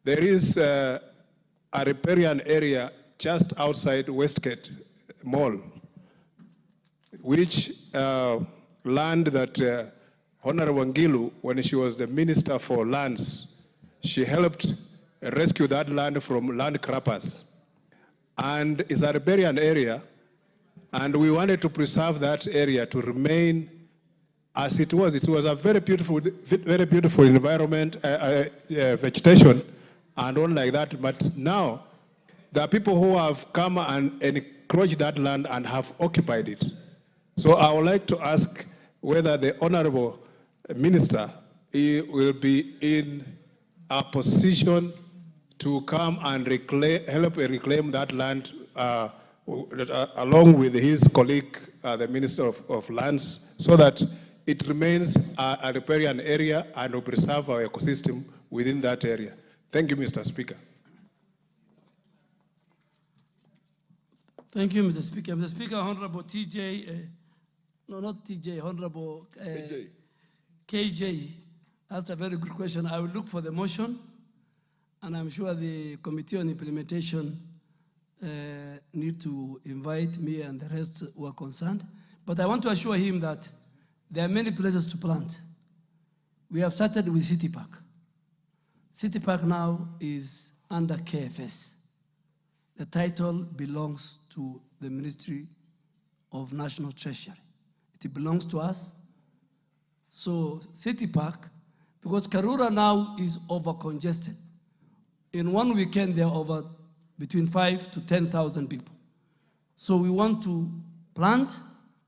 there is a riparian area just outside Westgate Mall, which land that Honorable Ngilu, when she was the Minister for Lands, she helped rescue that land from land grabbers. And it's a riparian area, and we wanted to preserve that area to remain as it was. It was a very beautiful environment, vegetation, and all like that. But now, there are people who have come and encroached that land and have occupied it. So I would like to ask whether the Honorable Minister will be in a position to come and help reclaim that land along with his colleague, the Minister of Lands, so that it remains a riparian area and will preserve our ecosystem within that area. Thank you, Mr. Speaker. Thank you, Mr. Speaker. Mr. Speaker, Honorable Honorable KJ asked a very good question. I will look for the motion and I'm sure the Committee on Implementation need to invite me and the rest who are concerned. But I want to assure him that there are many places to plant. We have started with City Park. City Park now is under KFS. The title belongs to the Ministry of National Treasury. It belongs to us. So City Park, because Karura now is over-congested. In one weekend, there are over between 5,000 to 10,000 people. So we want to plant,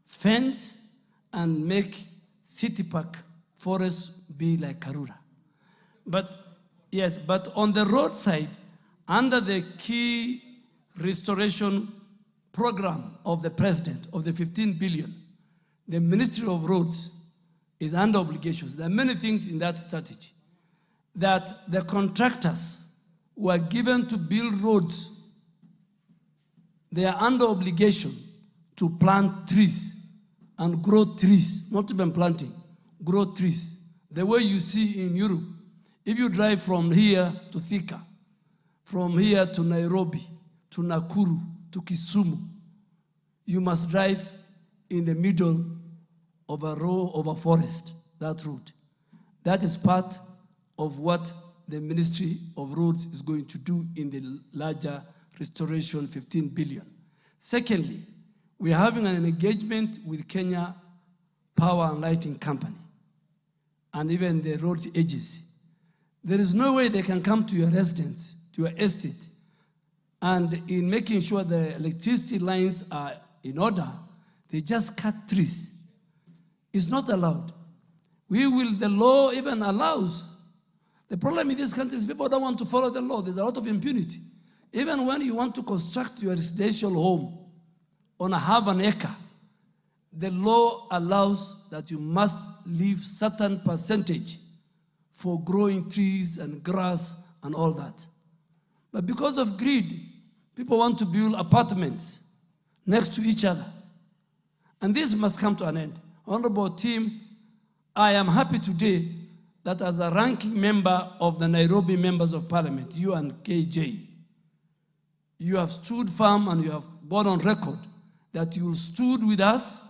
fence, and make City Park forests be like Karura. But yes, but on the roadside, under the key restoration program of the president of the 15 billion, the Ministry of Roads is under obligations. There are many things in that strategy that the contractors were given to build roads. They are under obligation to plant trees and grow trees, not even planting, grow trees. The way you see in Europe, if you drive from here to Thika, from here to Nairobi, to Nakuru, to Kisumu, you must drive in the middle of a row of a forest, that road. That is part of what the Ministry of Roads is going to do in the larger restoration 15 billion. Secondly, we are having an engagement with Kenya Power and Lighting Company and even the road agency. There is no way they can come to your residence, to your estate, and in making sure the electricity lines are in order, they just cut trees. It's not allowed. The law even allows. The problem in this country is people don't want to follow the law. There's a lot of impunity. Even when you want to construct your residential home on a half an acre, the law allows that you must leave certain percentage for growing trees and grass and all that. But because of greed, people want to build apartments next to each other. And this must come to an end. Honorable team, I am happy today that as a ranking member of the Nairobi Members of Parliament, you and KJ, you have stood firm and you have gone on record that you stood with us.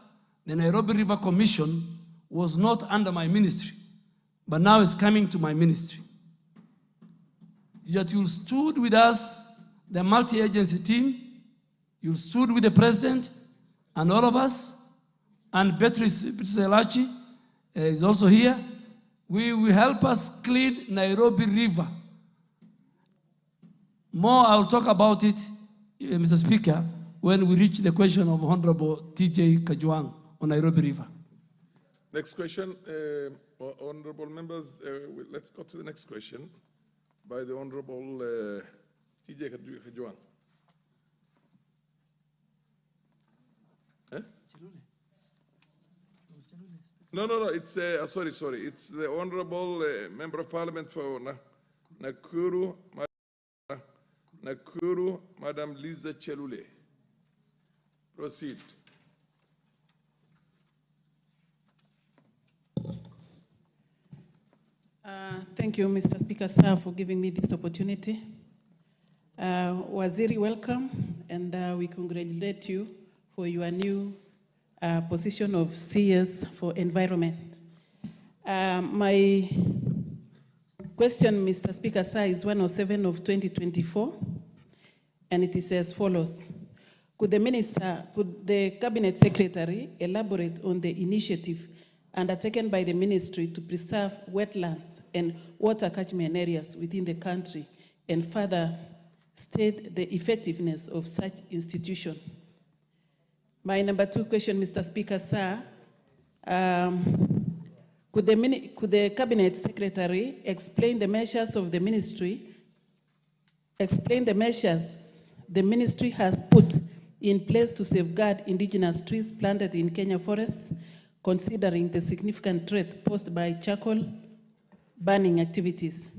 The Nairobi River Commission was not under my ministry, but now it's coming to my ministry. Yet you stood with us, the multi-agency team, you stood with the president and all of us, and Beatrice Elachi is also here. We will help us clean Nairobi River. More, I'll talk about it, Mr. Speaker, when we reach the question of Honorable TJ Kajwang on Nairobi River. Next question, honorable members, let's go to the next question by the Honorable TJ Kajwang. No, it's, sorry, it's the Honorable Member of Parliament for Nakuru, Madam Liza Chelule. Proceed. Thank you, Mr. Speaker, sir, for giving me this opportunity. Waziri, welcome, and we congratulate you for your new position of CS for Environment. My question, Mr. Speaker, sir, is 107 of 2024, and it is as follows. Could the Cabinet Secretary elaborate on the initiative undertaken by the ministry to preserve wetlands and water catchment areas within the country, and further state the effectiveness of such institution? My number 2 question, Mr. Speaker, sir, could the Cabinet Secretary explain the measures of the ministry, the ministry has put in place to safeguard indigenous trees planted in Kenya forests, considering the significant threat posed by charcoal burning activities?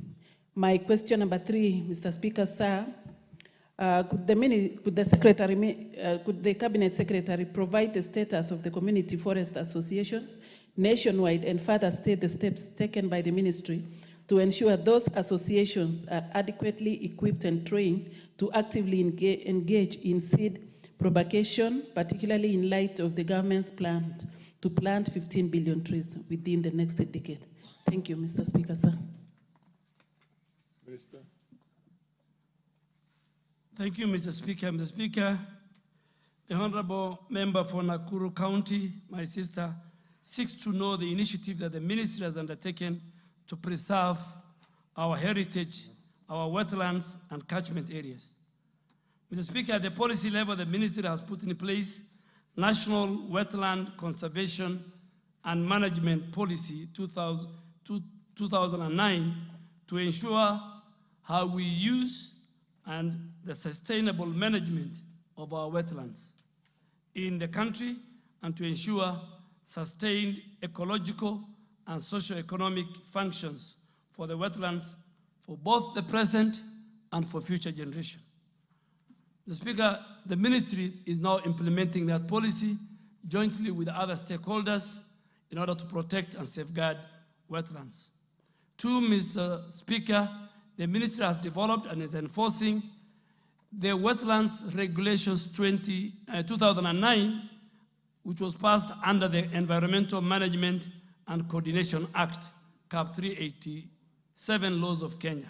My question number 3, Mr. Speaker, sir, could the Cabinet Secretary provide the status of the community forest associations nationwide and further state the steps taken by the ministry to ensure those associations are adequately equipped and trained to actively engage in seed propagation, particularly in light of the government's plan to plant 15 billion trees within the next decade. Thank you, Mr. Speaker, sir. Minister. Thank you, Mr. Speaker. Mr. Speaker, the Honorable Member for Nakuru County, my sister, seeks to know the initiative that the ministry has undertaken to preserve our heritage, our wetlands, and catchment areas. Mr. Speaker, at the policy level, the ministry has put in place National Wetland Conservation and Management Policy 2009 to ensure how we use and the sustainable management of our wetlands in the country and to ensure sustained ecological and socio-economic functions for the wetlands for both the present and for future generations. Mr. Speaker, the ministry is now implementing that policy jointly with other stakeholders in order to protect and safeguard wetlands. Two, Mr. Speaker, the ministry has developed and is enforcing the Wetlands Regulations 2009, which was passed under the Environmental Management and Coordination Act, Cap 387 laws of Kenya.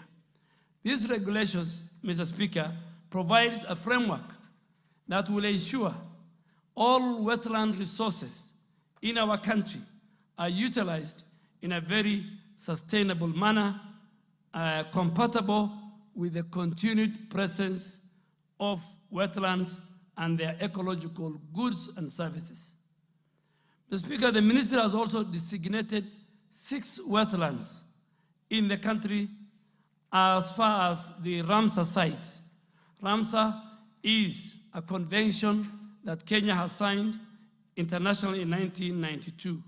These regulations, Mr. Speaker, provides a framework that will ensure all wetland resources in our country are utilized in a very sustainable manner, compatible with the continued presence of wetlands and their ecological goods and services. Mr. Speaker, the ministry has also designated 6 wetlands in the country as far as the Ramsar sites. Ramsar is a convention that Kenya has signed internationally in 1992.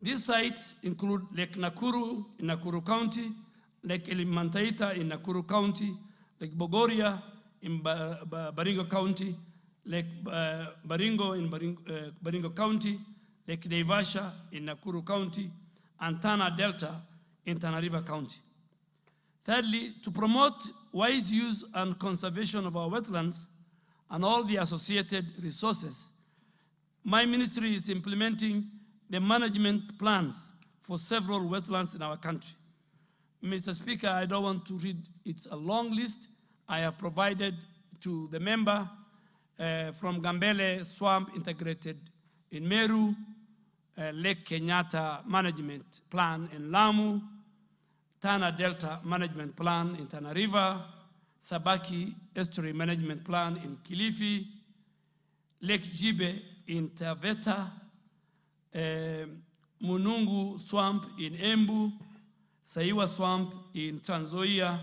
These sites include Lake Nakuru in Nakuru County, Lake Elimantaita in Nakuru County, Lake Bogoria in Baringo County, Lake Baringo in Baringo County, Lake Naivasha in Nakuru County, and Tana Delta in Tana River County. Thirdly, to promote wise use and conservation of our wetlands and all the associated resources, my ministry is implementing the management plans for several wetlands in our country. Mr. Speaker, I don't want to read, it's a long list. I have provided to the member from Gambele Swamp Integrated in Meru, Lake Kenyatta Management Plan in Lamu, Tana Delta Management Plan in Tana River, Sabaki Estuary Management Plan in Kilifi, Lake Jibe in Taveta, Munungu Swamp in Embu, Saiwa Swamp in Trans Nzoia,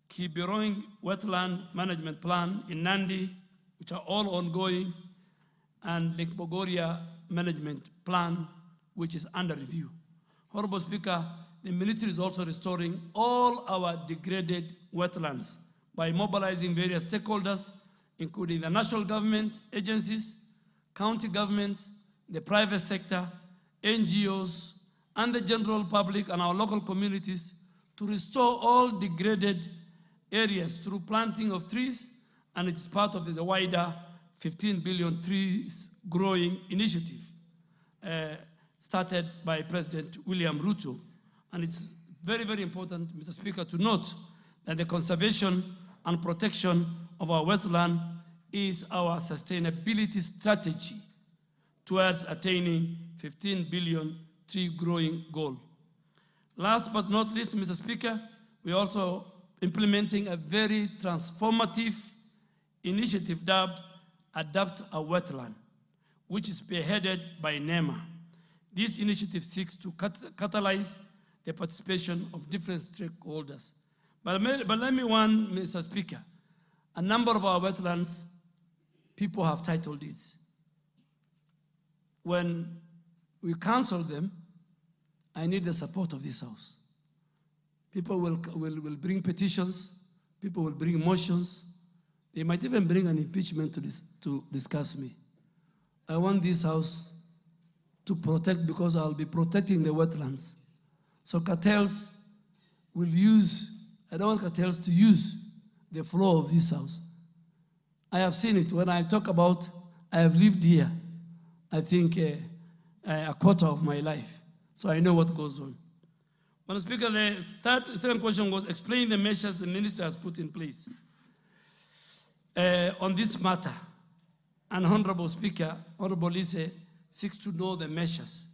Kibiroing Wetland Management Plan in Nandi, which are all ongoing, and Lake Bogoria Management Plan, which is under review. Honorable Speaker, the ministry is also restoring all our degraded wetlands by mobilizing various stakeholders, including the national government agencies, county governments, the private sector, NGOs, and the general public and our local communities to restore all degraded areas through planting of trees, and it's part of the wider 15 billion trees growing initiative started by President William Ruto. And it's very, very important, Mr. Speaker, to note that the conservation and protection of our wetland is our sustainability strategy towards attaining 15 billion tree growing goal. Last but not least, Mr. Speaker, we're also implementing a very transformative initiative dubbed Adapt a Wetland, which is spearheaded by NEMA. This initiative seeks to catalyze the participation of different stakeholders. But let me warn, Mr. Speaker, a number of our wetlands, people have title deeds. When we cancel them, I need the support of this House. People will bring petitions, people will bring motions, they might even bring an impeachment to discuss me. I want this House to protect, because I'll be protecting the wetlands So cartels will use, I don't want cartels to use the floor of this house. I have seen it. When I talk about, I have lived here, I think a quarter of my life. So I know what goes on. Madam Speaker, the second question was explain the measures the minister has put in place on this matter. And Honorable Speaker, Honorable Lise seeks to know the measures.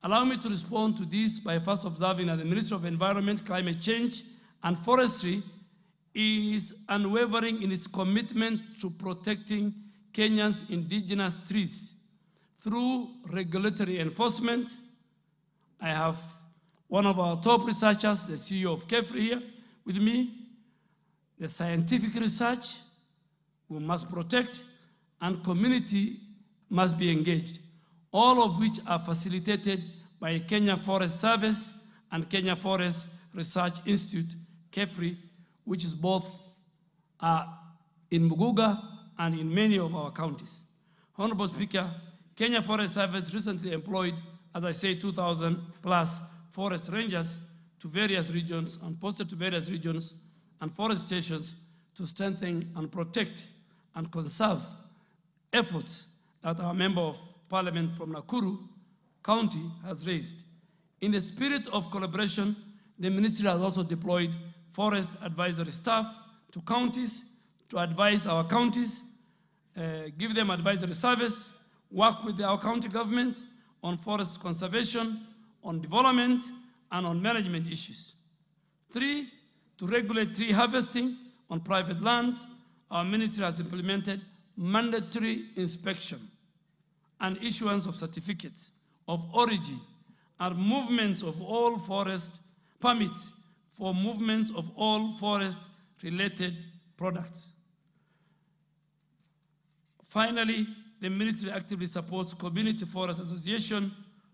Allow me to respond to this by first observing that the Ministry of Environment, Climate Change, and Forestry is unwavering in its commitment to protecting Kenya's indigenous trees through regulatory enforcement. I have one of our top researchers, the CEO of KEFRI here with me, the scientific research we must protect, and community must be engaged, all of which are facilitated by Kenya Forest Service and Kenya Forest Research Institute, KEFRI, which is both in Muguga and in many of our counties. Honorable Speaker, Kenya Forest Service recently employed, as I say, 2,000 plus forest rangers to various regions and posted to various regions and forest stations to strengthen and protect and conserve efforts that our Member of Parliament from Nakuru County has raised. In the spirit of collaboration, the ministry has also deployed forest advisory staff to counties to advise our counties, give them advisory service, work with our county governments on forest conservation, on development, and on management issues. 3, to regulate tree harvesting on private lands, our ministry has implemented mandatory inspection and issuance of certificates of origin and movements of all forest permits for movements of all forest-related products. Finally, the ministry actively supports community forest association,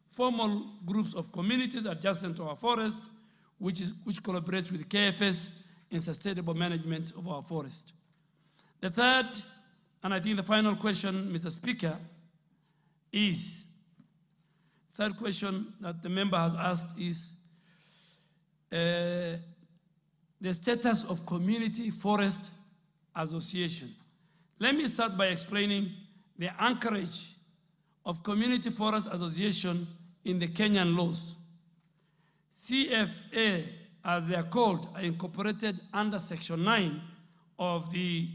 formal groups of communities adjacent to our forest, which collaborates with KFS in sustainable management of our forest. The third, and I think the final question, Mr. Speaker, is, third question that the member has asked is the status of community forest association. Let me start by explaining the anchorage of community forest association in the Kenyan laws. CFA, as they are called, are incorporated under Section 9 of the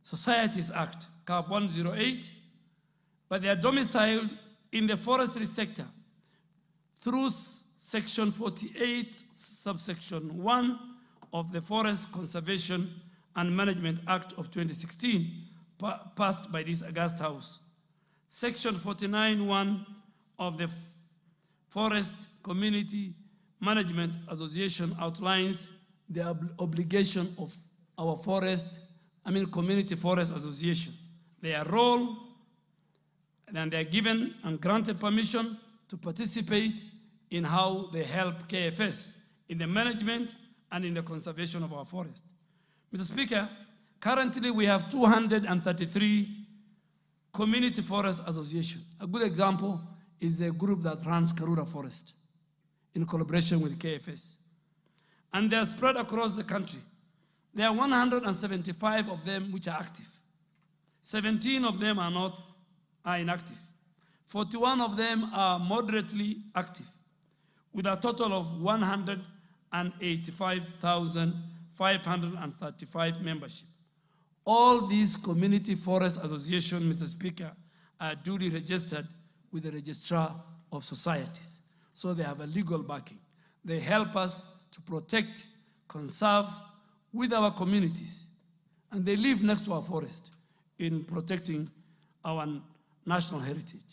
Societies Act, Cap 108, but they are domiciled in the forestry sector through Section 48, subsection 1 of the Forest Conservation and Management Act of 2016, passed by this august House. Section 49(1) of the Forest Community Management Association outlines the obligation of our community forest association, their role, and they are given and granted permission to participate in how they help KFS in the management and in the conservation of our forest. Mr. Speaker, currently we have 233 community forest associations. A good example is a group that runs Karura Forest in collaboration with KFS. And they are spread across the country. There are 175 of them which are active. 17 of them are inactive. 41 of them are moderately active, with a total of 185,535 membership. All these community forest associations, Mr. Speaker, are duly registered with the Registrar of Societies. So they have a legal backing. They help us to protect, conserve with our communities. And they live next to our forest in protecting our national heritage.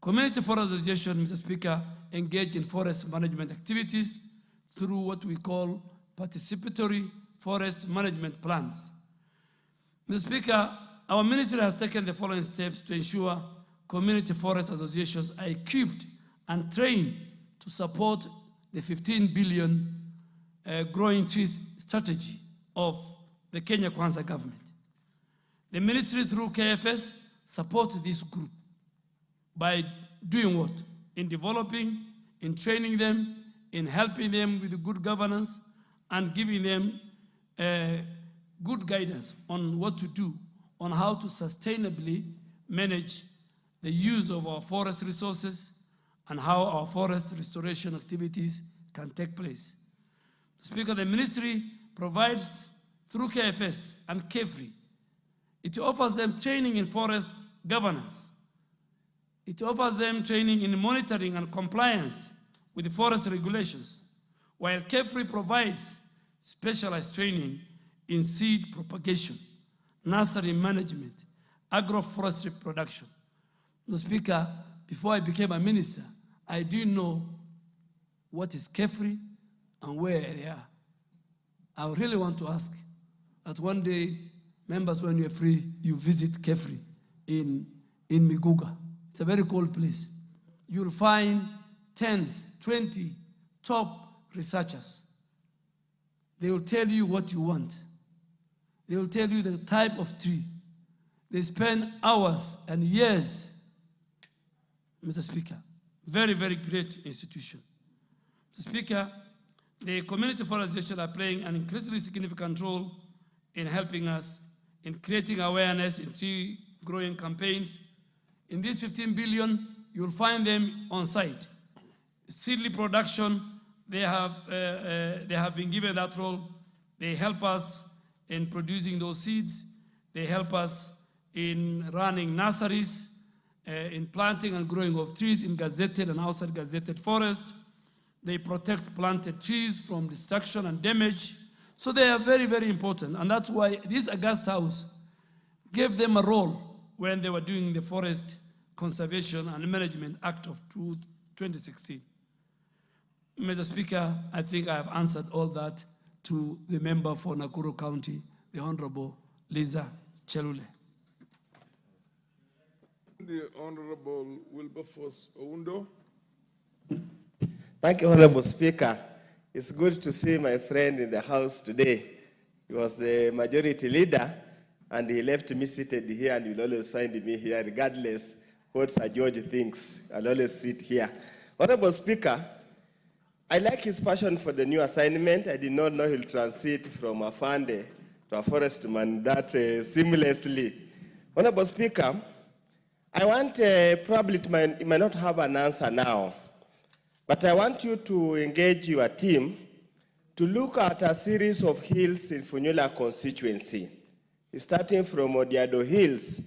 Community forest associations, Mr. Speaker, engage in forest management activities through what we call participatory forest management plans. Mr. Speaker, our ministry has taken the following steps to ensure community forest associations are equipped and trained to support the 15 billion growing trees strategy of the Kenya Kwanza government. The ministry, through KFS, supports this group by doing what? In developing in training them, in helping them with good governance, and giving them good guidance on what to do, on how to sustainably manage the use of our forest resources and how our forest restoration activities can take place. Speaker, the ministry provides through KFS and KEFRI. It offers them training in forest governance. It offers them training in monitoring and compliance with the forest regulations, while KEFRI provides specialized training in seed propagation, nursery management, agroforestry production. The Speaker, before I became a minister, I didn't know what is KEFRI and where they are. I really want to ask that one day, members, when you're free, you visit KEFRI in Miguga. It's a very cold place. You'll find 10s, 20 top researchers. They will tell you what you want. They will tell you the type of tree. They spend hours and years, Mr. Speaker. Very, very great institution. Mr. Speaker, the community forestation are playing an increasingly significant role in helping us in creating awareness in tree growing campaigns. In this 15 billion, you'll find them on site. Seedling production, they have been given that role. They help us in producing those seeds. They help us in running nurseries, in planting and growing of trees in gazetted and outside gazetted forest. They protect planted trees from destruction and damage. So they are very, very important. And that's why this August House gave them a role when they were doing the Forest Conservation and Management Act of 2016. Mr. Speaker, I think I have answered all that to the member for Nakuru County, the Honorable Liza Chelule. The Honorable Wilberforce Oundo. Thank you, Honorable Speaker. It's good to see my friend in the House today. He was the majority leader, and he left me seated here, and you'll always find me here, regardless what Sir George thinks. I'll always sit here. Honorable Speaker, I like his passion for the new assignment. I did not know he'll transit from a Fande to a forestman that seamlessly. Honorable Speaker, I want, probably you might not have an answer now, but I want you to engage your team to look at a series of hills in Funyula constituency, starting from Odiado Hills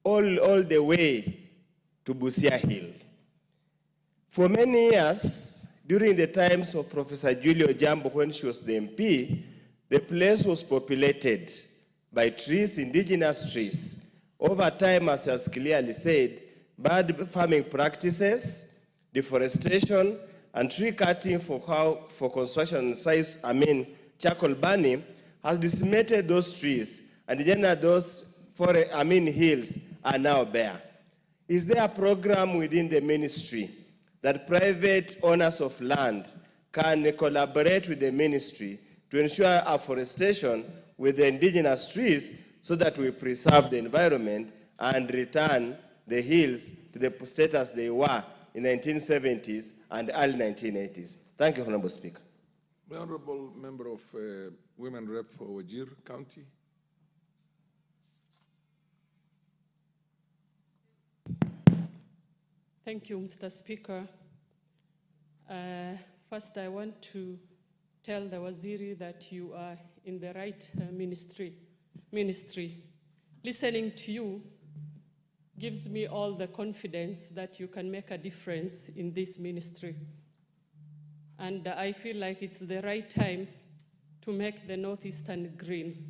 all the way to Busia Hill. For many years, during the times of Professor Julio Jambo, when she was the MP, the place was populated by trees, indigenous trees. Over time, as was clearly said, bad farming practices, deforestation, and tree cutting for construction sites, charcoal burning, has decimated those trees, and generally those hills are now bare. Is there a program within the ministry that private owners of land can collaborate with the ministry to ensure afforestation with the indigenous trees so that we preserve the environment and return the hills to the status they were in the 1970s and early 1980s? Thank you, Honorable Speaker. The Honorable Member of Women Rep for Wajir County. Thank you, Mr. Speaker. First, I want to tell the Waziri that you are in the right ministry. Listening to you gives me all the confidence that you can make a difference in this ministry. And I feel like it's the right time to make the Northeastern green,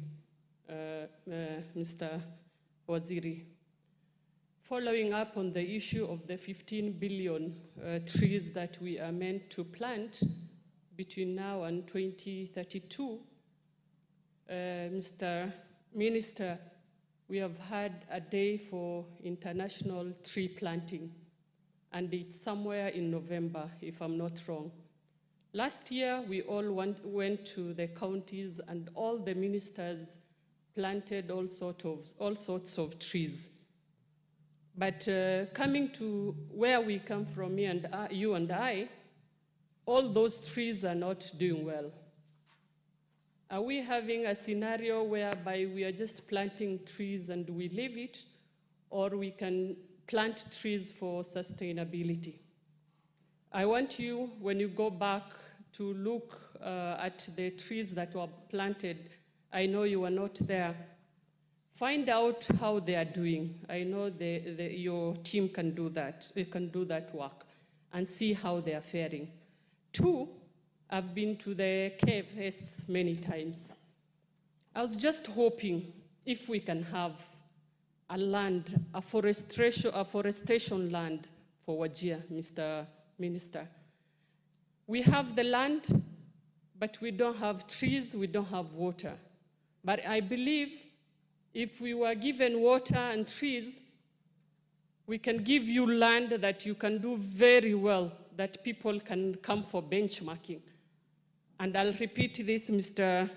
Mr. Waziri. Following up on the issue of the 15 billion trees that we are meant to plant between now and 2032, Mr. Minister, we have had a day for international tree planting, and it's somewhere in November, if I'm not wrong. Last year, we all went to the counties, and all the ministers planted all sorts of trees. But coming to where we come from, you and I, all those trees are not doing well. Are we having a scenario whereby we are just planting trees and we leave it, or we can plant trees for sustainability? I want you, when you go back, to look at the trees that were planted. I know you were not there. Find out how they are doing. I know your team can do that. They can do that work and see how they are faring. 2, I've been to the KFS many times. I was just hoping if we can have a land, a forestation land for Wajir, Mr. Minister. We have the land, but we don't have trees, we don't have water. But I believe if we were given water and trees, we can give you land that you can do very well, that people can come for benchmarking. And I'll repeat this, Mr.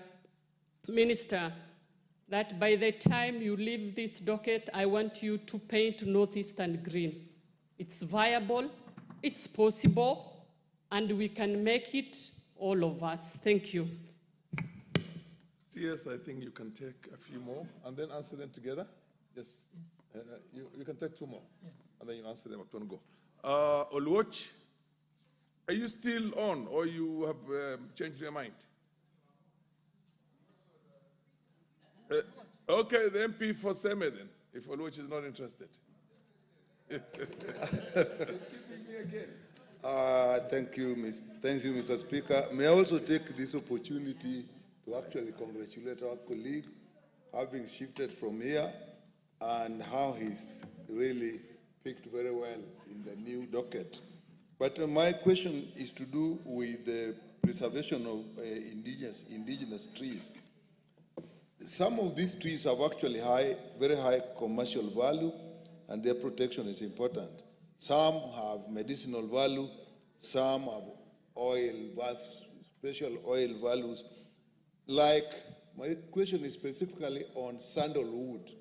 Minister, that by the time you leave this docket, I want you to paint Northeastern green. It's viable, it's possible, and we can make it, all of us. Thank you. CS, I think you can take a few more and then answer them together. Yes. You can take 2 more. Yes. And then you answer them at one go. Oluoch, are you still on or you have changed your mind? Okay, the MP for Seme then, if Oluoch is not interested. Thank you, Mr. Speaker. May I also take this opportunity to actually congratulate our colleague, having shifted from here, and how he's really picked very well in the new docket. But my question is to do with the preservation of indigenous trees. Some of these trees have actually very high commercial value, and their protection is important. Some have medicinal value, some have special oil values. Like, my question is specifically on sandalwood.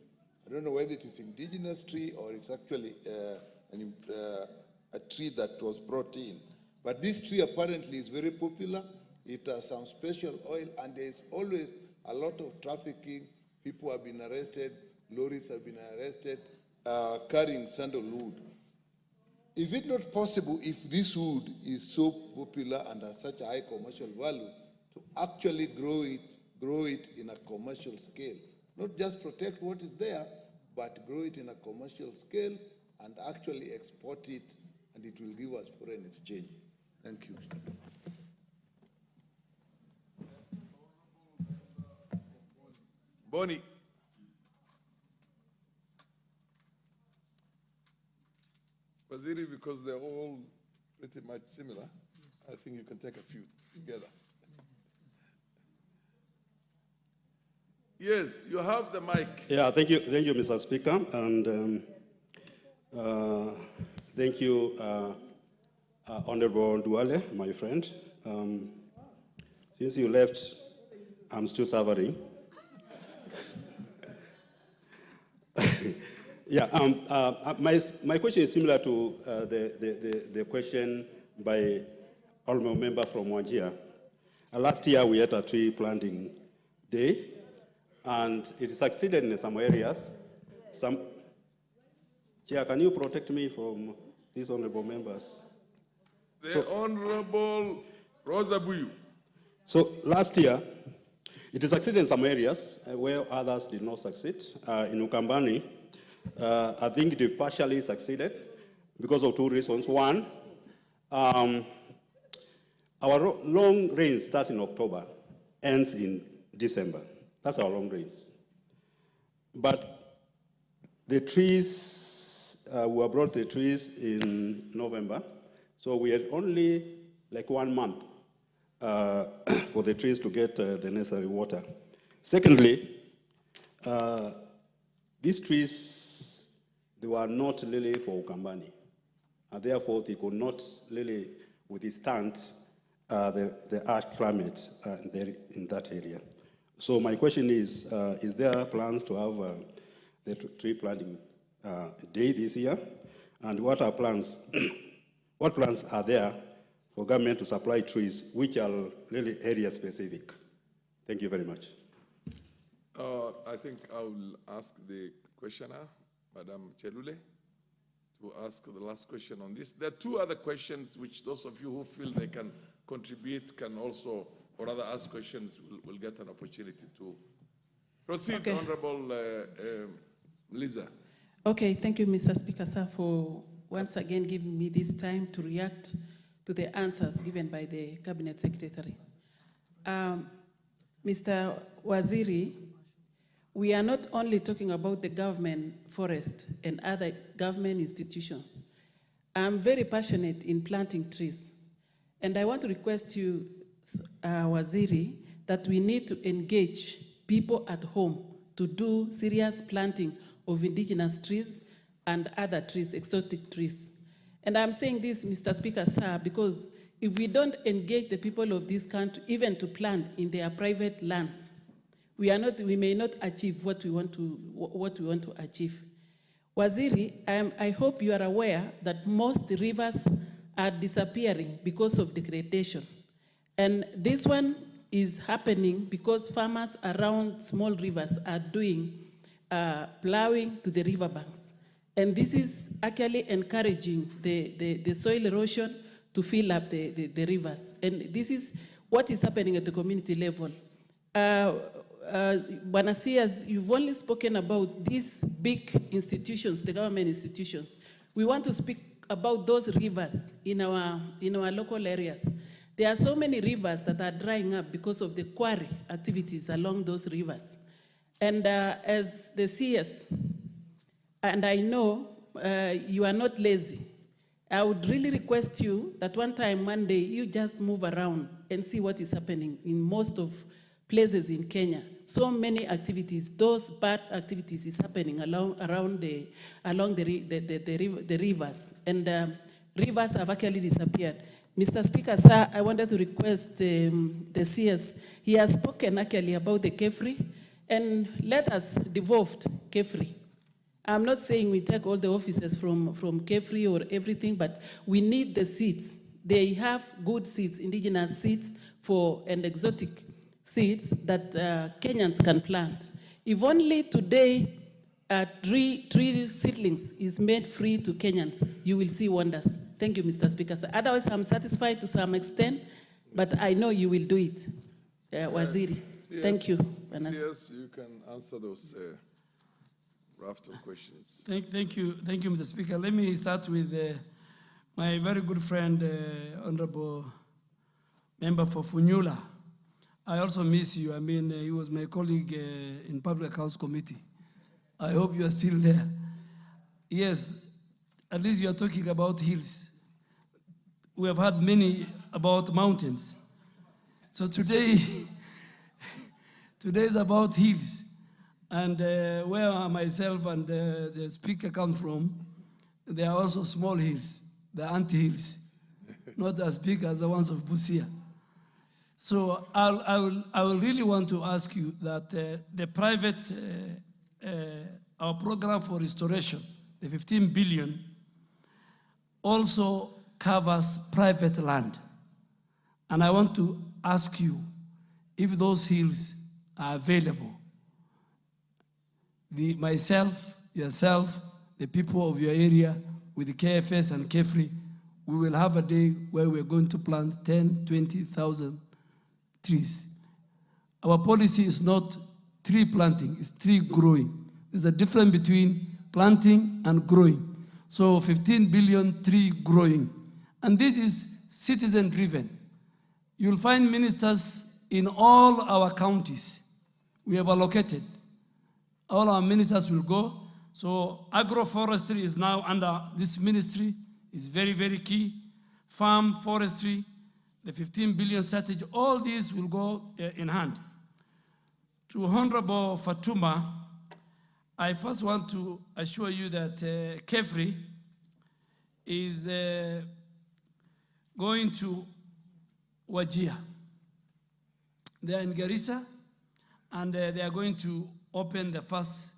I don't know whether it is indigenous tree or it's actually a tree that was brought in. But this tree apparently is very popular. It has some special oil, and there is always a lot of trafficking. People have been arrested, lorries have been arrested, carrying sandalwood. Is it not possible, if this wood is so popular and has such a high commercial value, to actually grow it in a commercial scale? Not just protect what is there, but grow it in a commercial scale and actually export it, and it will give us foreign exchange. Thank you. Bonnie. Waziri, because they're all pretty much similar, yes. I think you can take a few together. Yes, you have the mic. Yeah, thank you, Mr. Speaker, and thank you, Honorable Duale, my friend. Since you left, I'm still suffering. Yeah, my question is similar to the question by Honorable Member from Wajir. Last year we had a tree planting day, and it succeeded in some areas. Chair, can you protect me from these honorable members? The Honorable Rosa Buyu. So last year, it succeeded in some areas where others did not succeed. In Ukambani, I think it partially succeeded because of 2 reasons. One, our long rains start in October, ends in December. That's our long rains. But the trees, we brought the trees in November, so we had only like 1 month for the trees to get the necessary water. Secondly, these trees, they were not really for Ukambani, and therefore they could not really withstand the harsh climate in that area. So my question is there plans to have the tree planting day this year? And what are plans, what plans are there for government to supply trees, which are really area specific. Thank you very much. I think I will ask the questioner, Madam Chelule, to ask the last question on this. There are two other questions which those of you who feel they can contribute can also, or rather ask questions, will get an opportunity to proceed. Okay. Honorable Liza. Okay, thank you, Mr. Speaker, sir, for once again giving me this time to react to the answers given by the Cabinet Secretary. Mr. Waziri, we are not only talking about the government forest and other government institutions. I'm very passionate in planting trees. And I want to request you, Waziri, that we need to engage people at home to do serious planting of indigenous trees and other trees, exotic trees. And I'm saying this, Mr. Speaker, sir, because if we don't engage the people of this country, even to plant in their private lands, we may not achieve what we want to achieve. Waziri, I hope you are aware that most rivers are disappearing because of degradation. And this one is happening because farmers around small rivers are doing plowing to the riverbanks. And this is actually encouraging the soil erosion to fill up the rivers. And this is what is happening at the community level. Banasias, you've only spoken about these big institutions, the government institutions. We want to speak about those rivers in our local areas. There are so many rivers that are drying up because of the quarry activities along those rivers. And as the CS, and I know you are not lazy, I would really request you that one day, you just move around and see what is happening in most of places in Kenya. So many activities, those bad activities is happening along the rivers. And rivers have actually disappeared. Mr. Speaker, sir, I wanted to request the CS. He has spoken actually about the KEFRI, and let us devolve KEFRI. I'm not saying we take all the offices from KEFRI or everything, but we need the seeds. They have good seeds, indigenous seeds and exotic seeds that Kenyans can plant. If only today tree seedlings is made free to Kenyans, you will see wonders. Thank you, Mr. Speaker. So otherwise, I'm satisfied to some extent, but I know you will do it, Waziri. CS, Thank you. CS, you can answer those raft of questions. Thank you, Mr. Speaker. Let me start with my very good friend, Honorable Member for Funyula. I also miss you. I mean, he was my colleague in Public House Committee. I hope you are still there. Yes, at least you are talking about hills. We have had many about mountains. So today is about hills. And where myself and the speaker come from, there are also small hills, the ant-hills, not as big as the ones of Busia. So I will really want to ask you that the private, our program for restoration, the 15 billion, also covers private land. And I want to ask you if those hills are available. Myself, yourself, the people of your area, with the KFS and KEFRI, we will have a day where we're going to plant 10, 20,000 trees. Our policy is not tree planting, it's tree growing. There's a difference between planting and growing. So 15 billion tree growing. And this is citizen driven. You'll find ministers in all our counties. We have allocated. All our ministers will go. So agroforestry is now under this ministry. It's very, very key. Farm, forestry, the 15 billion strategy, all these will go in hand. To Honorable Fatuma, I first want to assure you that KEFRI is going to Wajir. They are in Garissa, and they are going to open the first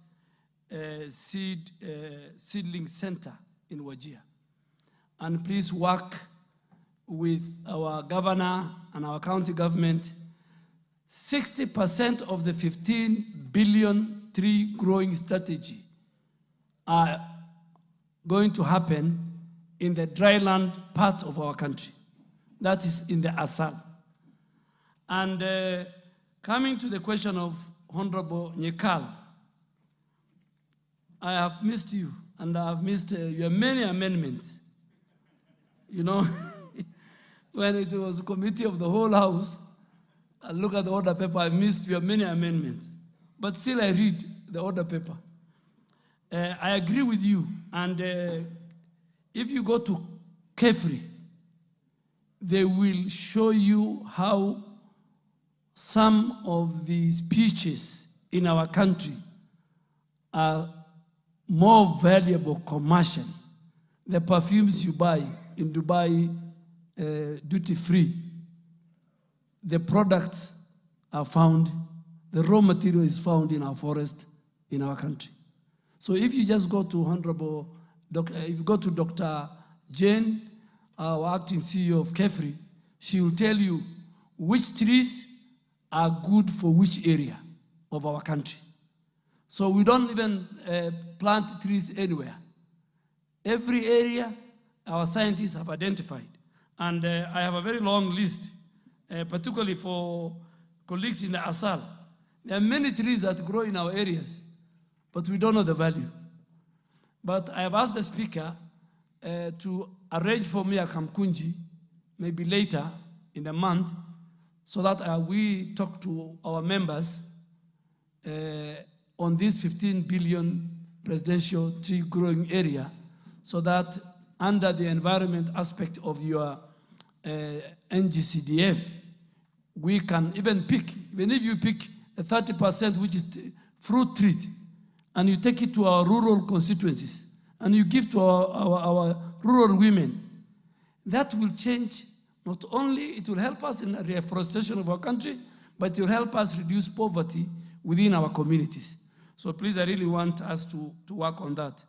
seedling center in Wajir. And please work with our governor and our county government, 60% of the 15 billion tree growing strategy are going to happen in the dryland part of our country. That is in the Assal. And coming to the question of Honorable Nyekal, I have missed you, and I have missed your many amendments. You know, when it was a committee of the whole House, I look at the order paper, I missed your many amendments. But still I read the order paper. I agree with you, and if you go to Kefri, they will show you how some of the species in our country are more valuable commercially. The perfumes you buy in Dubai, duty-free, the products are found, the raw material is found in our forest, in our country. So if you just go to if you go to Dr. Jane, our acting CEO of Kefri, she will tell you which trees are good for which area of our country. So we don't even plant trees anywhere. Every area our scientists have identified. And I have a very long list, particularly for colleagues in the Assal. There are many trees that grow in our areas, but we don't know the value. But I have asked the Speaker to arrange for me a Kamkunji, maybe later in the month, so that we talk to our members on this 15 billion presidential tree growing area, so that under the environment aspect of your NGCDF, we can even pick, even if you pick a 30% which is fruit tree, and you take it to our rural constituencies, and you give to our rural women, that will change. Not only it will help us in the reforestation of our country, but it will help us reduce poverty within our communities. So please, I really want us to work on that.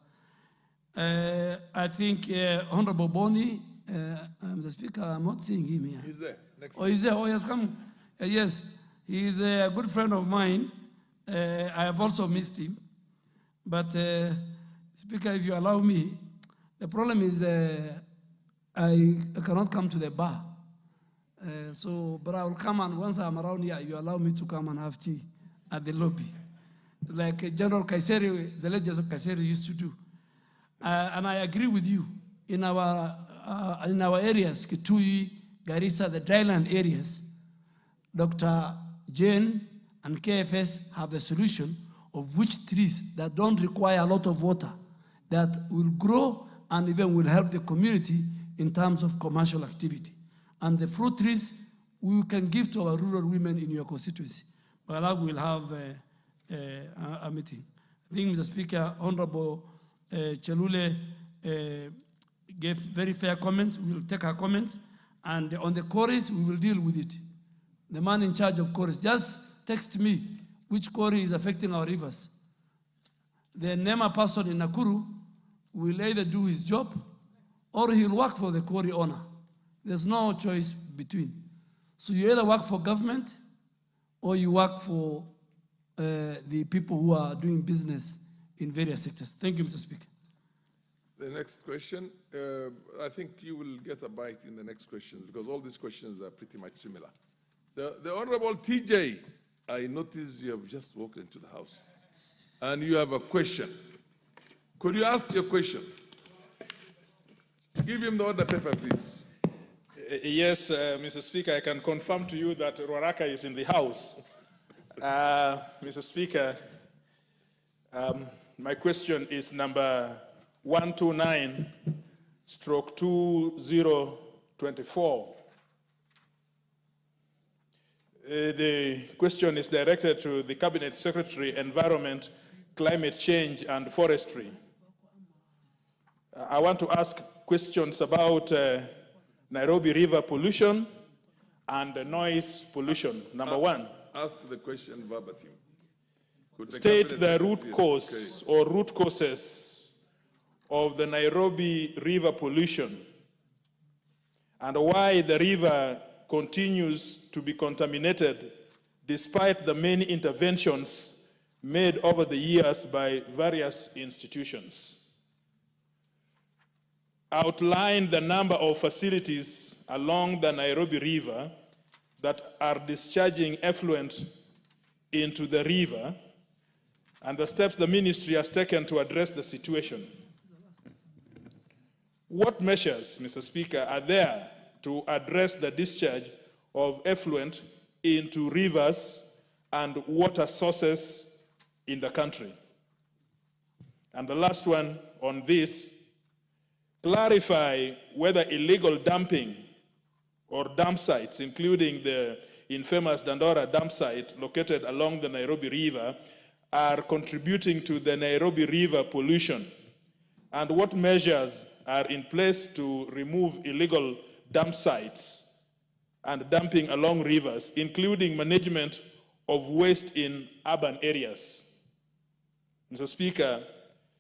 I think Honorable Boni, the Speaker, I'm not seeing him here. He's there. Next. Oh, he's there. Oh, he has come. Yes, he is a good friend of mine. I have also missed him. But Speaker, if you allow me, the problem is I cannot come to the bar. But I will come, and once I'm around here, you allow me to come and have tea at the lobby, like General Kaiseri, the late General Kaiseri used to do. And I agree with you. In our areas, Kitui, Garissa, the dryland areas, Dr. Jane and KFS have a solution of which trees that don't require a lot of water, that will grow and even will help the community in terms of commercial activity. And the fruit trees we can give to our rural women in your constituency. But that we'll have a meeting. I think, Mr. Speaker, Honorable Chelule gave very fair comments. We'll take her comments. And on the quarries, we will deal with it. The man in charge of quarries, just text me which quarry is affecting our rivers. The NEMA person in Nakuru will either do his job or he'll work for the quarry owner. There's no choice between. So you either work for government or you work for the people who are doing business in various sectors. Thank you, Mr. Speaker. The next question, I think you will get a bite in the next questions because all these questions are pretty much similar. The Honorable TJ, I notice you have just walked into the House and you have a question. Could you ask your question? Give him the order paper, please. Yes, Mr. Speaker, I can confirm to you that Ruaraka is in the House. Mr. Speaker, my question is number 129/2024. The question is directed to the Cabinet Secretary, Environment, Climate Change and Forestry. I want to ask questions about Nairobi River pollution and noise pollution. Number one. Ask the question verbatim. State the root cause or root causes of the Nairobi River pollution and why the river continues to be contaminated despite the many interventions made over the years by various institutions. Outline the number of facilities along the Nairobi River that are discharging effluent into the river and the steps the ministry has taken to address the situation. What measures, Mr. Speaker, are there to address the discharge of effluent into rivers and water sources in the country? And the last one on this, clarify whether illegal dumping or dump sites, including the infamous Dandora dump site located along the Nairobi River, are contributing to the Nairobi River pollution, and what measures are in place to remove illegal dump sites and dumping along rivers, including management of waste in urban areas. Mr. Speaker,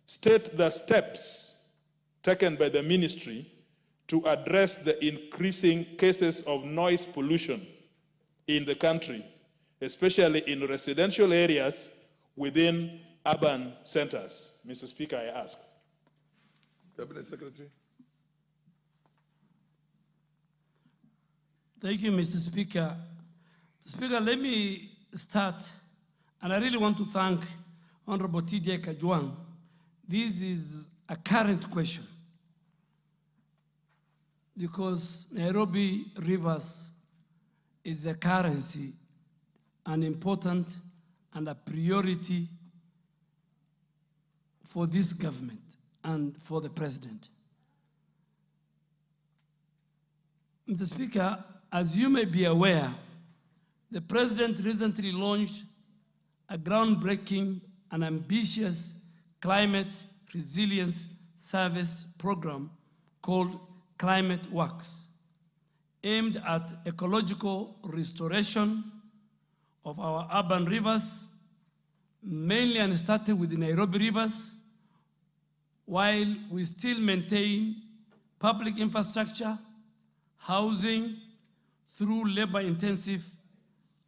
state the steps taken by the ministry to address the increasing cases of noise pollution in the country, especially in residential areas within urban centers. Mr. Speaker, I ask. Cabinet Secretary. Thank you, Mr. Speaker. Speaker, let me start, and I really want to thank Honorable TJ Kajwang. This is a current question because Nairobi rivers is a currency, an important and a priority for this government and for the president. Mr. Speaker, as you may be aware, the president recently launched a groundbreaking and ambitious climate resilience service program called Climate Works, aimed at ecological restoration of our urban rivers, mainly and starting with the Nairobi rivers, while we still maintain public infrastructure, housing through labor-intensive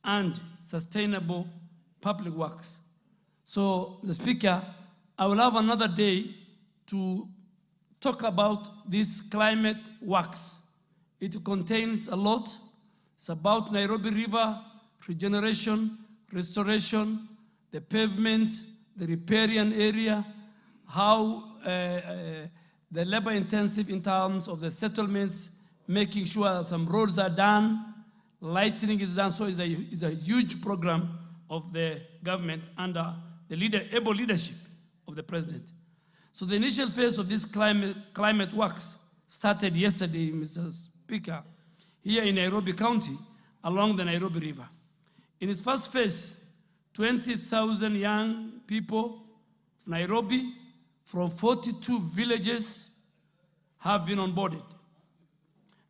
and sustainable public works. So, the Speaker, I will have another day to talk about this climate works. It contains a lot. It's about Nairobi River, regeneration, restoration, the pavements, the riparian area, how the labor-intensive in terms of the settlements, making sure that some roads are done, lightening is done. So it's a huge program of the government under the able leadership of the president. So the initial phase of this climate works started yesterday, Mr. Speaker, here in Nairobi County, along the Nairobi River. In its first phase, 20,000 young people of Nairobi from 42 villages have been onboarded.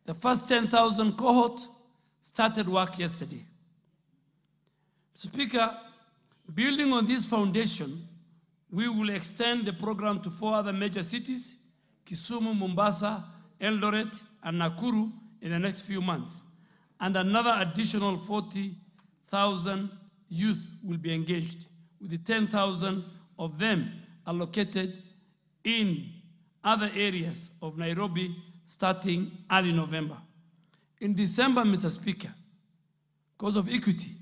The first 10,000 cohort started work yesterday. Speaker, building on this foundation, we will extend the program to 4 other major cities, Kisumu, Mombasa, Eldoret, and Nakuru in the next few months. And another additional 40,000 youth will be engaged, with the 10,000 of them allocated in other areas of Nairobi starting early November. In December, Mr. Speaker, because of equity,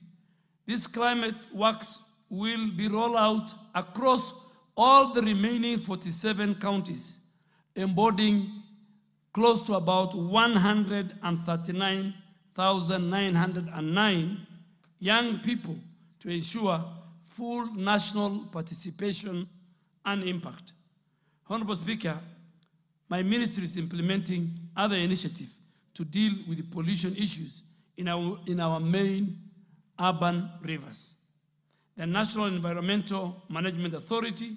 this climate works will be rolled out across all the remaining 47 counties, embodying close to about 139,909 young people to ensure full national participation and impact. Honorable Speaker, my ministry is implementing other initiatives to deal with the pollution issues in our main urban rivers. The National Environmental Management Authority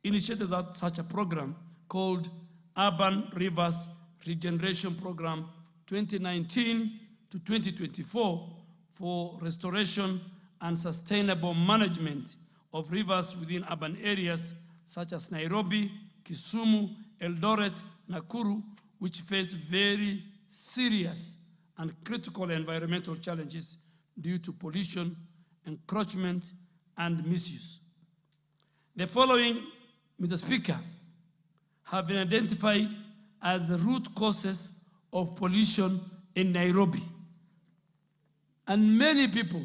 initiated such a program called Urban Rivers Regeneration Program 2019 to 2024 for restoration and sustainable management of rivers within urban areas such as Nairobi, Kisumu, Eldoret, Nakuru, which face very serious and critical environmental challenges due to pollution, encroachment, and misuse. The following, Mr. Speaker, have been identified as the root causes of pollution in Nairobi. And many people,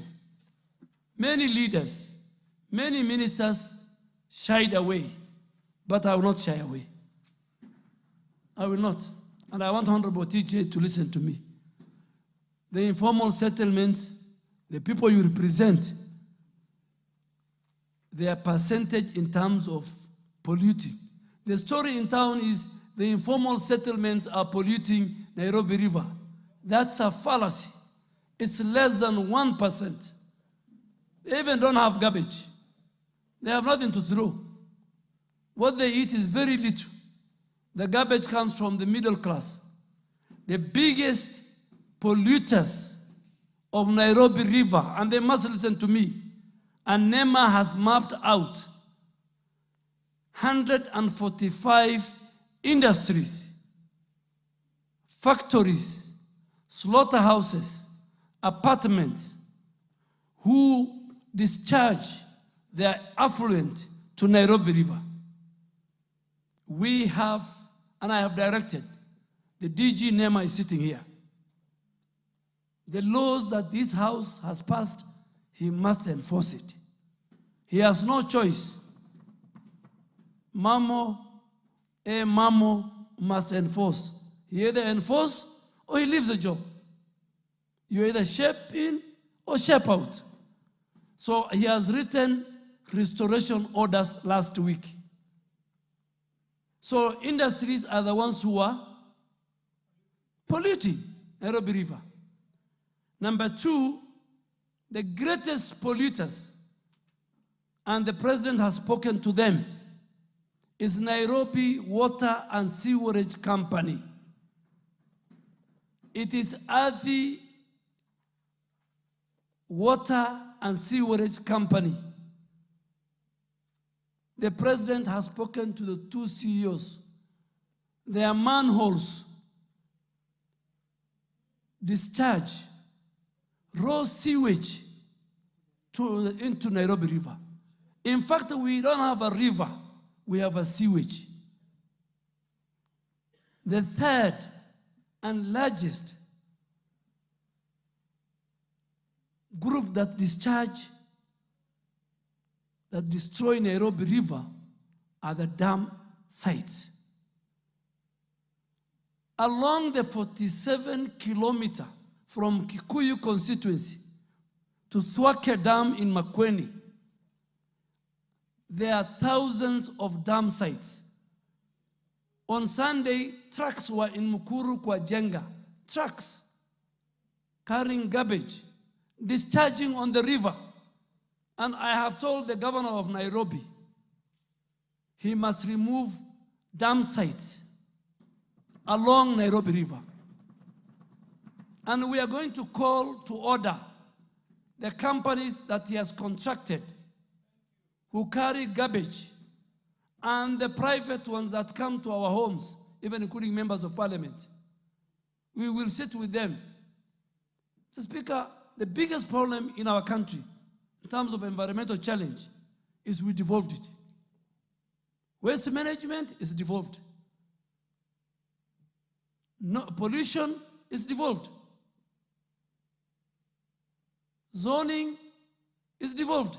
many leaders, many ministers shied away, but I will not shy away. I will not. And I want Honorable TJ to listen to me. The informal settlements, the people you represent, their percentage in terms of polluting. The story in town is the informal settlements are polluting Nairobi River. That's a fallacy. It's less than 1%. They even don't have garbage. They have nothing to throw. What they eat is very little. The garbage comes from the middle class. The biggest polluters of Nairobi River, and they must listen to me, and NEMA has mapped out 145 industries, factories, slaughterhouses, apartments, who discharge their affluent to Nairobi River. We have, and I have directed, the DG NEMA is sitting here. The laws that this House has passed, he must enforce it. He has no choice. Mamo must enforce. He either enforce or he leaves the job. You either shape in or shape out. So he has written restoration orders last week. So industries are the ones who are polluting Nairobi River. Number two, the greatest polluters, and the president has spoken to them, is Nairobi Water and Sewerage Company. It is Athi Water and Sewerage Company. The president has spoken to the two CEOs. Their manholes discharge raw sewage into Nairobi River. In fact, we don't have a river, we have a sewage. The third and largest group that destroy Nairobi River are the dam sites. Along the 47-kilometer from Kikuyu constituency to Thwake Dam in Makueni, there are thousands of dam sites. On Sunday, trucks were in Mukuru kwa Jenga, trucks carrying garbage, discharging on the river. And I have told the governor of Nairobi, he must remove dam sites along Nairobi River. And we are going to call to order the companies that he has contracted who carry garbage and the private ones that come to our homes, even including members of parliament. We will sit with them. Mr. Speaker, the biggest problem in our country in terms of environmental challenge is we devolved it. Waste management is devolved. No, pollution is devolved. Zoning is devolved.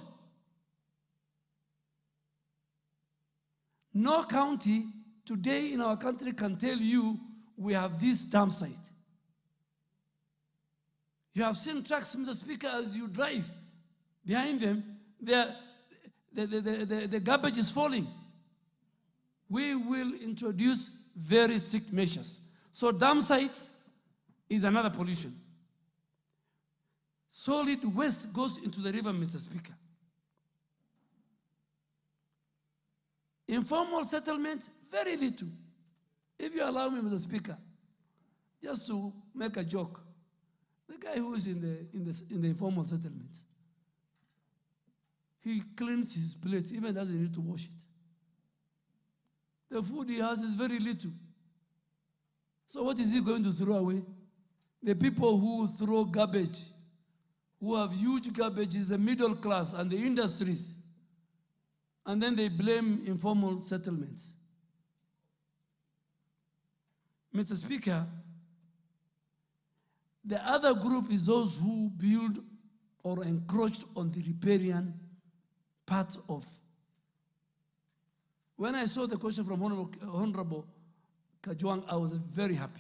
No county today in our country can tell you we have this dam site. You have seen trucks, Mr. Speaker, as you drive. Behind them, the garbage is falling. We will introduce very strict measures. So dam sites is another pollution. Solid waste goes into the river, Mr. Speaker. Informal settlement, very little. If you allow me, Mr. Speaker, just to make a joke, the guy who is in the informal settlement, he cleans his plate, even doesn't need to wash it. The food he has is very little. So what is he going to throw away? The people who throw garbage, who have huge garbage, is the middle class and the industries. And then they blame informal settlements. Mr. Speaker, the other group is those who build or encroached on the riparian part of. When I saw the question from Honorable Kajuang, I was very happy,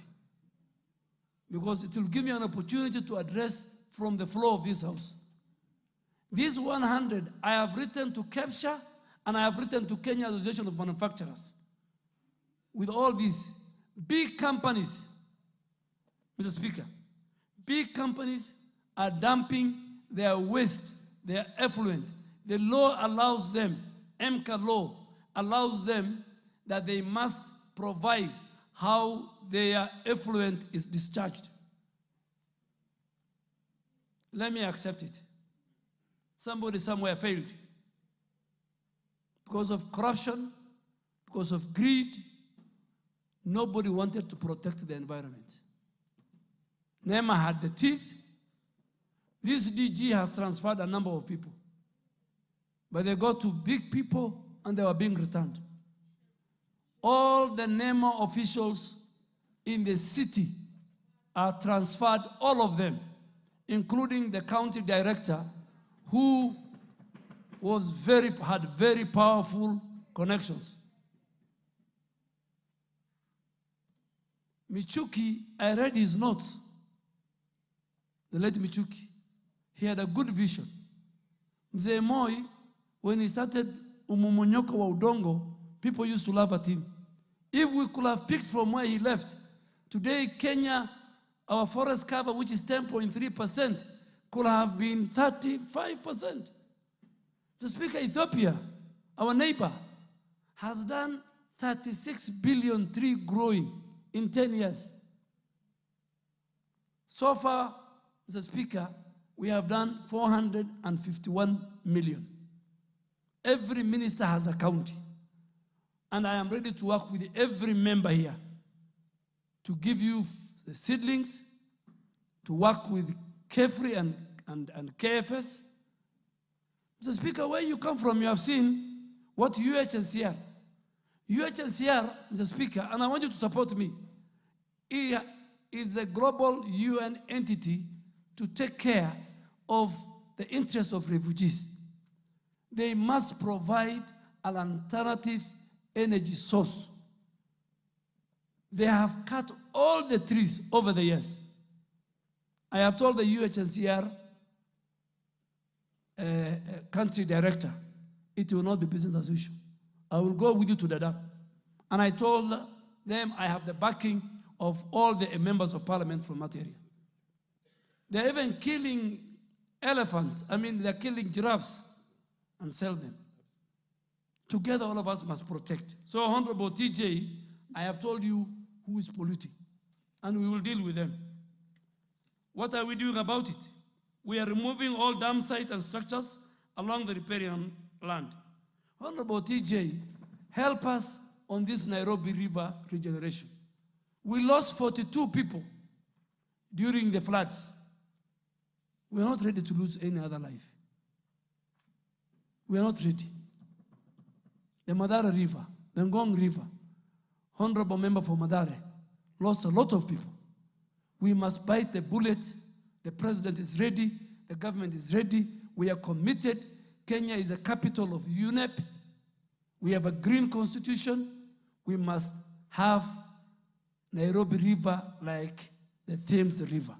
because it will give me an opportunity to address from the floor of this house. These 100, I have written to CAPTCHA and I have written to Kenya Association of Manufacturers. With all these big companies, Mr. Speaker, big companies are dumping their waste, their effluent. The law allows them, MCA law allows them that they must provide how their effluent is discharged. Let me accept it. Somebody somewhere failed. Because of corruption, because of greed, nobody wanted to protect the environment. NEMA had the teeth. This DG has transferred a number of people. But they got to big people and they were being returned. All the NEMA officials in the city are transferred, all of them, including the county director, who had very powerful connections. Michuki, I read his notes. The late Michuki, he had a good vision. Mzee Moi, when he started umomonyoko wa udongo, people used to laugh at him. If we could have picked from where he left, today Kenya, our forest cover, which is 10.3%, could have been 35%. The Speaker, Ethiopia, our neighbor, has done 36 billion tree growing in 10 years. So far, Mr. Speaker, we have done 451 million. Every minister has a county. And I am ready to work with every member here to give you the seedlings, to work with KEFRI and KFS. Mr. Speaker, where you come from, you have seen what UHNCR, Mr. Speaker, and I want you to support me, is a global UN entity to take care of the interests of refugees. They must provide an alternative energy source. They have cut all the trees over the years. I have told the UHNCR country director, it will not be business as usual. I will go with you to the dam. And I told them I have the backing of all the members of parliament from that area. They're even killing elephants. They're killing giraffes and sell them. Together, all of us must protect. So, Honorable TJ, I have told you who is polluting, and we will deal with them. What are we doing about it? We are removing all dam sites and structures along the riparian land. Honorable TJ, help us on this Nairobi River regeneration. We lost 42 people during the floods. We are not ready to lose any other life. We are not ready. The Madara River, the Ngong River, Honorable Member for Madare, lost a lot of people. We must bite the bullet. The president is ready. The government is ready. We are committed. Kenya is a capital of UNEP. We have a green constitution. We must have Nairobi River like the Thames River.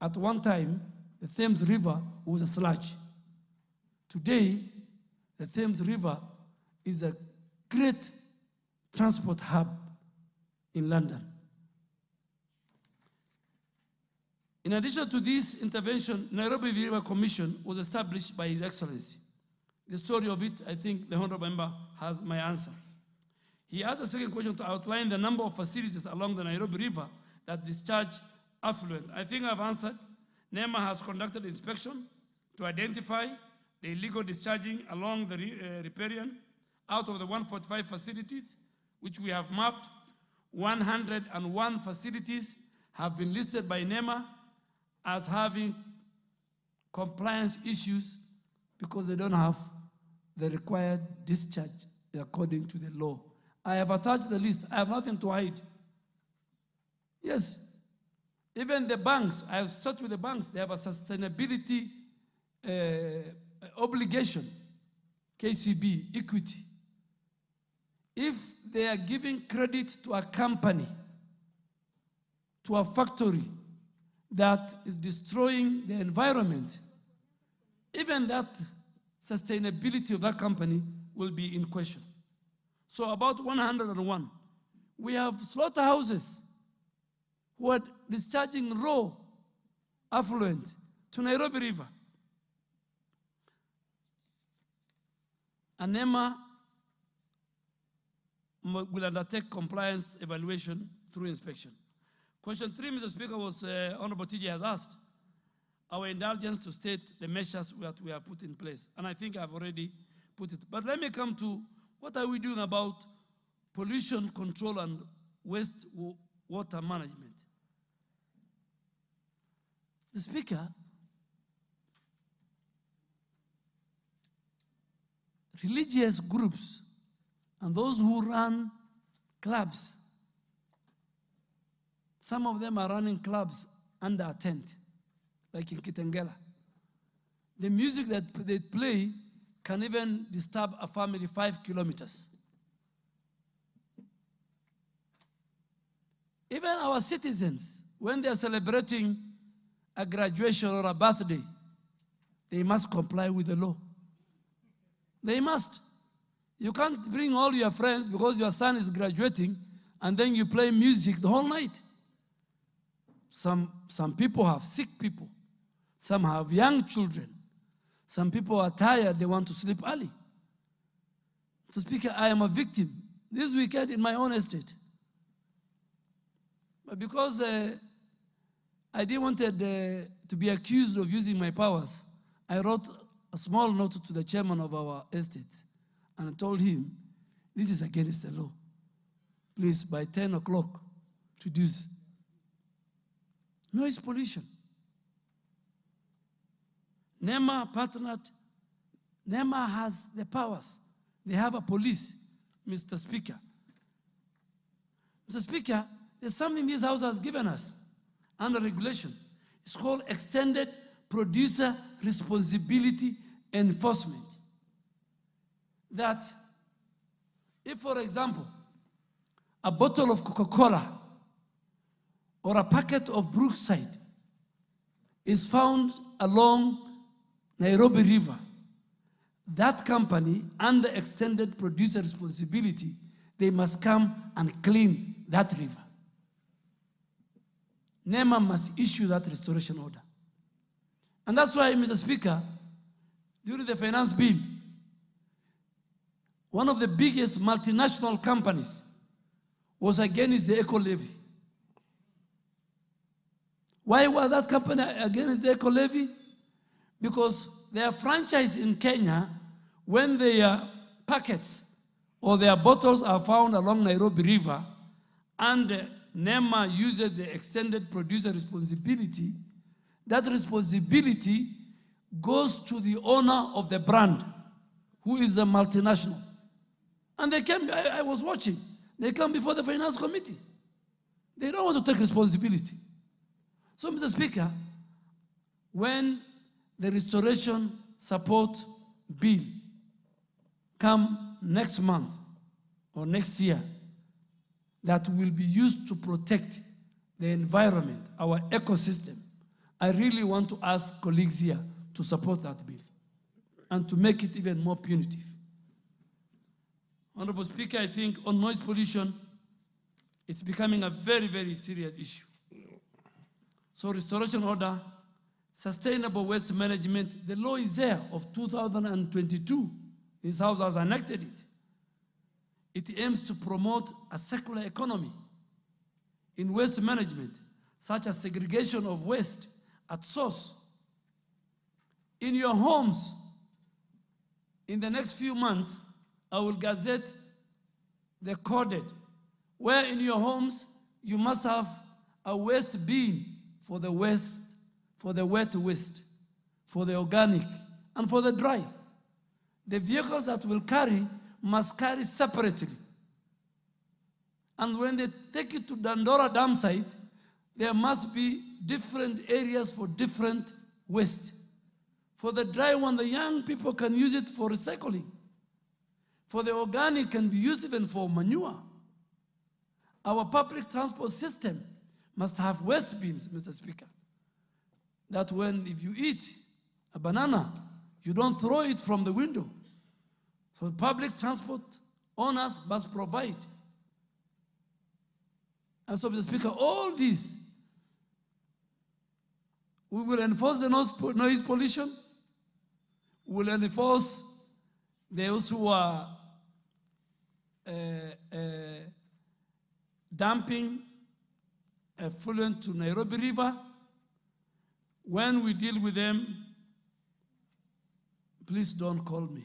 At one time, the Thames River was a sludge. Today, the Thames River is a great transport hub in London. In addition to this intervention, Nairobi River Commission was established by His Excellency. The story of it, I think the Honorable Member has my answer. He asked a second question to outline the number of facilities along the Nairobi River that discharge affluent. I think I've answered. NEMA has conducted inspection to identify the illegal discharging along the riparian. Out of the 145 facilities, which we have mapped, 101 facilities have been listed by NEMA as having compliance issues because they don't have the required discharge according to the law. I have attached the list. I have nothing to hide. Yes. Even the banks, I have searched with the banks, they have a sustainability obligation, KCB, equity. If they are giving credit to a company, to a factory that is destroying the environment, even that sustainability of that company will be in question. So about 101. We have slaughterhouses who are discharging raw affluent to Nairobi River. And NEMA will undertake compliance evaluation through inspection. Question 3, Mr. Speaker, was Honorable TJ has asked our indulgence to state the measures that we have put in place. And I think I've already put it. But let me come to what are we doing about pollution control and wastewater management. The Speaker, religious groups and those who run clubs, some of them are running clubs under a tent, like in Kitengela. The music that they play can even disturb a family 5 kilometers. Even our citizens, when they are celebrating a graduation or a birthday, they must comply with the law. They must. You can't bring all your friends because your son is graduating and then you play music the whole night. Some people have sick people. Some have young children. Some people are tired, they want to sleep early. So, Speaker, I am a victim. This weekend in my own estate. But because I didn't want to be accused of using my powers, I wrote a small note to the chairman of our estate and I told him, this is against the law. Please, by 10 o'clock, reduce noise pollution. NEMA partnered. NEMA has the powers. They have a police, Mr. Speaker. Mr. Speaker, there's something this House has given us under regulation. It's called Extended Producer Responsibility Enforcement. That if, for example, a bottle of Coca-Cola or a packet of Brookside is found along Nairobi River, that company, under extended producer responsibility, they must come and clean that river. NEMA must issue that restoration order. And that's why, Mr. Speaker, during the finance bill, one of the biggest multinational companies was against the eco levy. Why was that company against the eco levy? Because their franchise in Kenya, when their packets or their bottles are found along Nairobi River and NEMA uses the extended producer responsibility, that responsibility goes to the owner of the brand, who is a multinational. And they came, I was watching, they come before the finance committee. They don't want to take responsibility. So, Mr. Speaker, when the restoration support bill come next month or next year, that will be used to protect the environment, our ecosystem, I really want to ask colleagues here to support that bill and to make it even more punitive. Honorable Speaker, I think on noise pollution, it's becoming a very, very serious issue. So restoration order, sustainable waste management, the law is there of 2022. This House has enacted it. It aims to promote a circular economy in waste management, such as segregation of waste at source. In your homes, in the next few months, I will gazette the coded where in your homes you must have a waste bin for the waste, for the wet waste, for the organic, and for the dry. The vehicles that will carry must carry separately. And when they take it to Dandora dam site, there must be different areas for different waste. For the dry one, the young people can use it for recycling. For the organic, can be used even for manure. Our public transport system must have waste bins, Mr. Speaker. That when, if you eat a banana, you don't throw it from the window. So public transport owners must provide. And so, Mr. Speaker, all these, we will enforce the noise pollution. We will enforce those who are dumping effluent to Nairobi River. When we deal with them, please don't call me.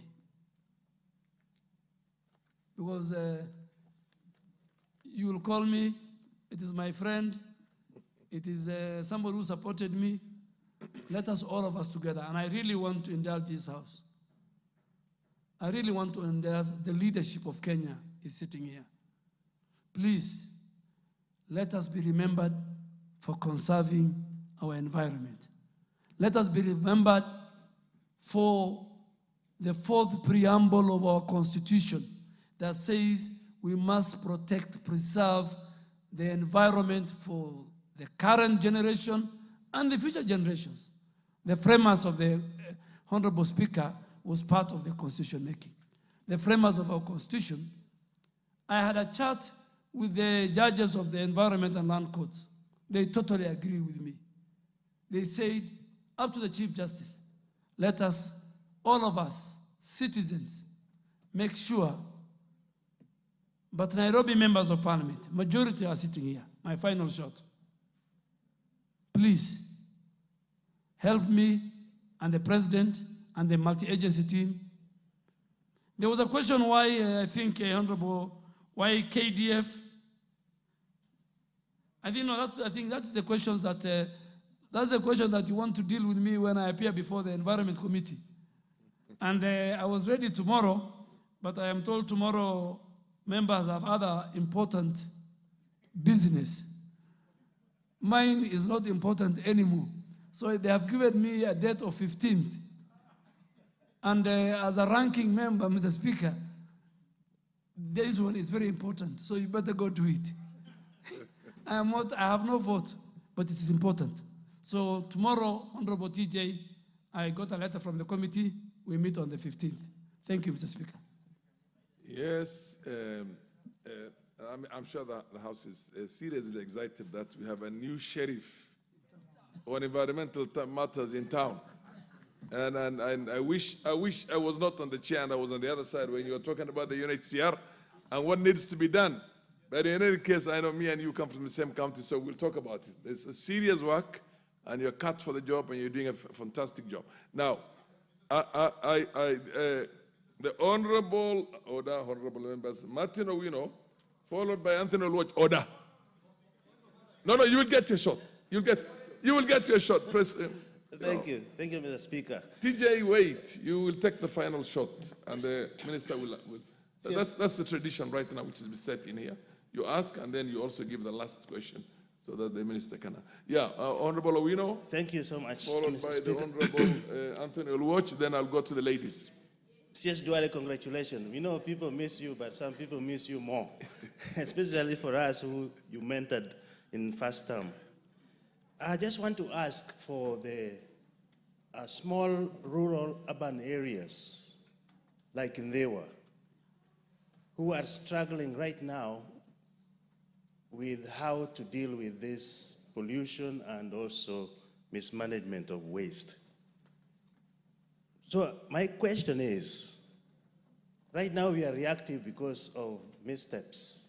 Because you will call me, it is my friend, it is somebody who supported me. Let us, all of us together, and I really want to indulge this house. I really want to indulge the leadership of Kenya is sitting here. Please, let us be remembered for conserving our environment. Let us be remembered for the fourth preamble of our Constitution that says we must protect, preserve the environment for the current generation and the future generations. The framers of the Honorable Speaker was part of the constitution making. The framers of our Constitution, I had a chat with the judges of the Environment and Land Courts. They totally agree with me. They said, up to the Chief Justice, let us, all of us, citizens, make sure, but Nairobi members of parliament, majority are sitting here, my final shot. Please, help me and the president and the multi-agency team. There was a question why, I think, Honorable, why KDF? I think that's the questions that, that's the question that you want to deal with me when I appear before the Environment Committee. And I was ready tomorrow, but I am told tomorrow members have other important business. Mine is not important anymore. So they have given me a date of 15th. And as a ranking member, Mr. Speaker, this one is very important, so you better go do it. I have no vote, but it is important. So tomorrow, Honorable TJ, I got a letter from the committee. We meet on the 15th. Thank you, Mr. Speaker. Yes, I'm sure that the House is seriously excited that we have a new sheriff on environmental matters in town. And I wish I was not on the chair and I was on the other side when you were talking about the UNHCR and what needs to be done. But in any case, I know me and you come from the same county, so we'll talk about it. It's a serious work, and you're cut for the job, and you're doing a fantastic job. Now, the Honorable members, Martin Owino, followed by Anthony Oluoch, order. No, you will get your shot. You will get your shot. Thank you, Mr. Speaker. TJ, wait. You will take the final shot, and the minister will. That's the tradition right now, which is set in here. You ask, and then you also give the last question, so that the minister can. Yeah, Honorable Owino. Thank you so much. Followed by the Honorable Anthony Oluoch. Then I'll go to the ladies. CS Duale, congratulations. We know people miss you, but some people miss you more, especially for us who you mentored in first term. I just want to ask for the small rural urban areas, like in Ndewa, who are struggling right now with how to deal with this pollution and also mismanagement of waste. So my question is, right now we are reactive because of missteps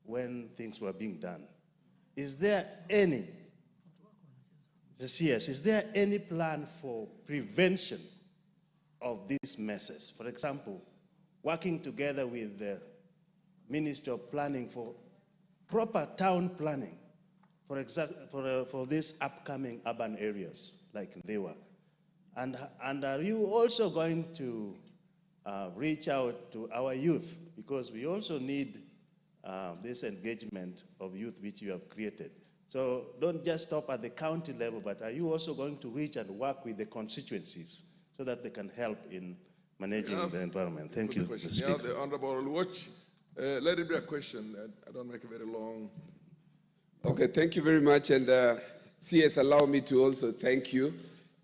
when things were being done. Is there any, the CS, is there any plan for prevention of these messes? For example, working together with the Ministry of Planning for proper town planning for these upcoming urban areas like Ndewa? And are you also going to reach out to our youth? Because we also need this engagement of youth which you have created. So don't just stop at the county level, but are you also going to reach and work with the constituencies so that they can help in managing the environment? Thank you, Mr. Speaker. Yeah, the Honorable will watch. Let it be a question. I don't make it very long. Okay, thank you very much. And CS, allow me to also thank you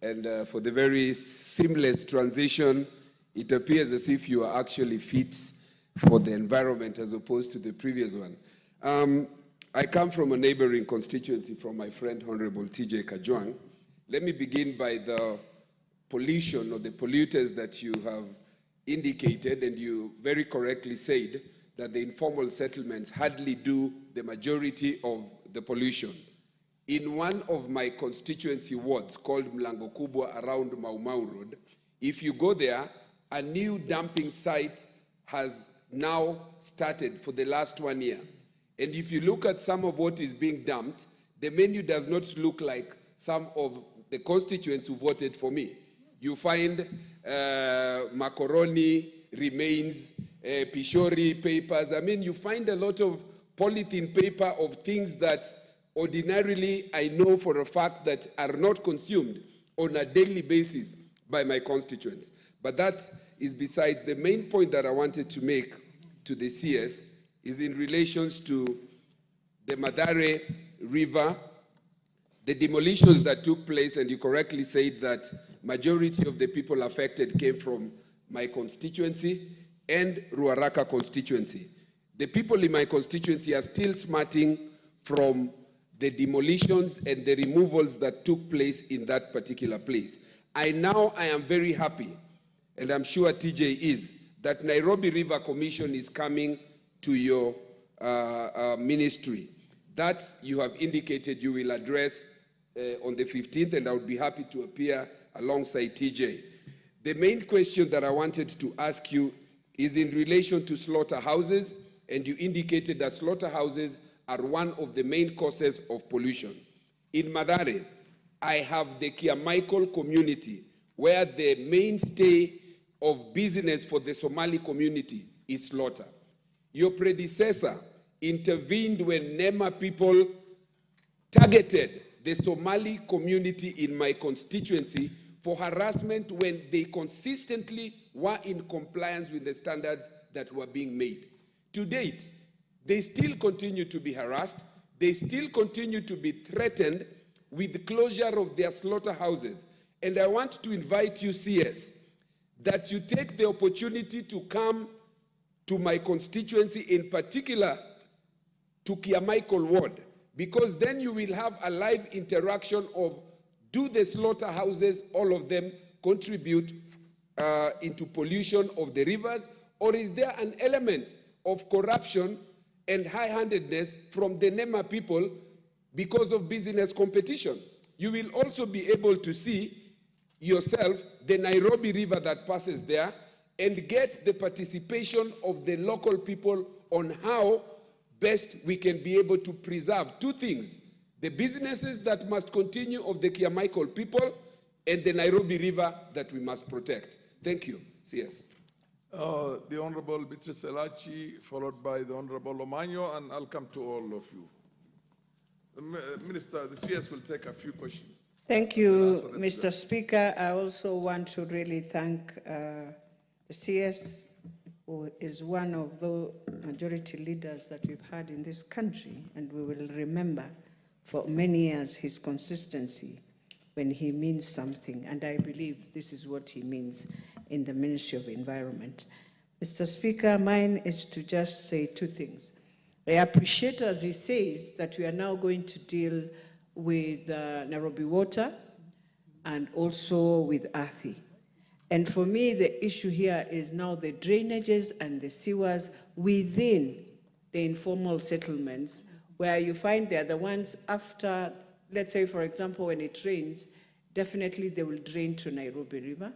and for the very seamless transition. It appears as if you are actually fit for the environment as opposed to the previous one. I come from a neighboring constituency from my friend, Honorable TJ Kajwang. Let me begin by the pollution or the polluters that you have indicated, and you very correctly said that the informal settlements hardly do the majority of the pollution. In one of my constituency wards called Mlango Kubwa around Mau Mau Road, if you go there, a new dumping site has now started for the last 1 year. And if you look at some of what is being dumped, the menu does not look like some of the constituents who voted for me. You find macaroni remains, pishori papers. I mean, you find a lot of polythene paper of things that ordinarily I know for a fact that are not consumed on a daily basis by my constituents. But that is besides. The main point that I wanted to make to the CS is in relations to the Madare River, the demolitions that took place, and you correctly said that majority of the people affected came from my constituency and Ruaraka constituency. The people in my constituency are still smarting from the demolitions and the removals that took place in that particular place. I am very happy, and I'm sure TJ is, that Nairobi River Commission is coming to your ministry. That you have indicated you will address on the 15th, and I would be happy to appear alongside TJ. The main question that I wanted to ask you is in relation to slaughterhouses, and you indicated that slaughterhouses are one of the main causes of pollution. In Madare, I have the Kiamaikol community, where the mainstay of business for the Somali community is slaughter. Your predecessor intervened when NEMA people targeted the Somali community in my constituency for harassment when they consistently were in compliance with the standards that were being made. To date, they still continue to be harassed. They still continue to be threatened with the closure of their slaughterhouses. And I want to invite you, CS, that you take the opportunity to come to my constituency, in particular to Kiamaikol Ward, because then you will have a live interaction of, do the slaughterhouses, all of them, contribute into pollution of the rivers, or is there an element of corruption and high-handedness from the NEMA people because of business competition? You will also be able to see yourself the Nairobi River that passes there and get the participation of the local people on how best we can be able to preserve two things: the businesses that must continue of the Kiamaikol people and the Nairobi River that we must protect. Thank you. CS. The Honorable Beatrice Elachi, followed by the Honorable Omanyo, and I'll come to all of you. The Minister, the CS will take a few questions. Thank you, Mr. Speaker. I also want to really thank the CS, who is one of the majority leaders that we've had in this country, and we will remember for many years his consistency when he means something, and I believe this is what he means in the Ministry of Environment. Mr. Speaker, mine is to just say two things. I appreciate, as he says, that we are now going to deal with Nairobi Water and also with Athi. And for me, the issue here is now the drainages and the sewers within the informal settlements, where you find they're the ones after, let's say, for example, when it rains, definitely they will drain to Nairobi River.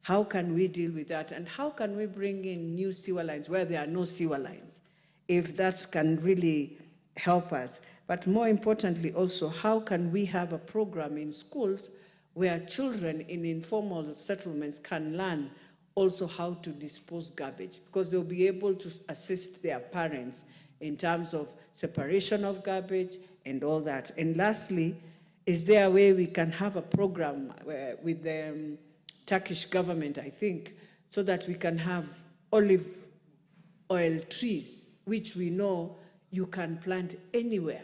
How can we deal with that? And how can we bring in new sewer lines where there are no sewer lines? If that can really help us. But more importantly also, how can we have a program in schools where children in informal settlements can learn also how to dispose garbage, because they'll be able to assist their parents in terms of separation of garbage and all that. And lastly, is there a way we can have a program with the Turkish government, I think, so that we can have olive oil trees, which we know you can plant anywhere,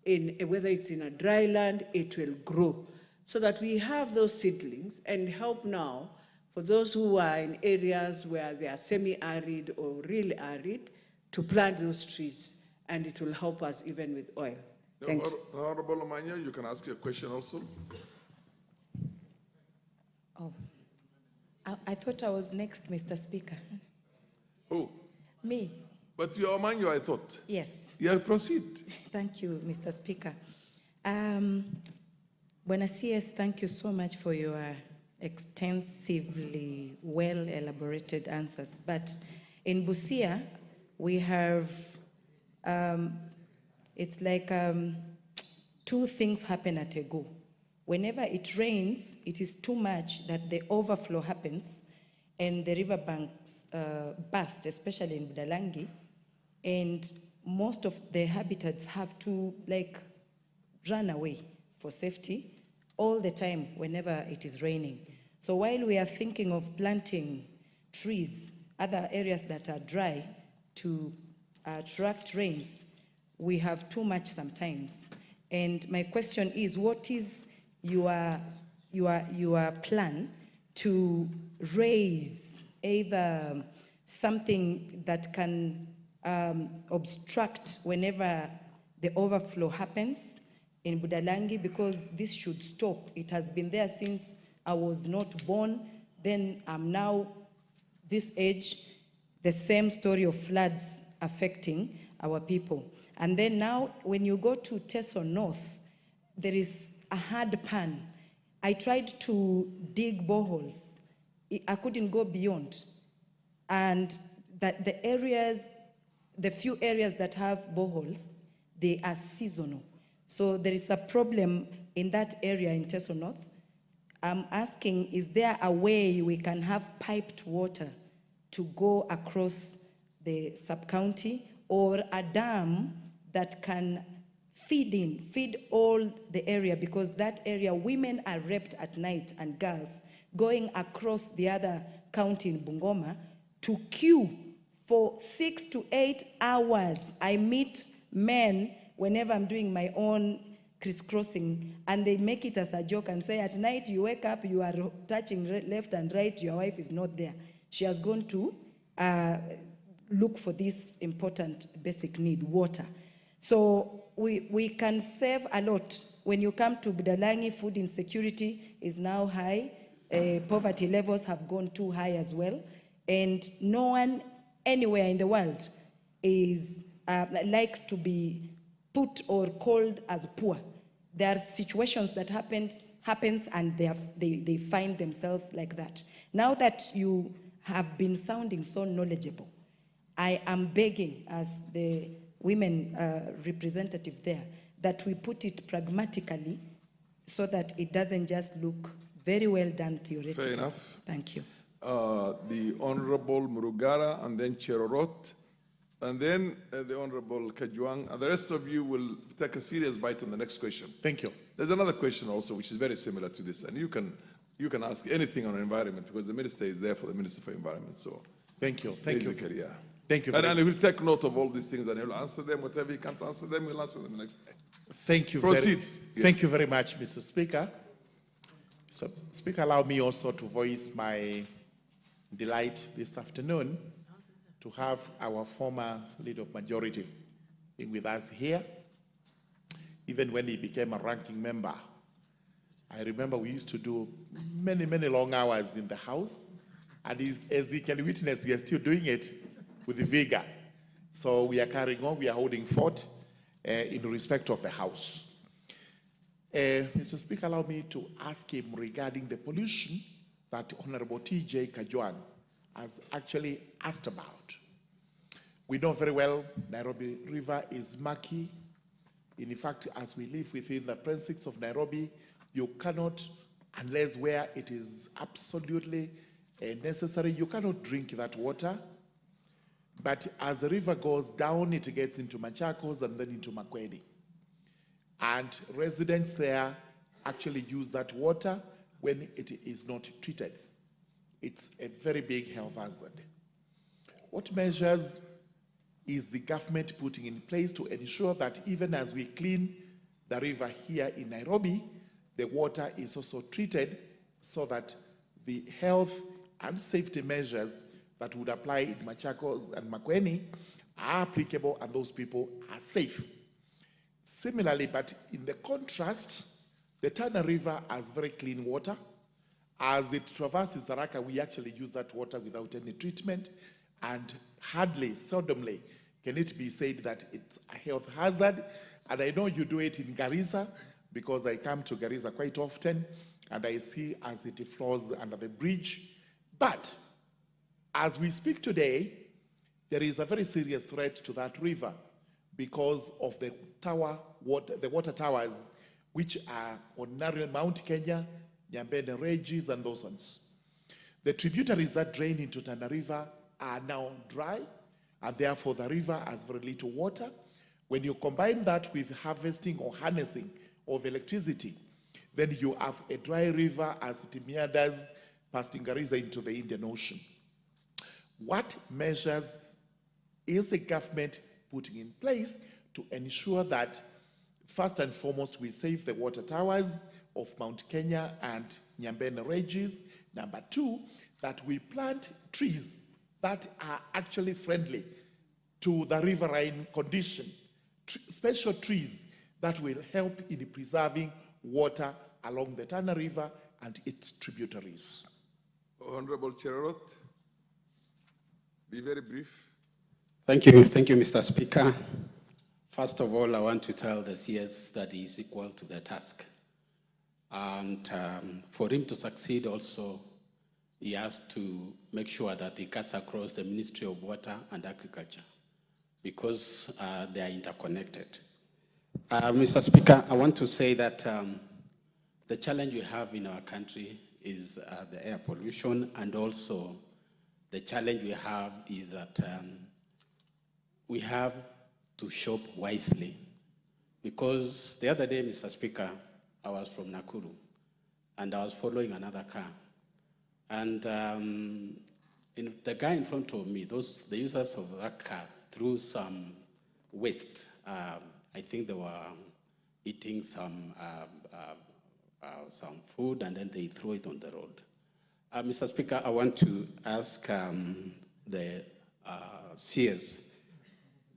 whether it's in a dry land, it will grow, so that we have those seedlings and help now for those who are in areas where they are semi-arid or really arid to plant those trees, and it will help us even with oil. Thank you. Honorable Omanya, you can ask your question also. Oh, I thought I was next, Mr. Speaker. Oh. Me? But you're Omanya, I thought. Yes. Yeah, proceed. Thank you, Mr. Speaker. Buena CS, thank you so much for your extensively well-elaborated answers. But in Busia, we have, it's like two things happen at a go. Whenever it rains, it is too much that the overflow happens and the riverbanks burst, especially in Budalangi, and most of the habitats have to run away for safety all the time whenever it is raining. So while we are thinking of planting trees, other areas that are dry to attract rains, we have too much sometimes. And my question is, what is your plan to raise either something that can obstruct whenever the overflow happens in Budalangi, because this should stop. It has been there since I was not born. Then I'm now this age, the same story of floods affecting our people. And then now when you go to Teso North, there is a hard pan. I tried to dig boreholes. I couldn't go beyond. And that the few areas that have boreholes, they are seasonal. So there is a problem in that area in Teso North. I'm asking, is there a way we can have piped water to go across the sub-county, or a dam that can feed all the area, because that area, women are raped at night and girls going across the other county in Bungoma to queue for 6 to 8 hours. I meet men whenever I'm doing my own crisscrossing, and they make it as a joke and say, at night you wake up, you are touching left and right, your wife is not there. She has gone to look for this important basic need, water. So we can save a lot. When you come to Budalangi, food insecurity is now high. Poverty levels have gone too high as well. And no one anywhere in the world is likes to be put or called as poor. There are situations that happens and they find themselves like that. Now that you have been sounding so knowledgeable, I am begging, as the women representative there, that we put it pragmatically so that it doesn't just look very well done theoretically. Fair enough. Thank you. The Honorable Murugara, and then Cherorot, and then the Honorable Kajuang, and the rest of you will take a serious bite on the next question. Thank you. There's another question also which is very similar to this, and you can ask anything on environment, because the minister is there for the Minister for Environment. So thank you. Thank you. Yeah. Thank you. And we'll take note of all these things, and he'll answer them. Whatever he can't answer them, we'll answer them next time. Thank you. Proceed. Thank you very much, Mr. Speaker. So, Speaker, allow me also to voice my delight this afternoon to have our former Leader of Majority being with us here. Even when he became a ranking member, I remember we used to do many, many long hours in the House, and as he can witness, we are still doing it with vigor. So we are carrying on, we are holding fort in respect of the House. Mr. Speaker, allow me to ask him regarding the pollution that Honorable T.J. Kajwang has actually asked about. We know very well Nairobi River is murky. In fact, as we live within the precincts of Nairobi, you cannot, unless where it is absolutely necessary, you cannot drink that water. But as the river goes down, it gets into Machakos and then into Makueni. And residents there actually use that water when it is not treated. It's a very big health hazard. What measures is the government putting in place to ensure that even as we clean the river here in Nairobi, the water is also treated so that the health and safety measures that would apply in Machakos and Makueni are applicable and those people are safe? Similarly, but in the contrast, the Tana River has very clean water. As it traverses the Raka, we actually use that water without any treatment, and hardly, seldomly, can it be said that it's a health hazard. And I know you do it in Garissa, because I come to Garissa quite often, and I see as it flows under the bridge. But as we speak today, there is a very serious threat to that river because of the water towers, which are on Mount Kenya, Nyambene Regis, and those ones. The tributaries that drain into Tana River are now dry, and therefore the river has very little water. When you combine that with harvesting or harnessing of electricity, then you have a dry river as it meanders past Garissa into the Indian Ocean. What measures is the government putting in place to ensure that, first and foremost, we save the water towers of Mount Kenya and Nyambene Regis? Number two, that we plant trees that are actually friendly to the riverine condition, special trees that will help in preserving water along the Tana River and its tributaries. Honorable Cherarot, be very brief. Thank you, Mr. Speaker. First of all, I want to tell the CS that he is equal to the task. And for him to succeed also, he has to make sure that he cuts across the Ministry of Water and Agriculture, because they are interconnected. Mr. Speaker, I want to say that the challenge we have in our country is the air pollution, and also the challenge we have is that we have to shop wisely. Because the other day, Mr. Speaker, I was from Nakuru, and I was following another car. And the guy in front of me, the users of that car, threw some waste. I think they were eating some food, and then they threw it on the road. Mr. Speaker, I want to ask the CS,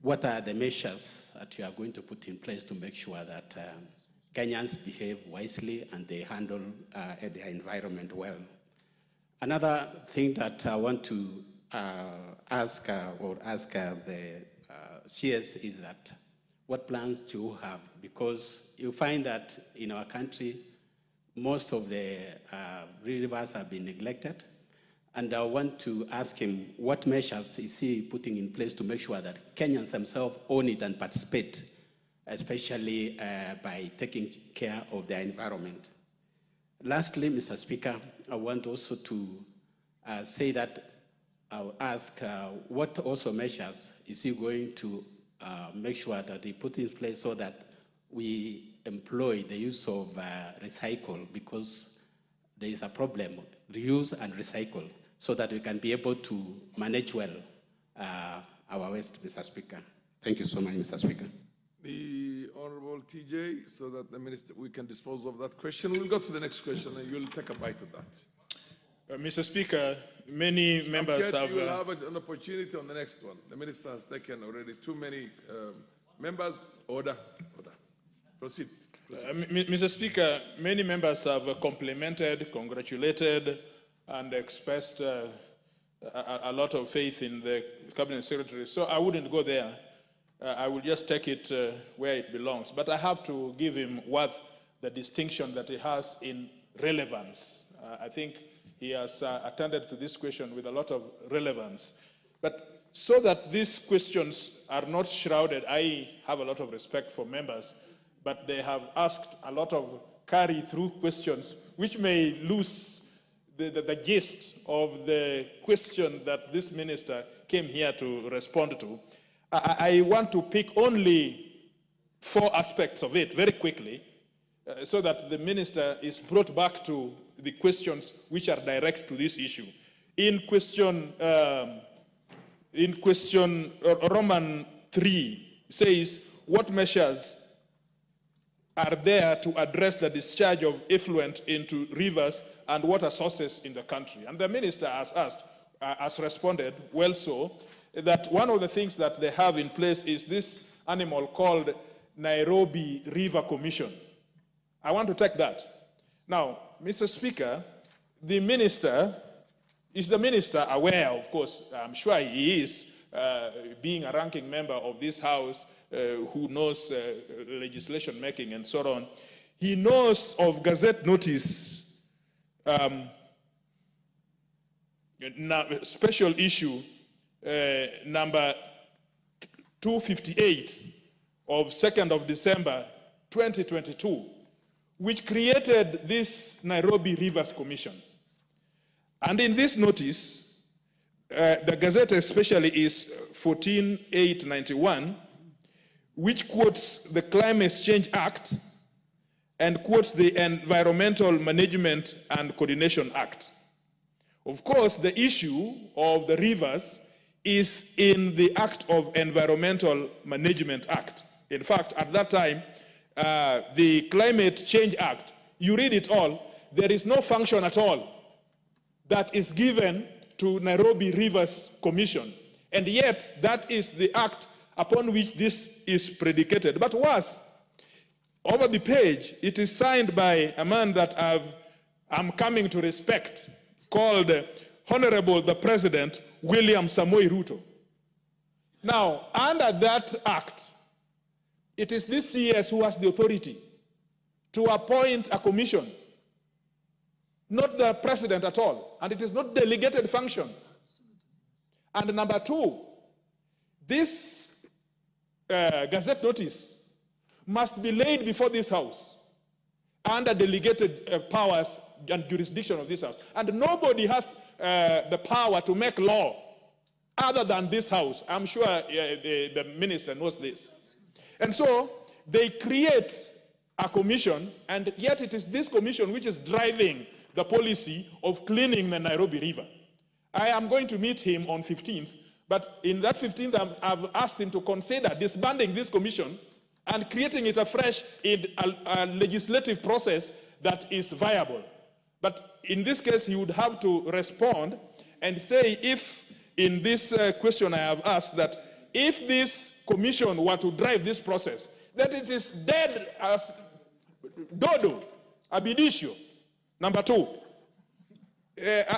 what are the measures that you are going to put in place to make sure that Kenyans behave wisely and they handle their environment well? Another thing that I want to ask the CS is that what plans do you have? Because you find that in our country, most of the rivers have been neglected. And I want to ask him, what measures is he putting in place to make sure that Kenyans themselves own it and participate, especially by taking care of their environment? Lastly, Mr. Speaker, I want also to say that I'll ask what also measures is he going to make sure that he put in place so that we employ the use of recycle, because there is a problem, reuse and recycle, so that we can be able to manage well our waste, Mr. Speaker. Thank you so much, Mr. Speaker. The Honorable TJ, so that the minister, we can dispose of that question. We'll go to the next question and you'll take a bite of that. Mr. Speaker, many members have... You will have an opportunity on the next one. The minister has taken already too many members. Order. Proceed. Mr. Speaker, many members have complimented, congratulated, and expressed a lot of faith in the Cabinet Secretary. So I wouldn't go there. I will just take it where it belongs. But I have to give him worth the distinction that he has in relevance. I think he has attended to this question with a lot of relevance. But so that these questions are not shrouded, I have a lot of respect for members, but they have asked a lot of carry-through questions, which may lose the gist of the question that this minister came here to respond to. I want to pick only 4 aspects of it very quickly, so that the minister is brought back to the questions which are direct to this issue. In question Roman 3 says, what measures are there to address the discharge of effluent into rivers and water sources in the country? And the minister has responded, well so, that one of the things that they have in place is this animal called Nairobi River Commission. I want to take that. Now, Mr. Speaker, the minister aware, of course, I'm sure he is, being a ranking member of this House, who knows legislation making and so on, he knows of Gazette Notice, special issue number 258 of 2nd of December 2022, which created this Nairobi Rivers Commission. And in this notice, the Gazette especially is 14891, which quotes the Climate Change Act and quotes the Environmental Management and Coordination Act. Of course, the issue of the rivers is in the Act of Environmental Management Act. In fact, at that time, the Climate Change Act, you read it all, there is no function at all that is given to Nairobi Rivers Commission. And yet, that is the act upon which this is predicated. But worse, over the page, it is signed by a man that I'm coming to respect, called Honorable the President, William Samoei Ruto. Now, under that act, it is this CS who has the authority to appoint a commission, not the president at all, and it is not delegated function. And number 2, this Gazette Notice must be laid before this House under delegated powers and jurisdiction of this House. And nobody has the power to make law other than this House. I'm sure the minister knows this. And so they create a commission, and yet it is this commission which is driving the policy of cleaning the Nairobi River. I am going to meet him on 15th, but in that 15th, I've asked him to consider disbanding this commission and creating it afresh in a legislative process that is viable. But in this case, he would have to respond and say, if in this question I have asked, that if this commission were to drive this process, that it is dead as dodo, ab initio. Number 2,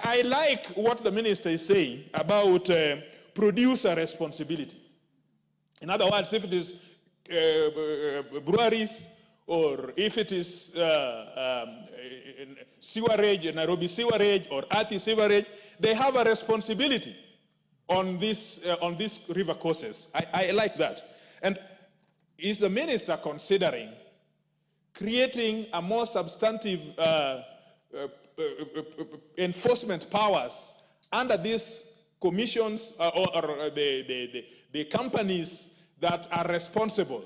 I like what the minister is saying about producer responsibility. In other words, if it is breweries, or if it is sewerage, Nairobi sewerage, or Athi sewerage, they have a responsibility on these river courses. I like that. And is the minister considering creating a more substantive enforcement powers under these commissions or the companies that are responsible?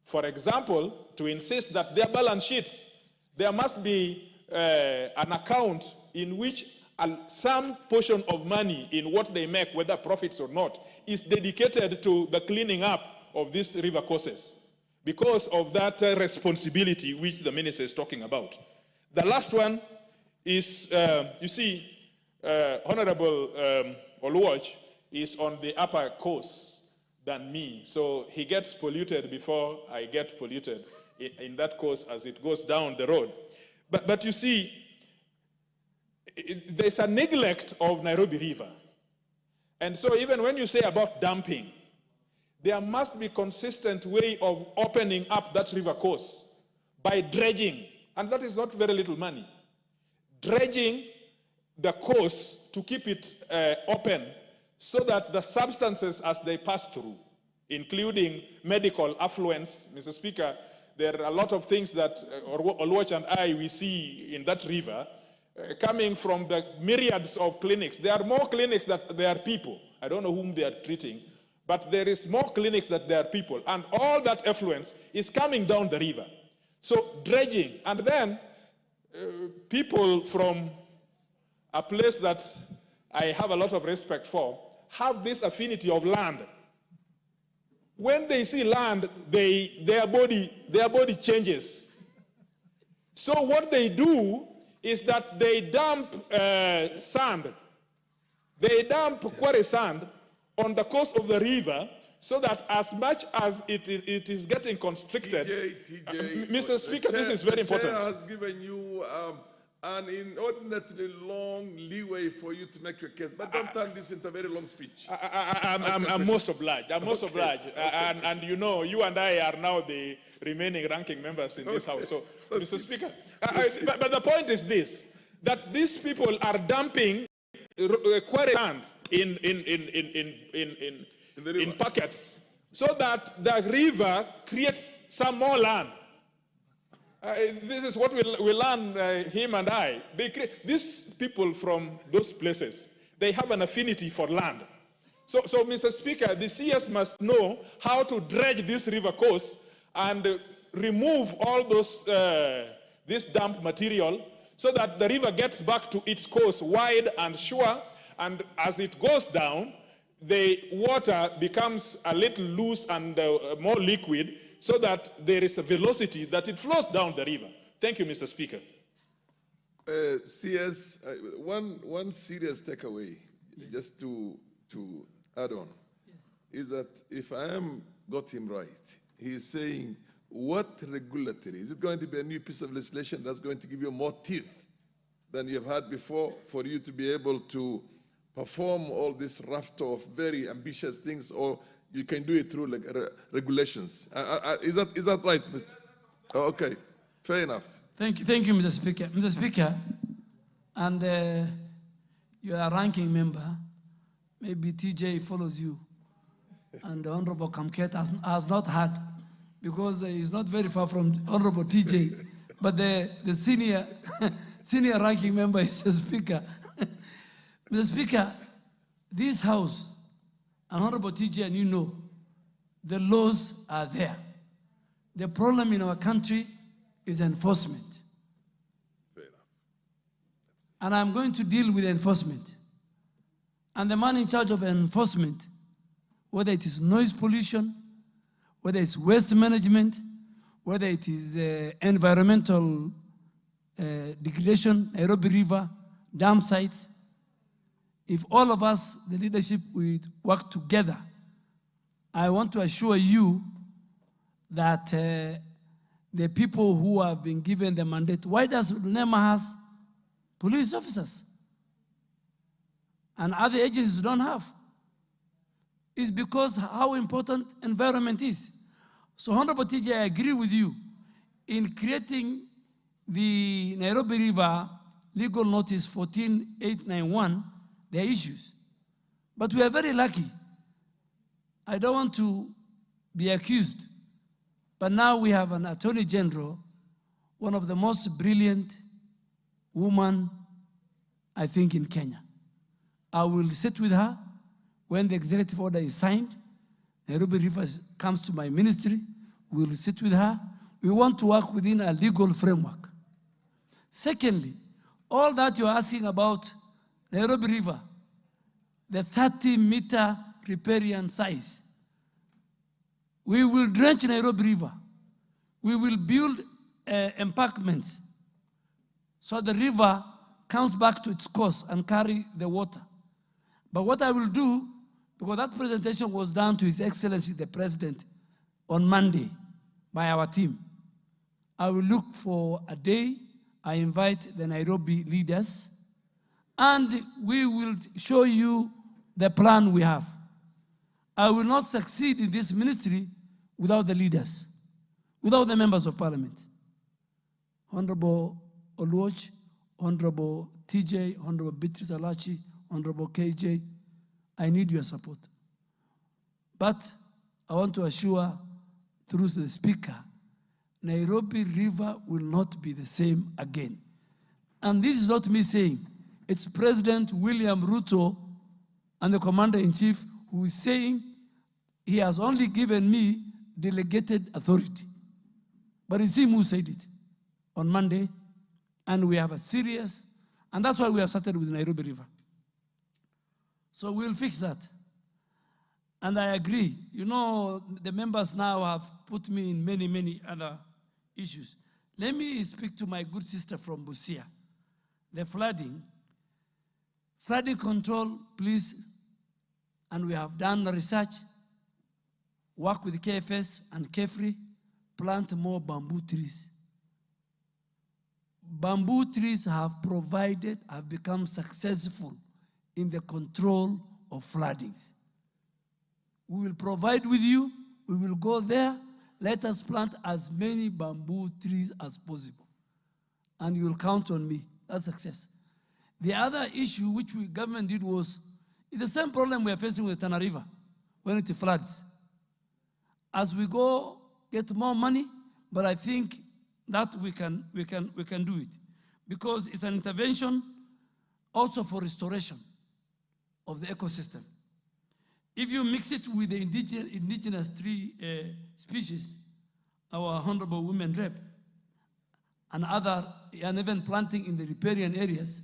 For example, to insist that their balance sheets, there must be an account in which some portion of money in what they make, whether profits or not, is dedicated to the cleaning up of these river courses, because of that responsibility which the minister is talking about. The last one is, you see, Honorable Oluoch is on the upper course than me, so he gets polluted before I get polluted in that course as it goes down the road. But you see, there's a neglect of Nairobi River. And so even when you say about dumping, there must be consistent way of opening up that river course by dredging, and that is not very little money. Dredging the course to keep it open so that the substances as they pass through, including medical affluents, Mr. Speaker, there are a lot of things that Oluoch and we see in that river coming from the myriads of clinics. There are more clinics than there are people. I don't know whom they are treating, but there is more clinics than there are people. And all that effluence is coming down the river. So dredging, and then people from a place that I have a lot of respect for have this affinity of land. When they see land, their body changes. So what they do is that they dump sand. They dump quarry sand on the coast of the river, so that as much as it is getting constricted, Mr. Speaker, this is very important. The chair has given you an inordinately long leeway for you to make your case, but don't turn this into a very long speech. I'm most obliged. I'm most obliged. And you know, you and I are now the remaining ranking members in this House. So, Mr. Speaker, but the point is this, that these people are dumping quarry sand in packets, so that the river creates some more land. This is what we learn, him and I. These people from those places, they have an affinity for land. So Mr. Speaker, the CS must know how to dredge this river course and remove all those this dump material, so that the river gets back to its course wide and sure, and as it goes down, the water becomes a little loose and more liquid, so that there is a velocity that it flows down the river. Thank you, Mr. Speaker. CS, one serious takeaway, just to add on, is that if I got him right, he is saying, what regulatory, is it going to be a new piece of legislation that's going to give you more teeth than you've had before, for you to be able to perform all this raft of very ambitious things, or you can do it through like regulations? Is that right, Mr.? Oh, okay, fair enough. Thank you, Mr. Speaker. Mr. Speaker, and you are a ranking member. Maybe TJ follows you, and the Honorable Kamket has not had, because he's not very far from Honorable TJ, but the senior ranking member is the Speaker. Mr. Speaker, this House, and Honorable TJ, and you know, the laws are there. The problem in our country is enforcement. Fair enough. And I'm going to deal with enforcement. And the man in charge of enforcement, whether it is noise pollution, whether it's waste management, whether it is environmental degradation, Nairobi River, dam sites, if all of us, the leadership, we work together, I want to assure you that the people who have been given the mandate, why does NEMA has police officers and other agencies don't have? It's because how important environment is. So Honorable TJ, I agree with you in creating the Nairobi River legal notice 14891. There are issues. But we are very lucky. I don't want to be accused, but now we have an Attorney General, one of the most brilliant women, I think, in Kenya. I will sit with her when the executive order is signed. Nairobi River comes to my ministry. We will sit with her. We want to work within a legal framework. Secondly, all that you're asking about Nairobi River, the 30-meter riparian size. We will drench Nairobi River. We will build embankments so the river comes back to its course and carry the water. But what I will do, because that presentation was done to His Excellency the President on Monday by our team, I will look for a day. I invite the Nairobi leaders, and we will show you the plan we have. I will not succeed in this ministry without the leaders, without the members of parliament. Honorable Oluoch, Honorable TJ, Honorable Beatrice Alachi, Honorable KJ, I need your support. But I want to assure through the Speaker, Nairobi River will not be the same again. And this is not me saying, it's President William Ruto and the Commander-in-Chief who is saying he has only given me delegated authority. But it's him who said it on Monday, and we have a serious, and that's why we have started with Nairobi River. So we'll fix that. And I agree. You know, the members now have put me in many, many other issues. Let me speak to my good sister from Busia. The flooding control, please, and we have done the research, work with KFS and KEFRI, plant more bamboo trees. Bamboo trees have become successful in the control of floodings. We will provide with you, we will go there, let us plant as many bamboo trees as possible. And you will count on me, that's success. The other issue which government did was, it's the same problem we are facing with Tana River when it floods. As we go, get more money, but I think that we can do it. Because it's an intervention also for restoration of the ecosystem. If you mix it with the indigenous tree species, our honorable women rep, and even planting in the riparian areas,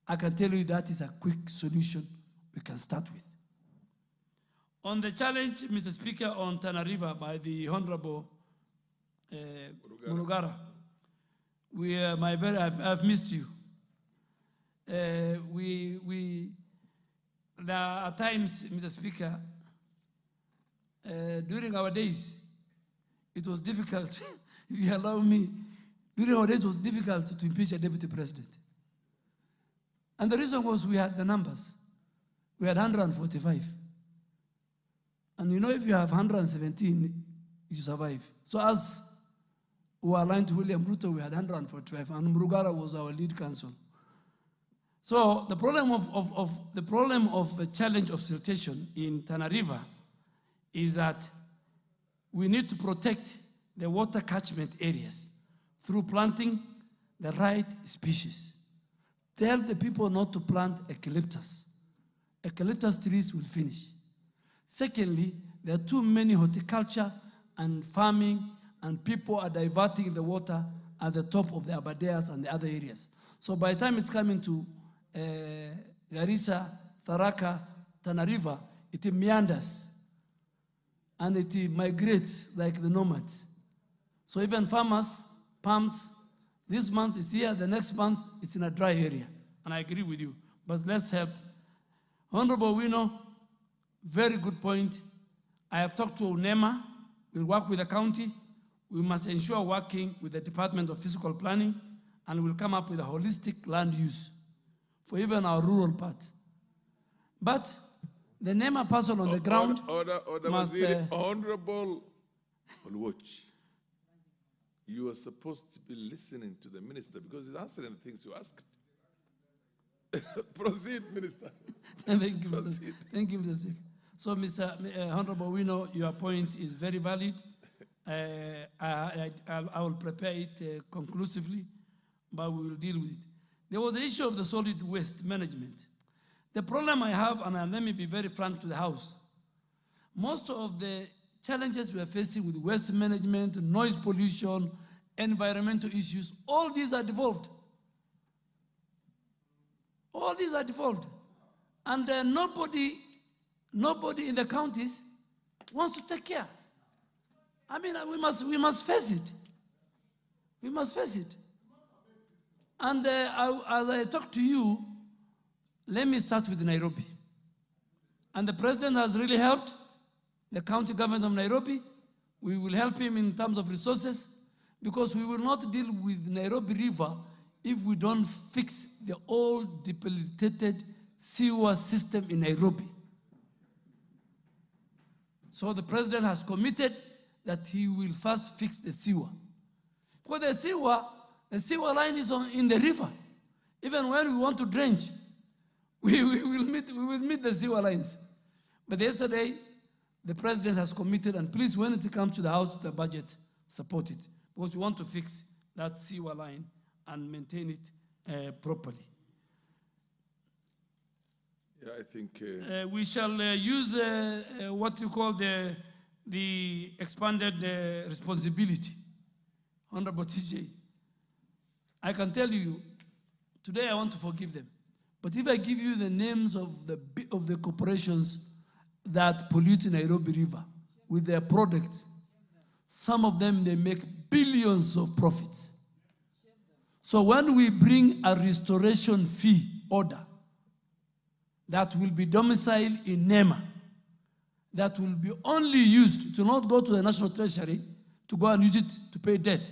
I can tell you that is a quick solution we can start with. On the challenge, Mr. Speaker, on Tana River by the Honorable Mulugara, I've missed you. There are times, Mr. Speaker, during our days, it was difficult, if you allow me, during our days it was difficult to impeach a deputy president. And the reason was we had the numbers. We had 145. And you know, if you have 117, you survive. So as we were aligned to William Ruto, we had 145, and Murugara was our lead counsel. So the problem of the challenge of siltation in Tana River is that we need to protect the water catchment areas through planting the right species. Tell the people not to plant eucalyptus. Eucalyptus trees will finish. Secondly, there are too many horticulture and farming, and people are diverting the water at the top of the abadeas and the other areas. So by the time it's coming to Garissa, Tharaka, Tana River, it meanders and it migrates like the nomads. So even farmers, palms, this month is here, the next month it's in a dry area. And I agree with you, but let's help. Honorable Wino, very good point. I have talked to UNEMA, we'll work with the county. We must ensure working with the Department of Physical Planning, and we'll come up with a holistic land use for even our rural part. But the NEMA person on the ground must... Honorable Oluoch, you are supposed to be listening to the minister because he's answering the things you ask. Proceed, Minister. Thank you, Mr. Speaker. So, Honorable Wino, your point is very valid. I will prepare it conclusively, but we will deal with it. There was the issue of the solid waste management. The problem I have, and let me be very frank to the House, most of the challenges we are facing with waste management, noise pollution, environmental issues, all these are devolved. All these are devolved. And nobody in the counties wants to take care. I mean, we must face it. We must face it. And as I talk to you, let me start with Nairobi. And the president has really helped the county government of Nairobi. We will help him in terms of resources, because we will not deal with Nairobi River if we don't fix the old debilitated sewer system in Nairobi. So the president has committed that he will first fix the sewer. Because the sewer line is in the river. Even when we want to drench, We will meet the sewer lines. But yesterday, the president has committed, and please, when it comes to the House, the budget, support it. Because we want to fix that sewer line and maintain it properly. Yeah, I think... we shall use what you call the expanded responsibility. Honorable TJ, I can tell you, today I want to forgive them. But if I give you the names of the corporations that pollute Nairobi River with their products, some of them, they make billions of profits. So when we bring a restoration fee order that will be domiciled in NEMA, that will be only used, to not go to the National Treasury to go and use it to pay debt.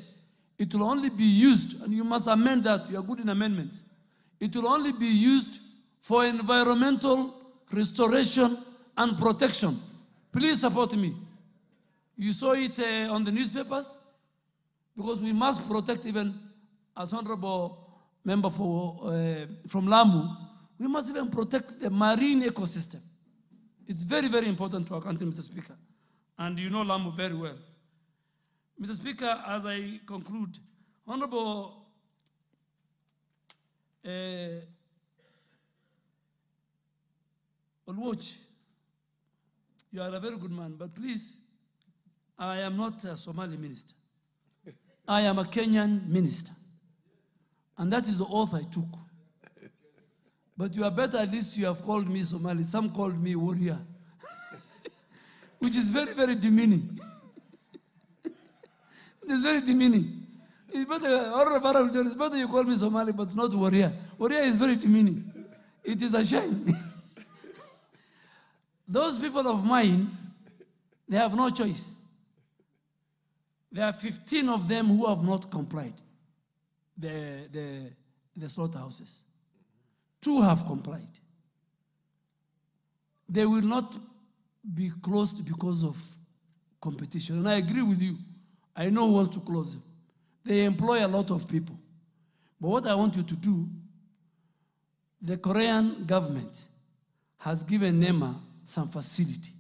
It will only be used, and you must amend that, you are good in amendments. It will only be used for environmental restoration and protection. Please support me. You saw it on the newspapers, because we must protect, even as honorable member from Lamu, we must even protect the marine ecosystem. It's very, very important to our country, Mr. Speaker. And you know Lamu very well. Mr. Speaker, as I conclude, Honorable Olwoch, you are a very good man, but please, I am not a Somali minister. I am a Kenyan minister. And that is the oath I took. But you are better, at least you have called me Somali. Some called me warrior, which is very, very demeaning. It's very demeaning. It's better you call me Somali, but not warrior. Warrior is very demeaning. It is a shame. Those people of mine, they have no choice. There are 15 of them who have not complied, the slaughterhouses. 2 have complied. They will not be closed because of competition. And I agree with you. I know who wants to close them. They employ a lot of people. But what I want you to do, the Korean government has given NEMA some facility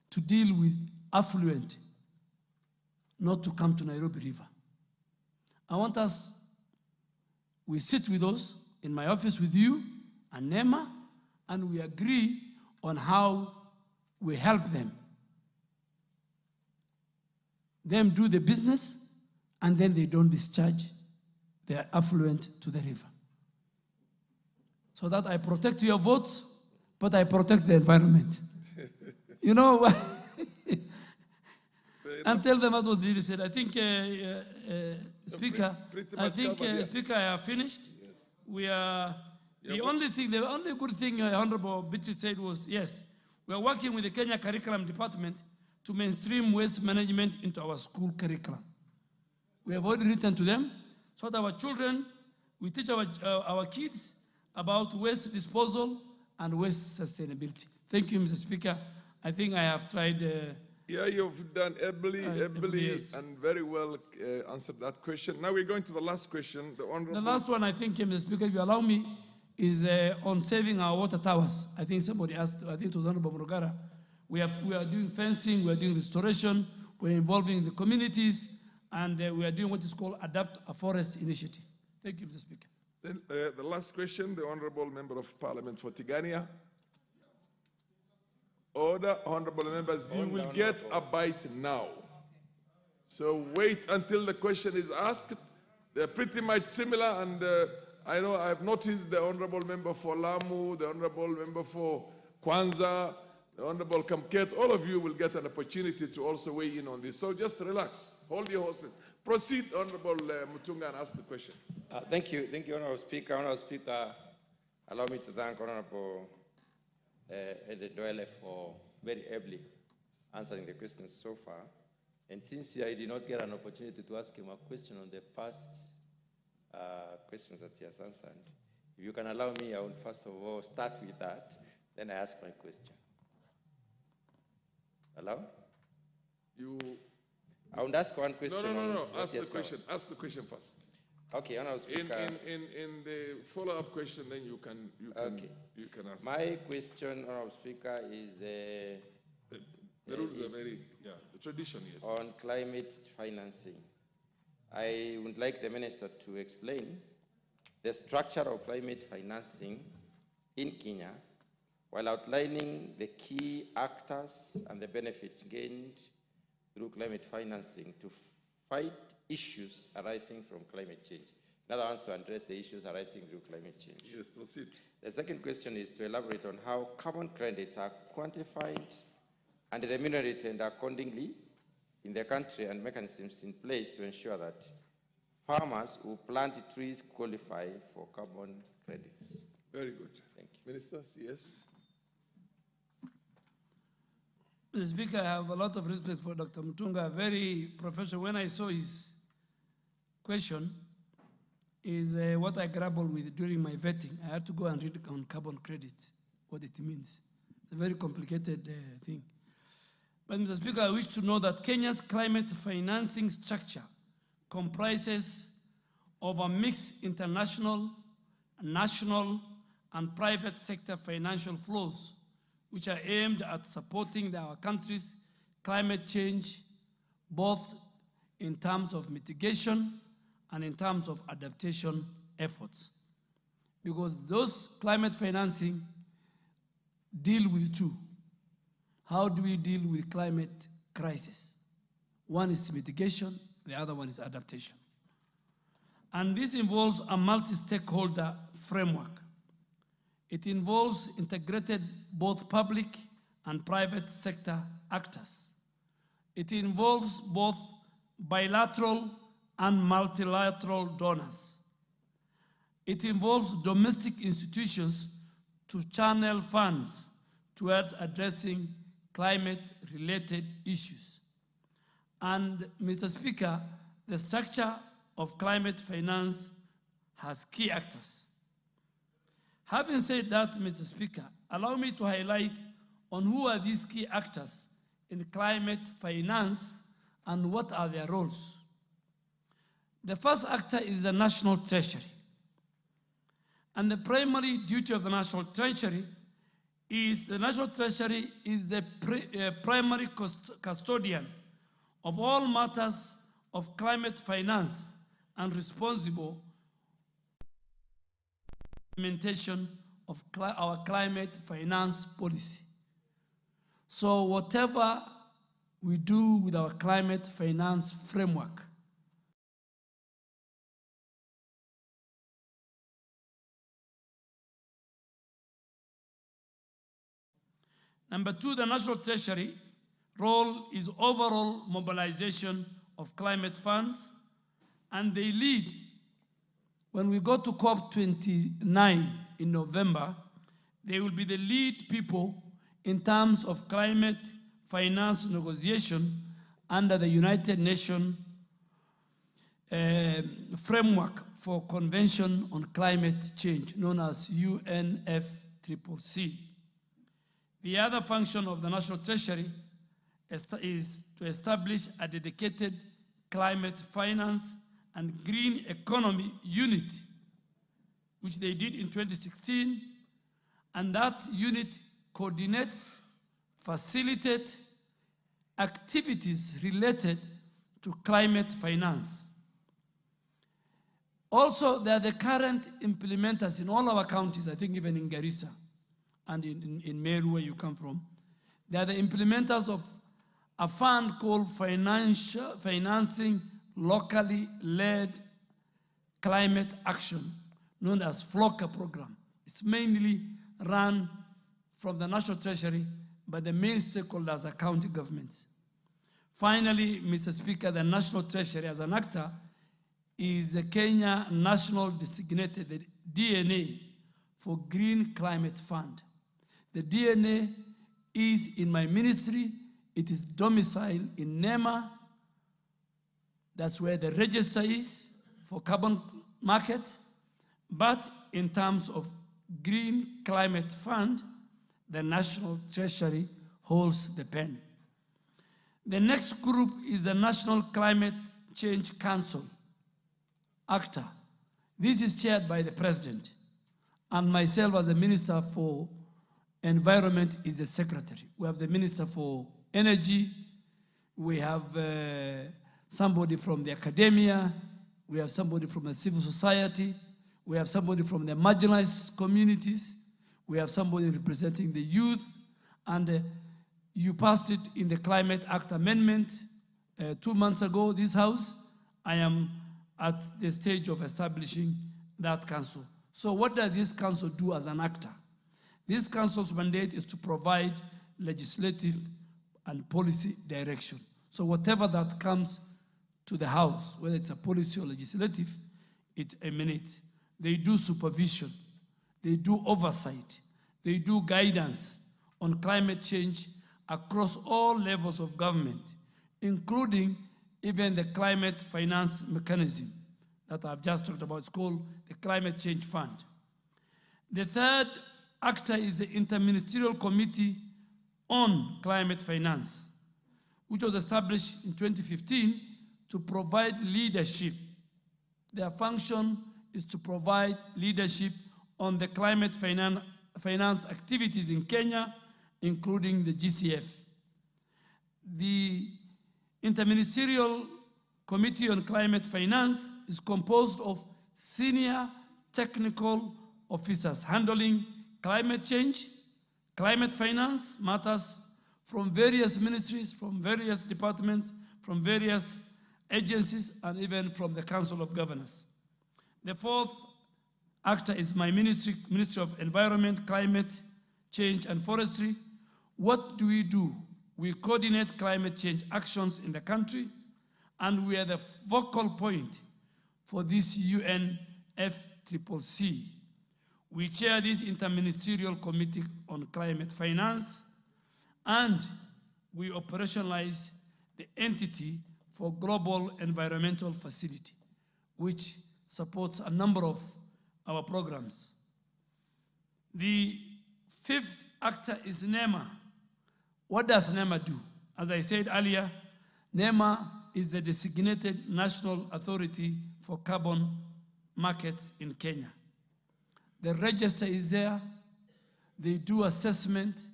to deal with affluent not to come to Nairobi River. I want us, we sit with us in my office with you and NEMA, and we agree on how we help them. Them do the business, and then they don't discharge their affluent to the river. So that I protect your votes, but I protect the environment. You know, and tell them what you said. I think, Speaker, Speaker, I have finished. Yes. We are, the only good thing Honorable Bichi said was, yes, we are working with the Kenya Curriculum Department to mainstream waste management into our school curriculum. We have already written to them so that our children, we teach our kids about waste disposal and waste sustainability. Thank you, Mr. Speaker. I think I have tried. Yeah, you've done ably, yes, and very well answered that question. Now we're going to the last question. The last one, I think, Mr. Speaker, if you allow me, is on saving our water towers. I think somebody asked, I think it was Honorable Murugara. We are doing fencing, we are doing restoration, we're involving the communities, and we are doing what is called Adapt a Forest Initiative. Thank you, Mr. Speaker. Then the last question, the Honorable Member of Parliament for Tigania. Order, honorable members, you will get a bite now. So wait until the question is asked. They're pretty much similar, and I know I've noticed the honorable member for Lamu, the honorable member for Kwanza, the honorable Kamket, all of you will get an opportunity to also weigh in on this. So just relax, hold your horses. Proceed, Honorable Mutunga, and ask the question. Thank you, Honorable Speaker. Honorable Speaker, allow me to thank Honorable Ededoele for very ably answering the questions so far. And since I did not get an opportunity to ask him a question on the first questions that he has answered, if you can allow me, I will first of all start with that, then I ask my question. Allow? I would ask one question. No. Ask the question. Ask the question first. Okay, Honorable Speaker. In the follow-up question, then you can ask. My question, Honorable Speaker, is the rules are very, the tradition, yes. On climate financing. I would like the Minister to explain the structure of climate financing in Kenya while outlining the key actors and the benefits gained through climate financing to fight issues arising from climate change. In other words, to address the issues arising through climate change. Yes, proceed. The second question is to elaborate on how carbon credits are quantified and remunerated accordingly in the country and mechanisms in place to ensure that farmers who plant trees qualify for carbon credits. Very good. Thank you. Minister, yes. Mr. Speaker, I have a lot of respect for Dr. Mutunga, very professional. When I saw his question, is what I grappled with during my vetting. I had to go and read on carbon credits, what it means. It's a very complicated thing. But Mr. Speaker, I wish to know that Kenya's climate financing structure comprises of a mixed international, national, and private sector financial flows, which are aimed at supporting our country's climate change, both in terms of mitigation and in terms of adaptation efforts. Because those climate financing deal with two. How do we deal with climate crisis? One is mitigation, the other one is adaptation. And this involves a multi-stakeholder framework. It involves integrated both public and private sector actors. It involves both bilateral and multilateral donors. It involves domestic institutions to channel funds towards addressing climate-related issues. And, Mr. Speaker, the structure of climate finance has key actors. Having said that, Mr. Speaker, allow me to highlight on who are these key actors in climate finance and what are their roles. The first actor is the National Treasury. And the primary duty of the National Treasury is the primary custodian of all matters of climate finance and responsible implementation of our climate finance policy. So whatever we do with our climate finance framework, number two, the National Treasury role is overall mobilization of climate funds, and they lead. When we go to COP29 in November, they will be the lead people in terms of climate finance negotiation under the United Nations framework for Convention on Climate Change, known as UNFCCC. The other function of the National Treasury is to establish a dedicated climate finance and green economy unit, which they did in 2016, and that unit coordinates, facilitates activities related to climate finance. Also, they are the current implementers in all our counties, I think even in Garissa and in Meru, where you come from. They are the implementers of a fund called Financing Locally Led Climate Action, known as FLOCA program. It's mainly run from the National Treasury, but the main stakeholders are county governments. Finally, Mr. Speaker, the National Treasury as an actor is the Kenya National Designated, the DNA, for Green Climate Fund. The DNA is in my ministry. It is domiciled in NEMA. That's where the register is for carbon market. But in terms of Green Climate Fund, the National Treasury holds the pen. The next group is the National Climate Change Council, ACTA. This is chaired by the President, and myself as the Minister for Environment is the Secretary. We have the Minister for Energy, we have somebody from the academia, we have somebody from the civil society, we have somebody from the marginalized communities, we have somebody representing the youth, and you passed it in the Climate Act Amendment 2 months ago, this House. I am at the stage of establishing that council. So what does this council do as an actor? This council's mandate is to provide legislative and policy direction. So whatever that comes to the House, whether it's a policy or legislative, it emanates. They do supervision, they do oversight, they do guidance on climate change across all levels of government, including even the climate finance mechanism that I've just talked about. It's called the Climate Change Fund. The third actor is the Interministerial Committee on Climate Finance, which was established in 2015 to provide leadership. Their function is to provide leadership on the climate finance activities in Kenya, including the GCF. The Interministerial Committee on Climate Finance is composed of senior technical officers handling climate change, climate finance matters from various ministries, from various departments, from various agencies, and even from the Council of Governors. The fourth actor is my ministry, Ministry of Environment, Climate Change, and Forestry. What do? We coordinate climate change actions in the country, and we are the focal point for this UNFCCC. We chair this Interministerial Committee on Climate Finance, and we operationalize the entity for Global Environmental Facility, which supports a number of our programs. The fifth actor is NEMA. What does NEMA do? As I said earlier, NEMA is the designated national authority for carbon markets in Kenya. The register is there. They do assessment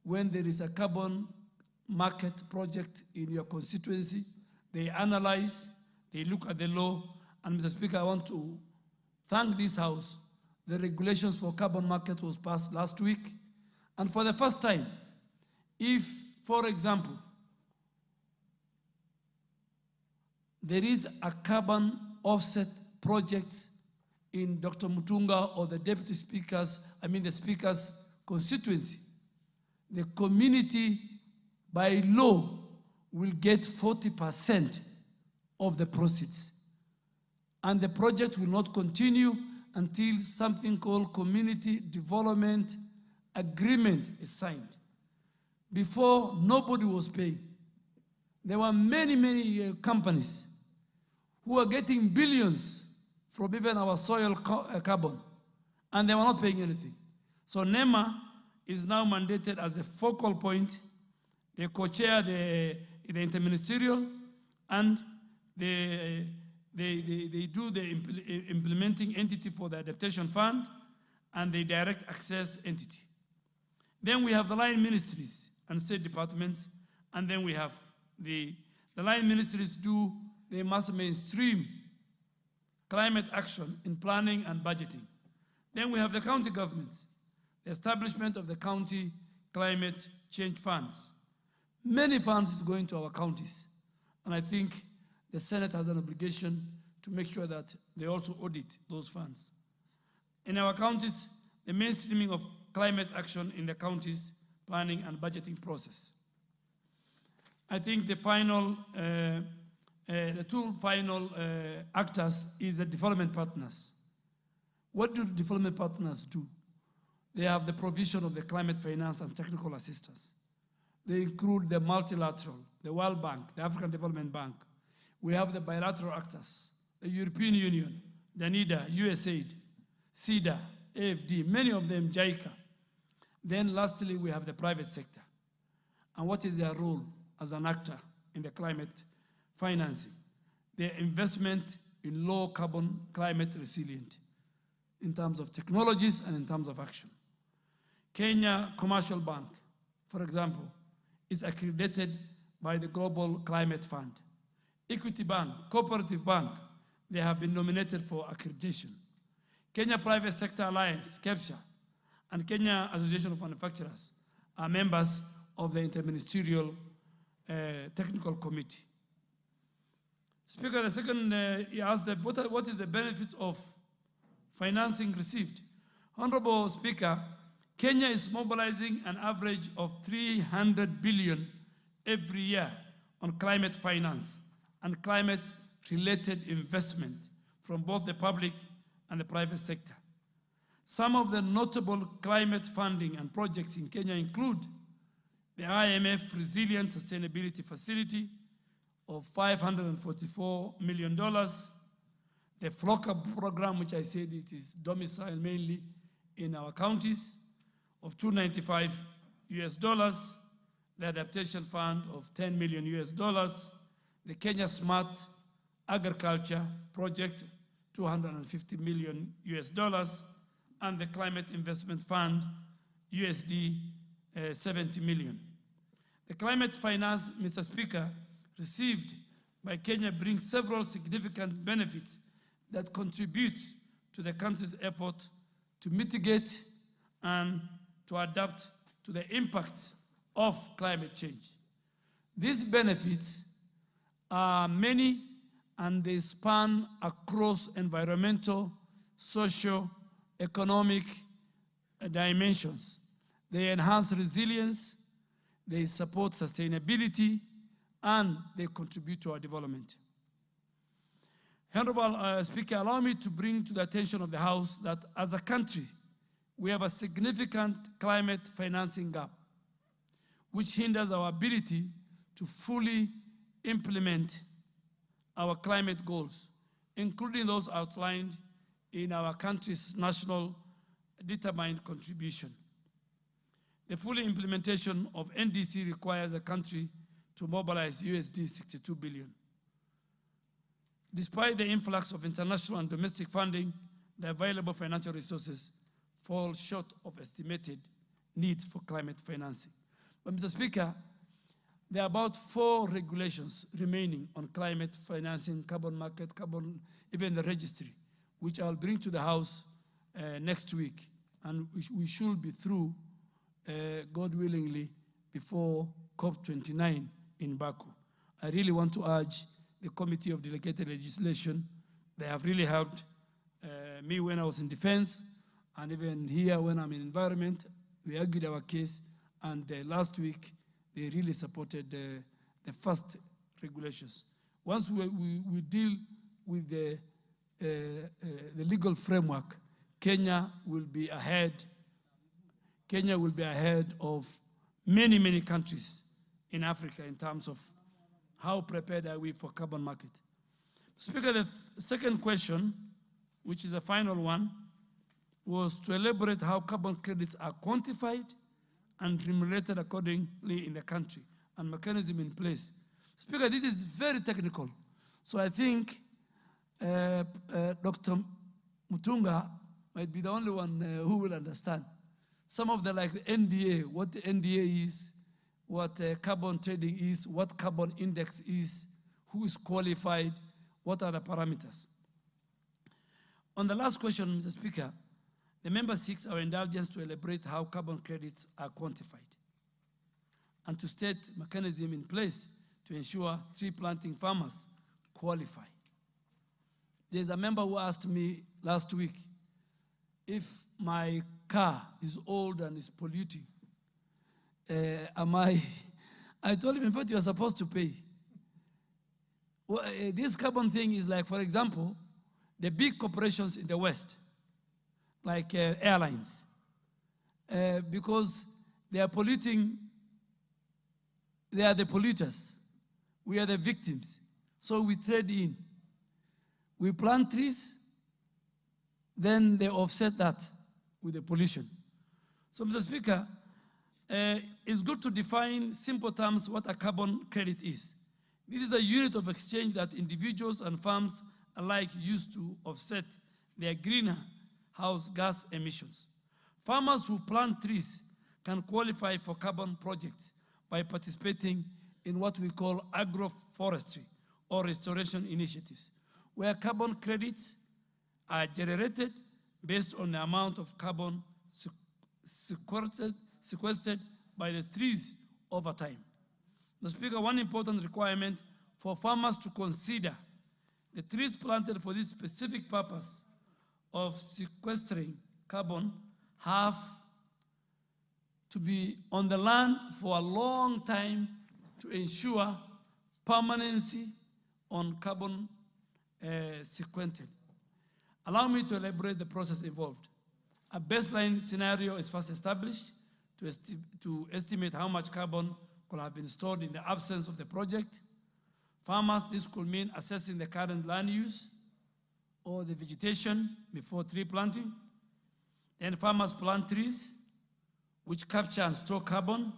when there is a carbon market project in your constituency. They analyze, they look at the law, and Mr. Speaker, I want to thank this House. The regulations for carbon market was passed last week, and for the first time, if, for example, there is a carbon offset project in Dr. Mutunga or the Deputy Speaker's, the Speaker's constituency, the community by law will get 40% of the proceeds. And the project will not continue until something called Community Development Agreement is signed. Before, nobody was paying. There were many companies who were getting billions from even our soil carbon, and they were not paying anything. So NEMA is now mandated as a focal point. They co-chair the interministerial, and they do the implementing entity for the adaptation fund, and the direct access entity. Then we have the line ministries and state departments, and then we have the line ministries they must mainstream climate action in planning and budgeting. Then we have the county governments, the establishment of the county climate change funds. Many funds is going to our counties, and I think the Senate has an obligation to make sure that they also audit those funds. In our counties, the mainstreaming of climate action in the counties planning and budgeting process. I think the two final actors is the development partners. What do the development partners do? They have the provision of the climate finance and technical assistance. They include the multilateral, the World Bank, the African Development Bank. We have the bilateral actors, the European Union, the NIDA, USAID, CEDA, AFD, many of them JICA. Then lastly, we have the private sector. And what is their role as an actor in the climate financing? Their investment in low carbon climate resilient in terms of technologies and in terms of action. Kenya Commercial Bank, for example, is accredited by the Global Climate Fund. Equity Bank, Cooperative Bank, they have been nominated for accreditation. Kenya Private Sector Alliance, KEPSA, and Kenya Association of Manufacturers are members of the Interministerial Technical Committee. Speaker, the second, he asked what is the benefits of financing received? Honorable Speaker, Kenya is mobilizing an average of 300 billion every year on climate finance and climate-related investment from both the public and the private sector. Some of the notable climate funding and projects in Kenya include the IMF Resilient Sustainability Facility of $544 million, the FLOCA program, which I said it is domiciled mainly in our counties, of $295 US, the Adaptation Fund of $10 million US, the Kenya Smart Agriculture Project, $250 million US, and the Climate Investment Fund, USD 70 million. The climate finance, Mr. Speaker, received by Kenya brings several significant benefits that contribute to the country's effort to mitigate and to adapt to the impacts of climate change. These benefits are many and they span across environmental, social, economic dimensions. They enhance resilience, they support sustainability, and they contribute to our development. Honorable Speaker, allow me to bring to the attention of the House that as a country, we have a significant climate financing gap, which hinders our ability to fully implement our climate goals, including those outlined in our country's national determined contribution. The full implementation of NDC requires a country to mobilize USD 62 billion. Despite the influx of international and domestic funding, the available financial resources fall short of estimated needs for climate financing. But Mr. Speaker, there are about 4 regulations remaining on climate financing, carbon market, even the registry, which I'll bring to the House next week. And we should be through, God willingly, before COP29 in Baku. I really want to urge the Committee of Delegated Legislation. They have really helped me when I was in defense, and even here when I'm in environment. We argued our case, and last week they really supported the first regulations. Once we deal with the legal framework, Kenya will be ahead. Kenya will be ahead of many, many countries in Africa in terms of how prepared are we for carbon market. Speaker, the second question, which is the final one, was to elaborate how carbon credits are quantified and remunerated accordingly in the country and mechanism in place. Speaker, this is very technical. So I think Dr. Mutunga might be the only one who will understand. Some of the like the NDA, what the NDA is, what carbon trading is, what carbon index is, who is qualified, what are the parameters. On the last question, Mr. Speaker, the member seeks our indulgence to elaborate how carbon credits are quantified and to state mechanism in place to ensure tree planting farmers qualify. There's a member who asked me last week if my car is old and is polluting, I told him, in fact, you are supposed to pay. Well, this carbon thing is like, for example, the big corporations in the West, like airlines, because they are polluting, they are the polluters. We are the victims. So we trade in. We plant trees, then they offset that with the pollution. So, Mr. Speaker, it's good to define simple terms what a carbon credit is. This is a unit of exchange that individuals and firms alike used to offset their greenhouse gas emissions. Farmers who plant trees can qualify for carbon projects by participating in what we call agroforestry or restoration initiatives, where carbon credits are generated based on the amount of carbon sequestered by the trees over time. Mr. Speaker, one important requirement for farmers to consider the trees planted for this specific purpose of sequestering carbon have to be on the land for a long time to ensure permanency on carbon sequestered. Allow me to elaborate the process involved. A baseline scenario is first established to estimate how much carbon could have been stored in the absence of the project. Farmers, this could mean assessing the current land use or the vegetation before tree planting. Then farmers plant trees which capture and store carbon,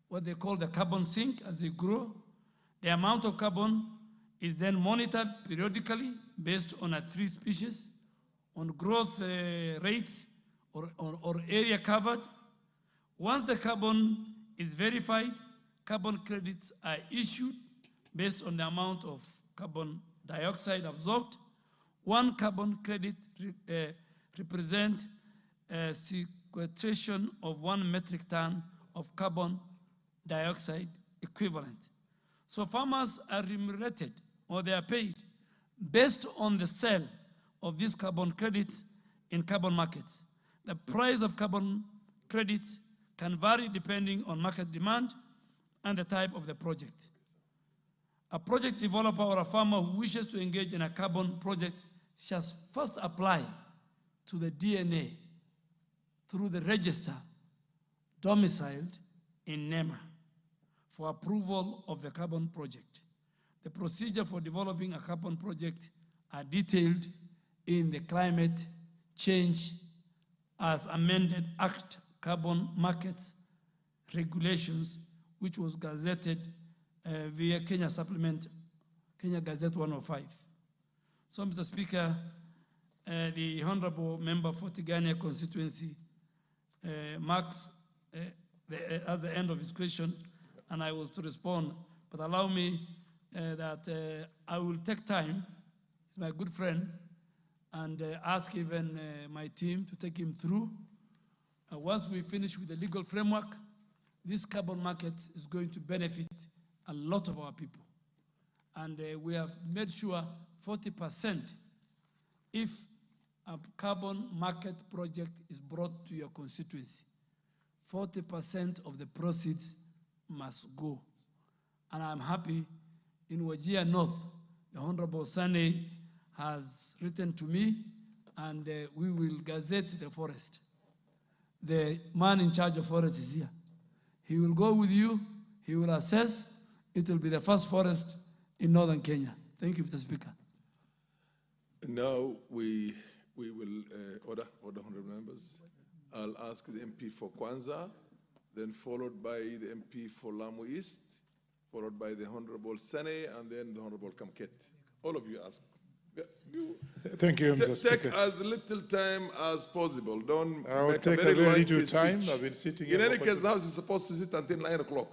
what they call the carbon sink as they grow. The amount of carbon is then monitored periodically based on a tree species, on growth rates or area covered. Once the carbon is verified, carbon credits are issued based on the amount of carbon dioxide absorbed. One carbon credit represents sequestration of 1 metric ton of carbon dioxide equivalent. So farmers are remunerated, or they are paid, based on the sale of these carbon credits in carbon markets. The price of carbon credits can vary depending on market demand and the type of the project. A project developer or a farmer who wishes to engage in a carbon project shall first apply to the DNA through the register domiciled in NEMA for approval of the carbon project. The procedure for developing a carbon project are detailed in the Climate Change as Amended Act Carbon Markets Regulations, which was gazetted via Kenya Supplement, Kenya Gazette 105. So, Mr. Speaker, the Honorable Member for Tigania constituency marks as the end of his question, and I was to respond, but allow me that I will take time, he's my good friend, and ask even my team to take him through. Once we finish with the legal framework, this carbon market is going to benefit a lot of our people. And we have made sure 40%, if a carbon market project is brought to your constituency, 40% of the proceeds must go. And I'm happy in Wajir North, the Honorable Sane has written to me, and we will gazette the forest. The man in charge of forest is here. He will go with you, he will assess. It will be the first forest in northern Kenya. Thank you, Mr. Speaker. Now we will order honorable members. I'll ask the MP for Kwanza, then followed by the MP for Lamu East, followed by the Honorable Sane, and then the Honorable Kamket. All of you ask. Thank you, Mr. Speaker. Take as little time as possible. Don't I will make take a very little time. speech. I've been sitting In here any for case, the House is supposed to sit until 9 o'clock.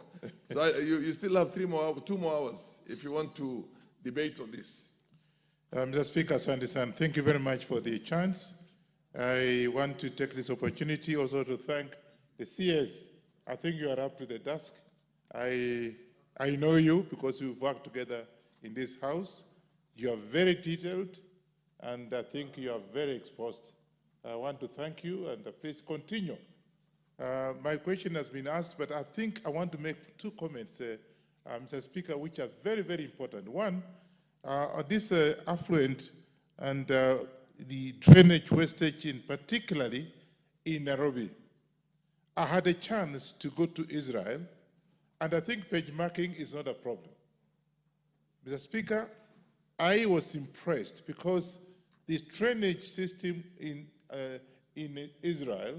So you still have 2 more hours if you want to debate on this. Mr. Speaker, Sandy-san, thank you very much for the chance. I want to take this opportunity also to thank the CS. I think you are up to the task. I know you because we've worked together in this house. You are very detailed, and I think you are very exposed. I want to thank you, and please continue. My question has been asked, but I think I want to make 2 comments, Mr. Speaker, which are very, very important. One, this affluent and the drainage wastage, particularly in Nairobi. I had a chance to go to Israel, and I think page marking is not a problem. Mr. Speaker, I was impressed because the drainage system in Israel,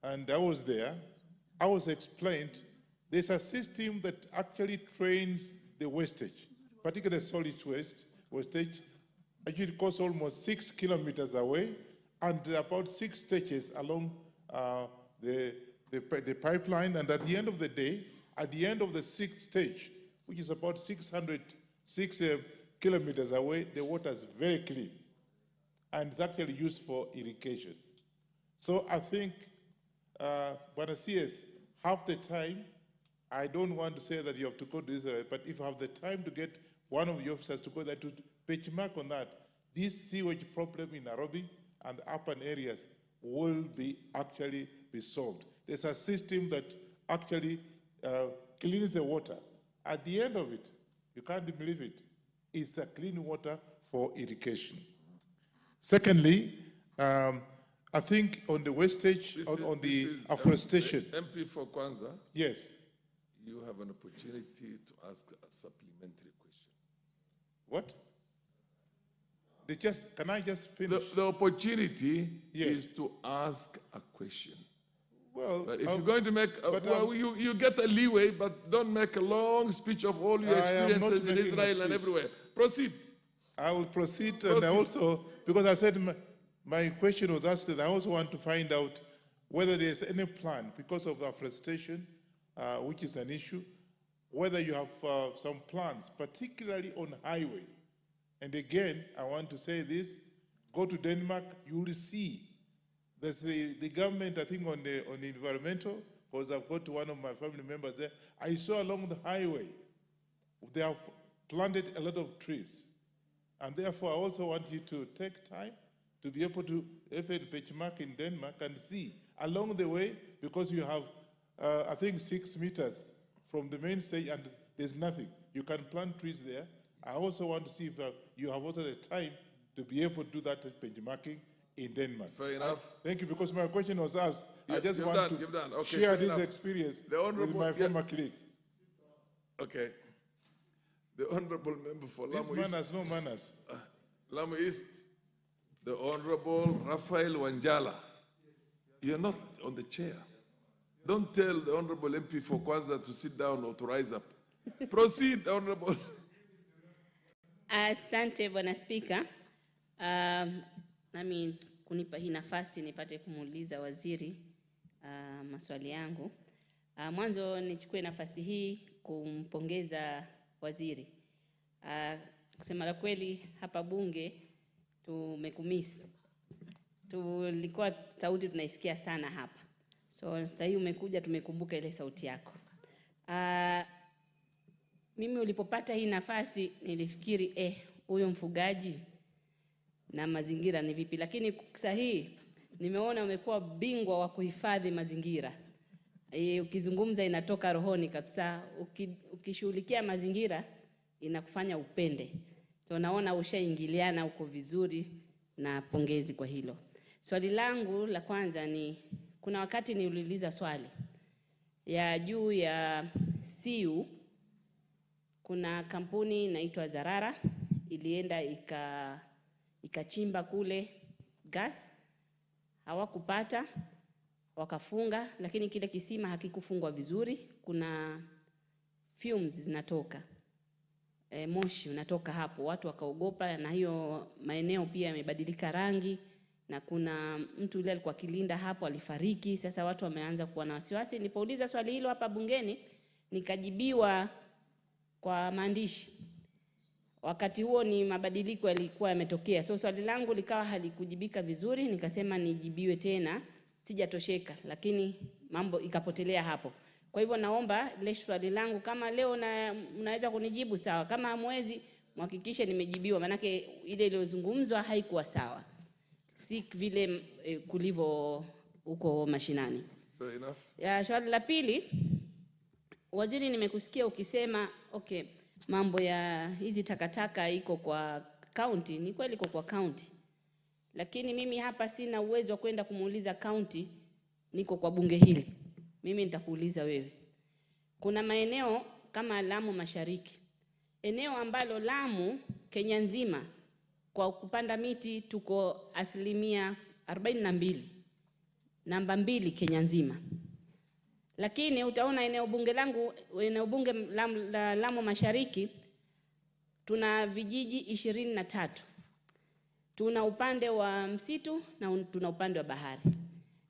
and I was there, I was explained there's a system that actually trains the wastage, particularly solid wastage, Actually, it goes almost 6 kilometers away, and there are about 6 stages along the pipeline. And at the end of the day, at the end of the 6th stage, which is about 6 kilometers away, the water is very clean, and it's actually used for irrigation. So I think, Bwana CS, half the time, I don't want to say that you have to go to Israel, but if you have the time to get one of your officers to go there to benchmark on that, this sewage problem in Nairobi and the urban areas will actually be solved. There's a system that actually cleans the water. At the end of it, you can't believe it, it's a clean water for irrigation. Secondly, I think on the wastage, on the afforestation. MP for Kwanza. Yes. You have an opportunity to ask a supplementary question. What? Can I just finish? The opportunity is to ask a question. Well, but if you're going to make, you get a leeway, but don't make a long speech of all your experiences in Israel and everywhere. Proceed. I will proceed. And I also, because I said my question was asked, I also want to find out whether there's any plan, because of afforestation, which is an issue, whether you have some plans, particularly on highway. And again, I want to say this, go to Denmark, you will see there's the government, I think, on the environmental, because I've got one of my family members there. I saw along the highway, they have planted a lot of trees. And therefore, I also want you to take time to be able to benchmark in Denmark and see along the way, because you have, I think, 6 meters from the main stage and there's nothing. You can plant trees there. I also want to see if you have also the time to be able to do that benchmarking in Denmark. Fair enough. Thank you, because my question was asked. I just want to Okay, share this experience with my former colleague. Okay. The Honorable Member for Lamu East. This man has no manners. Lamu East, the Honorable Raphael Wanjala. You're not on the chair. Don't tell the Honorable MP for Kwanza to sit down or to rise up. Proceed, Honorable. Asante Bwana Spika. Nami kunipa hii nafasi nipate kumuuliza waziri maswali yangu. Mwanzo nichukue nafasi hii kumpongeza waziri. Kusema la kweli hapa bunge tumekumisi. Tulikuwa sauti tunaisikia sana hapa. So sasa hivi umekuja tumekumbuka ile sauti yako. Mimi ulipopata hii nafasi nilifikiri huyo mfugaji na mazingira ni vipi, lakini sasa hii nimeona umekuwa bingwa wa kuhifadhi mazingira. Ukizungumza inatoka rohoni kabisa, ukishughulikia mazingira inakufanya upende. So naona ushaingiliana uko vizuri na pongezi kwa hilo. Swali langu la kwanza ni, kuna wakati niuliza swali ya juu ya siu. Kuna kampuni inaitwa Zarara ilienda ikachimba kule gas, hawakupata, wakafunga, lakini kile kisima hakikufungwa vizuri. Kuna fumes zinatoka, moshi unatoka hapo, watu wakaogopa, na hiyo maeneo pia yamebadilika rangi, na kuna mtu yule alikuwa kilinda hapo alifariki. Sasa watu wameanza kuwa na wasiwasi. Nilipouliza swali hilo hapa bungeni nikajibiwa kwa maandishi. Wakati huo ni mabadiliko yalikuwa yametokea. So swali langu likawa halikujibika vizuri, nikasema nijibiwe tena, sijatosheka, lakini mambo ikapotelea hapo. Kwa hivyo naomba ile swali langu kama leo mnaweza kunijibu sawa, kama hamwezi mhakikishe nimejibiwa, manake ile iliyozungumzwa haikuwa sawa. Si vile kulivyo huko mashinani. Fair enough. Ya swali la pili, waziri, nimekusikia ukisema mambo ya hizi takataka iko kwa county. Ni kweli iko kwa county, lakini mimi hapa sina uwezo wa kwenda kumuuliza county, niko kwa bunge hili. Mimi nitakuuliza wewe. Kuna maeneo kama Lamu Mashariki, eneo ambalo Lamu Kenya nzima kwa kupanda miti tuko 42%, namba 2 Kenya nzima. Lakini utaona eneo bunge la Lamu Mashariki tuna vijiji 23. Tuna upande wa msitu na tuna upande wa bahari.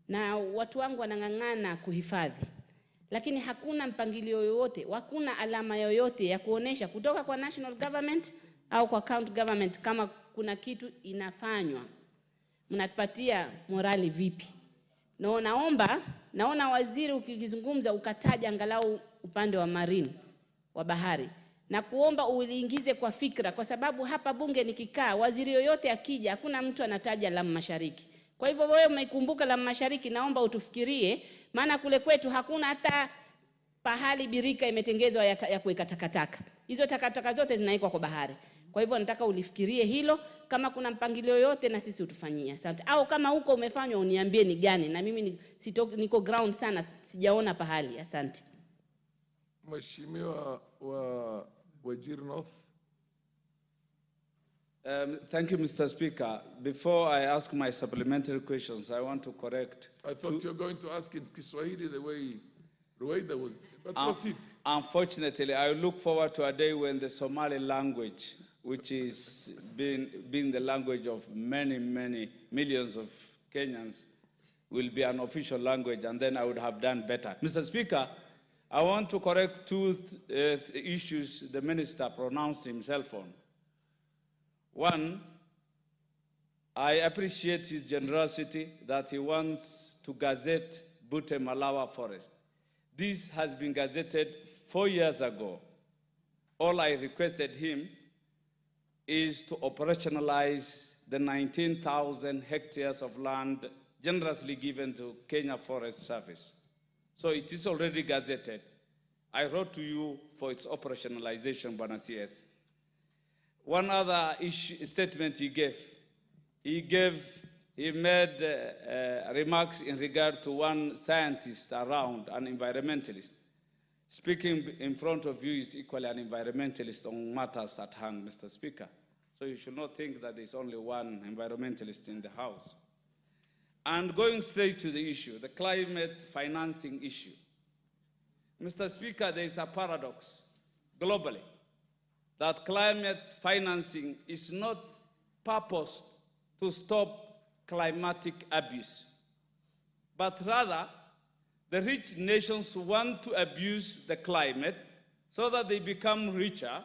Na watu wangu wanang'ang'ana kuhifadhi. Lakini hakuna mpangilio yoyote, hakuna alama yoyote ya kuonesha kutoka kwa national government au kwa county government kama kuna kitu inafanywa. Mnatupatia morali vipi? Naona waziri ukizungumza ukataja angalau upande wa marine, wa bahari. Na kuomba uliingize kwa fikra, kwa sababu hapa bunge nikikaa, waziri yoyote akija, hakuna mtu anataja Lamu Mashariki. Kwa hivyo wewe umeikumbuka Lamu Mashariki, naomba utufikirie, maana kule kwetu hakuna hata pahali birika imetengezwa ya kuweka takataka. Hizo takataka zote zinaikwa kwa bahari. Kwa hivyo nataka ulifikirie hilo, kama kuna mpangilio yote na sisi utufanyie. Asante. Au kama huko umefanywa uniambie ni gani, na mimi niko ground sana, sijaona pahali. Asante. Mheshimiwa wa Wajir North. Thank you, Mr. Speaker. Before I ask my supplementary questions, I want to correct. I thought you were going to ask in Kiswahili the way that was. But proceed. Unfortunately, I look forward to a day when the Somali language, which is being the language of many millions of Kenyans, will be an official language, and then I would have done better. Mr. Speaker, I want to correct two issues the minister pronounced himself on. One, I appreciate his generosity that he wants to gazette Bute Malawa Forest. This has been gazetted 4 years ago. All I requested him is to operationalize the 19,000 hectares of land generously given to Kenya Forest Service. So it is already gazetted. I wrote to you for its operationalization, Bwana CS. One other statement he made remarks in regard to one scientist around, an environmentalist. Speaking in front of you is equally an environmentalist on matters at hand, Mr. Speaker. So you should not think that there's only one environmentalist in the House. And going straight to the issue, the climate financing issue. Mr. Speaker, there is a paradox globally that climate financing is not purposed to stop climatic abuse, but rather the rich nations want to abuse the climate so that they become richer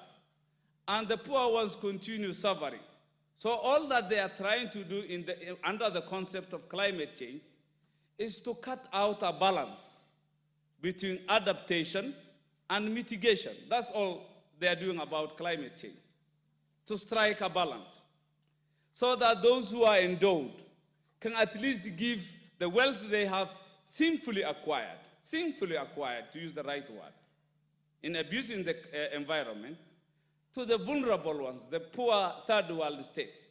and the poor ones continue suffering. So all that they are trying to do under the concept of climate change is to cut out a balance between adaptation and mitigation. That's all they are doing about climate change, to strike a balance so that those who are endowed can at least give the wealth they have sinfully acquired, to use the right word, in abusing the environment, to the vulnerable ones, the poor third world states.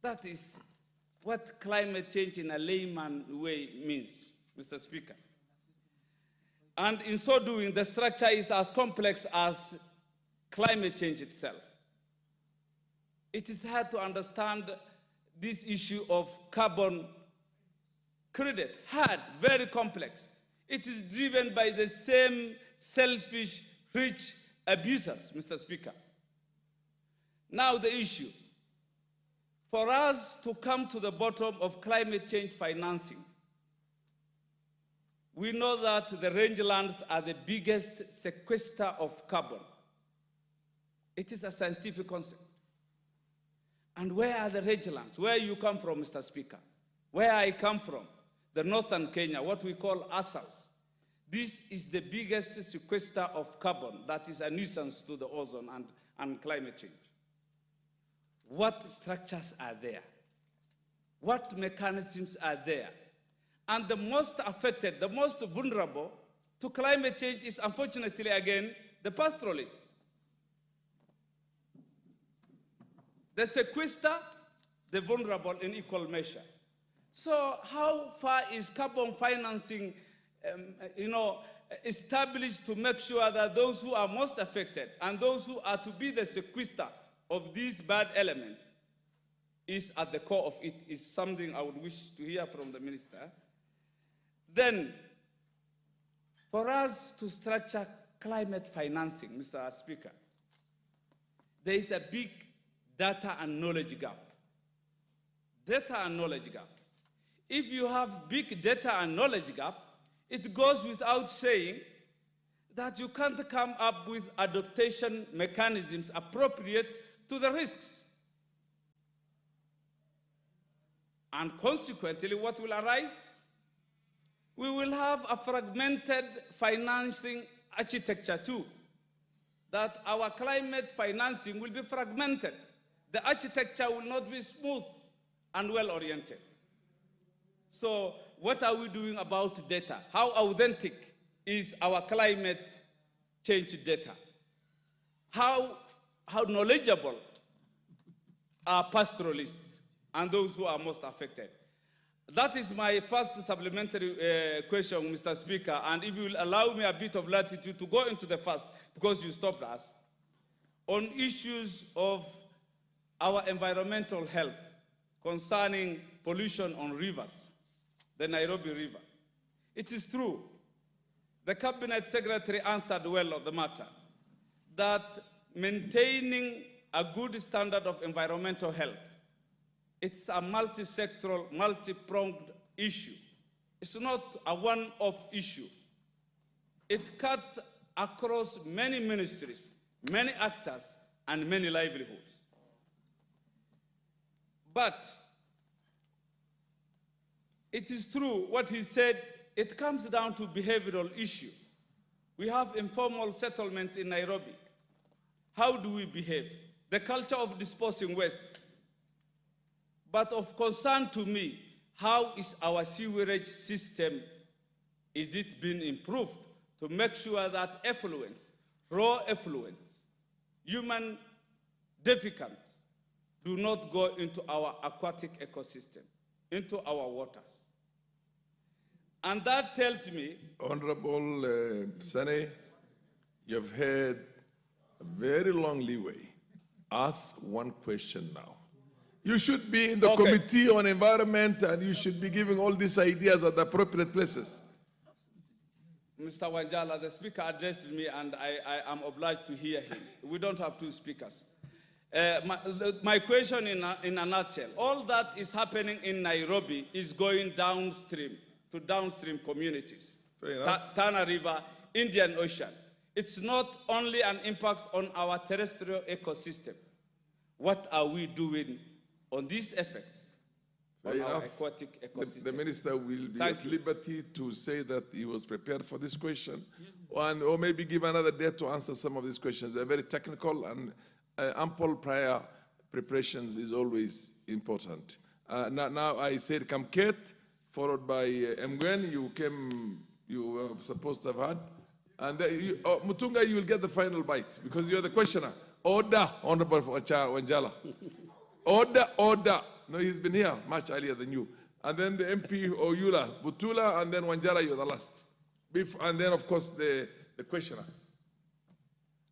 That is what climate change in a layman way means, Mr. Speaker. And in so doing, the structure is as complex as climate change itself. It is hard to understand this issue of carbon credit. Hard, very complex. It is driven by the same selfish, rich abusers, Mr. Speaker. Now the issue. For us to come to the bottom of climate change financing, we know that the rangelands are the biggest sequester of carbon. It is a scientific concept. And where are the rangelands? Where you come from, Mr. Speaker? Where I come from, the northern Kenya, what we call ASALs. This is the biggest sequester of carbon that is a nuisance to the ozone and climate change. What structures are there? What mechanisms are there? And the most affected, the most vulnerable to climate change is, unfortunately, again, the pastoralists. The sequester, the vulnerable in equal measure. So how far is carbon financing established to make sure that those who are most affected and those who are to be the sequester of this bad element is at the core of it, is something I would wish to hear from the minister. Then, for us to structure climate financing, Mr. Speaker, there is a big data and knowledge gap. data and knowledge gap. If you have big data and knowledge gap, it goes without saying that you can't come up with adaptation mechanisms appropriate to the risks. And consequently, what will arise? We will have a fragmented financing architecture too, that our climate financing will be fragmented. The architecture will not be smooth and well-oriented. So what are we doing about data? How authentic is our climate change data? How knowledgeable are pastoralists and those who are most affected? That is my first supplementary question, Mr. Speaker, and if you will allow me a bit of latitude to go into the first, because you stopped us, on issues of our environmental health concerning pollution on rivers, the Nairobi River. It is true, the Cabinet Secretary answered well on the matter, that maintaining a good standard of environmental health, it's a multi-sectoral, multi-pronged issue. It's not a one-off issue. It cuts across many ministries, many actors, and many livelihoods. But it is true what he said, it comes down to behavioral issue. We have informal settlements in Nairobi. How do we behave? The culture of disposing waste. But of concern to me, how is our sewerage system, is it being improved to make sure that effluents, raw effluents, human defecants do not go into our aquatic ecosystem, into our waters? And that tells me... Honorable Sane, you've had a very long leeway. Ask one question now. You should be in the Committee on Environment and you should be giving all these ideas at the appropriate places. Mr. Wanjala, the speaker addressed me and I am obliged to hear him. We don't have two speakers. My question in a nutshell, all that is happening in Nairobi is going downstream to downstream communities. Tana River, Indian Ocean. It's not only an impact on our terrestrial ecosystem. What are we doing on these effects on our aquatic ecosystem? The minister will be at liberty to say that he was prepared for this question, or maybe give another day to answer some of these questions. They're very technical, and ample prior preparations is always important. Now I said Kamket, followed by Mgwen. You were supposed to have had. And Mutunga, you will get the final bite because you're the questioner. Order, Honorable Wanjala. Order. No, he's been here much earlier than you. And then the MP Oyula, Butula, and then Wanjala, you're the last. And then, of course, the questioner.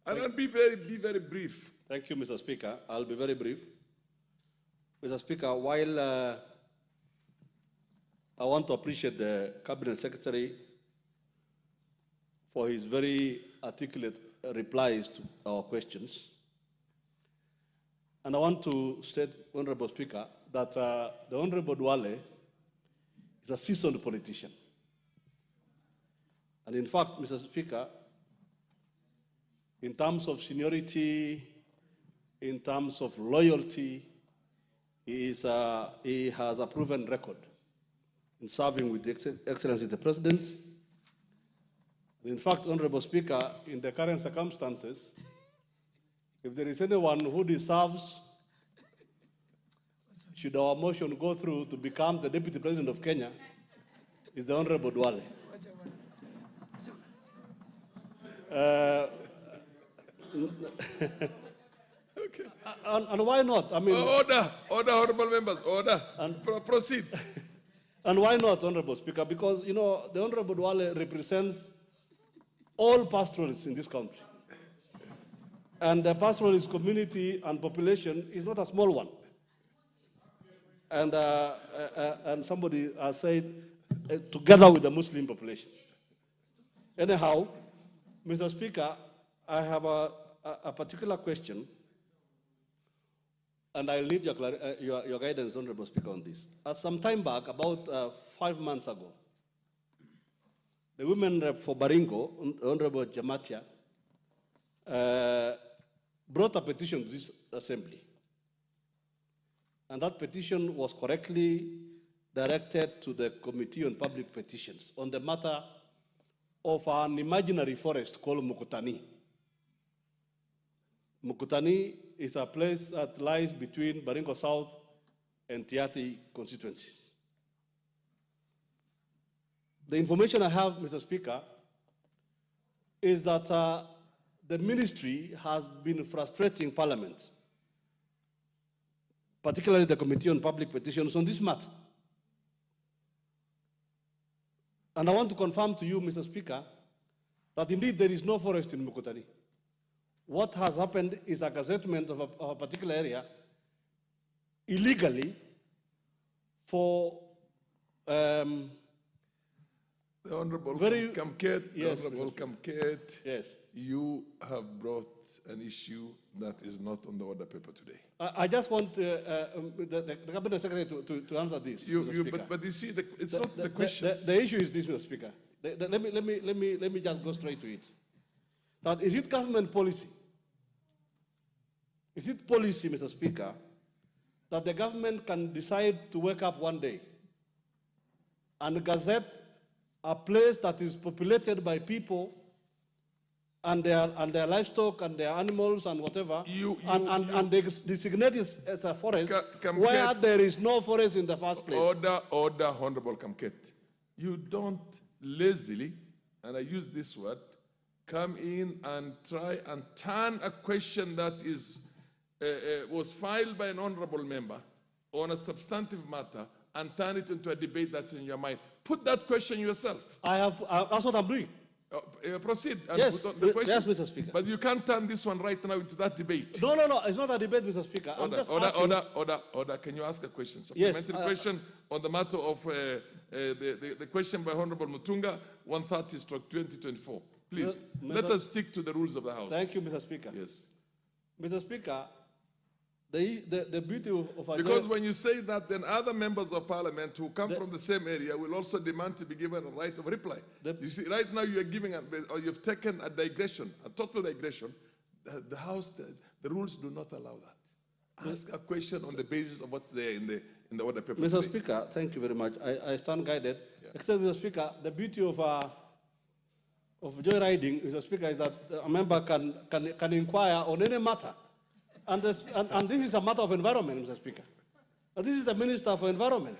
And then be very brief. Thank you, Mr. Speaker. I'll be very brief. Mr. Speaker, while I want to appreciate the Cabinet Secretary for his very articulate replies to our questions, and I want to state, Honorable Speaker, that the Honorable Duale is a seasoned politician. And in fact, Mr. Speaker, in terms of seniority, in terms of loyalty, he has a proven record in serving with the Excellency the President. And in fact, Honorable Speaker, in the current circumstances, if there is anyone who deserves, should our motion go through, to become the Deputy President of Kenya, is the Honorable Duale. Okay. And why not? I mean, order, honorable members, order. And proceed. And why not, Honorable Speaker? Because, you know, the Honorable Duale represents all pastoralists in this country. And the pastoralist community and population is not a small one. And somebody has said, together with the Muslim population. Anyhow, Mr. Speaker, I have a particular question. and I need your guidance, Honorable Speaker, on this. Some time back, about 5 months ago, the women rep for Baringo, Honorable Jamatia, brought a petition to this assembly. And that petition was correctly directed to the Committee on Public Petitions on the matter of an imaginary forest called Mukutani. Mukutani is a place that lies between Baringo South and Tiati constituency. The information I have, Mr. Speaker, is that the ministry has been frustrating Parliament, particularly the Committee on Public Petitions, on this matter. And I want to confirm to you, Mr. Speaker, that indeed there is no forest in Mukutani. What has happened is a gazettement of a particular area illegally for the Honorable Kamket, yes, Honorable Kamket, yes. You have brought an issue that is not on the order paper today. I just want the Cabinet Secretary to answer this. But you see, it's not the questions. The issue is this, Mr. Speaker. Let me just go straight to it. That is it government policy? Is it policy, Mr. Speaker, that the government can decide to wake up one day and gazette a place that is populated by people and their livestock and their animals and whatever, and they designate it as a forest where there is no forest in the first place? Order, Honorable Kamket. You don't lazily, and I use this word, come in and try and turn a question that was filed by an honorable member on a substantive matter and turn it into a debate that's in your mind. Put that question yourself. That's what I'm doing. Proceed and yes, put on the question. Yes, Mr. Speaker. But you can't turn this one right now into that debate. No, it's not a debate, Mr. Speaker. Order. Can you ask a question? Supplementary question on the matter of the question by Honorable Mutunga, 130/2024. Please, let us stick to the rules of the House. Thank you, Mr. Speaker. Yes. Mr. Speaker, the beauty of because when you say that, then other members of Parliament who come from the same area will also demand to be given a right of reply. You see, right now you are giving, or you've taken a digression, a total digression. The House, the rules do not allow that. Ask a question on the basis of what's there in the order paper. Mr. Today. Speaker, thank you very much. I stand guided. Yeah. Except, Mr. Speaker, the beauty of joyriding, Mr. Speaker, is that a member can inquire on any matter. And this is a matter of environment, Mr. Speaker. This is the Minister for Environment.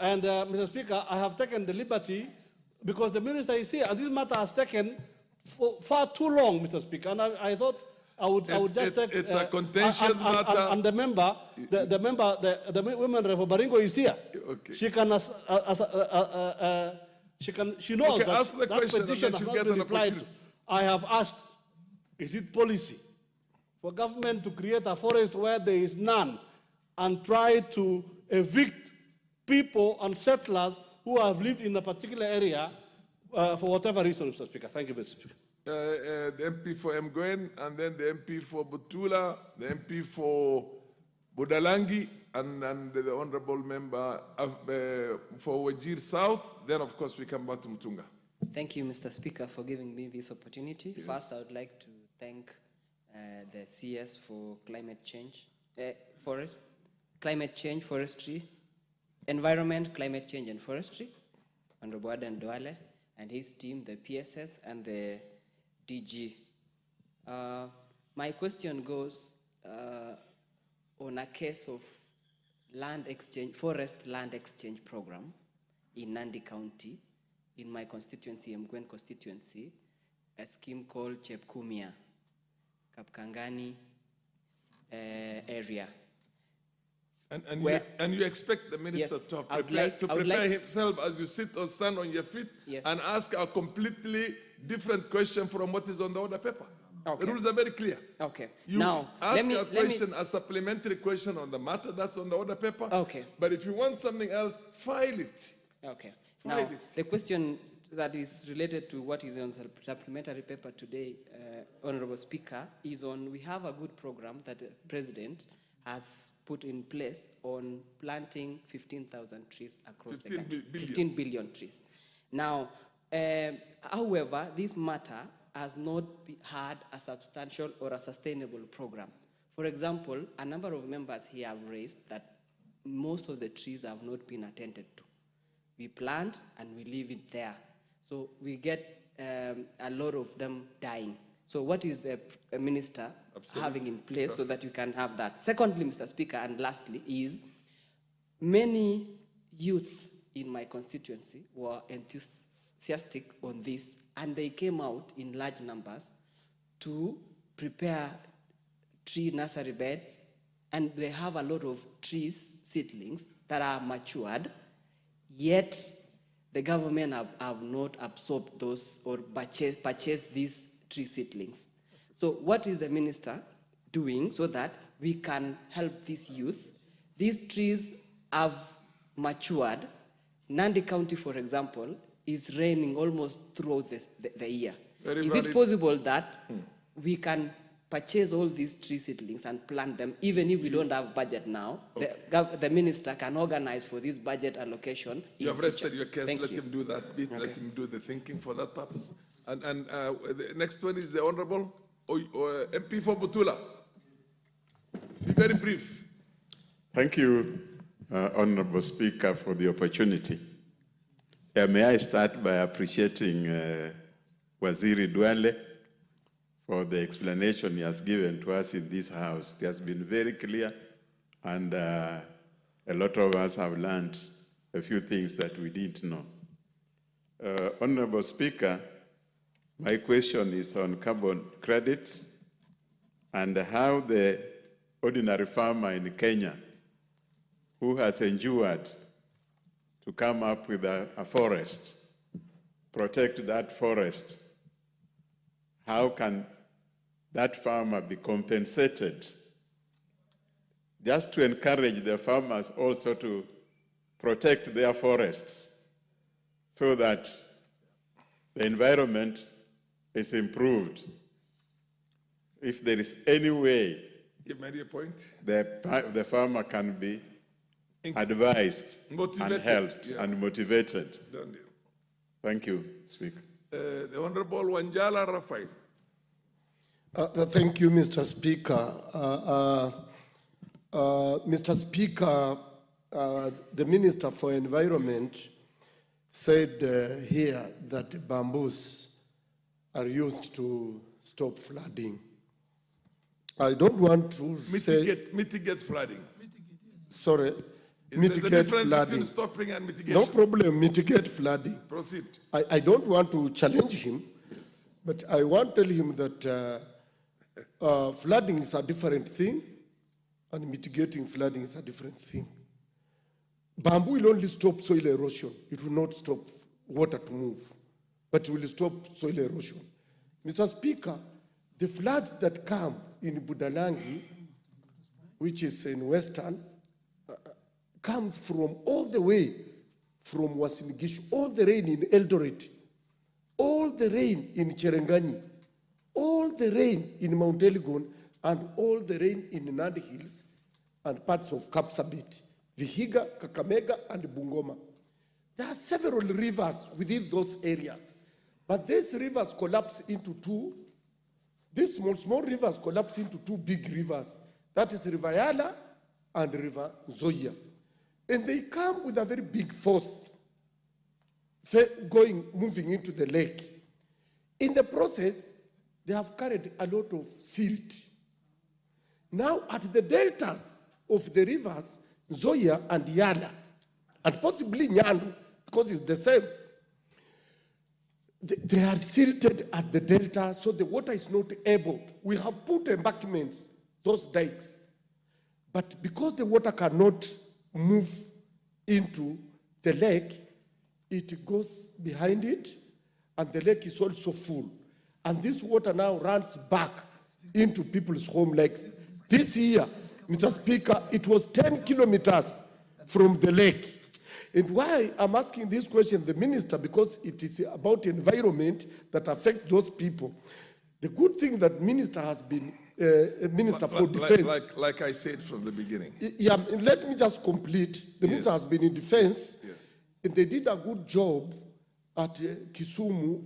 And, Mr. Speaker, I have taken the liberty, because the Minister is here, and this matter has taken far too long, Mr. Speaker. And I thought I would just take... It's a contentious matter. And the women for Baringo is here. Okay. She knows that petition has not been replied to. I have asked, is it policy for government to create a forest where there is none and try to evict people and settlers who have lived in a particular area for whatever reason, Mr. Speaker? Thank you, Mr. Speaker. The MP for Mgwen, and then the MP for Butula, the MP for Budalangi, and the honorable member for Wajir South. Then, of course, we come back to Mutunga. Thank you, Mr. Speaker, for giving me this opportunity. Yes. First, I would like to thank the CS for climate change, forestry, environment, climate change, and forestry, Honorable Aden Duale, and his team, the PSS and the DG. My question goes on a case of forest land exchange program in Nandi County, in my constituency, Mgwen constituency, a scheme called Chepkumia, Kapkangani area. And you expect the minister to prepare himself as you sit or stand on your feet and ask a completely different question from what is on the order paper. Okay. The rules are very clear. Okay. You now, ask a question, a supplementary question on the matter that's on the order paper. Okay. But if you want something else, file it. Okay. Now, the question that is related to what is on the supplementary paper today, Honorable Speaker, is on we have a good program that the President has put in place on planting 15,000 trees across the 15 country. billion. 15 billion trees. Now, however, this matter has not had a substantial or a sustainable program. For example, a number of members here have raised that most of the trees have not been attended to. We plant and we leave it there. So we get a lot of them dying. So what is the minister having in place so that you can have that? Secondly, Mr. Speaker, and lastly, is many youth in my constituency were enthusiastic on this, and they came out in large numbers to prepare tree nursery beds, and they have a lot of trees, seedlings, that are matured, yet the government have not absorbed those or purchased these tree seedlings. So what is the minister doing so that we can help these youth? These trees have matured. Nandi County, for example, is raining almost throughout the year. Is it possible that we can purchase all these tree seedlings and plant them, even if we don't have budget now? Okay. The minister can organize for this budget allocation. You have rested your case. Thank Let you. him do that bit. Okay. Let him do the thinking for that purpose. And the next one is the Honorable MP for Butula. Be very brief. Thank you, Honorable Speaker, for the opportunity. May I start by appreciating Waziri Duale for the explanation he has given to us in this House. It has been very clear, and a lot of us have learned a few things that we didn't know. Honorable Speaker, my question is on carbon credits and how the ordinary farmer in Kenya who has endured to come up with a forest, protect that forest, how can that farmer be compensated? Just to encourage the farmers also to protect their forests so that the environment is improved. If there is any way Give me a point. the farmer can be advised Motivated, and helped yeah. and motivated. Done deal. Thank you, Speaker. The Honorable Wanjala Raphael. Thank you, Mr. Speaker. Mr. Speaker, the Minister for Environment said here that bamboos are used to stop flooding. I don't want to mitigate flooding. Sorry, There's a mitigate difference flooding. between stopping and mitigation. No problem, mitigate flooding. Proceed. I don't want to challenge him, but I want to tell him that flooding is a different thing, and mitigating flooding is a different thing. Bamboo will only stop soil erosion. It will not stop water to move, but it will stop soil erosion. Mr. Speaker, the floods that come in Budalangi, which is in Western, comes from all the way from Uasin Gishu, all the rain in Eldoret, all the rain in Cherangani, all the rain in Mount Elgon, and all the rain in Nandi Hills and parts of Kapsabet, Vihiga, Kakamega, and Bungoma. There are several rivers within those areas, but these rivers collapse into two. These small rivers collapse into two big rivers. That is River Yala and River Zoya. And they come with a very big force moving into the lake. In the process, they have carried a lot of silt. Now, at the deltas of the rivers, Zoya and Yala, and possibly Nyandu, because it's the same, they are silted at the delta, so the water is not able. We have put embankments, those dikes, but because the water cannot move into the lake, it goes behind it, and the lake is also full. And this water now runs back into people's home. Like this year, Mr. Speaker, it was 10 kilometers from the lake. And why I'm asking this question, the minister, because it is about environment that affects those people. The good thing that minister has been Minister for Defense. Like I said from the beginning. Yeah, let me just complete. The minister has been in defense. Yes. And they did a good job at Kisumu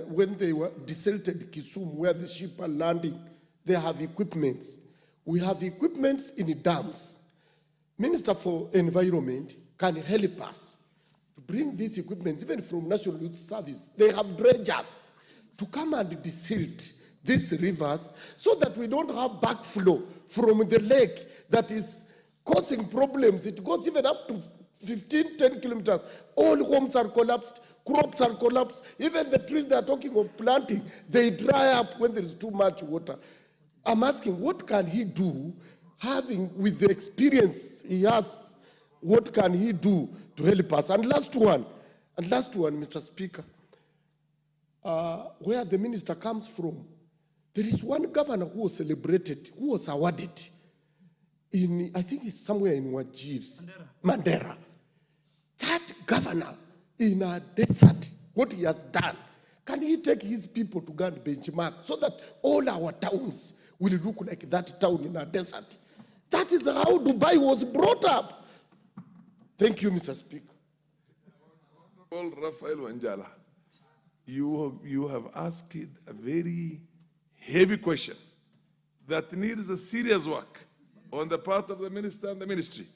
when they were deserted Kisumu, where the ship are landing. They have equipments. We have equipments in the dams. Minister for Environment can help us to bring these equipments, even from National Youth Service. They have dredgers to come and desilt these rivers so that we don't have backflow from the lake that is causing problems. It goes even up to 15, 10 kilometers. All homes are collapsed, crops are collapsed. Even the trees they are talking of planting, they dry up when there is too much water. I'm asking, what can he do, having with the experience he has, what can he do to help us? And last one, Mr. Speaker, where the minister comes from, there is one governor who was celebrated, who was awarded in, I think it's somewhere in Wajir, Mandera. That governor in a desert, what he has done, can he take his people to go and benchmark so that all our towns will look like that town in a desert? That is how Dubai was brought up. Thank you, Mr. Speaker. Rafael Wanjala, you have asked a very heavy question that needs a serious work on the part of the minister and the ministry.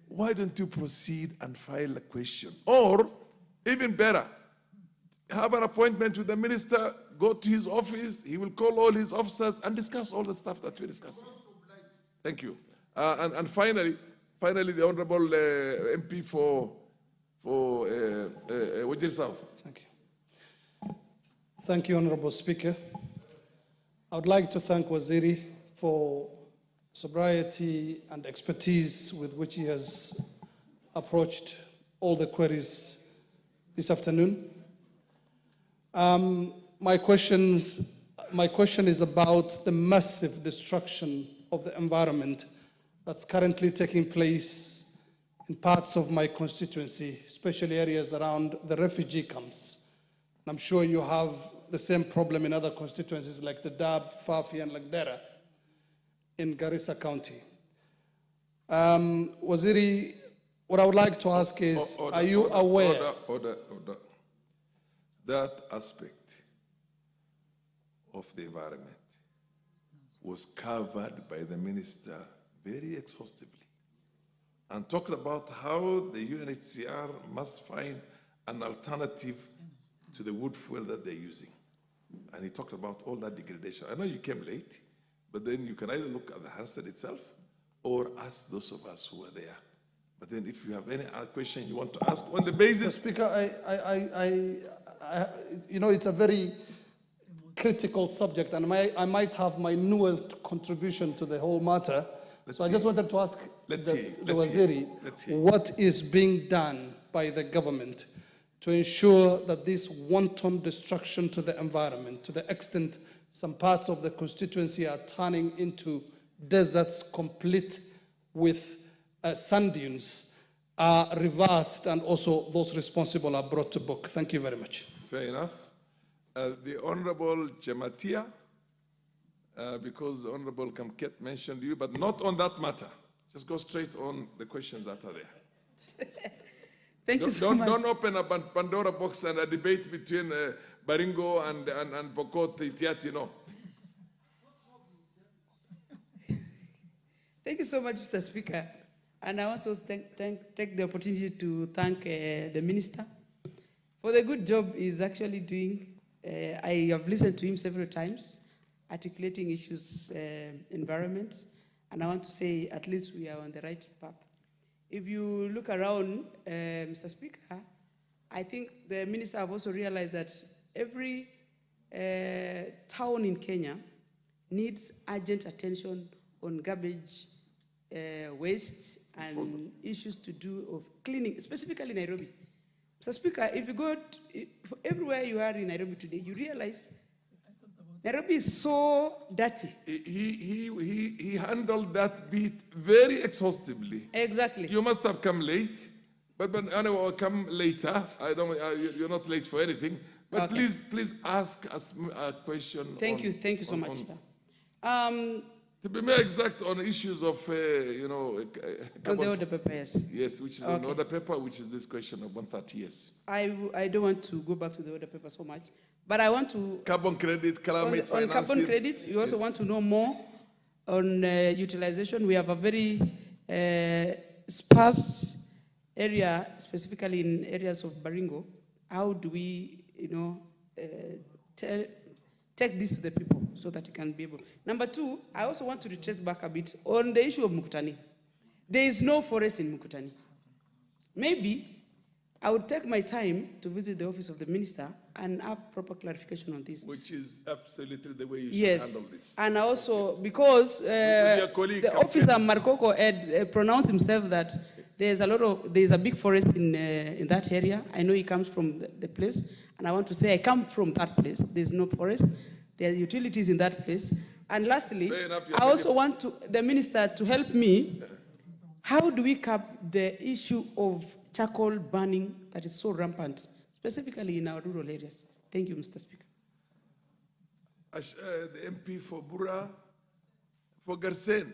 Why don't you proceed and file a question? Or, even better, have an appointment with the minister, go to his office, he will call all his officers and discuss all the stuff that we discussed. Thank you. And finally, the Honorable MP for Wajir South. Thank you. Thank you, Honorable Speaker. I would like to thank Waziri for sobriety and expertise with which he has approached all the queries this afternoon. My question is about the massive destruction of the environment that's currently taking place in parts of my constituency, especially areas around the refugee camps. And I'm sure you have the same problem in other constituencies like the Dab, Fafi, and Lagdera in Garissa County. Waziri, what I would like to ask is, are you aware? Order. That aspect of the environment was covered by the minister very exhaustively and talked about how the UNHCR must find an alternative to the wood fuel that they're using. And he talked about all that degradation. I know you came late, but then you can either look at the Hansard itself or ask those of us who were there. But then if you have any other question you want to ask on the basis... Speaker, you know, it's a very critical subject, and I might have my newest contribution to the whole matter. I just wanted to ask the Waziri, what is being done by the government to ensure that this wanton destruction to the environment, to the extent some parts of the constituency are turning into deserts complete with sand dunes, are reversed and also those responsible are brought to book. Thank you very much. Fair enough. The Honorable Jematia, because the Honorable Kamket mentioned you, but not on that matter. Just go straight on the questions that are there. Thank you so much. Don't open a Pandora box and a debate between Baringo and Pokot Itiati, no. Thank you so much, Mr. Speaker. And I also take the opportunity to thank the Minister for the good job he's actually doing. I have listened to him several times, articulating issues, environment, and I want to say at least we are on the right path. If you look around, Mr. Speaker, I think the Minister have also realized that every town in Kenya needs urgent attention on garbage, waste, and issues to do of cleaning, specifically Nairobi. Mr. Speaker, if you go everywhere you are in Nairobi today, you realize Nairobi is so dirty. He handled that bit very exhaustively. Exactly. You must have come late, but anyway, I'll come later. You're not late for anything. But okay. please ask us a question. Thank you so much. To be more exact on issues of, On the order paper, yes. Yes, which is on the order paper, which is this question of 130 years. I don't want to go back to the order paper so much, but I want to... Carbon credit, climate on financing. carbon credit, you also want to know more on utilization. We have a very sparse area, specifically in areas of Baringo. How do we, take this to the people so that it can be able. Number two, I also want to retrace back a bit on the issue of Mukutani. There is no forest in Mukutani. Maybe I would take my time to visit the office of the minister and have proper clarification on this. Which is absolutely the way you should Yes, handle this. and also because the officer Markoko had pronounced himself that there's a big forest in that area. I know he comes from the place, and I want to say I come from that place. There's no forest. There are utilities in that place. And lastly, I also want the minister to help me. How do we curb the issue of charcoal burning that is so rampant, specifically in our rural areas? Thank you, Mr. Speaker. The MP for Bura, for Garsen.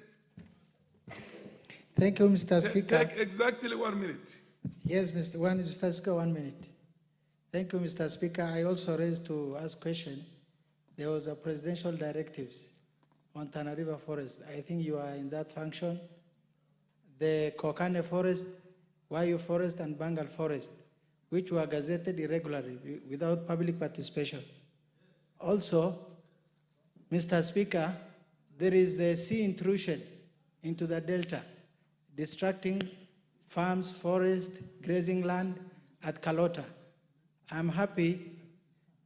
Thank you, Mr. Speaker. Take exactly 1 minute. Yes, Mr. Speaker, 1 minute. Thank you, Mr. Speaker. I also raised to ask question. There was a presidential directives on Tana River Forest. I think you are in that function. The Kokane Forest, Wayu Forest, and Bangal Forest, which were gazetted irregularly without public participation. Also, Mr. Speaker, there is the sea intrusion into the delta, distracting farms, forest, grazing land at Kalota. I'm happy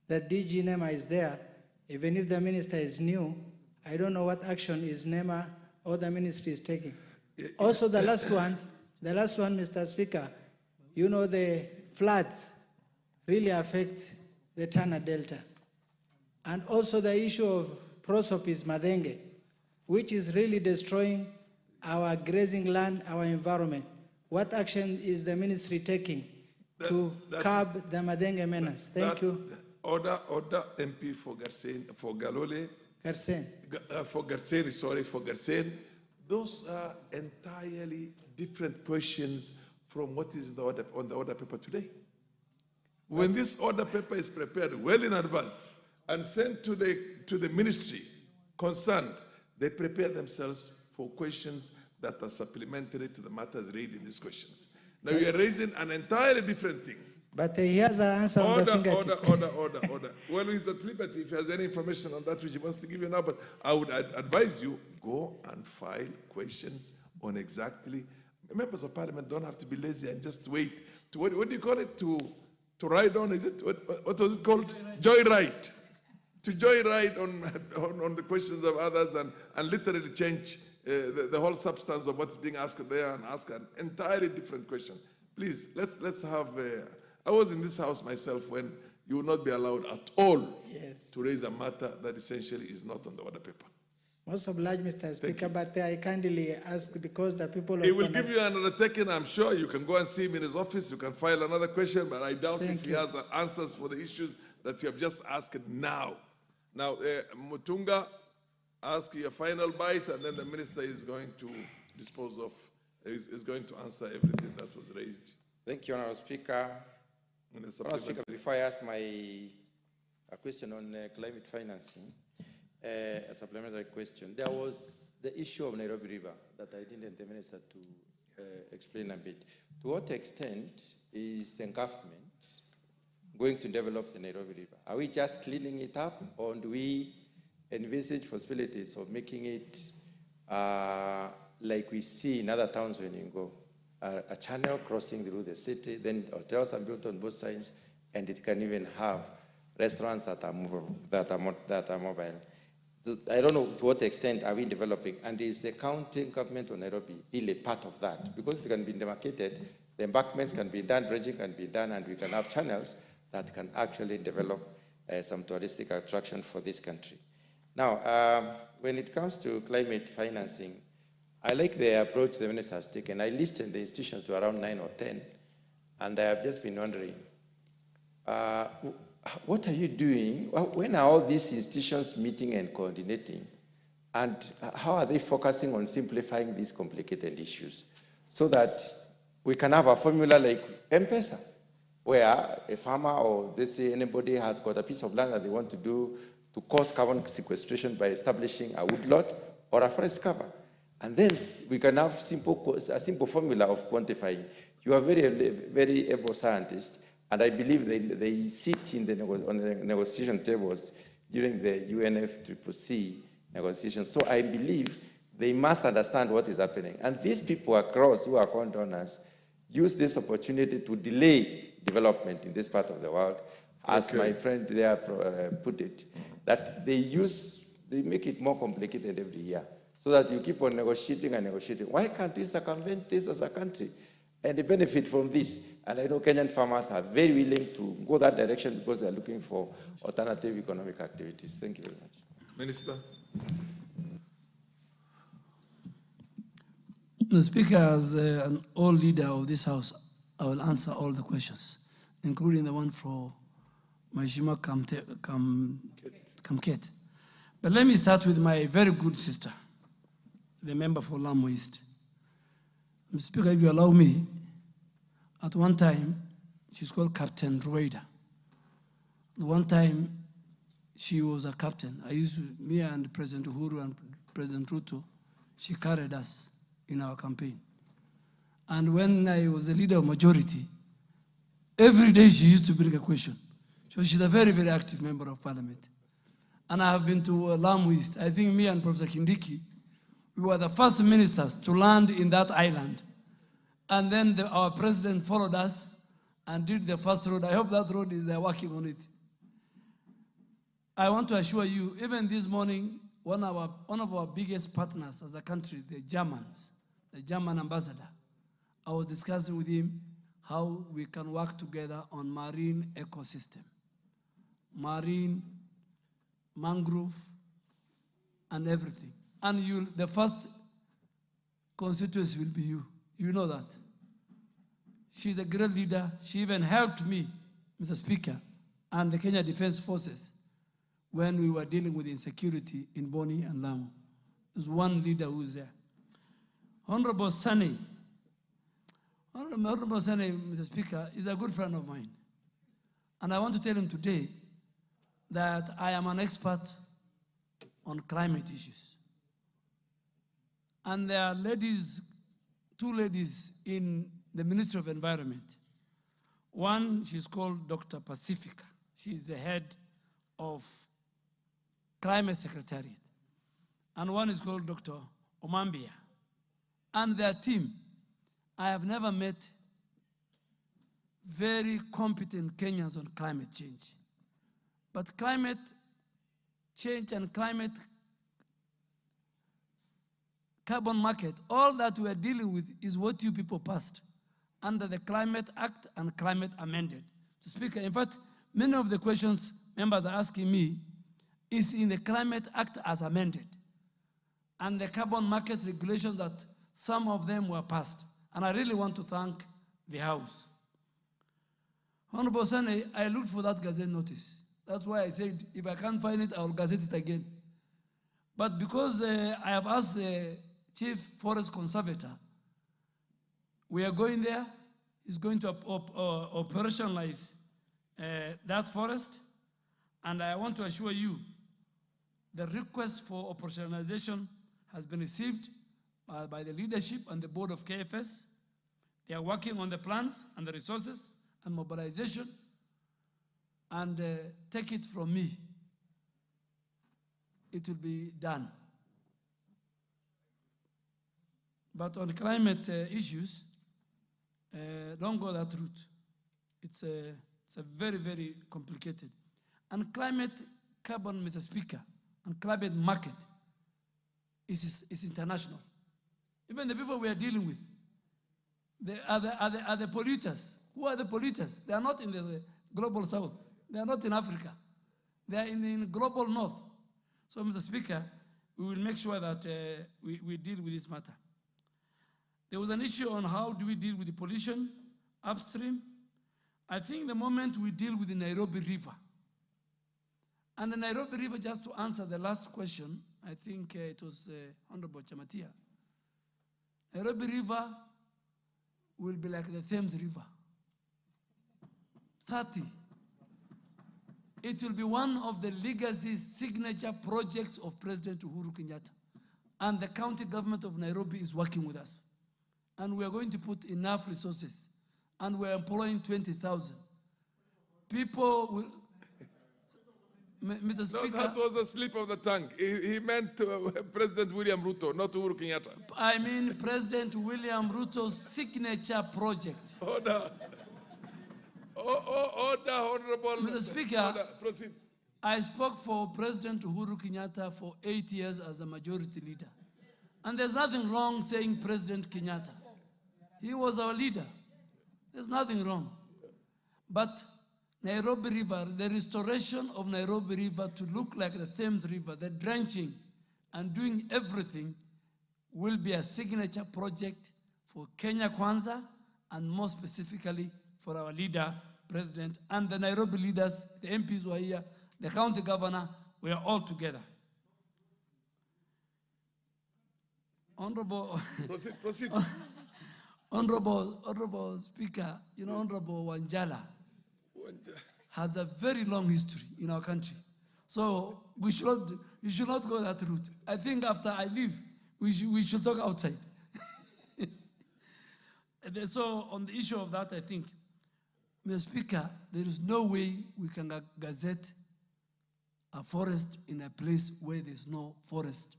that DG NEMA is there. Even if the minister is new, I don't know what action is NEMA or the ministry is taking. Also, the last one, Mr. Speaker, you know the floods really affect the Tana Delta. And also the issue of Prosopis Madenge, which is really destroying our grazing land, our environment. What action is the ministry taking to curb the Madenge menace? Thank you. Order MP for Garsen, for Galole. Garsen. For Garsen. Those are entirely different questions from what is on the order paper today. When this order paper is prepared well in advance and sent to the ministry concerned, they prepare themselves for questions that are supplementary to the matters raised in these questions. Now you are raising an entirely different thing. But he has an answer on the fingertip. Order. Well, he's at liberty if he has any information on that which he wants to give you now, but I would advise you, go and file questions on exactly. Members of Parliament don't have to be lazy and just wait. To, what do you call it? To ride on, is it? What was it called? Joyride. To joyride on the questions of others and literally change the whole substance of what's being asked there and ask an entirely different question. Please, let's have... I was in this house myself when you will not be allowed at all to raise a matter that essentially is not on the order paper. Most obliged, Mr. Speaker, but I kindly ask because the people of... He will give you another taking, I'm sure. You can go and see him in his office. You can file another question, but I doubt if he has answers for the issues that you have just asked now. Now, Mutunga, ask your final bite, and then the minister is going to dispose of, is going to answer everything that was raised. Thank you, Honourable Speaker. Honourable Speaker, before I ask a question on climate financing, a supplementary question, there was the issue of Nairobi River that I didn't the minister to explain a bit. To what extent is the government going to develop the Nairobi River? Are we just cleaning it up, or do we envisage possibilities of making it like we see in other towns when you go? A channel crossing through the city, then hotels are built on both sides, and it can even have restaurants that are movable, that are mobile. So I don't know to what extent are we developing, and is the county government of Nairobi really part of that? Because it can be demarcated, the embankments can be done, dredging can be done, and we can have channels that can actually develop some touristic attraction for this country. Now, when it comes to climate financing, I like the approach the minister has taken. I listed the institutions to around 9 or 10, and I have just been wondering, what are you doing? When are all these institutions meeting and coordinating And how are they focusing on simplifying these complicated issues so that we can have a formula like M-Pesa, where a farmer or they say anybody has got a piece of land that they want to do to cause carbon sequestration by establishing a woodlot or a forest cover. And then we can have a simple formula of quantifying. You are very able scientist, and I believe they sit in on the negotiation tables during the UNFCCC negotiations. So I believe they must understand what is happening. And these people across who are corn donors use this opportunity to delay development in this part of the world, as my friend there put it, that they make it more complicated every year, so that you keep on negotiating and negotiating. Why can't we circumvent this as a country and benefit from this? And I know Kenyan farmers are very willing to go that direction because they're looking for alternative economic activities. Thank you very much. Minister. Mr. Speaker, as an old leader of this House, I will answer all the questions, including the one for Mheshimiwa Kamket. But let me start with my very good sister, the member for Lamu East. Mr. Speaker, if you allow me, at one time, she's called Captain Rueda. At one time, she was a captain. Me and President Uhuru and President Ruto, she carried us in our campaign. And when I was a leader of majority, every day she used to bring a question. So she's a very, very active member of parliament. And I have been to Lamu East. I think me and Professor Kindiki, we were the first ministers to land in that island. And then our president followed us and did the first road. I hope that road is working on it. I want to assure you, even this morning, one of our biggest partners as a country, the Germans, the German ambassador, I was discussing with him how we can work together on marine ecosystem, marine, mangrove, and everything. And the first constituency will be you. You know that. She's a great leader. She even helped me, Mr. Speaker, and the Kenya Defense Forces when we were dealing with insecurity in Boni and Lamu. There's one leader who's there. Honorable Sani, Mr. Speaker, is a good friend of mine. And I want to tell him today that I am an expert on climate issues. And there are two ladies in the Ministry of Environment. One, she's called Dr. Pacifica. She's the head of Climate Secretariat. And one is called Dr. Omambia. And their team, I have never met very competent Kenyans on climate change. But climate change and climate carbon market, all that we are dealing with is what you people passed under the Climate Act and Climate Amended. Speaker, in fact, many of the questions members are asking me is in the Climate Act as amended and the carbon market regulations that some of them were passed. And I really want to thank the House. Honorable Sane, I looked for that Gazette notice. That's why I said, if I can't find it, I will Gazette it again. But because I have asked the Chief Forest Conservator, we are going there. He's going to operationalize that forest. And I want to assure you, the request for operationalization has been received by the leadership and the board of KFS. They are working on the plans and the resources and mobilization. And take it from me, it will be done. But on climate issues, don't go that route. It's a very, very complicated. And climate carbon, Mr. Speaker, and climate market is international. Even the people we are dealing with, they are the polluters. Who are the polluters? They are not in the global south. They are not in Africa. They are in the global north. So, Mr. Speaker, we will make sure that we deal with this matter. There was an issue on how do we deal with the pollution upstream. I think the moment we deal with the Nairobi River, and the Nairobi River, just to answer the last question, I think it was Honorable Chamatia. Nairobi River will be like the Thames River. 30. It will be one of the legacy signature projects of President Uhuru Kenyatta. And the county government of Nairobi is working with us. And we are going to put enough resources. And we're employing 20,000. People will, Mr. Speaker. No, that was a slip of the tongue. He meant President William Ruto, not Uhuru Kenyatta. I mean President William Ruto's signature project. Order. Order, Honorable. Mr. Speaker, order. Proceed. I spoke for President Uhuru Kenyatta for 8 years as a majority leader. And there's nothing wrong saying President Kenyatta. He was our leader. There's nothing wrong. But Nairobi River, the restoration of Nairobi River to look like the Thames River, the drenching and doing everything will be a signature project for Kenya Kwanza and more specifically for our leader, President, and the Nairobi leaders, the MPs who are here, the county governor, we are all together. Honorable, proceed. Honorable Speaker, you know, Honorable Wanjala has a very long history in our country. So you should not go that route. I think after I leave, we should talk outside. So on the issue of that, I think, Mr. Speaker, there is no way we can gazette a forest in a place where there's no forest.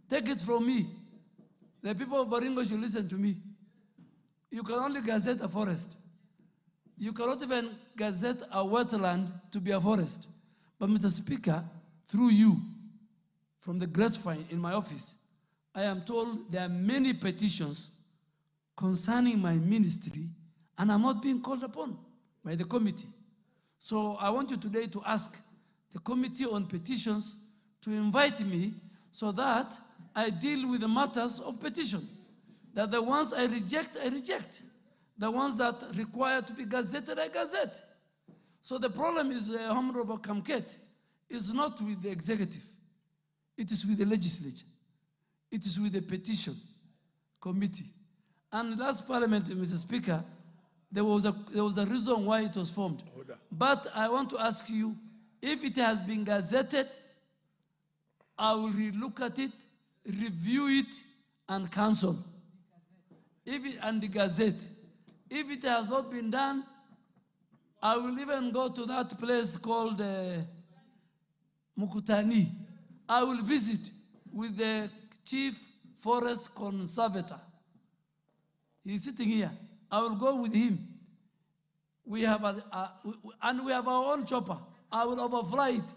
Take it from me. The people of Baringo should listen to me. You can only gazette a forest. You cannot even gazette a wetland to be a forest. But Mr. Speaker, through you, from the grapevine in my office, I am told there are many petitions concerning my ministry, and I'm not being called upon by the committee. So I want you today to ask the Committee on Petitions to invite me so that I deal with the matters of petition. That the ones I reject, I reject. The ones that require to be gazetted, I gazette. So the problem is, Honorable Kamket, is not with the executive. It is with the legislature. It is with the petition committee. And last parliament, Mr. Speaker, there was a reason why it was formed. Order. But I want to ask you, if it has been gazetted, I will relook at it, review it, and cancel. And the gazette. If it has not been done, I will even go to that place called Mukutani. I will visit with the chief forest conservator. He's sitting here. I will go with him. We have and we have our own chopper. I will overfly it.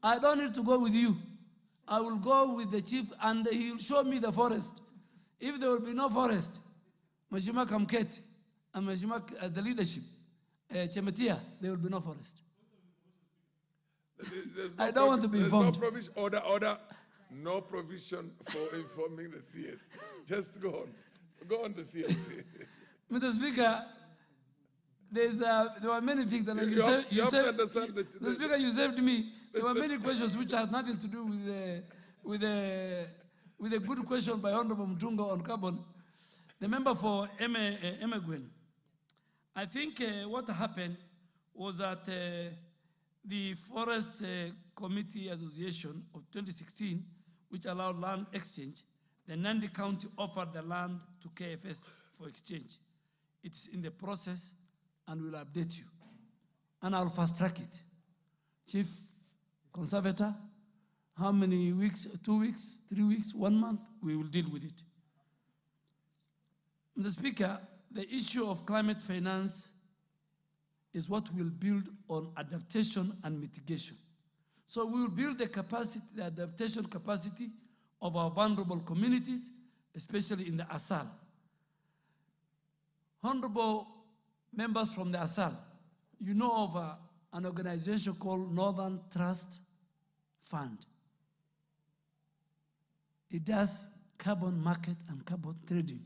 I don't need to go with you. I will go with the chief and he will show me the forest. If there will be no forest, Mheshimiwa Kamket and Mheshimiwa the leadership, Chematia, there will be no forest. I don't want to be informed. No provision, order. No provision for informing the CS. Just go on. Go on the CS. Mr. Speaker, there were many things that you have to understand that the Speaker, you saved me. There were many questions which had nothing to do with a good question by Honorable Mtungo on carbon. The member for Emegwen. I think what happened was that the Forest Committee Association of 2016, which allowed land exchange, the Nandi County offered the land to KFS for exchange. It's in the process and we'll update you. And I'll fast track it. Chief Conservator, how many weeks, 2 weeks, 3 weeks, 1 month, we will deal with it. Mr. Speaker, the issue of climate finance is what we'll build on adaptation and mitigation. So we will build the capacity, the adaptation capacity of our vulnerable communities, especially in the ASAL. Honorable members from the ASAL, you know of an organization called Northern Trust Fund. It does carbon market and carbon trading.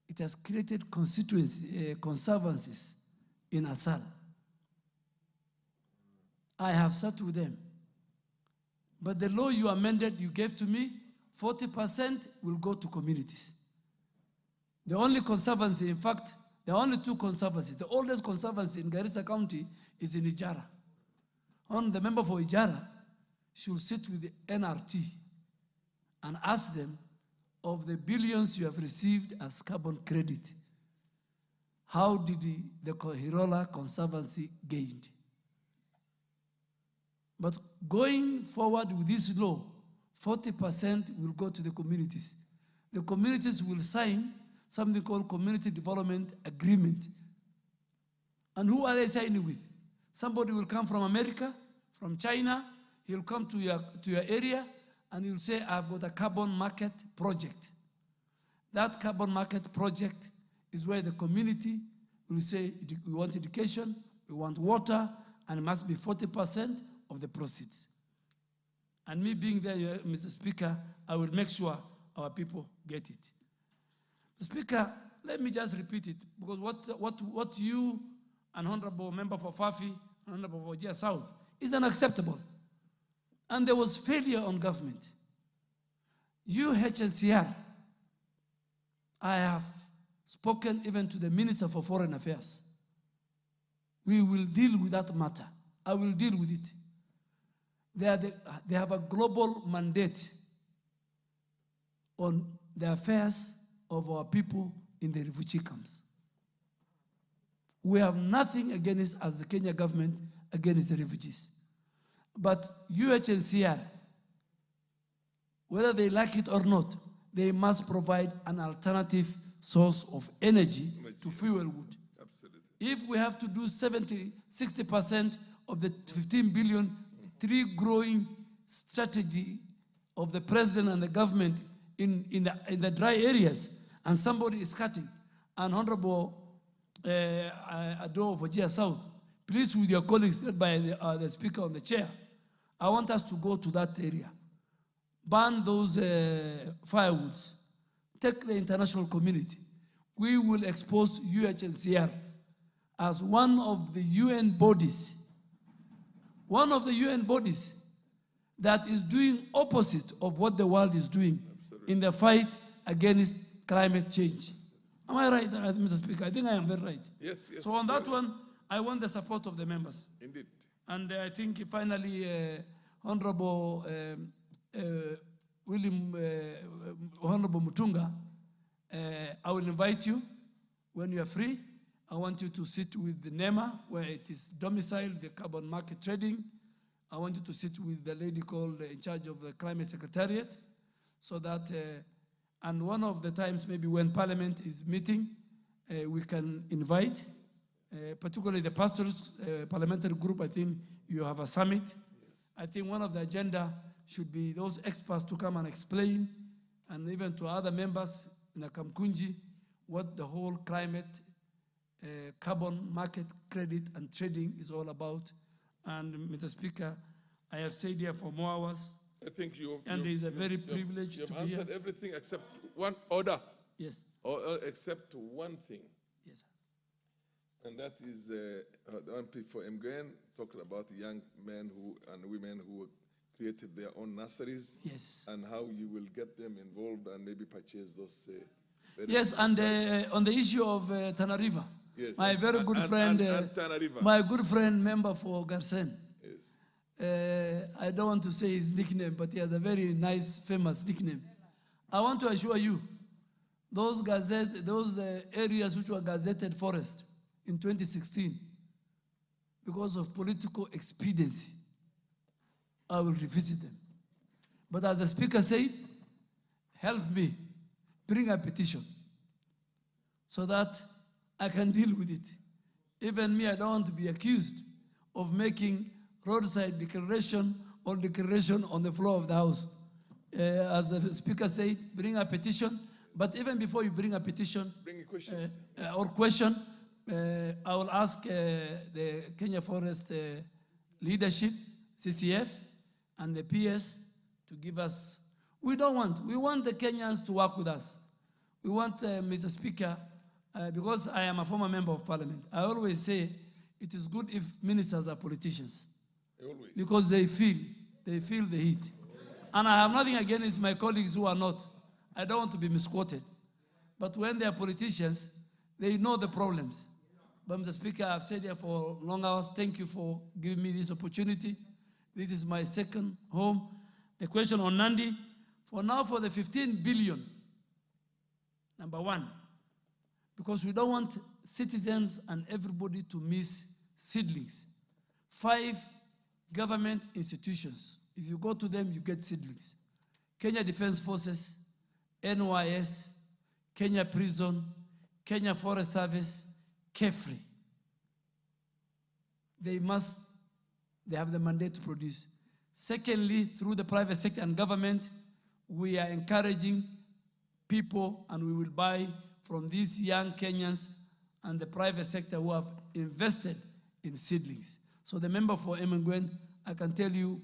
It has created conservancies in ASAL. I have sat with them. But the law you amended, you gave to me, 40% will go to communities. The only conservancy, in fact, there are only two conservancies. The oldest conservancy in Garissa County is in Ijara. The member for Ijara should sit with the NRT and ask them, of the billions you have received as carbon credit, how did the Hirola Conservancy gained? But going forward with this law, 40% will go to the communities. The communities will sign something called Community Development Agreement. And who are they signing with? Somebody will come from America, from China, he'll come to your area, and he'll say, I've got a carbon market project. That carbon market project is where the community will say, we want education, we want water, and it must be 40% of the proceeds. And me being there, Mr. Speaker, I will make sure our people get it. Mr. Speaker, let me just repeat it, because what you, an honorable member for Fafi, honorable for Wajir South, is unacceptable. And there was failure on government. UNHCR, I have spoken even to the Minister for Foreign Affairs. We will deal with that matter. I will deal with it. They have a global mandate on the affairs of our people in the refugee camps. We have nothing against, as the Kenya government, against the refugees. But UNHCR, whether they like it or not, they must provide an alternative source of energy to fuel wood. Absolutely. If we have to do 60% of the 15 billion tree growing strategy of the president and the government in the dry areas, and somebody is cutting, and Honorable Ado of Wajir South, please with your colleagues, led by the speaker on the chair, I want us to go to that area, ban those firewoods, take the international community. We will expose UNHCR as one of the UN bodies, that is doing opposite of what the world is doing in the fight against climate change. Am I right, Mr. Speaker? I think I am very right. Yes, yes. So on that one, I want the support of the members. Indeed. And I think finally, Honorable Honorable Mutunga, I will invite you when you are free. I want you to sit with the NEMA, where it is domiciled, the carbon market trading. I want you to sit with the lady called in charge of the climate secretariat, so that, and one of the times maybe when Parliament is meeting, we can invite, particularly the pastors parliamentary group. I think you have a summit. Yes. I think one of the agenda should be those experts to come and explain, and even to other members in the Kamkunji, what the whole climate carbon market credit and trading is all about. And Mr. Speaker, I have stayed here for more hours. I think it is a very privilege to be here. You've answered everything except one order. Yes. Or except one thing. Yes, sir. And that is the MP for Mgwen talked about young men and women who created their own nurseries. Yes. And how you will get them involved and maybe purchase those. Yes, and on the issue of Tana River. Yes, my very good friend, and my good friend, member for Garsen. Yes. I don't want to say his nickname, but he has a very nice, famous nickname. I want to assure you, those areas which were gazetted forest in 2016, because of political expediency, I will revisit them. But as the speaker said, help me bring a petition so that I can deal with it. Even me, I don't want to be accused of making roadside declaration or declaration on the floor of the House. As the speaker said, bring a petition. But even before you bring a petition or question, I will ask the Kenya Forest leadership, CCF, and the PS to give us. We want the Kenyans to work with us. We want, Mr. Speaker, because I am a former member of Parliament, I always say it is good if ministers are politicians. Always. Because they feel they feel the heat. And I have nothing against my colleagues who are not. I don't want to be misquoted. But when they are politicians, they know the problems. But Mr. Speaker, I've said here for long hours, thank you for giving me this opportunity. This is my second home. The question on Nandi, for now for the 15 billion, number one, because we don't want citizens and everybody to miss seedlings. 5 government institutions, if you go to them, you get seedlings. Kenya Defense Forces, NYS, Kenya Prison, Kenya Forest Service, KEFRI. They have the mandate to produce. Secondly, through the private sector and government, we are encouraging people, and we will buy from these young Kenyans and the private sector who have invested in seedlings. So the member for Emengwen, I can tell you,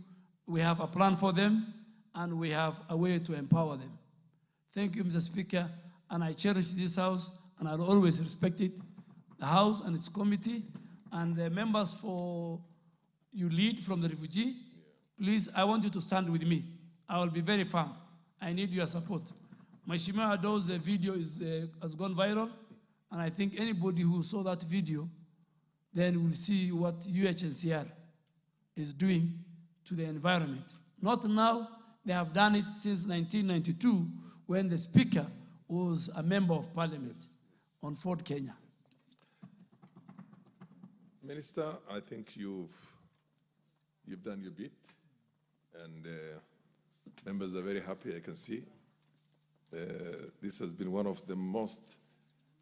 we have a plan for them, and we have a way to empower them. Thank you, Mr. Speaker, and I cherish this House, and I'll always respect it, the House and its committee, and the members for you lead from the refugee. Please, I want you to stand with me. I will be very firm. I need your support. Mheshimiwa Ado's video has gone viral, and I think anybody who saw that video then will see what UNHCR is doing to the environment. Not now, they have done it since 1992 when the Speaker was a member of Parliament on Fort Kenya. Minister, I think you've done your bit, and members are very happy, I can see. This has been one of the most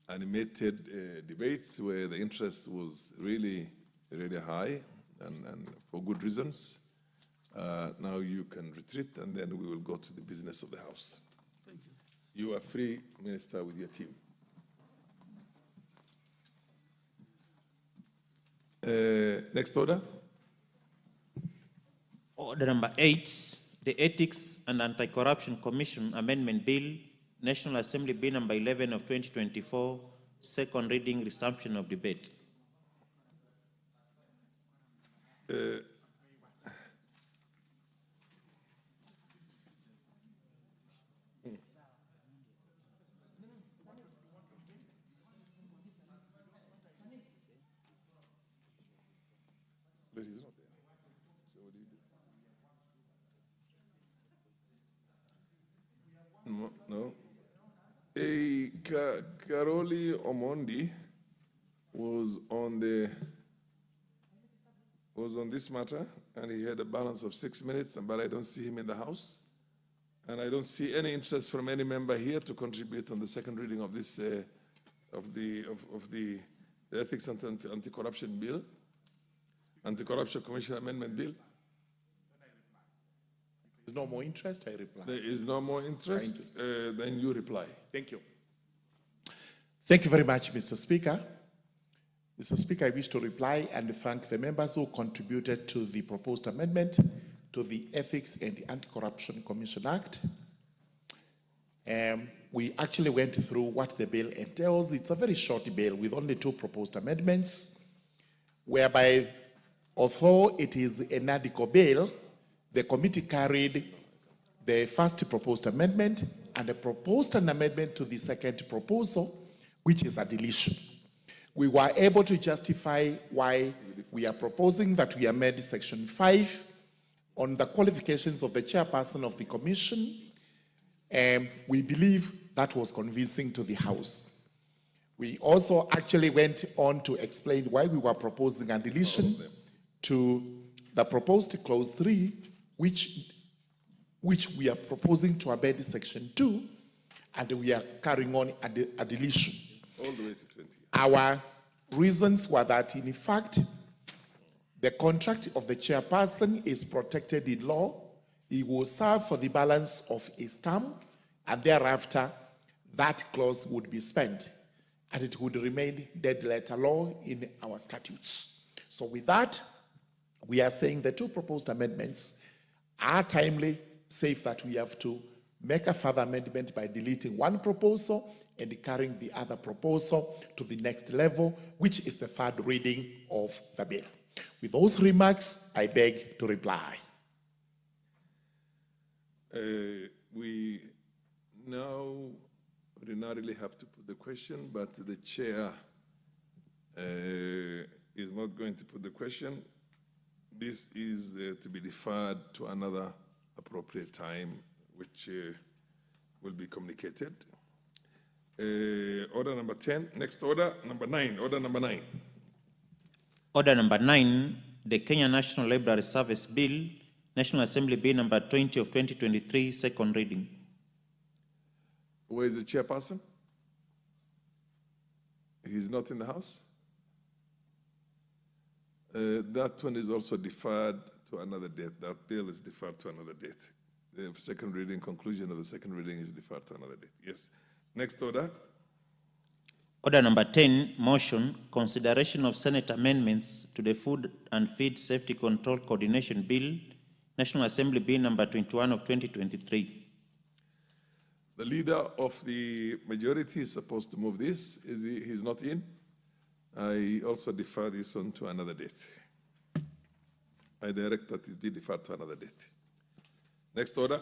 animated debates where the interest was really, really high, and for good reasons. Now you can retreat, and then we will go to the business of the House. Thank you. You are free, Minister, with your team. Next order. Order number 8, the Ethics and Anti-Corruption Commission Amendment Bill, National Assembly Bill number 11 of 2024, second reading, resumption of debate. But he's not there. So what do you do? No. Karoli Omondi was on this matter, and he had a balance of 6 minutes, but I don't see him in the House. And I don't see any interest from any member here to contribute on the second reading of this, of the Ethics and Anti-Corruption Bill, Anti-Corruption Commission Amendment Bill. There's no more interest, I reply. There is no more interest, then you reply. Thank you. Thank you very much, Mr. Speaker. Mr. Speaker, I wish to reply and thank the members who contributed to the proposed amendment to the Ethics and the Anti-Corruption Commission Act. We actually went through what the bill entails. It's a very short bill with only 2 proposed amendments, whereby, although it is a NADICO bill, the committee carried the first proposed amendment and proposed an amendment to the second proposal, which is a deletion. We were able to justify why we are proposing that we amend Section 5 on the qualifications of the chairperson of the commission, and we believe that was convincing to the House. We also actually went on to explain why we were proposing a deletion to the proposed clause 3, which we are proposing to amend Section 2, and we are carrying on a deletion. All the way to 20. Our reasons were that, in fact, the contract of the chairperson is protected in law. He will serve for the balance of his term, and thereafter, that clause would be spent, and it would remain dead letter law in our statutes. So with that, we are saying the 2 proposed amendments are timely, save that we have to make a further amendment by deleting 1 proposal and carrying the other proposal to the next level, which is the 3rd reading of the bill. With those remarks, I beg to reply. We now ordinarily have to put the question, but the chair is not going to put the question. This is to be deferred to another appropriate time, which will be communicated. Order number 10. Next order, number 9. Order number 9. Order number 9, the Kenya National Library Service Bill, National Assembly Bill number 20 of 2023, second reading. Where is the chairperson? He's not in the house? That one is also deferred to another date. That bill is deferred to another date. The second reading, conclusion of the second reading is deferred to another date. Yes. Next order. Order number 10, motion, consideration of Senate amendments to the Food and Feed Safety Control Coordination Bill, National Assembly Bill number 21 of 2023. The leader of the majority is supposed to move this. He's not in. I also defer this one to another date. I direct that it be deferred to another date. Next order.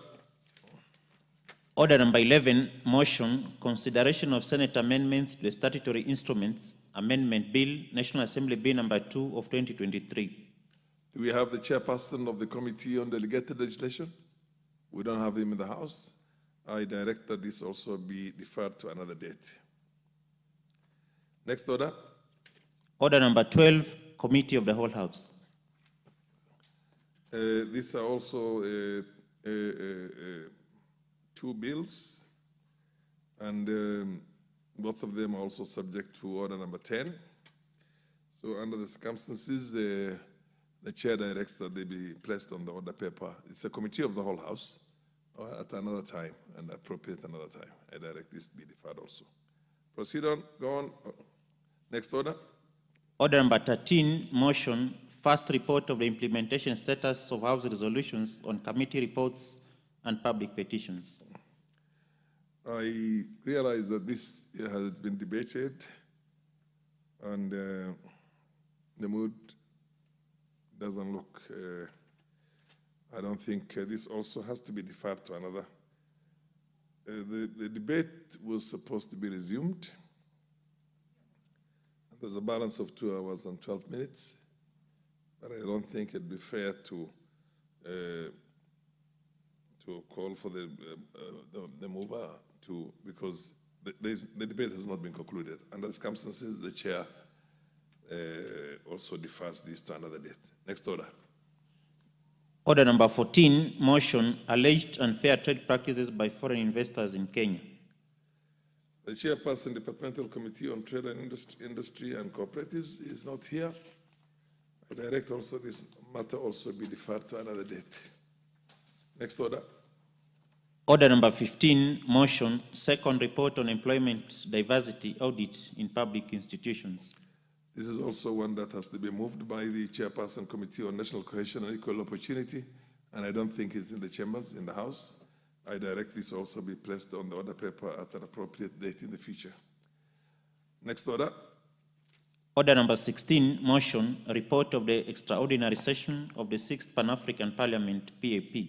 Order number 11, motion, consideration of Senate amendments to the Statutory Instruments Amendment Bill, National Assembly Bill number 2 of 2023. Do we have the chairperson of the Committee on Delegated Legislation? We don't have him in the House. I direct that this also be deferred to another date. Next order. Order number 12, Committee of the Whole House. These are also two bills, and both of them are also subject to order number 10. So under the circumstances, the chair directs that they be placed on the order paper. It's a committee of the whole House at another time and appropriate another time. I direct this to be deferred also. Proceed on, go on. Next order. Order number 13, motion, first report of the implementation status of House resolutions on committee reports and public petitions. I realize that this has been debated and the mood doesn't look, I don't think this also has to be deferred to another. The debate was supposed to be resumed. There's a balance of 2 hours and 12 minutes, but I don't think it'd be fair to call for the mover to, because the debate has not been concluded. Under the circumstances, the chair also defers this to another date. Next order. Order number 14, motion, alleged unfair trade practices by foreign investors in Kenya. The chairperson, Departmental Committee on Trade and Industry and Cooperatives is not here. I direct also this matter also be deferred to another date. Next order. Order number 15, motion, second report on employment diversity audit in public institutions. This is also one that has to be moved by the Chairperson Committee on National Cohesion and Equal Opportunity, and I don't think it's in the chambers, in the House. I direct this also be placed on the order paper at an appropriate date in the future. Next order. Order number 16, motion, report of the extraordinary session of the 6th Pan-African Parliament, PAP.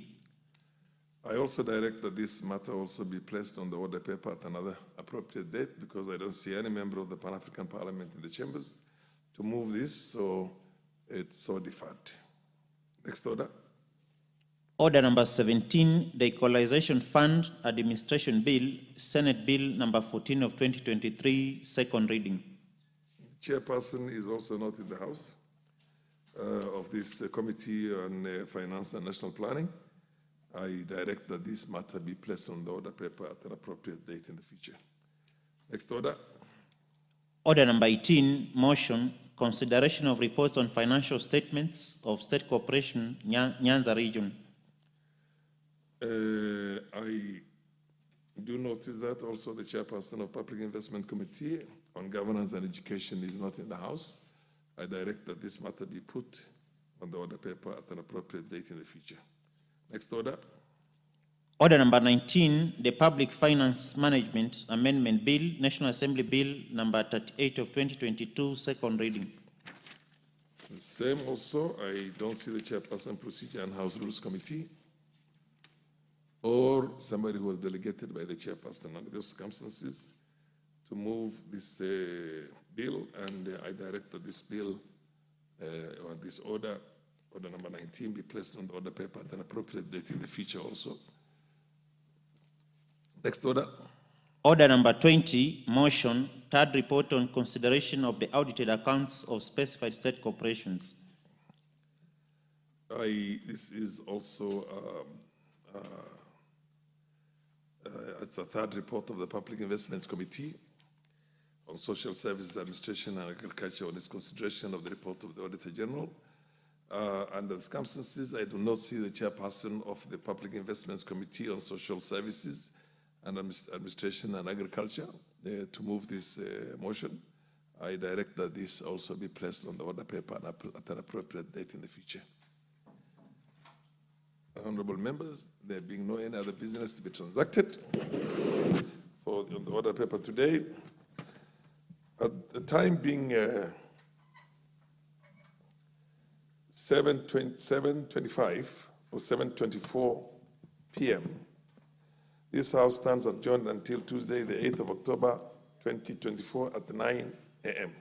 I also direct that this matter also be placed on the order paper at another appropriate date because I don't see any member of the Pan-African Parliament in the chambers to move this, so it's so deferred. Next order. Order number 17, the Equalization Fund Administration Bill, Senate Bill number 14 of 2023, second reading. Chairperson is also not in the House of this Committee on Finance and National Planning. I direct that this matter be placed on the order paper at an appropriate date in the future. Next order. Order number 18, motion, consideration of reports on financial statements of State Corporation, Nyanza Region. I do notice that also the Chairperson of Public Investment Committee on Governance and Education is not in the House. I direct that this matter be put on the order paper at an appropriate date in the future. Next order. Order number 19, the Public Finance Management Amendment Bill, National Assembly Bill number 38 of 2022, second reading. The same also, I don't see the Chairperson, Procedure and House Rules Committee. or somebody who was delegated by the chairperson under those circumstances to move this bill, and I direct that this bill or this order number 19, be placed on the order paper at an appropriate date in the future also. Next order. Order number 20, motion, third report on consideration of the audited accounts of specified state corporations. This is also it's a third report of the Public Investments Committee on Social Services Administration and Agriculture on its consideration of the report of the Auditor General. Under the circumstances, I do not see the chairperson of the Public Investments Committee on Social Services and Administration and Agriculture to move this motion. I direct that this also be placed on the order paper at an appropriate date in the future. Honorable members, there being no any other business to be transacted on the order paper today, at the time being 7:25 or 7:24 p.m., this House stands adjourned until Tuesday, the 8th of October, 2024 at 9 a.m.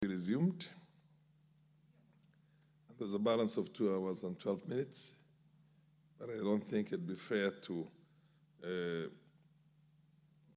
Resumed. There's a balance of 2 hours and 12 minutes, but I don't think it'd be fair to